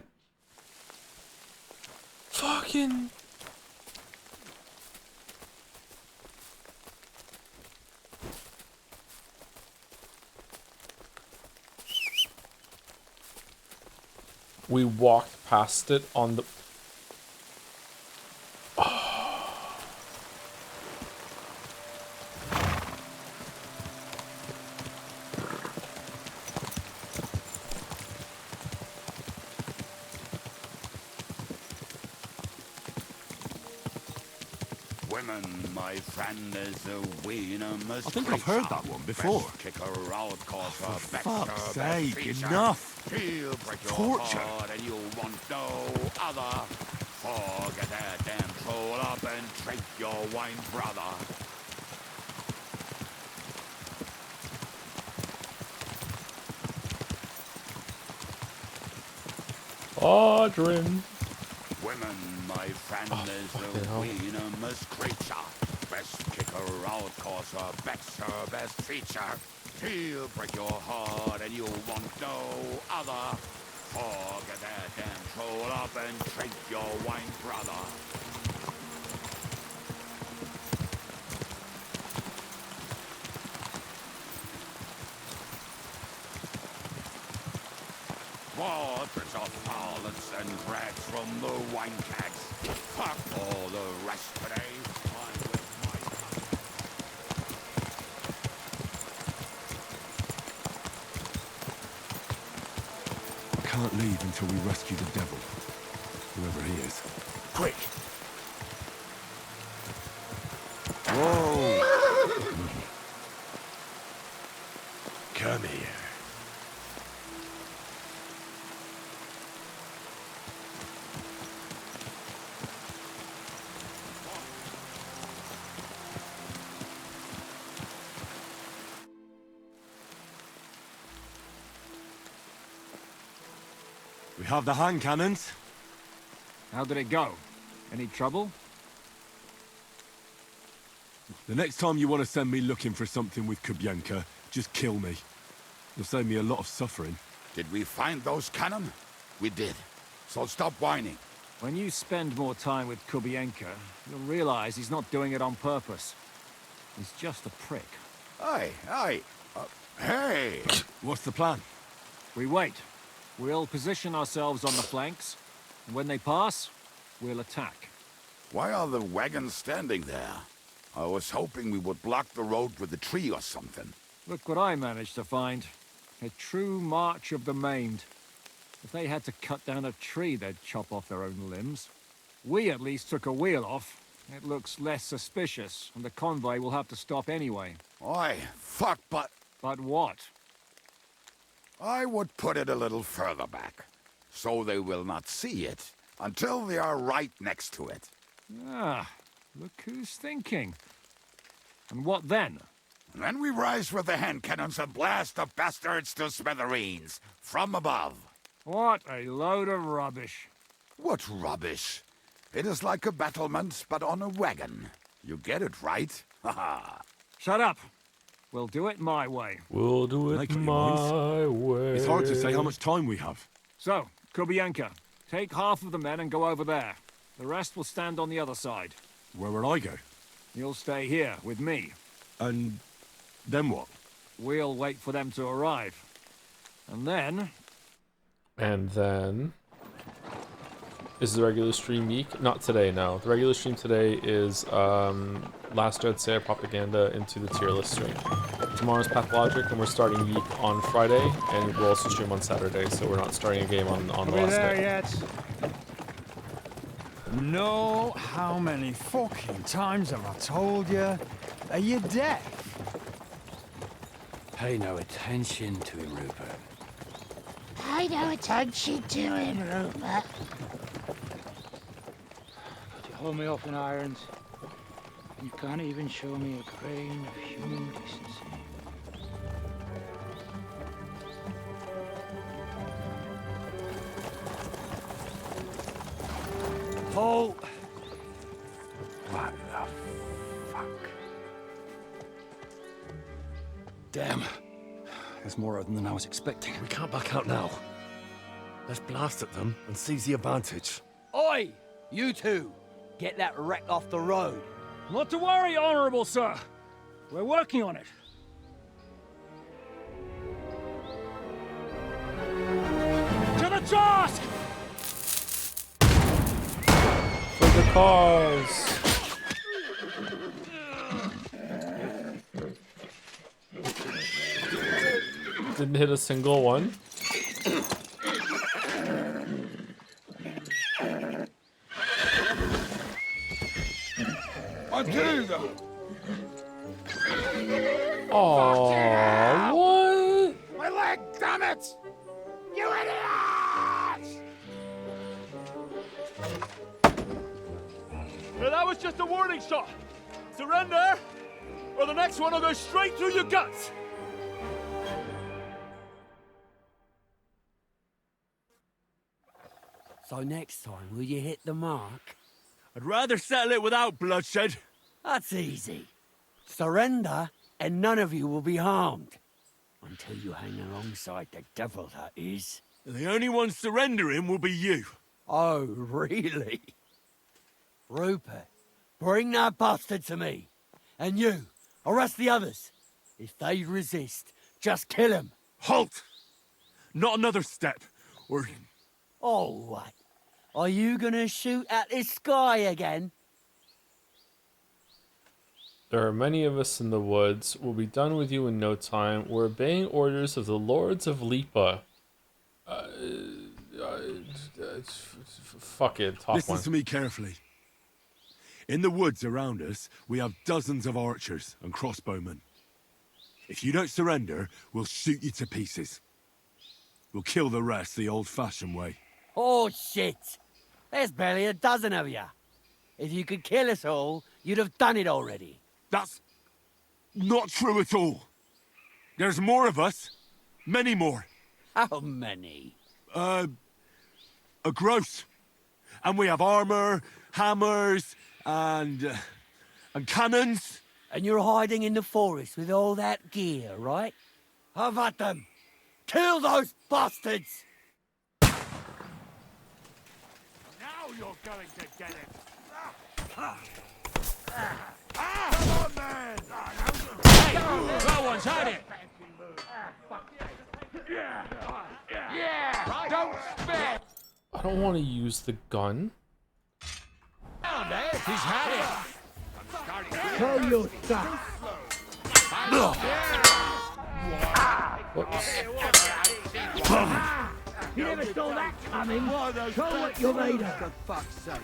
fucking... We walked past it on the... Women, my friend, is a venomous I think I've heard that one before. Best kick her out, cause For her fuck's best sake, feature. enough. She'll break your Torture. heart and you'll want no other. Forget that damn troll up and drink your wine, brother. Audrin. Women, my friend, is a venomous creature. Best kick her out, cause her back's her best feature. She'll break your heart and you'll want no other. Forget that damn troll up and drink your wine, brother. Waters of violence and rags from the wine kegs. Fuck all the rest today. I'm with my... I can't leave until we rescue the devil. Whoever he is. Quick! Whoa! Come here. We have the hand cannons. How did it go? Any trouble? The next time you want to send me looking for something with Kubienka, Just kill me. You'll save me a lot of suffering. Did we find those cannon? We did. So stop whining. When you spend more time with Kubienka, you'll realize he's not doing it on purpose. He's just a prick. Hey! What's the plan? We wait. We'll position ourselves on the flanks. And when they pass, we'll attack. Why are the wagons standing there? I was hoping we would block the road with a tree or something. Look what I managed to find. A true march of the maimed. If they had to cut down a tree, they'd chop off their own limbs. We at least took a wheel off. It looks less suspicious, and the convoy will have to stop anyway. Oi, fuck, but... But what? I would put it a little further back, so they will not see it until they are right next to it. Ah, look who's thinking. And what then? Then we rise with the hand cannons and blast the bastards to smithereens, from above. What a load of rubbish. What rubbish? It is like a battlement, but on a wagon. You get it, right? Haha. Shut up. We'll do it my way. We'll do it my way. It's hard to say how much time we have. So, Kubienka, take half of the men and go over there. The rest will stand on the other side. Where will I go? You'll stay here with me. And then what? We'll wait for them to arrive. And then... And then... Is the regular stream week? Not today, no. The regular stream today is Last Dread Sayer propaganda into the tier list stream. Tomorrow's Pathologic, and we're starting week on Friday, and we'll also stream on Saturday, so we're not starting a game on the last day. Yet? No, how many fucking times have I told you? Are you deaf? Pay no attention to him, Rupert. Pay no attention to him, Rupert. Could you hold me up in irons? You can't even show me a grain of human decency. Halt! What the fuck? Damn. There's more of them than I was expecting. We can't back out now. Let's blast at them and seize the advantage. Oi! You two! Get that wreck off the road. Not to worry, Honorable Sir. We're working on it. To the task! For the cause! Didn't hit a single one. Oh, what? My leg, damn it! You idiot! Well, that was just a warning shot. Surrender, or the next one will go straight through your guts. So next time, will you hit the mark? I'd rather settle it without bloodshed. That's easy. Surrender, and none of you will be harmed. Until you hang alongside the devil, that is. The only one surrendering will be you. Oh, really? Rupert, bring that bastard to me. And you, arrest the others. If they resist, just kill them. Halt! Not another step, or... Oh, what? Are you gonna shoot at the sky again? There are many of us in the woods. We'll be done with you in no time. We're obeying orders of the Lords of Lipa. Fuck it, top Listen one. to me carefully. In the woods around us, we have dozens of archers and crossbowmen. If you don't surrender, we'll shoot you to pieces. We'll kill the rest the old-fashioned way. Oh, shit! There's barely a dozen of you. If you could kill us all, you'd have done it already. That's not true at all. There's more of us. Many more. How many? A gross. And we have armor, hammers, and cannons. And you're hiding in the forest with all that gear, right? Have at them! Kill those bastards! Now you're going to get it. Come on, man! Hey, no one's had it! Yeah! Don't spare! I don't want to use the gun. He's had it! Tell your stuff! Whoops. You never saw that coming! Show what you're made of! For fuck's sake!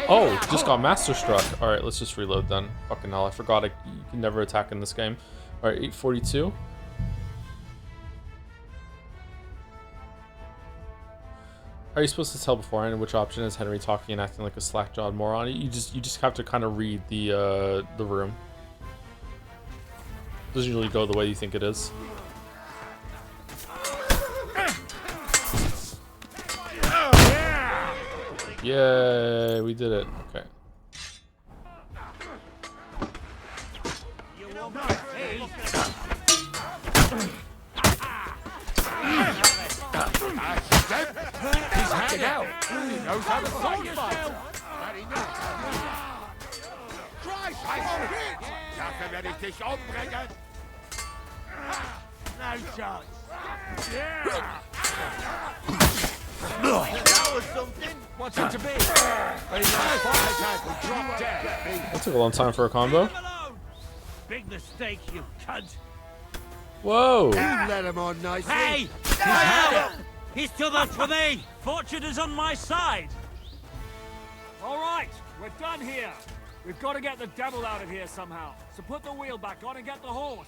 Oh, just got master struck. Alright, let's just reload then. Fucking hell, I forgot you can never attack in this game. Alright, 842. Are you supposed to tell beforehand which option is Henry talking and acting like a slack-jawed moron? You just have to kind of read the room. Doesn't usually go the way you think it is. Yay, we did it. Okay. He's had it out. He knows how to fight yourself. Christ, dafür werde ich dich umbringen. No chance! That was something. What's it to be? That took a long time for a combo. Big mistake, you cunt! Whoa! You let him on nicely! Hey! He's had it! He's too much for me! Fortune is on my side! All right, we're done here. We've got to get the devil out of here somehow. So put the wheel back on and get the horse.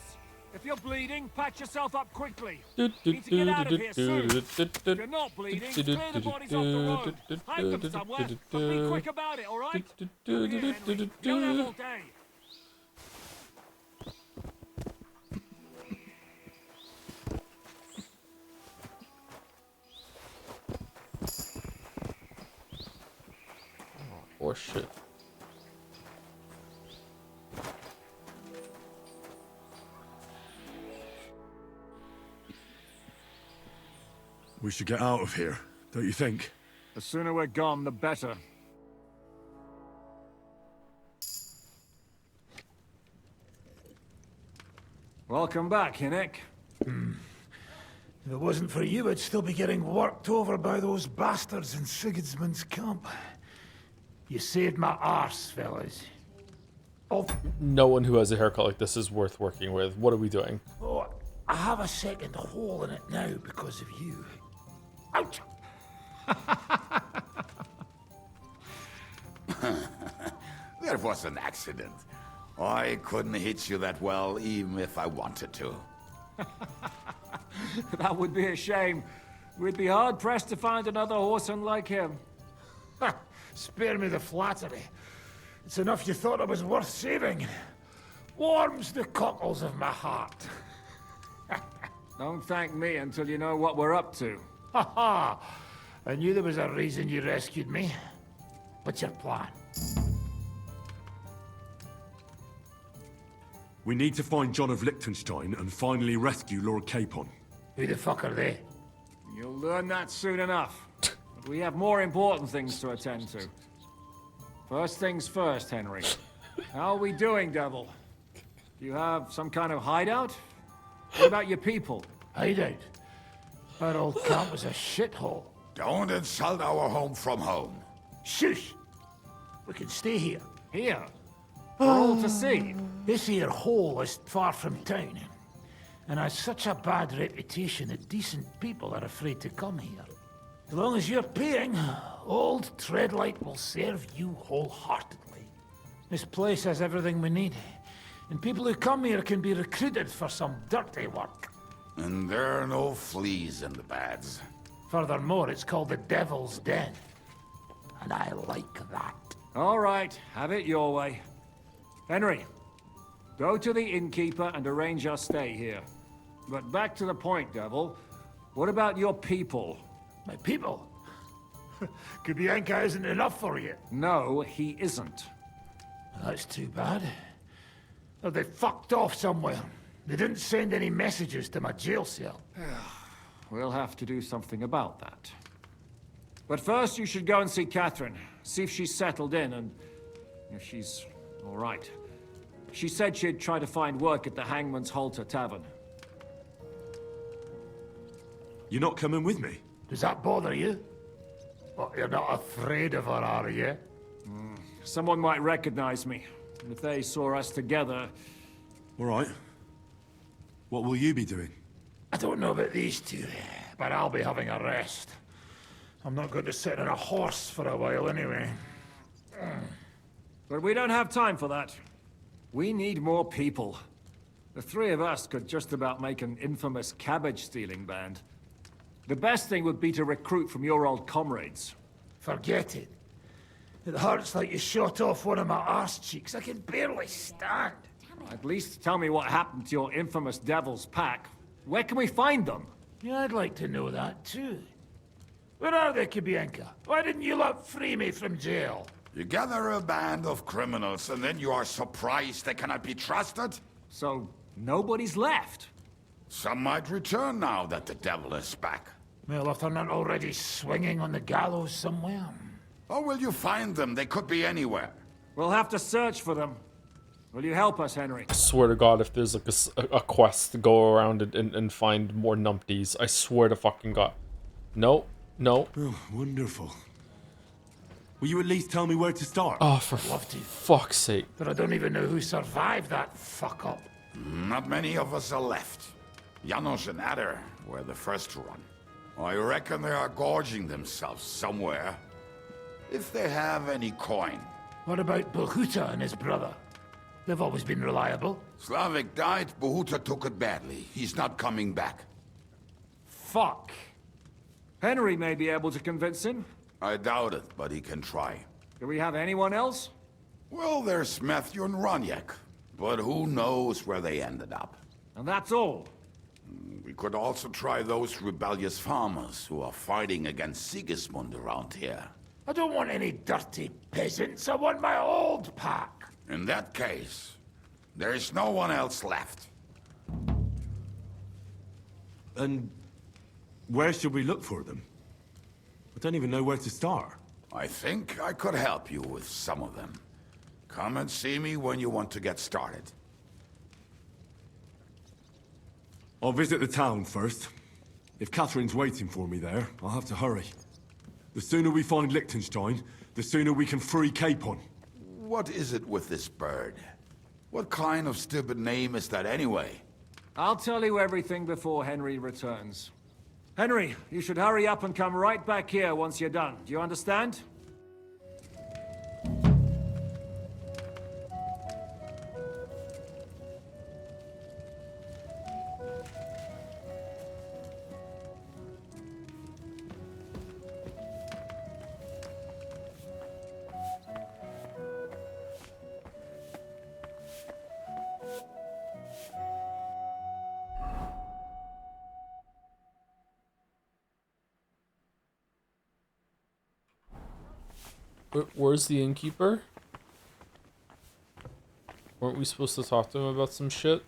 If you're bleeding, patch yourself up quickly. Need to get out of here soon. If you're not bleeding, clear the bodies off the road. Hide them somewhere, but be quick about it, all right? Come here, Henry. You don't have all day. Or shit. We should get out of here, don't you think? The sooner we're gone, the better. Welcome back, Hinnick. If it wasn't for you, I'd still be getting worked over by those bastards in Sigismund's camp. You saved my arse, fellas. Oh, No one who has a haircut like this is worth working with. What are we doing? oh, I have a second hole in it now because of you. Ouch! There was an accident. I couldn't hit you that well, even if I wanted to. That would be a shame. We'd be hard-pressed to find another horseman like him. Spare me the flattery. It's enough you thought I was worth saving. Warms the cockles of my heart. Don't thank me until you know what we're up to. Ha ha! I knew there was a reason you rescued me. What's your plan? We need to find John of Liechtenstein and finally rescue Lord Capon. Who the fuck are they? You'll learn that soon enough. But we have more important things to attend to. First things first, Henry. How are we doing, Devil? Do you have some kind of hideout? What about your people? Hideout? That old camp was a shithole. Don't insult our home from home. Shush! We can stay here. Here? For all to see? This here hole is far from town. And has such a bad reputation that decent people are afraid to come here. As long as you're paying, old Treadlight will serve you wholeheartedly. This place has everything we need. And people who come here can be recruited for some dirty work. And there are no fleas in the beds. Furthermore, it's called the Devil's Den. And I like that. All right, have it your way. Henry, go to the innkeeper and arrange our stay here. But back to the point, Devil. What about your people? My people? Kubianka isn't enough for you. No, he isn't. That's too bad. Oh, they fucked off somewhere. They didn't send any messages to my jail cell. We'll have to do something about that. But first, you should go and see Catherine. See if she's settled in and if she's all right. She said she'd try to find work at the Hangman's Halter Tavern. You're not coming with me? Does that bother you? But you're not afraid of her, are you? Someone might recognize me. And if they saw us together... All right. What will you be doing? I don't know about these two, but I'll be having a rest. I'm not going to sit on a horse for a while anyway. But we don't have time for that. We need more people. The three of us could just about make an infamous cabbage-stealing band. The best thing would be to recruit from your old comrades. Forget it. It hurts like you shot off one of my arse cheeks. I can barely stand. At least tell me what happened to your infamous Devil's Pack. Where can we find them? Yeah, I'd like to know that too. Where are they, Kibienka? Why didn't you lot free me from jail? You gather a band of criminals and then you are surprised they cannot be trusted? So, nobody's left? Some might return now that the devil is back. Well, if they're not already swinging on the gallows somewhere. How will you find them? They could be anywhere. We'll have to search for them. Will you help us, Henry? I swear to God, if there's like a quest to go around and find more numpties, I swear to fucking God. No, no. Oh, wonderful. Will you at least tell me where to start? Oh, for fuck's sake. But I don't even know who survived that fuck-up. Not many of us are left. Janos and Adder were the first to run. I reckon they are gorging themselves somewhere. If they have any coin. What about Bohuta and his brother? They've always been reliable. Slavik died, Bohuta took it badly. He's not coming back. Fuck. Henry may be able to convince him. I doubt it, but he can try. Do we have anyone else? Well, there's Matthew and Roniak, but who knows where they ended up. And that's all. We could also try those rebellious farmers who are fighting against Sigismund around here. I don't want any dirty peasants. I want my old pack. In that case, there is no one else left. And where should we look for them? I don't even know where to start. I think I could help you with some of them. Come and see me when you want to get started. I'll visit the town first. If Catherine's waiting for me there, I'll have to hurry. The sooner we find Liechtenstein, the sooner we can free Capon. What is it with this bird? What kind of stupid name is that anyway? I'll tell you everything before Henry returns. Henry, you should hurry up and come right back here once you're done. Do you understand? Where's the innkeeper? Weren't we supposed to talk to him about some shit?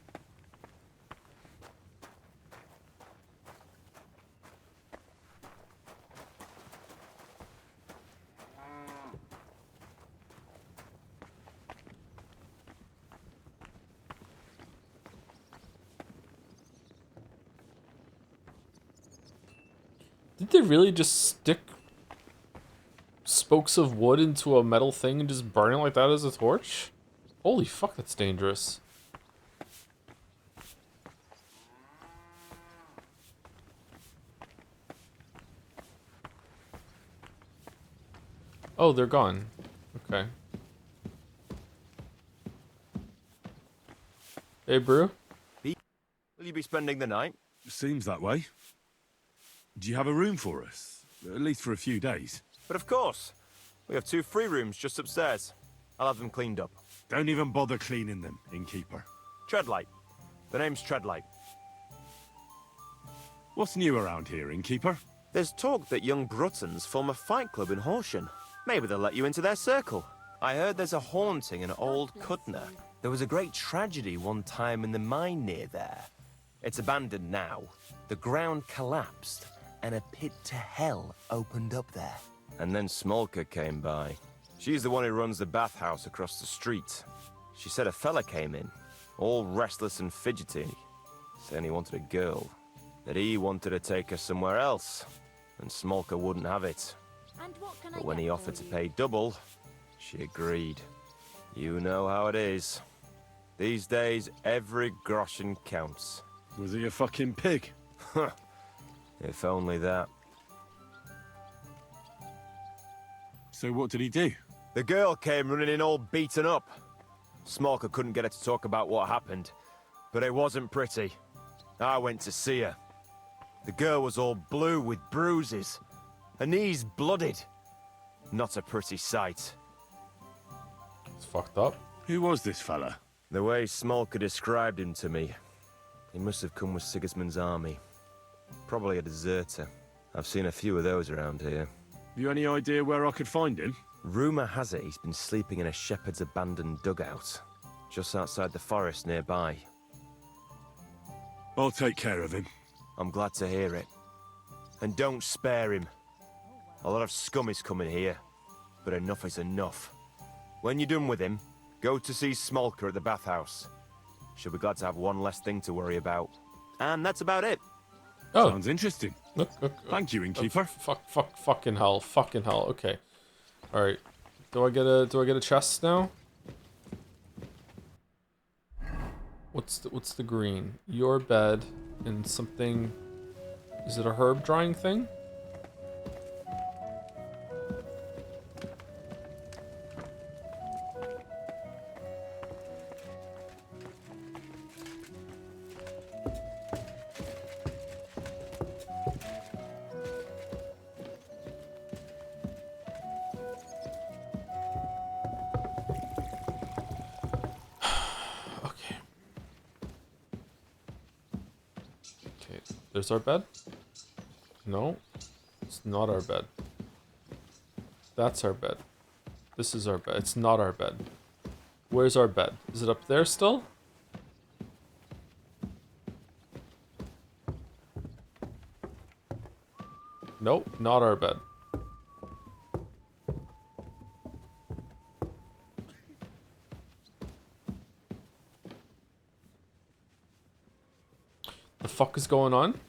Did they really just stick spokes of wood into a metal thing and just burn it like that as a torch? Holy fuck, that's dangerous. Oh, they're gone. Okay. Hey, Brew? Will you be spending the night? Seems that way. Do you have a room for us? At least for a few days. But of course. We have 2 free rooms just upstairs. I'll have them cleaned up. Don't even bother cleaning them, innkeeper. Treadlight. The name's Treadlight. What's new around here, innkeeper? There's talk that young Bruttons form a fight club in Horsham. Maybe they'll let you into their circle. I heard there's a haunting in Old Cutner. There was a great tragedy one time in the mine near there. It's abandoned now. The ground collapsed, and a pit to hell opened up there. And then Smolka came by. She's the one who runs the bathhouse across the street. She said a fella came in, all restless and fidgety, saying he wanted a girl. That he wanted to take her somewhere else, and Smolka wouldn't have it. But when he offered to pay double, she agreed. You know how it is. These days, every groschen counts. Was he a fucking pig? If only that. So what did he do? The girl came running in all beaten up. Smolka couldn't get her to talk about what happened, but it wasn't pretty. I went to see her. The girl was all blue with bruises. Her knees blooded. Not a pretty sight. It's fucked up. Who was this fella? The way Smolka described him to me, he must have come with Sigismund's army. Probably a deserter. I've seen a few of those around here. Have you any idea where I could find him? Rumour has it he's been sleeping in a shepherd's abandoned dugout, just outside the forest nearby. I'll take care of him. I'm glad to hear it. And don't spare him. A lot of scum is coming here, but enough is enough. When you're done with him, go to see Smolka at the bathhouse. She'll be glad to have one less thing to worry about. And that's about it. Oh. Sounds interesting. Look. Thank you, innkeeper. Fucking hell. Okay. Alright. Do I get a chest now? What's the green? Your bed and something. Is it a herb drying thing? There's our bed? No, it's not our bed. That's our bed. This is our bed. It's not our bed. Where's our bed? Is it up there still? Nope, not our bed. The fuck is going on?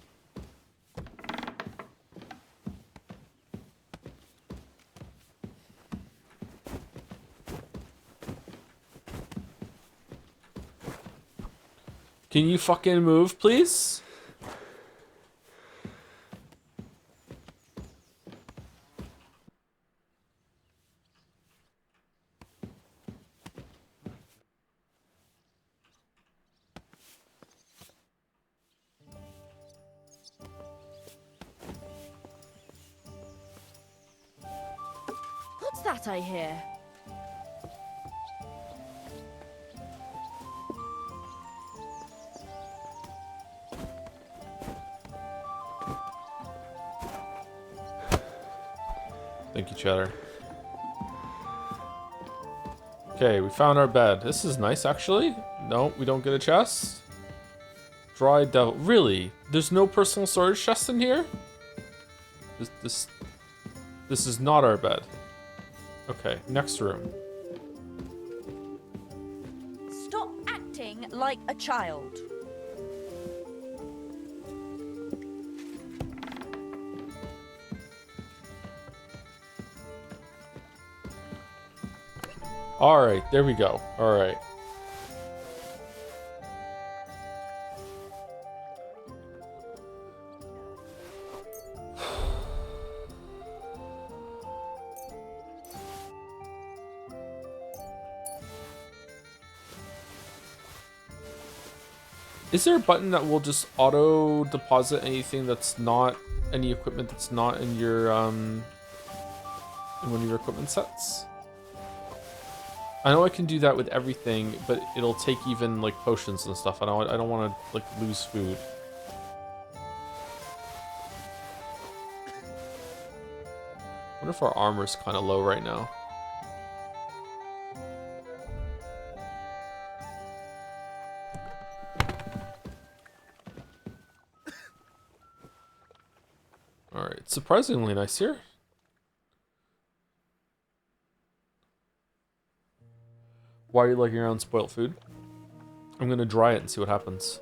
Can you fucking move, please? What's that I hear? Thank you, Cheddar. Okay, we found our bed. This is nice, actually. No, we don't get a chest. Dry devil. Really? There's no personal storage chest in here? This is not our bed. Okay, next room. Stop acting like a child. Alright, there we go. Alright. Is there a button that will just auto deposit anything that's not any equipment that's not in your in one of your equipment sets? I know I can do that with everything, but it'll take even like potions and stuff. I don't want to like lose food. I wonder if our armor's kind of low right now. Alright, surprisingly nice here. Why are you liking your own spoiled food? I'm gonna dry it and see what happens.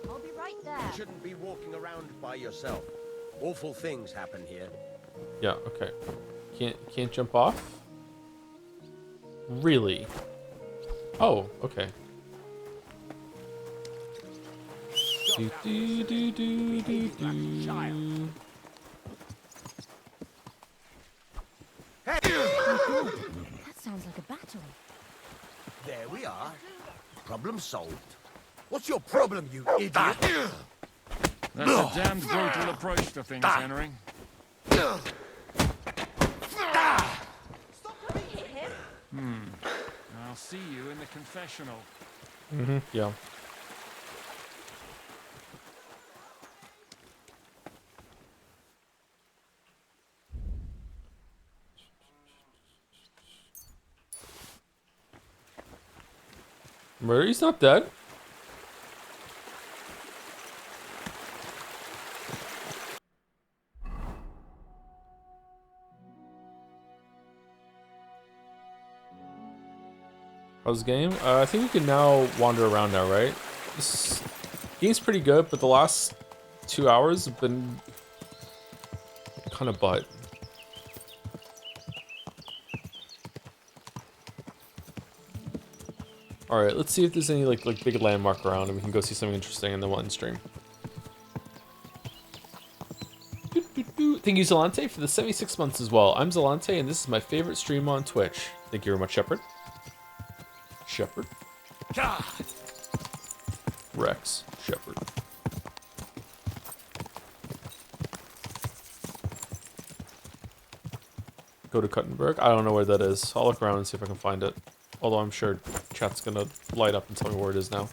I'll be right there. You shouldn't be walking around by yourself. Awful things happen here. Yeah, okay. Can't jump off? Really? Oh, okay. Do, do, do, do, do, do. That sounds like a battle. There we are. Problem solved. What's your problem, you idiot? That's a damned brutal approach to things, Henry. Stop trying to hit him. I'll see you in the confessional. Yeah. Murray's not dead. How's the game? I think we can now wander around now, right? This game's pretty good, but the last 2 hours have been kind of butt. All right, let's see if there's any like big landmark around, and we can go see something interesting in the one stream. Thank you, Zalante, for the 76 months as well. I'm Zalante, and this is my favorite stream on Twitch. Thank you very much, Shepard. Shepard. Rex. Shepard. Go to Kuttenberg. I don't know where that is. I'll look around and see if I can find it. Although I'm sure chat's gonna light up and tell me where it is now.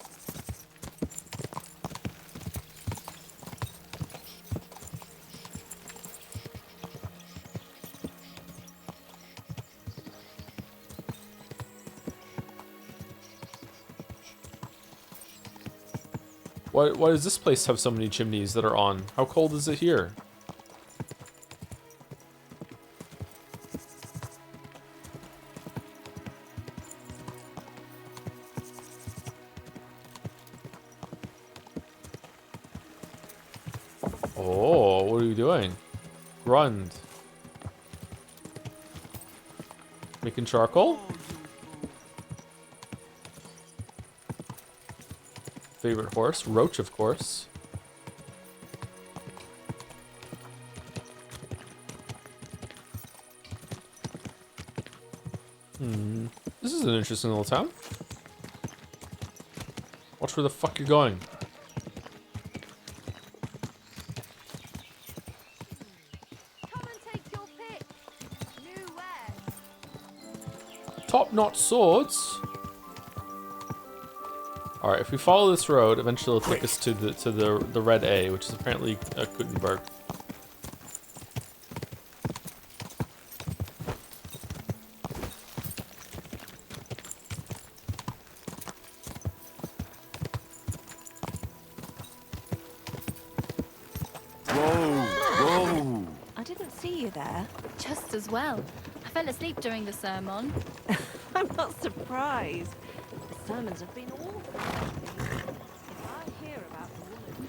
Why does this place have so many chimneys that are on? How cold is it here? Oh, what are you doing? Grund. Making charcoal? Favorite horse? Roach, of course. This is an interesting little town. Watch where the fuck you're going. Top-notch swords. All right, if we follow this road, eventually it'll take us to the red A, which is apparently Kuttenberg. Whoa! I didn't see you there. Just as well. I fell asleep during the sermon. I'm not surprised. The sermons have been awful. If I hear about the woman...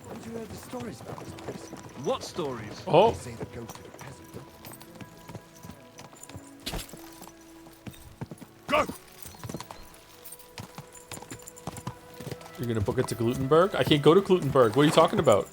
Have you heard the stories about this place? What stories? Oh. They say the ghost of a peasant. Go! You're gonna book it to Glutenberg? I can't go to Glutenberg. What are you talking about?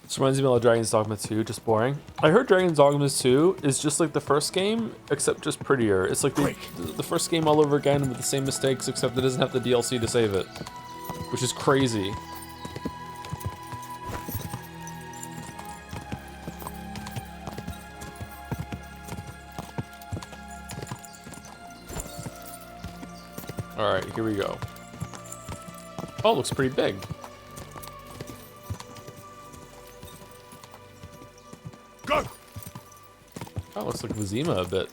This reminds me of Dragon's Dogma 2, just boring. I heard Dragon's Dogma 2 is just like the first game, except just prettier. It's like the first game all over again with the same mistakes, except it doesn't have the DLC to save it. Which is crazy. Alright, here we go. Oh, it looks pretty big. Go! Oh, looks like Vizima a bit.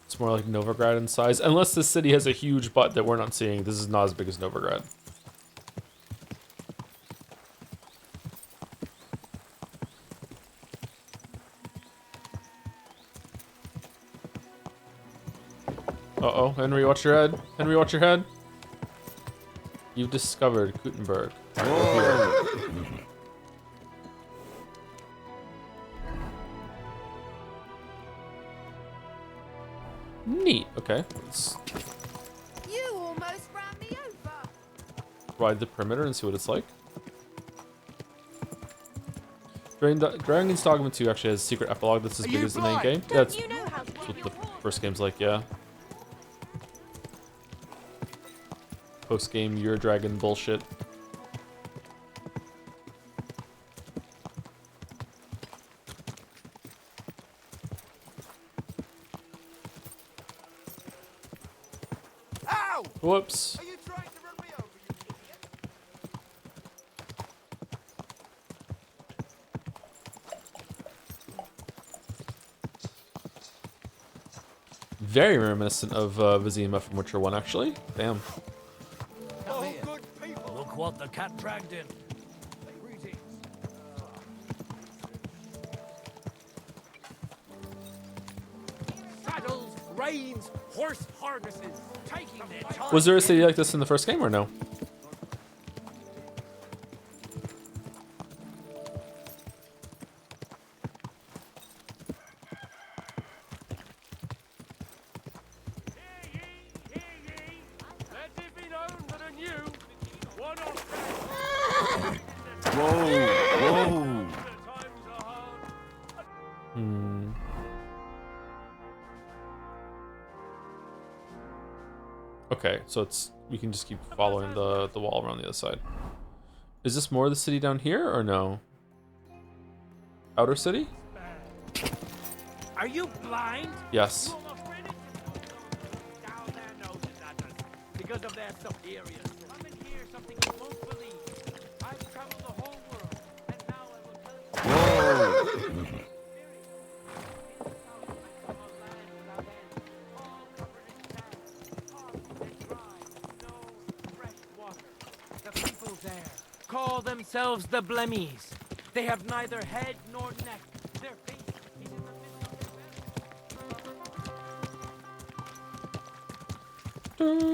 It's more like Novigrad in size. Unless this city has a huge butt that we're not seeing. This is not as big as Novigrad. Uh-oh, Henry, watch your head. Henry, watch your head. You've discovered Gutenberg. Neat. Okay, let's You almost ran me over. ride the perimeter and see what it's like. Dragon's Dogma 2 actually has a secret epilogue that's as big as the main game. That's what the first game's like, yeah. Post-game Your Dragon bullshit. Ow! Whoops. Are you trying to run me over, you idiot? Very reminiscent of Vizima from Witcher 1, actually. Damn. Oh, good people. Look what the cat dragged in. Saddles, reins, horse harnesses, taking their time. Was there a city like this in the first game or no? Whoa! Hmm. Okay, so it's we can just keep following the wall around the other side. Is this more of the city down here or no? Outer city? Are you blind? Yes. Down their noses at us because of their superiors. Come and hear something you won't believe. I've traveled the whole world, and now I will tell you. Whoa! The people there call themselves the Blemmies. They have neither head nor neck. Their face is in the midst of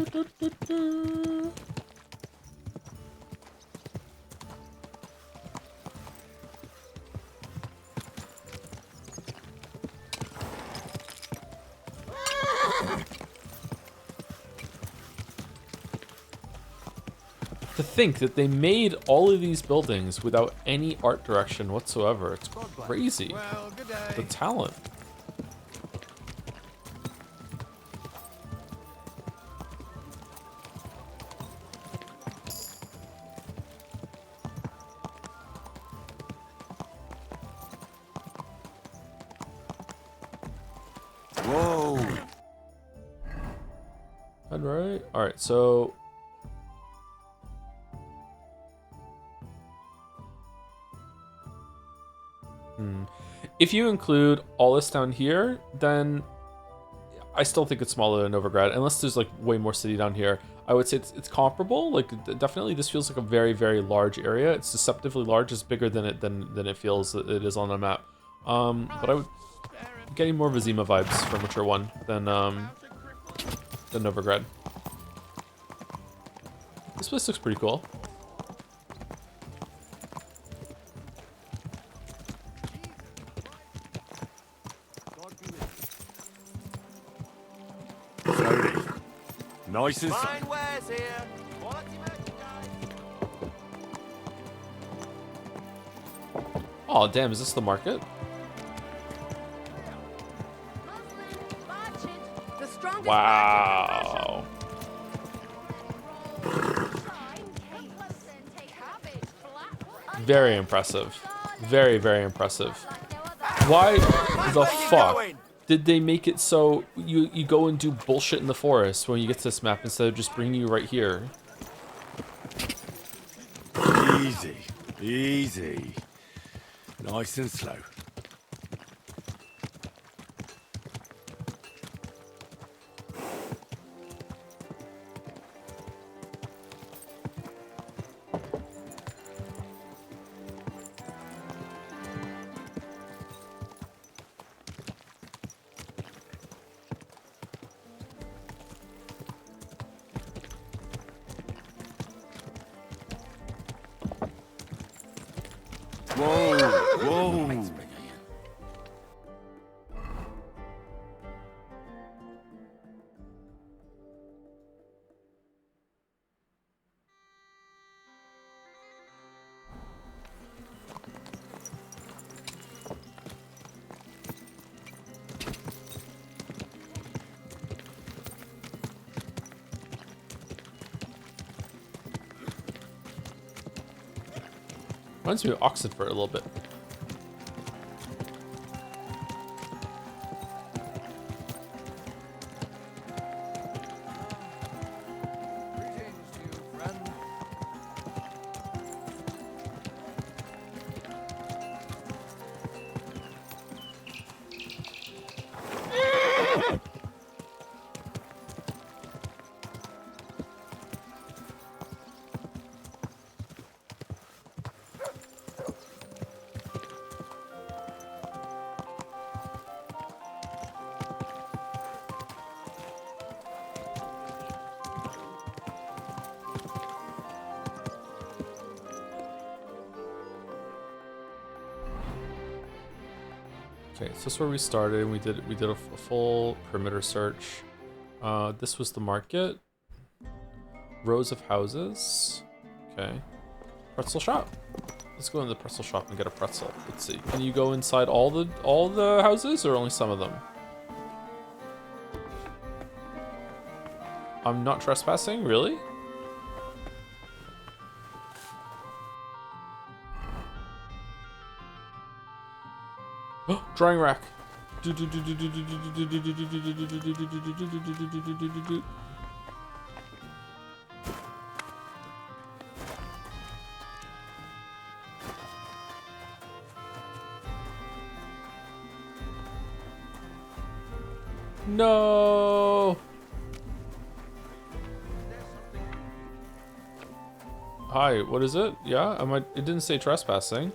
To think that they made all of these buildings without any art direction whatsoever. It's crazy. Well, good day. The talent. Whoa! All right, so if you include all this down here, then I still think it's smaller than Novigrad, unless there's like way more city down here. I would say it's comparable. Like definitely, this feels like a very, very large area. It's deceptively large. It's bigger than it feels it is on the map. But I would getting more Vizima vibes from Witcher 1 than Novigrad. This place looks pretty cool. Nice and Fine wares here. Quality merchandise. Oh, damn, is this the market? Wow. Very impressive. Very, very impressive. Why the fuck did they make it so you go and do bullshit in the forest when you get to this map instead of just bringing you right here? Easy, easy. Nice and slow. Whoa, whoa. Reminds me of Oxford a little bit. Okay, so this is where we started. We did a full perimeter search. This was the market. Rows of houses. Okay. Pretzel shop. Let's go in the pretzel shop and get a pretzel. Let's see. Can you go inside all the houses or only some of them? I'm not trespassing, really? Drying rack. No. Hi, what is it? Yeah, it didn't say trespassing.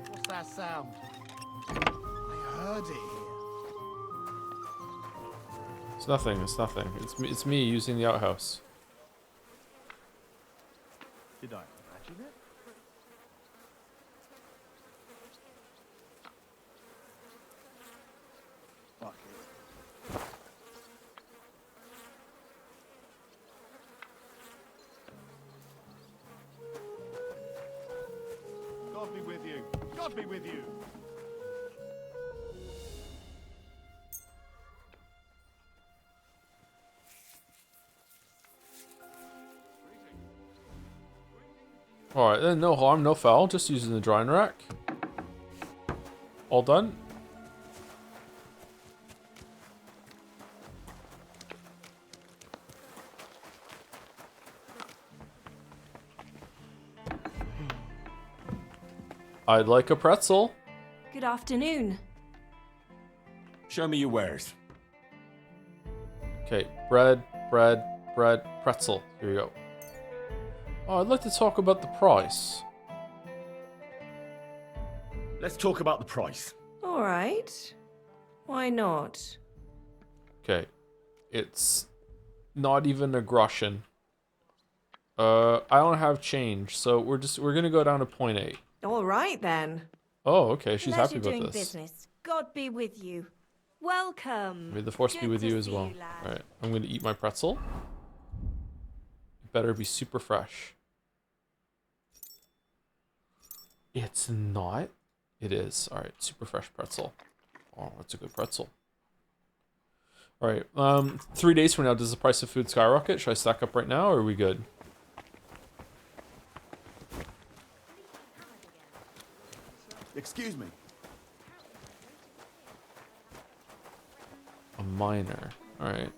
What's that sound? I heard it here. It's nothing, it's nothing. It's me using the outhouse. Did I imagine it? Fuck it. God be with you. God be with you. Alright, then no harm, no foul. Just using the drying rack. All done. I'd like a pretzel. Good afternoon. Show me your wares. Okay, bread, pretzel. Here you go. Oh, I'd like to talk about the price. Let's talk about the price. All right. Why not? Okay, it's not even a groschen. I don't have change, so we're gonna go down to 0.8. All right then. Oh, okay, she's Pleasure happy about doing this. business. God be with you. Welcome. May the force be Good with to you as see well. you, lad. Alright, I'm gonna eat my pretzel. It better be super fresh. It's not. It is. Alright, super fresh pretzel. Oh, that's a good pretzel. Alright, 3 days from now, does the price of food skyrocket? Should I stack up right now, or are we good? Excuse me. A miner. Alright.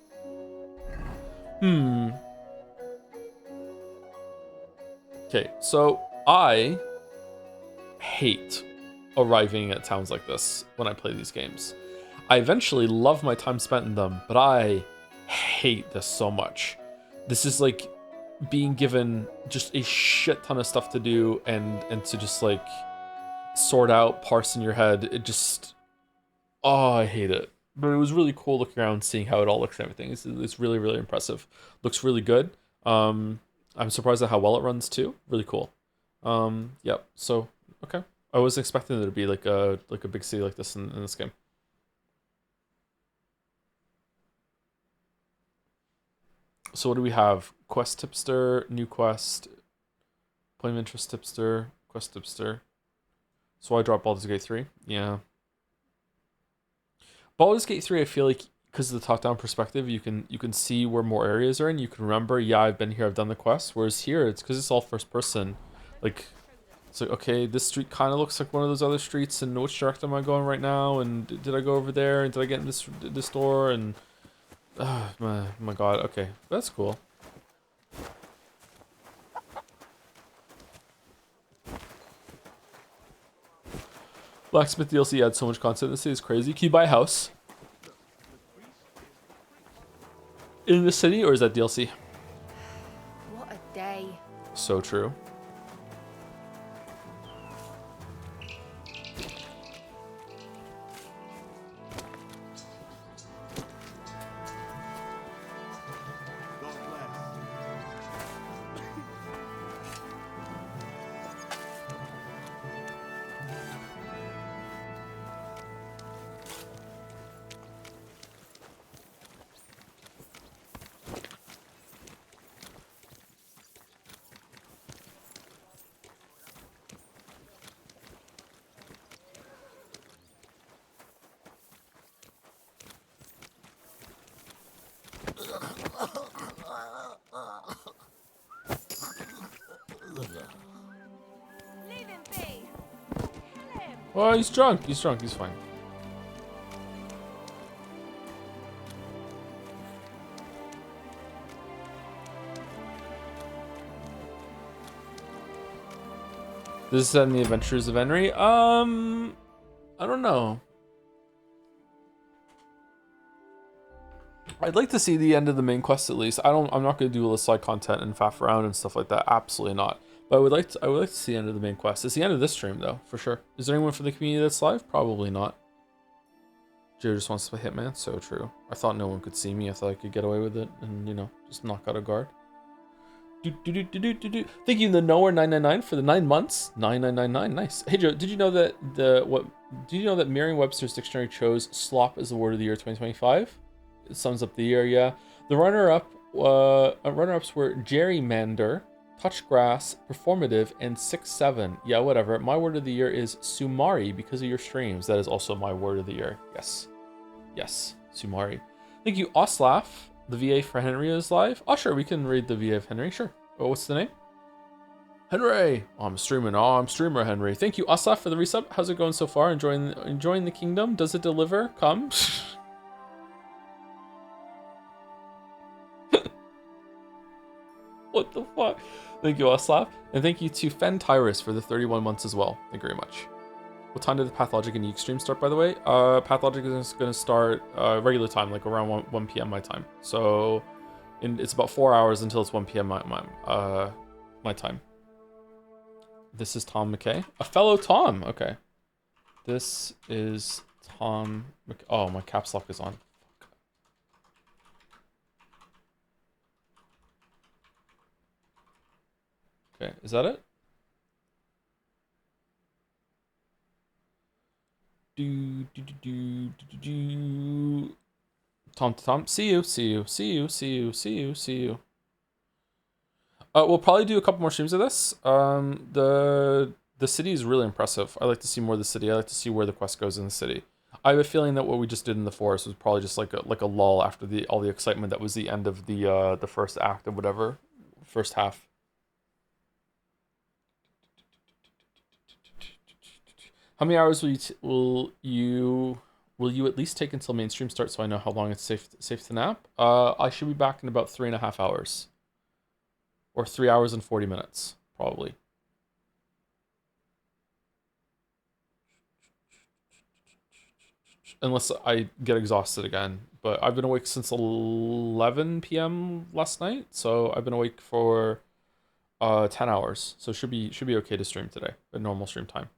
Okay, so I hate arriving at towns like this when I play these games. I eventually love my time spent in them, but I hate this so much. This is like being given just a shit ton of stuff to do and to just like sort out, parse in your head. It just, oh, I hate it. But it was really cool looking around, seeing how it all looks and everything. It's really, really impressive. Looks really good. I'm surprised at how well it runs too. Really cool. Yep. So okay. I was expecting there to be like a big city like this in this game. So what do we have? Quest tipster, new quest, point of interest tipster, quest tipster. So I drop Baldur's Gate 3. Yeah. Baldur's Gate 3, I feel like because of the top-down perspective, you can see where more areas are and you can remember, yeah, I've been here, I've done the quest. Whereas here, it's because it's all first person. Like, it's like, okay, this street kind of looks like one of those other streets, and which direction am I going right now? And did I go over there? And did I get in this door? And my god, okay, that's cool. Blacksmith DLC adds so much content. This is crazy. Can you buy a house in the city, or is that DLC? What a day. So true. Oh, he's drunk. He's drunk. He's fine. This is in the Adventures of Henry. I don't know. I'd like to see the end of the main quest at least. I'm not gonna do all the side content and faff around and stuff like that. Absolutely not. But I would like to see the end of the main quest. It's the end of this stream though, for sure. Is there anyone from the community that's live? Probably not. Joe just wants to play Hitman. So true. I thought no one could see me. I thought I could get away with it and, you know, just knock out a guard. Thank you, the Knower 999 for the 9 months. 9999, nice. Hey Joe, did you know that Merriam-Webster's dictionary chose slop as the word of the year 2025? It sums up the year, yeah. The runner-ups were gerrymander, touch grass, performative, and 6-7. Yeah, whatever. My word of the year is Sumari because of your streams. That is also my word of the year. Yes. Yes, Sumari. Thank you, Oslaf. The VA for Henry is live. Oh, sure, we can read the VA of Henry. Sure. Oh, what's the name? Henry. Oh, I'm streaming. Oh, I'm streamer Henry. Thank you, Oslaf, for the resub. How's it going so far? Enjoying the kingdom? Does it deliver? Come. What the fuck? Thank you, Oslaf. And thank you to Fen Tyrus for the 31 months as well. Thank you very much. What time did the Pathologic and Yeek stream start, by the way? Pathologic is going to start regular time, like around 1 p.m. my time. So it's about 4 hours until it's 1 p.m. my time. This is Tom McKay. A fellow Tom. Okay. This is Tom McKay. Oh, my caps lock is on. Fuck. Okay, is that it? Tom. See you. We'll probably do a couple more streams of this. The city is really impressive. I like to see more of the city. I like to see where the quest goes in the city. I have a feeling that what we just did in the forest was probably just like a lull after all the excitement that was the end of the first act of whatever, first half. How many hours will you at least take until mainstream starts so I know how long it's safe to nap? I should be back in about 3.5 hours. Or 3 hours and 40 minutes, probably. Unless I get exhausted again. But I've been awake since 11 p.m. last night, so I've been awake for 10 hours. So should be okay to stream today, at normal stream time.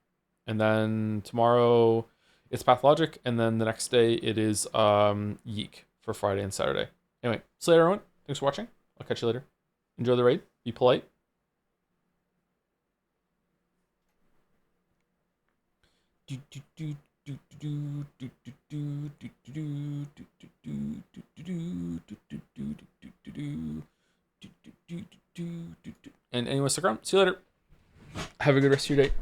And then tomorrow it's Pathologic, and then the next day it is Yeek for Friday and Saturday. Anyway, see you later, everyone. Thanks for watching. I'll catch you later. Enjoy the raid. Be polite. And anyone stick around. See you later. Have a good rest of your day.